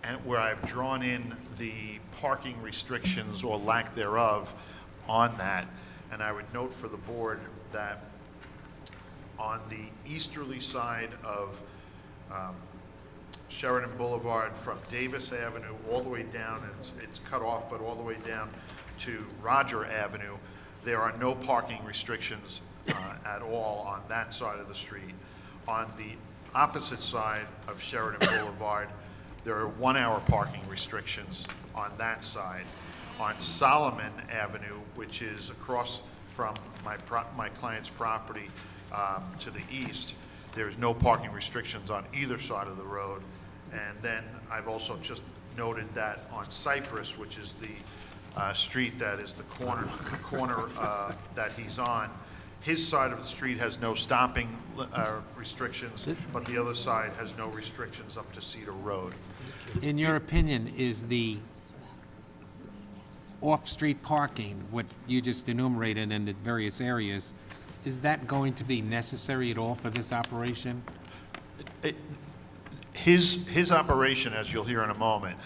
and where I've drawn in the parking restrictions or lack thereof on that. And I would note for the board that on the easterly side of Sheridan Boulevard from Davis Avenue all the way down, it's cut off, but all the way down to Roger Avenue, there are no parking restrictions at all on that side of the street. On the opposite side of Sheridan Boulevard, there are 1-hour parking restrictions on that side. On Solomon Avenue, which is across from my client's property to the east, there's no parking restrictions on either side of the road. And then I've also just noted that on Cypress, which is the street that is the corner that he's on, his side of the street has no stopping restrictions, but the other side has no restrictions up to Cedar Road. In your opinion, is the off-street parking, what you just enumerated in the various areas, is that going to be necessary at all for this operation? His operation, as you'll hear in a moment,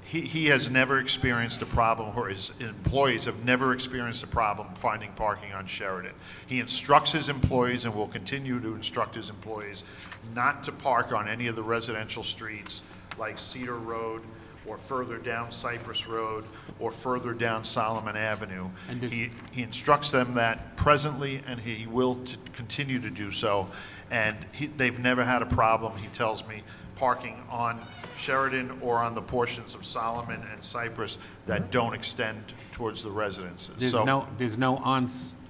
he has never experienced a problem, or his employees have never experienced a problem finding parking on Sheridan. He instructs his employees, and will continue to instruct his employees, not to park on any of the residential streets like Cedar Road, or further down Cypress Road, or further down Solomon Avenue. And this- He instructs them that presently, and he will continue to do so. And they've never had a problem, he tells me, parking on Sheridan or on the portions of Solomon and Cypress that don't extend towards the residences. There's no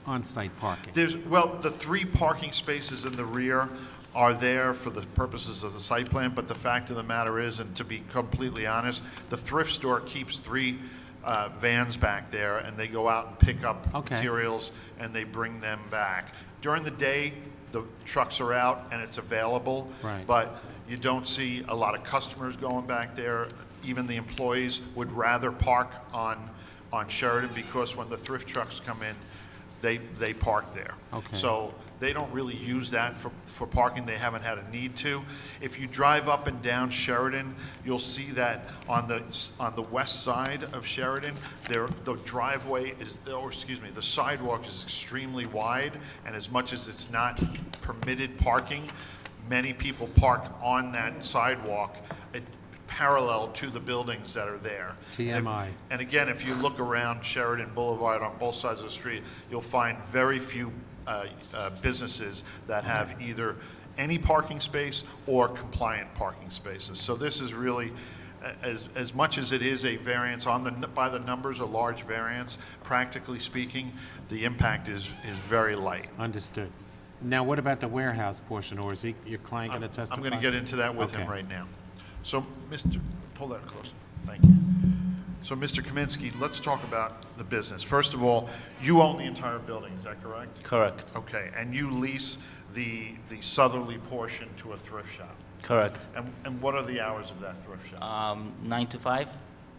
on-site parking? Well, the 3 parking spaces in the rear are there for the purposes of the site plan, but the fact of the matter is, and to be completely honest, the thrift store keeps 3 vans back there, and they go out and pick up materials, and they bring them back. During the day, the trucks are out and it's available, but you don't see a lot of customers going back there. Even the employees would rather park on Sheridan, because when the thrift trucks come in, they park there. So they don't really use that for parking. They haven't had a need to. If you drive up and down Sheridan, you'll see that on the west side of Sheridan, the driveway is, or excuse me, the sidewalk is extremely wide, and as much as it's not permitted parking, many people park on that sidewalk parallel to the buildings that are there. TMI. And again, if you look around Sheridan Boulevard on both sides of the street, you'll find very few businesses that have either any parking space or compliant parking spaces. So this is really, as much as it is a variance by the numbers, a large variance, practically speaking, the impact is very light. Understood. Now, what about the warehouse portion, or is your client going to testify? I'm going to get into that with him right now. So, pull that closer. Thank you. So, Mr. Kaminsky, let's talk about the business. First of all, you own the entire building, is that correct? Correct. Okay, and you lease the southerly portion to a thrift shop? Correct. And what are the hours of that thrift shop? 9 to 5.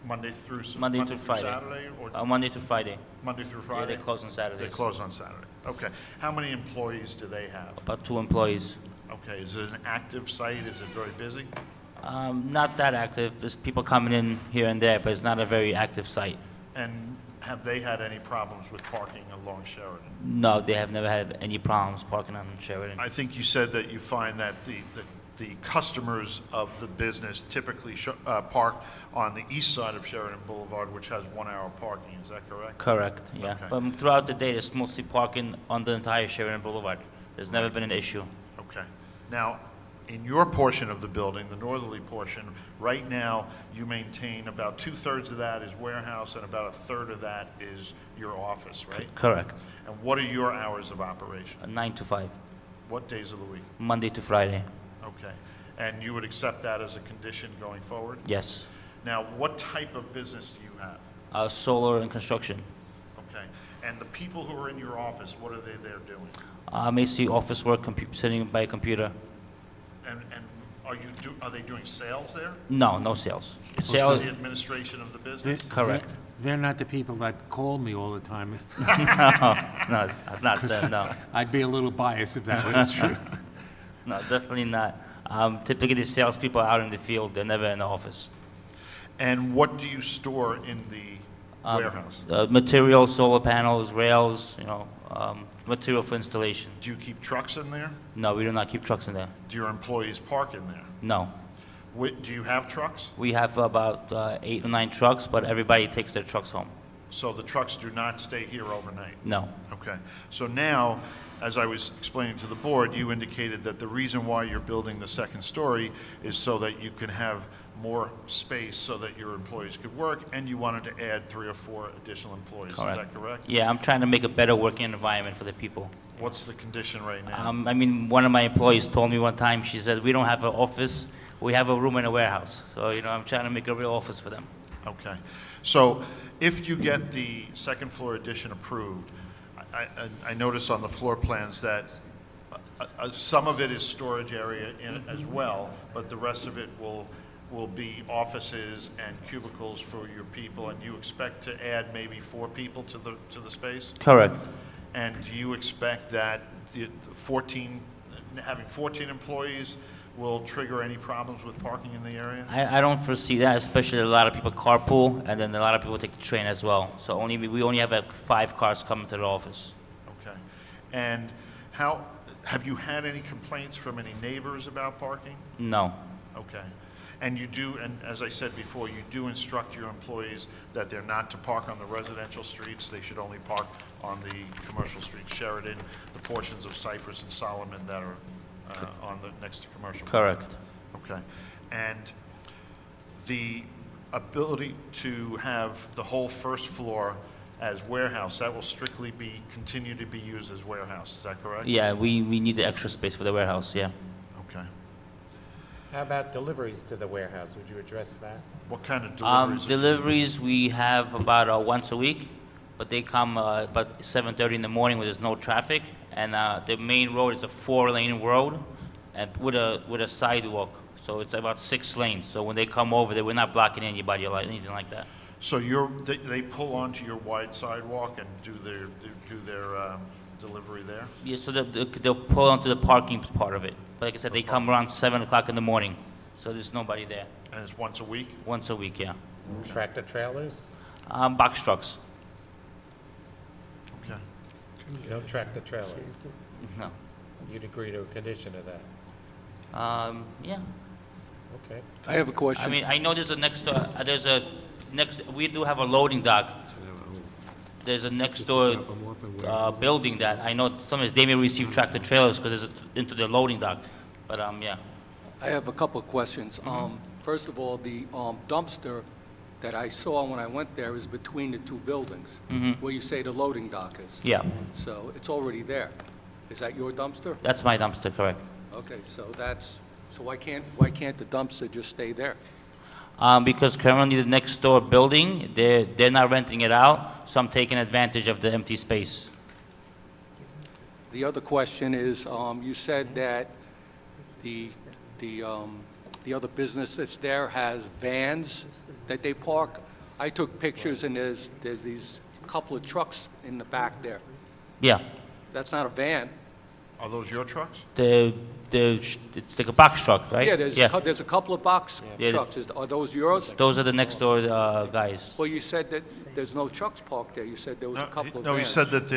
Monday through Friday. Saturday? Or Monday to Friday. Monday through Friday? Yeah, they close on Saturdays. They close on Saturday. Okay. How many employees do they have? About 2 employees. Okay. Is it an active site? Is it very busy? Not that active. There's people coming in here and there, but it's not a very active site. And have they had any problems with parking along Sheridan? No, they have never had any problems parking on Sheridan. I think you said that you find that the customers of the business typically park on the east side of Sheridan Boulevard, which has 1 hour parking. Is that correct? Correct, yeah. Okay. But throughout the day, it's mostly parking on the entire Sheridan Boulevard. There's never been an issue. Okay. Now, in your portion of the building, the northerly portion, right now, you maintain about 2/3 of that is warehouse and about 1/3 of that is your office, right? Correct. And what are your hours of operation? 9 to 5, What days of the week? Monday to Friday. Okay. And you would accept that as a condition going forward? Yes. Now, what type of business do you have? Solar and construction. Okay. And the people who are in your office, what are they there doing? Basically office work, sitting by a computer. And are they doing sales there? No, no sales. Just Sales, the administration of the business? correct. They're not the people that call me all the time. No, it's not them, no. I'd be a little biased if that was true. No, definitely not. Typically, the salespeople are out in the field, they're never in the office. And what do you store in the warehouse? Material, solar panels, rails, material for installation. Do you keep trucks in there? No, we do not keep trucks in there. Do your employees park in there? No. Do you have trucks? We have about 8 or 9 trucks, but everybody takes their trucks home. So the trucks do not stay here overnight? No. Okay. So now, as I was explaining to the board, you indicated that the reason why you're building the second story is so that you can have more space so that your employees could work, and you wanted to add 3 or 4 additional employees. Correct. Is that correct? Yeah, I'm trying to make a better working environment for the people. What's the condition right now? I mean, one of my employees told me one time, she said, we don't have an office, we have a room in a warehouse. So, I'm trying to make a real office for them. Okay. So if you get the second floor addition approved, I notice on the floor plans that some of it is storage area in it as well, but the rest of it will be offices and cubicles for your people, and you expect to add maybe 4 people to the space? Correct. And do you expect that having 14 employees will trigger any problems with parking in the area? I don't foresee that, especially a lot of people carpool, and then a lot of people take the train as well. So we only have 5 cars coming to the office. Okay. And have you had any complaints from any neighbors about parking? No. Okay. And you do, and as I said before, you do instruct your employees that they're not to park on the residential streets, they should only park on the commercial streets, Sheridan, the portions of Cypress and Solomon that are next to commercial. Correct. Okay. And the ability to have the whole first floor as warehouse, that will strictly continue to be used as warehouse, is that correct? Yeah, we need the extra space for the warehouse, yeah. Okay. How about deliveries to the warehouse? Would you address that? What kind of deliveries? Deliveries, we have about once a week, but they come about 7:30 in the morning when there's no traffic, and the main road is a 4-lane road, and with a sidewalk, so it's about 6 lanes. So when they come over, we're not blocking anybody or anything like that. So they pull onto your wide sidewalk and do their delivery there? Yeah, so they'll pull onto the parking part of it. But like I said, they come around 7 o'clock in the morning, so there's nobody there. And it's once a week? Once a week, yeah. Tractor trailers? Box trucks. Okay. No tractor trailers? No. You'd agree to a condition of that? Yeah. Okay. I have a question. I mean, I know we do have a loading dock. There's a next door building that I know sometimes they may receive tractor trailers because it's into the loading dock, but yeah. I have a couple of questions. First of all, the dumpster that I saw when I went there is between the 2 buildings, where you say the loading dock is. Yeah. So it's already there. Is that your dumpster? That's my dumpster, correct. Okay, so why can't the dumpster just stay there? Because currently the next door building, they're not renting it out, so I'm taking advantage of the empty space. The other question is, you said that the other business that's there has vans that they park. I took pictures and there's these couple of trucks in the back there. Yeah. That's not a van. Are those your trucks? It's like a box truck, right? Yeah, there's a couple of box trucks. Are those yours? Those are the next door guys. Well, you said that there's no trucks parked there. You said there was a couple of No, he vans. said that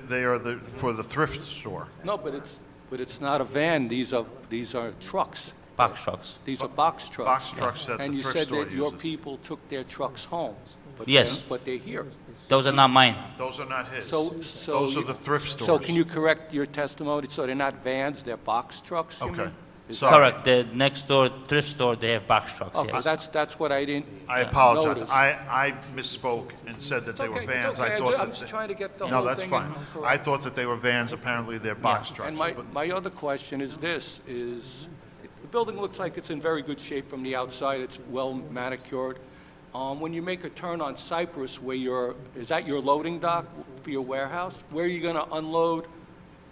they are for the thrift store. No, but it's not a van. These are trucks. Box trucks. These are box trucks. Box trucks that And the you thrift said store that your uses. people took their trucks home. But Yes. But they're here. Those are not mine. Those are not his. So Those are you- the thrift So stores. can you correct your testimony? So they're not vans, they're box trucks, you Okay. mean? Is Sorry. Correct. The next door thrift store, they have box trucks, Okay, yes. that's what I didn't I apologize. notice. I misspoke and said that they were okay, vans. it's okay. I thought I'm that just trying to get the No, whole that's thing fine. correct. I thought that they were vans. Apparently, they're box trucks. And my other question is this, is the building looks like it's in very good shape from the outside, it's well manicured. When you make a turn on Cypress is that your loading dock for your warehouse? Where are you gonna unload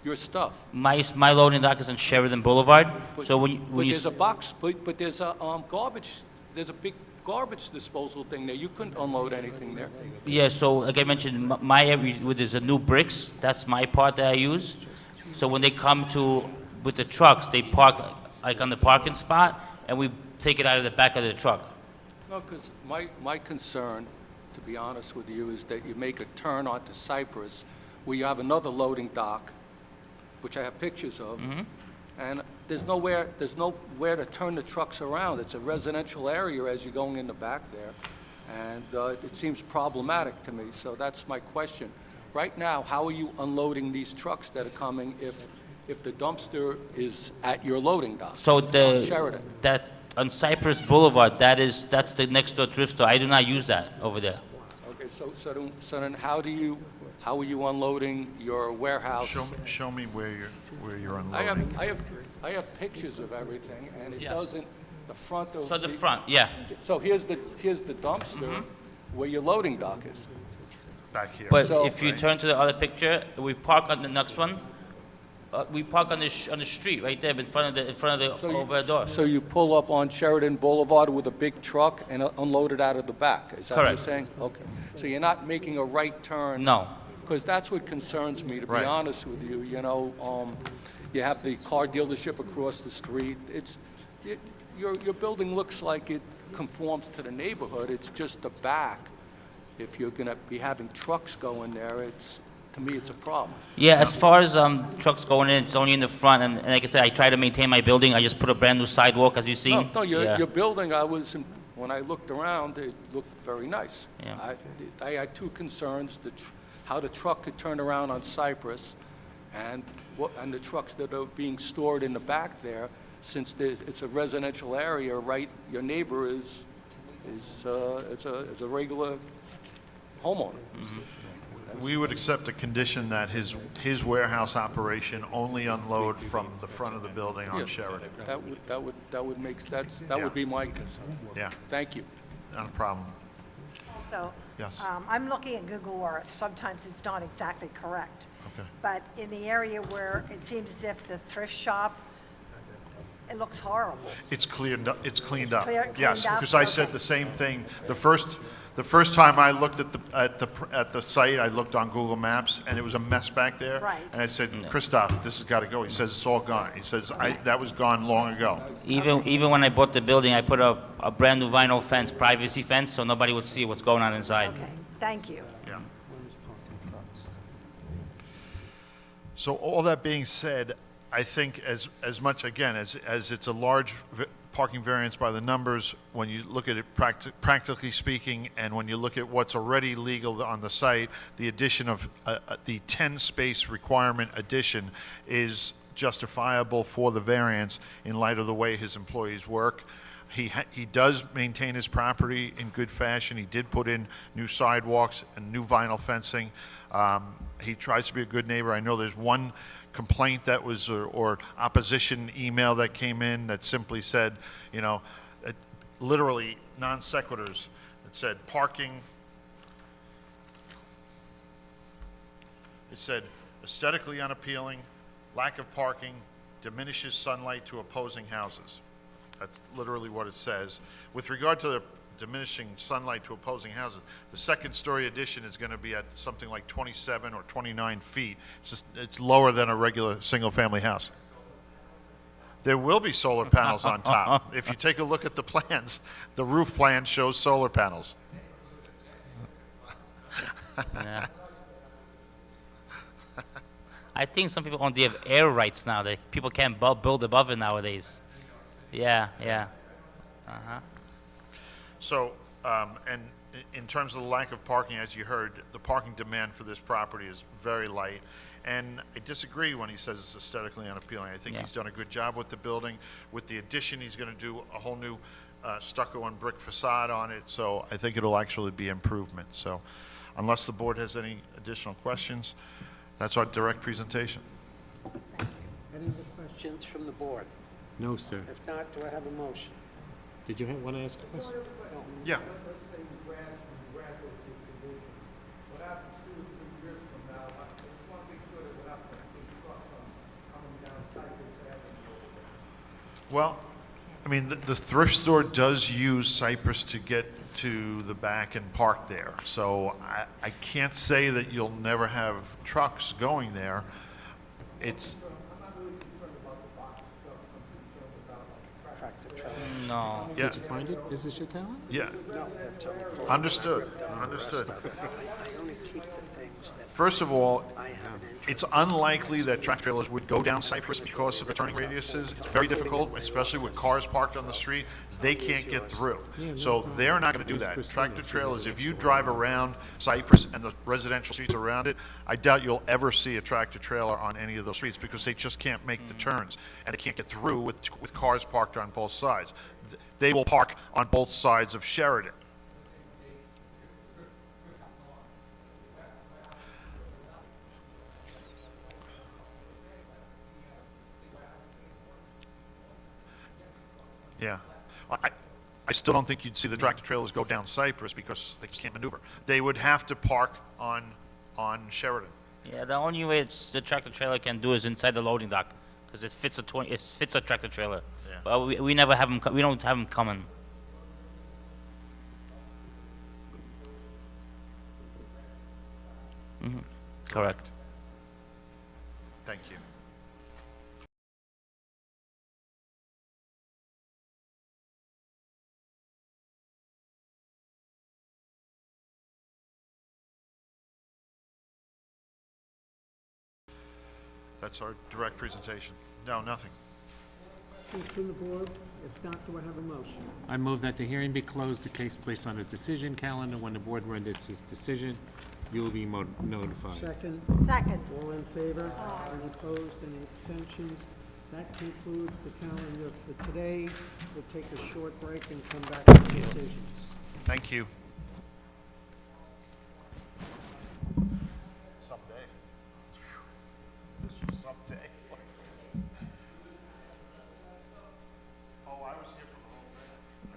your stuff? My loading dock is on Sheridan Boulevard, so when But you... there's a box, but there's a there's a big garbage disposal thing there, you couldn't unload anything there. Yeah, so like I mentioned, my area, where there's a new bricks, that's my part that I use. So when they come with the trucks, they park like on the parking spot, and we take it out of the back of the truck. No, because my concern, to be honest with you, is that you make a turn onto Cypress, where you have another loading dock, which I have pictures of, and there's nowhere to turn the trucks around. It's a residential area as you're going in the back there, and it seems problematic to me, so that's my question. Right now, how are you unloading these trucks that are coming if the dumpster is at your loading dock? So on Sheridan? on Cypress Boulevard, that's the next door thrift store. I do not use that over there. Okay, so then how are you unloading your warehouse? Show me where you're unloading. I have pictures of everything, and it Yes. doesn't, the front of. So the front, yeah. So here's the dumpster where your loading dock is. Back here. But So- if you turn to the other picture, we park on the next one. We park on the street right there in front of the over door. So you pull up on Sheridan Boulevard with a big truck and unload it out of the back, is that what you're Correct. saying? Okay. So you're not making a right turn? No. Because that's what concerns me, to be Right. honest with you, you have the car dealership across the street, your building looks like it conforms to the neighborhood, it's just the back. If you're gonna be having trucks going there, to me, it's a problem. Yeah, as far as trucks going in, it's only in the front, and like I said, I try to maintain my building. I just put a brand new sidewalk, as you see. No, Yeah. your building, when I looked around, it looked very nice. Yeah. I had two concerns, how the truck could turn around on Cypress, and the trucks that are being stored in the back there, since it's a residential area, right, your neighbor is a regular homeowner. We would accept a condition that his warehouse operation only unload from the front of the building on Yeah, Sheridan. That would make, that would be my concern. Yeah, Thank you. not a problem. So, Yes. I'm looking at Google Earth. Sometimes it's not exactly correct. Okay. But in the area where it seems as if the thrift shop, it looks horrible. It's cleaned up. It's cleaned It's up. cleaned Yes, up? because I said Okay. the same thing. The first time I looked at the site, I looked on Google Maps, and it was a mess back there. Right. And I said, Christoph, this has got to go. He says, it's all gone. He says, that was gone long ago. Even when I bought the building, I put a brand new vinyl fence, privacy fence, so nobody would see what's going on inside. Okay, thank you. Yeah. So all that being said, I think as much, again, as it's a large parking variance by the numbers, when you look at it practically speaking, and when you look at what's already legal on the site, the addition of the 10-space requirement addition is justifiable for the variance in light of the way his employees work. He does maintain his property in good fashion. He did put in new sidewalks and new vinyl fencing. He tries to be a good neighbor. I know there's one complaint that was, or opposition email that came in that simply said, literally non sequiturs. It said parking. It said aesthetically unappealing, lack of parking, diminishes sunlight to opposing houses. That's literally what it says. With regard to the diminishing sunlight to opposing houses, the second-story addition is going to be at something like 27 or 29 feet. It's lower than a regular single-family house. There will be solar panels on top. If you take a look at the plans, the roof plan shows solar panels. Yeah. I think some people only have air rights now. That people can't build above it nowadays. Yeah, yeah. Uh-huh. So, and in terms of the lack of parking, as you heard, the parking demand for this property is very light. And I disagree when he says it's aesthetically unappealing. I think Yeah. he's done a good job with the building. With the addition, he's going to do a whole new stucco and brick facade on it, so I think it'll actually be improvement. So unless the board has any additional questions, that's our direct presentation. Any other questions from the board? No, sir. If not, do I have a motion? Did you want to ask a question? Yeah. Well, I mean, the thrift store does use Cypress to get to the back and park there. So I can't say that you'll never have trucks going there. It's, No. yeah. Did you find it? Is this your calendar? Yeah. No, that's only for... Understood, understood. I only keep the things that First of all, I have an interest. it's unlikely that tractor trailers would go down Cypress because of the turning radiuses. It's very difficult, especially with cars parked on the street. They can't get through. So they're not going to do that. Tractor trailers, if you drive around Cypress and the residential streets around it, I doubt you'll ever see a tractor trailer on any of those streets because they just can't make the turns and they can't get through with cars parked on both sides. They will park on both sides of Sheridan. Yeah. I still don't think you'd see the tractor trailers go down Cypress because they just can't maneuver. They would have to park on Sheridan. Yeah, the only way the tractor trailer can do is inside the loading dock, because it fits a tractor trailer. Yeah. But we never have them. We don't have them coming. Correct. Thank you. That's our direct presentation. No, nothing. Questions from the board? If not, do I have a motion? I move that the hearing be closed, the case placed on a decision calendar. When the board renders its decision, you will be notified. Second? Second. All in favor? Any opposed? Any abstentions? That concludes the calendar for today. We'll take a short break and come back to decisions. Thank you. Someday. This was someday. Oh, I was here for the whole day.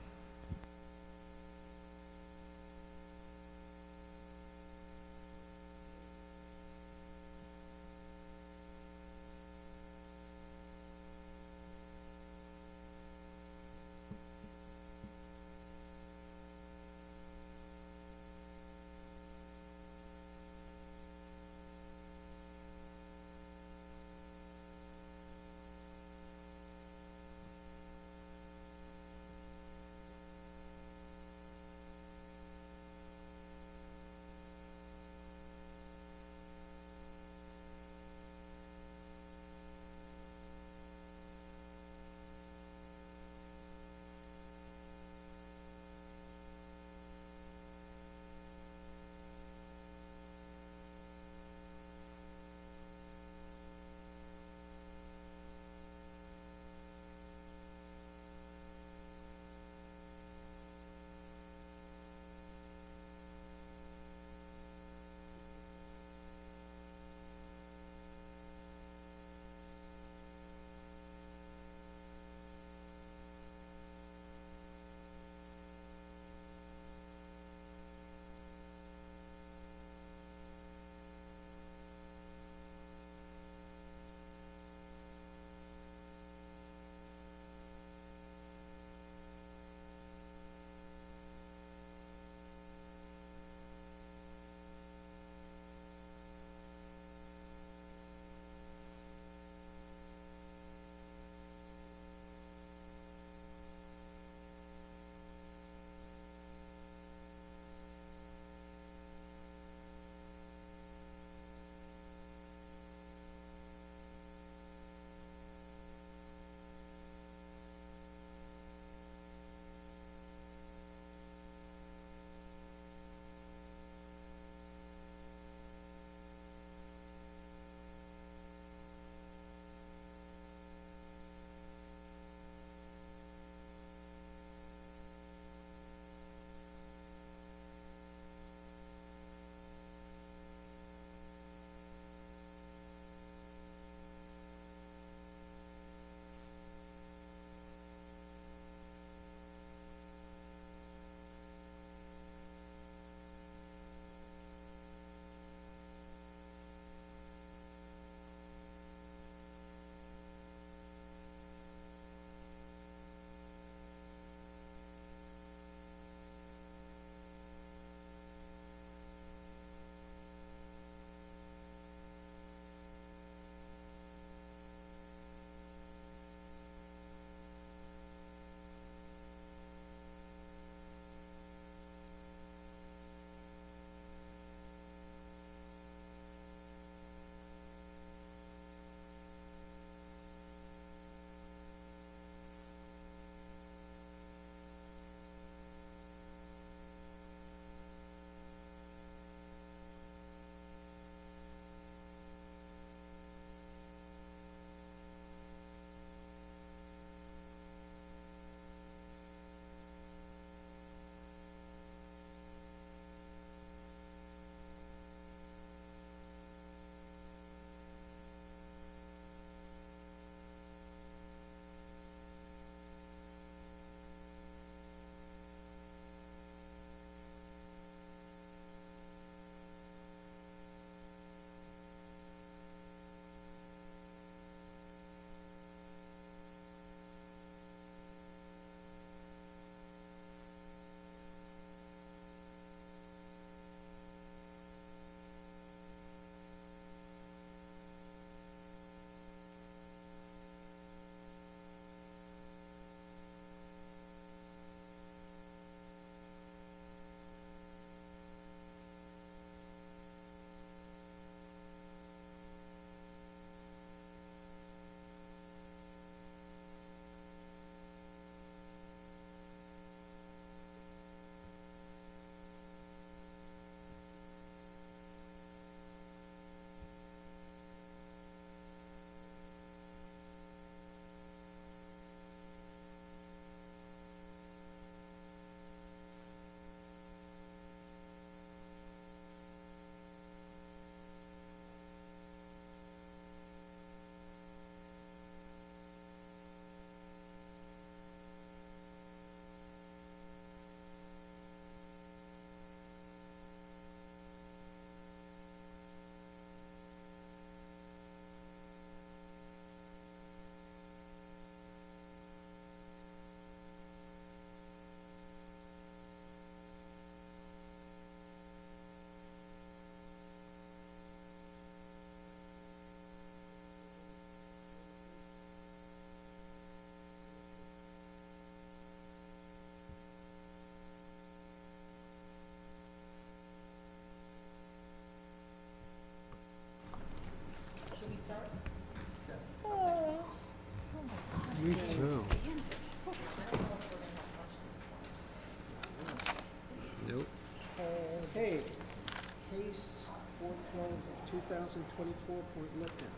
four-point look now.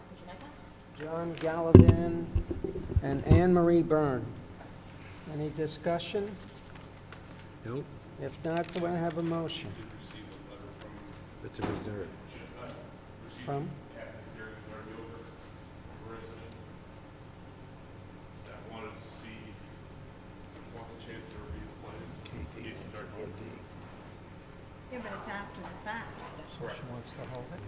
John Gallivan and Anne Marie Byrne. Any discussion? Nope. If not, do I have a motion? It's a reserve. From? Yeah, but it's after the fact. So she wants to hold it?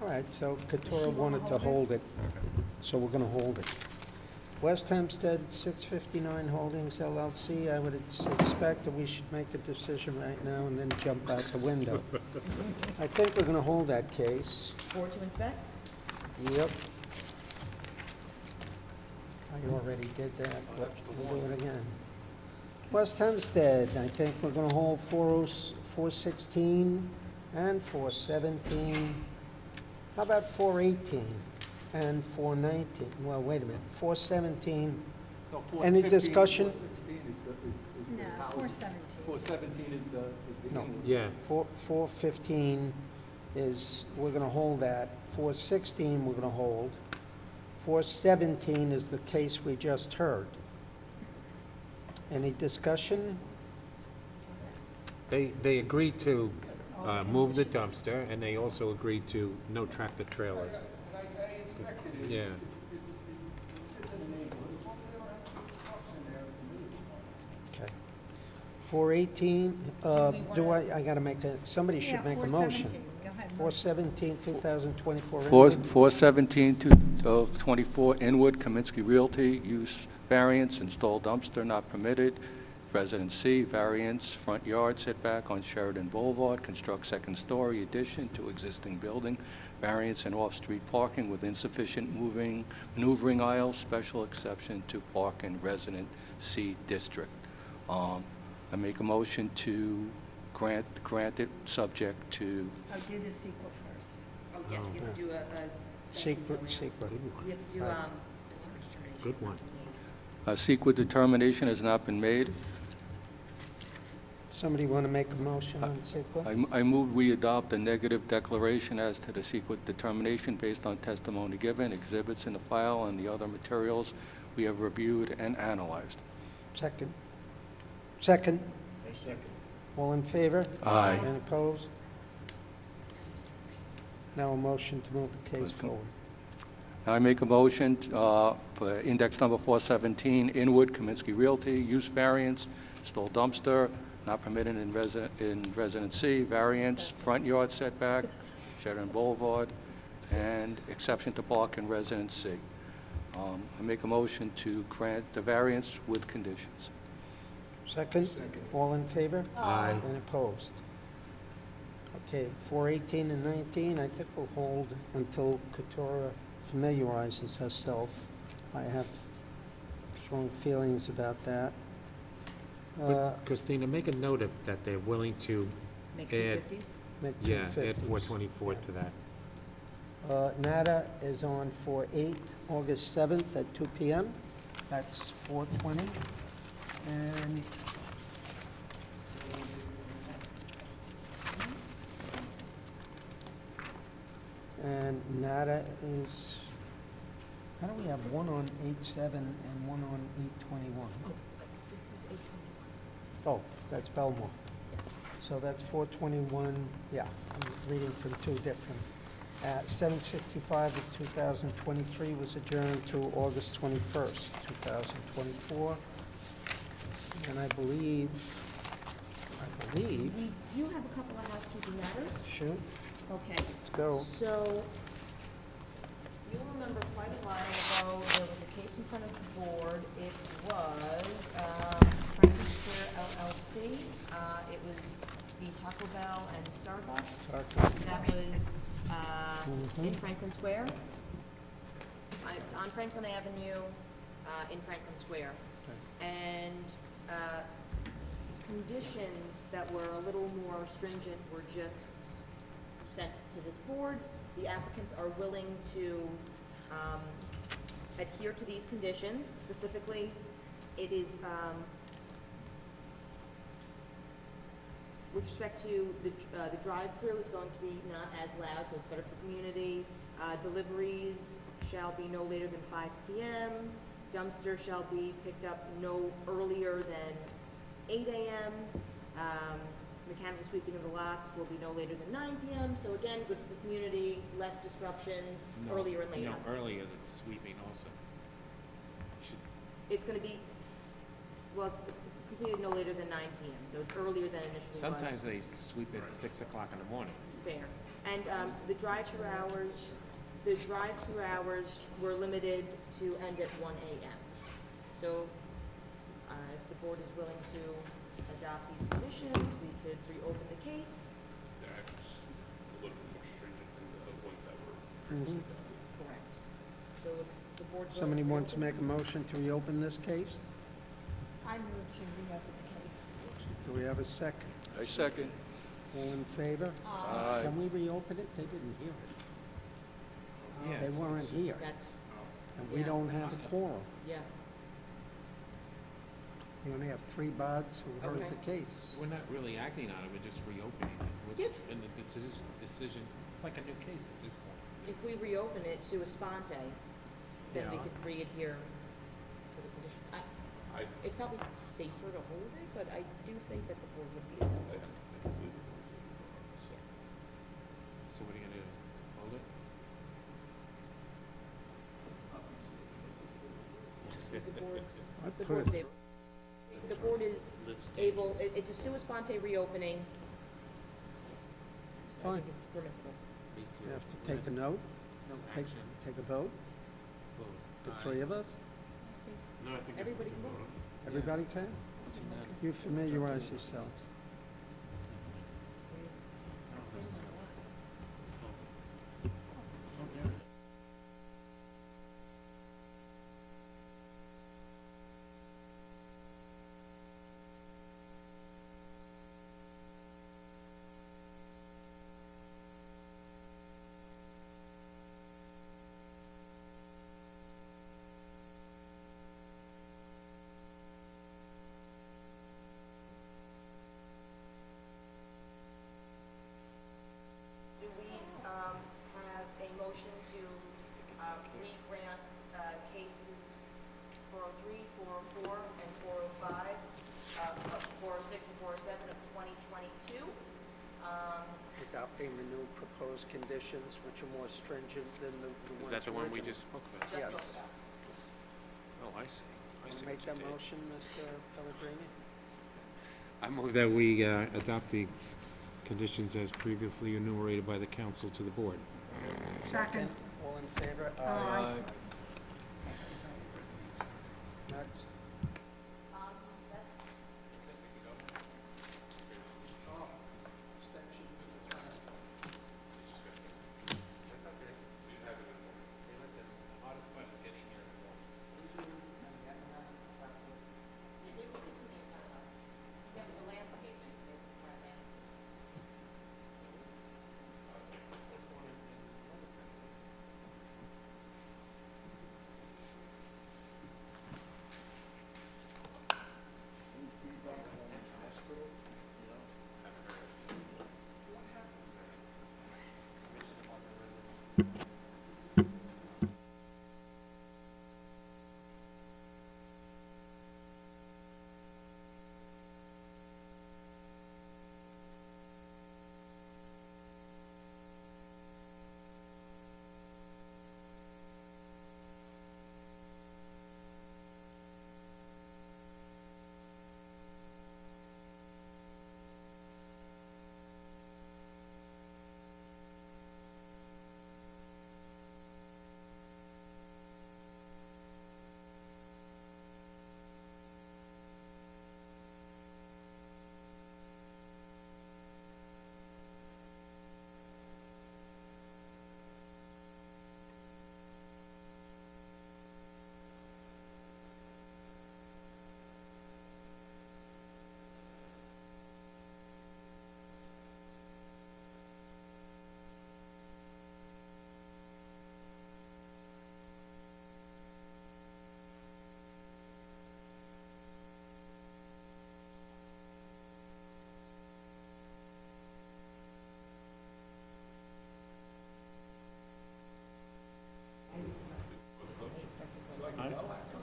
All right, so Katura wanted to hold it, so we're going to hold it. West Hempstead, 659 Holdings LLC, I would expect that we should make a decision right now and then jump out the window. I think we're going to hold that case. Or to inspect? Yep. I already did that, but we'll do it again. West Hempstead, I think we're going to hold 416 and 417. How about 418 and 419? Well, wait a minute, 417. Any discussion? No, 417. 417 is the. No. Yeah. 415 is, we're going to hold that. 416 we're going to hold. 417 is the case we just heard. Any discussion? They agreed to move the dumpster, and they also agreed to no tractor trailers. Yeah. Okay. 418, I got to make that, somebody should make a motion. 417, 2024. 417 of 24 Inwood, Kaminsky Realty, use variance, install dumpster not permitted. Residence C, variance, front yard setback on Sheridan Boulevard, construct second story addition to existing building, variance and off-street parking with insufficient maneuvering aisle, special exception to park in Resident C district. I make a motion to grant it subject to. I'll do the sequel first. Oh, yes, we have to do a. Secret. We have to do, a search determination. Good one. A secret determination has not been made. Somebody want to make a motion on secret? I move we adopt a negative declaration as to the secret determination based on testimony given, exhibits in the file, and the other materials we have reviewed and analyzed. Second. Second. I second. All in favor? Aye. And opposed? Now a motion to move the case forward. I make a motion for index number 417, Inwood, Kaminsky Realty, use variance, install dumpster, not permitted in Residence C, variance, front yard setback, Sheridan Boulevard, and exception to park in Residence C. I make a motion to grant the variance with conditions. Second? All in favor? Aye. And opposed? Okay, 418 and 19, I think we'll hold until Katura familiarizes herself. I have strong feelings about that. But Christina, make a note of that they're willing to Make add, 250s? Make yeah, 250s. add 424 to that. NADA is on for August 7th at 2 p.m. That's 420. And NADA is, how do we have one on 8/7 and one on 8/21? This is 824. Oh, that's Belmore. So that's 421, yeah, I'm reading from two different. 765 of 2023 was adjourned to August 21st, 2024. And I believe, Do you have a couple of housekeeping matters? shoot, Okay. let's go. So, you'll remember quite a while ago, there was a case in front of the board. It was Franklin Square LLC. It was the Taco Bell and Starbucks. That was in Franklin Square. It's on Franklin Avenue in Franklin Square. And conditions that were a little more stringent were just sent to this board. The applicants are willing to adhere to these conditions. Specifically, it is With respect to the drive-through, it's going to be not as loud, so it's better for the community. Deliveries shall be no later than 5 p.m. Dumpster shall be picked up no earlier than 8 a.m. Mechanical sweeping of the lots will be no later than 9 p.m. So again, good for the community, less disruptions, earlier and later. Earlier than sweeping also. It's going to be, well, it's completed no later than 9 p.m., so it's earlier than initially was. Sometimes they sweep at 6 o'clock in the morning. Fair. And the drive-through hours were limited to end at 1 a.m. So if the board is willing to adopt these conditions, we could reopen the case. They're actually a little bit more stringent than the ones that were Mhm. Correct. So if the board's willing Somebody to wants to reopen- make a motion to reopen this case? I move to reopen the case. Do we have a second? I second. All in favor? Aye. Can we reopen it? They didn't hear it. Yeah, They it's weren't just- here, That's, and we yeah. don't have a quorum. yeah. We only have 3 bods who heard Okay. the case. We're not really acting on it, we're just reopening it. Yes. And the decision, it's like a new case at this point. If we reopen it sua sponte, then we Yeah. could re-adhere to the condition. I- It's probably safer to hold it, but I do think that the board would be able to. So what are you gonna do? Hold it? The board's, I'd the put board's it- able. The board is able, it's a sua sponte reopening. I Fine. think it's permissible. You have to take a note, No take, action. take a vote, Vote. the Aye. 3 of us. No, I think Everybody can vote. Everybody can? It's unanimous. You familiarize yourselves. Do we have a motion to re-grant cases 403, 404, and 405, 406 and 407 of 2022? Adopting the new proposed conditions, which are more stringent than the ones Is that the one we original. just spoke about? Just Yes. voted on. Oh, I see. I Want see to what make you that did. motion, Mr. Pellegrini? I move that we adopt the conditions as previously enumerated by the council to the board. Second. All in favor? Aye. Next. That's, they were recently in front of us. Yeah, for the landscaping, they were for landscaping.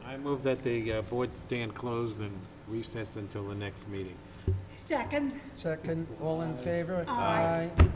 I move that the board stand closed and recess until the next meeting. Second, all in favor? Aye. Aye.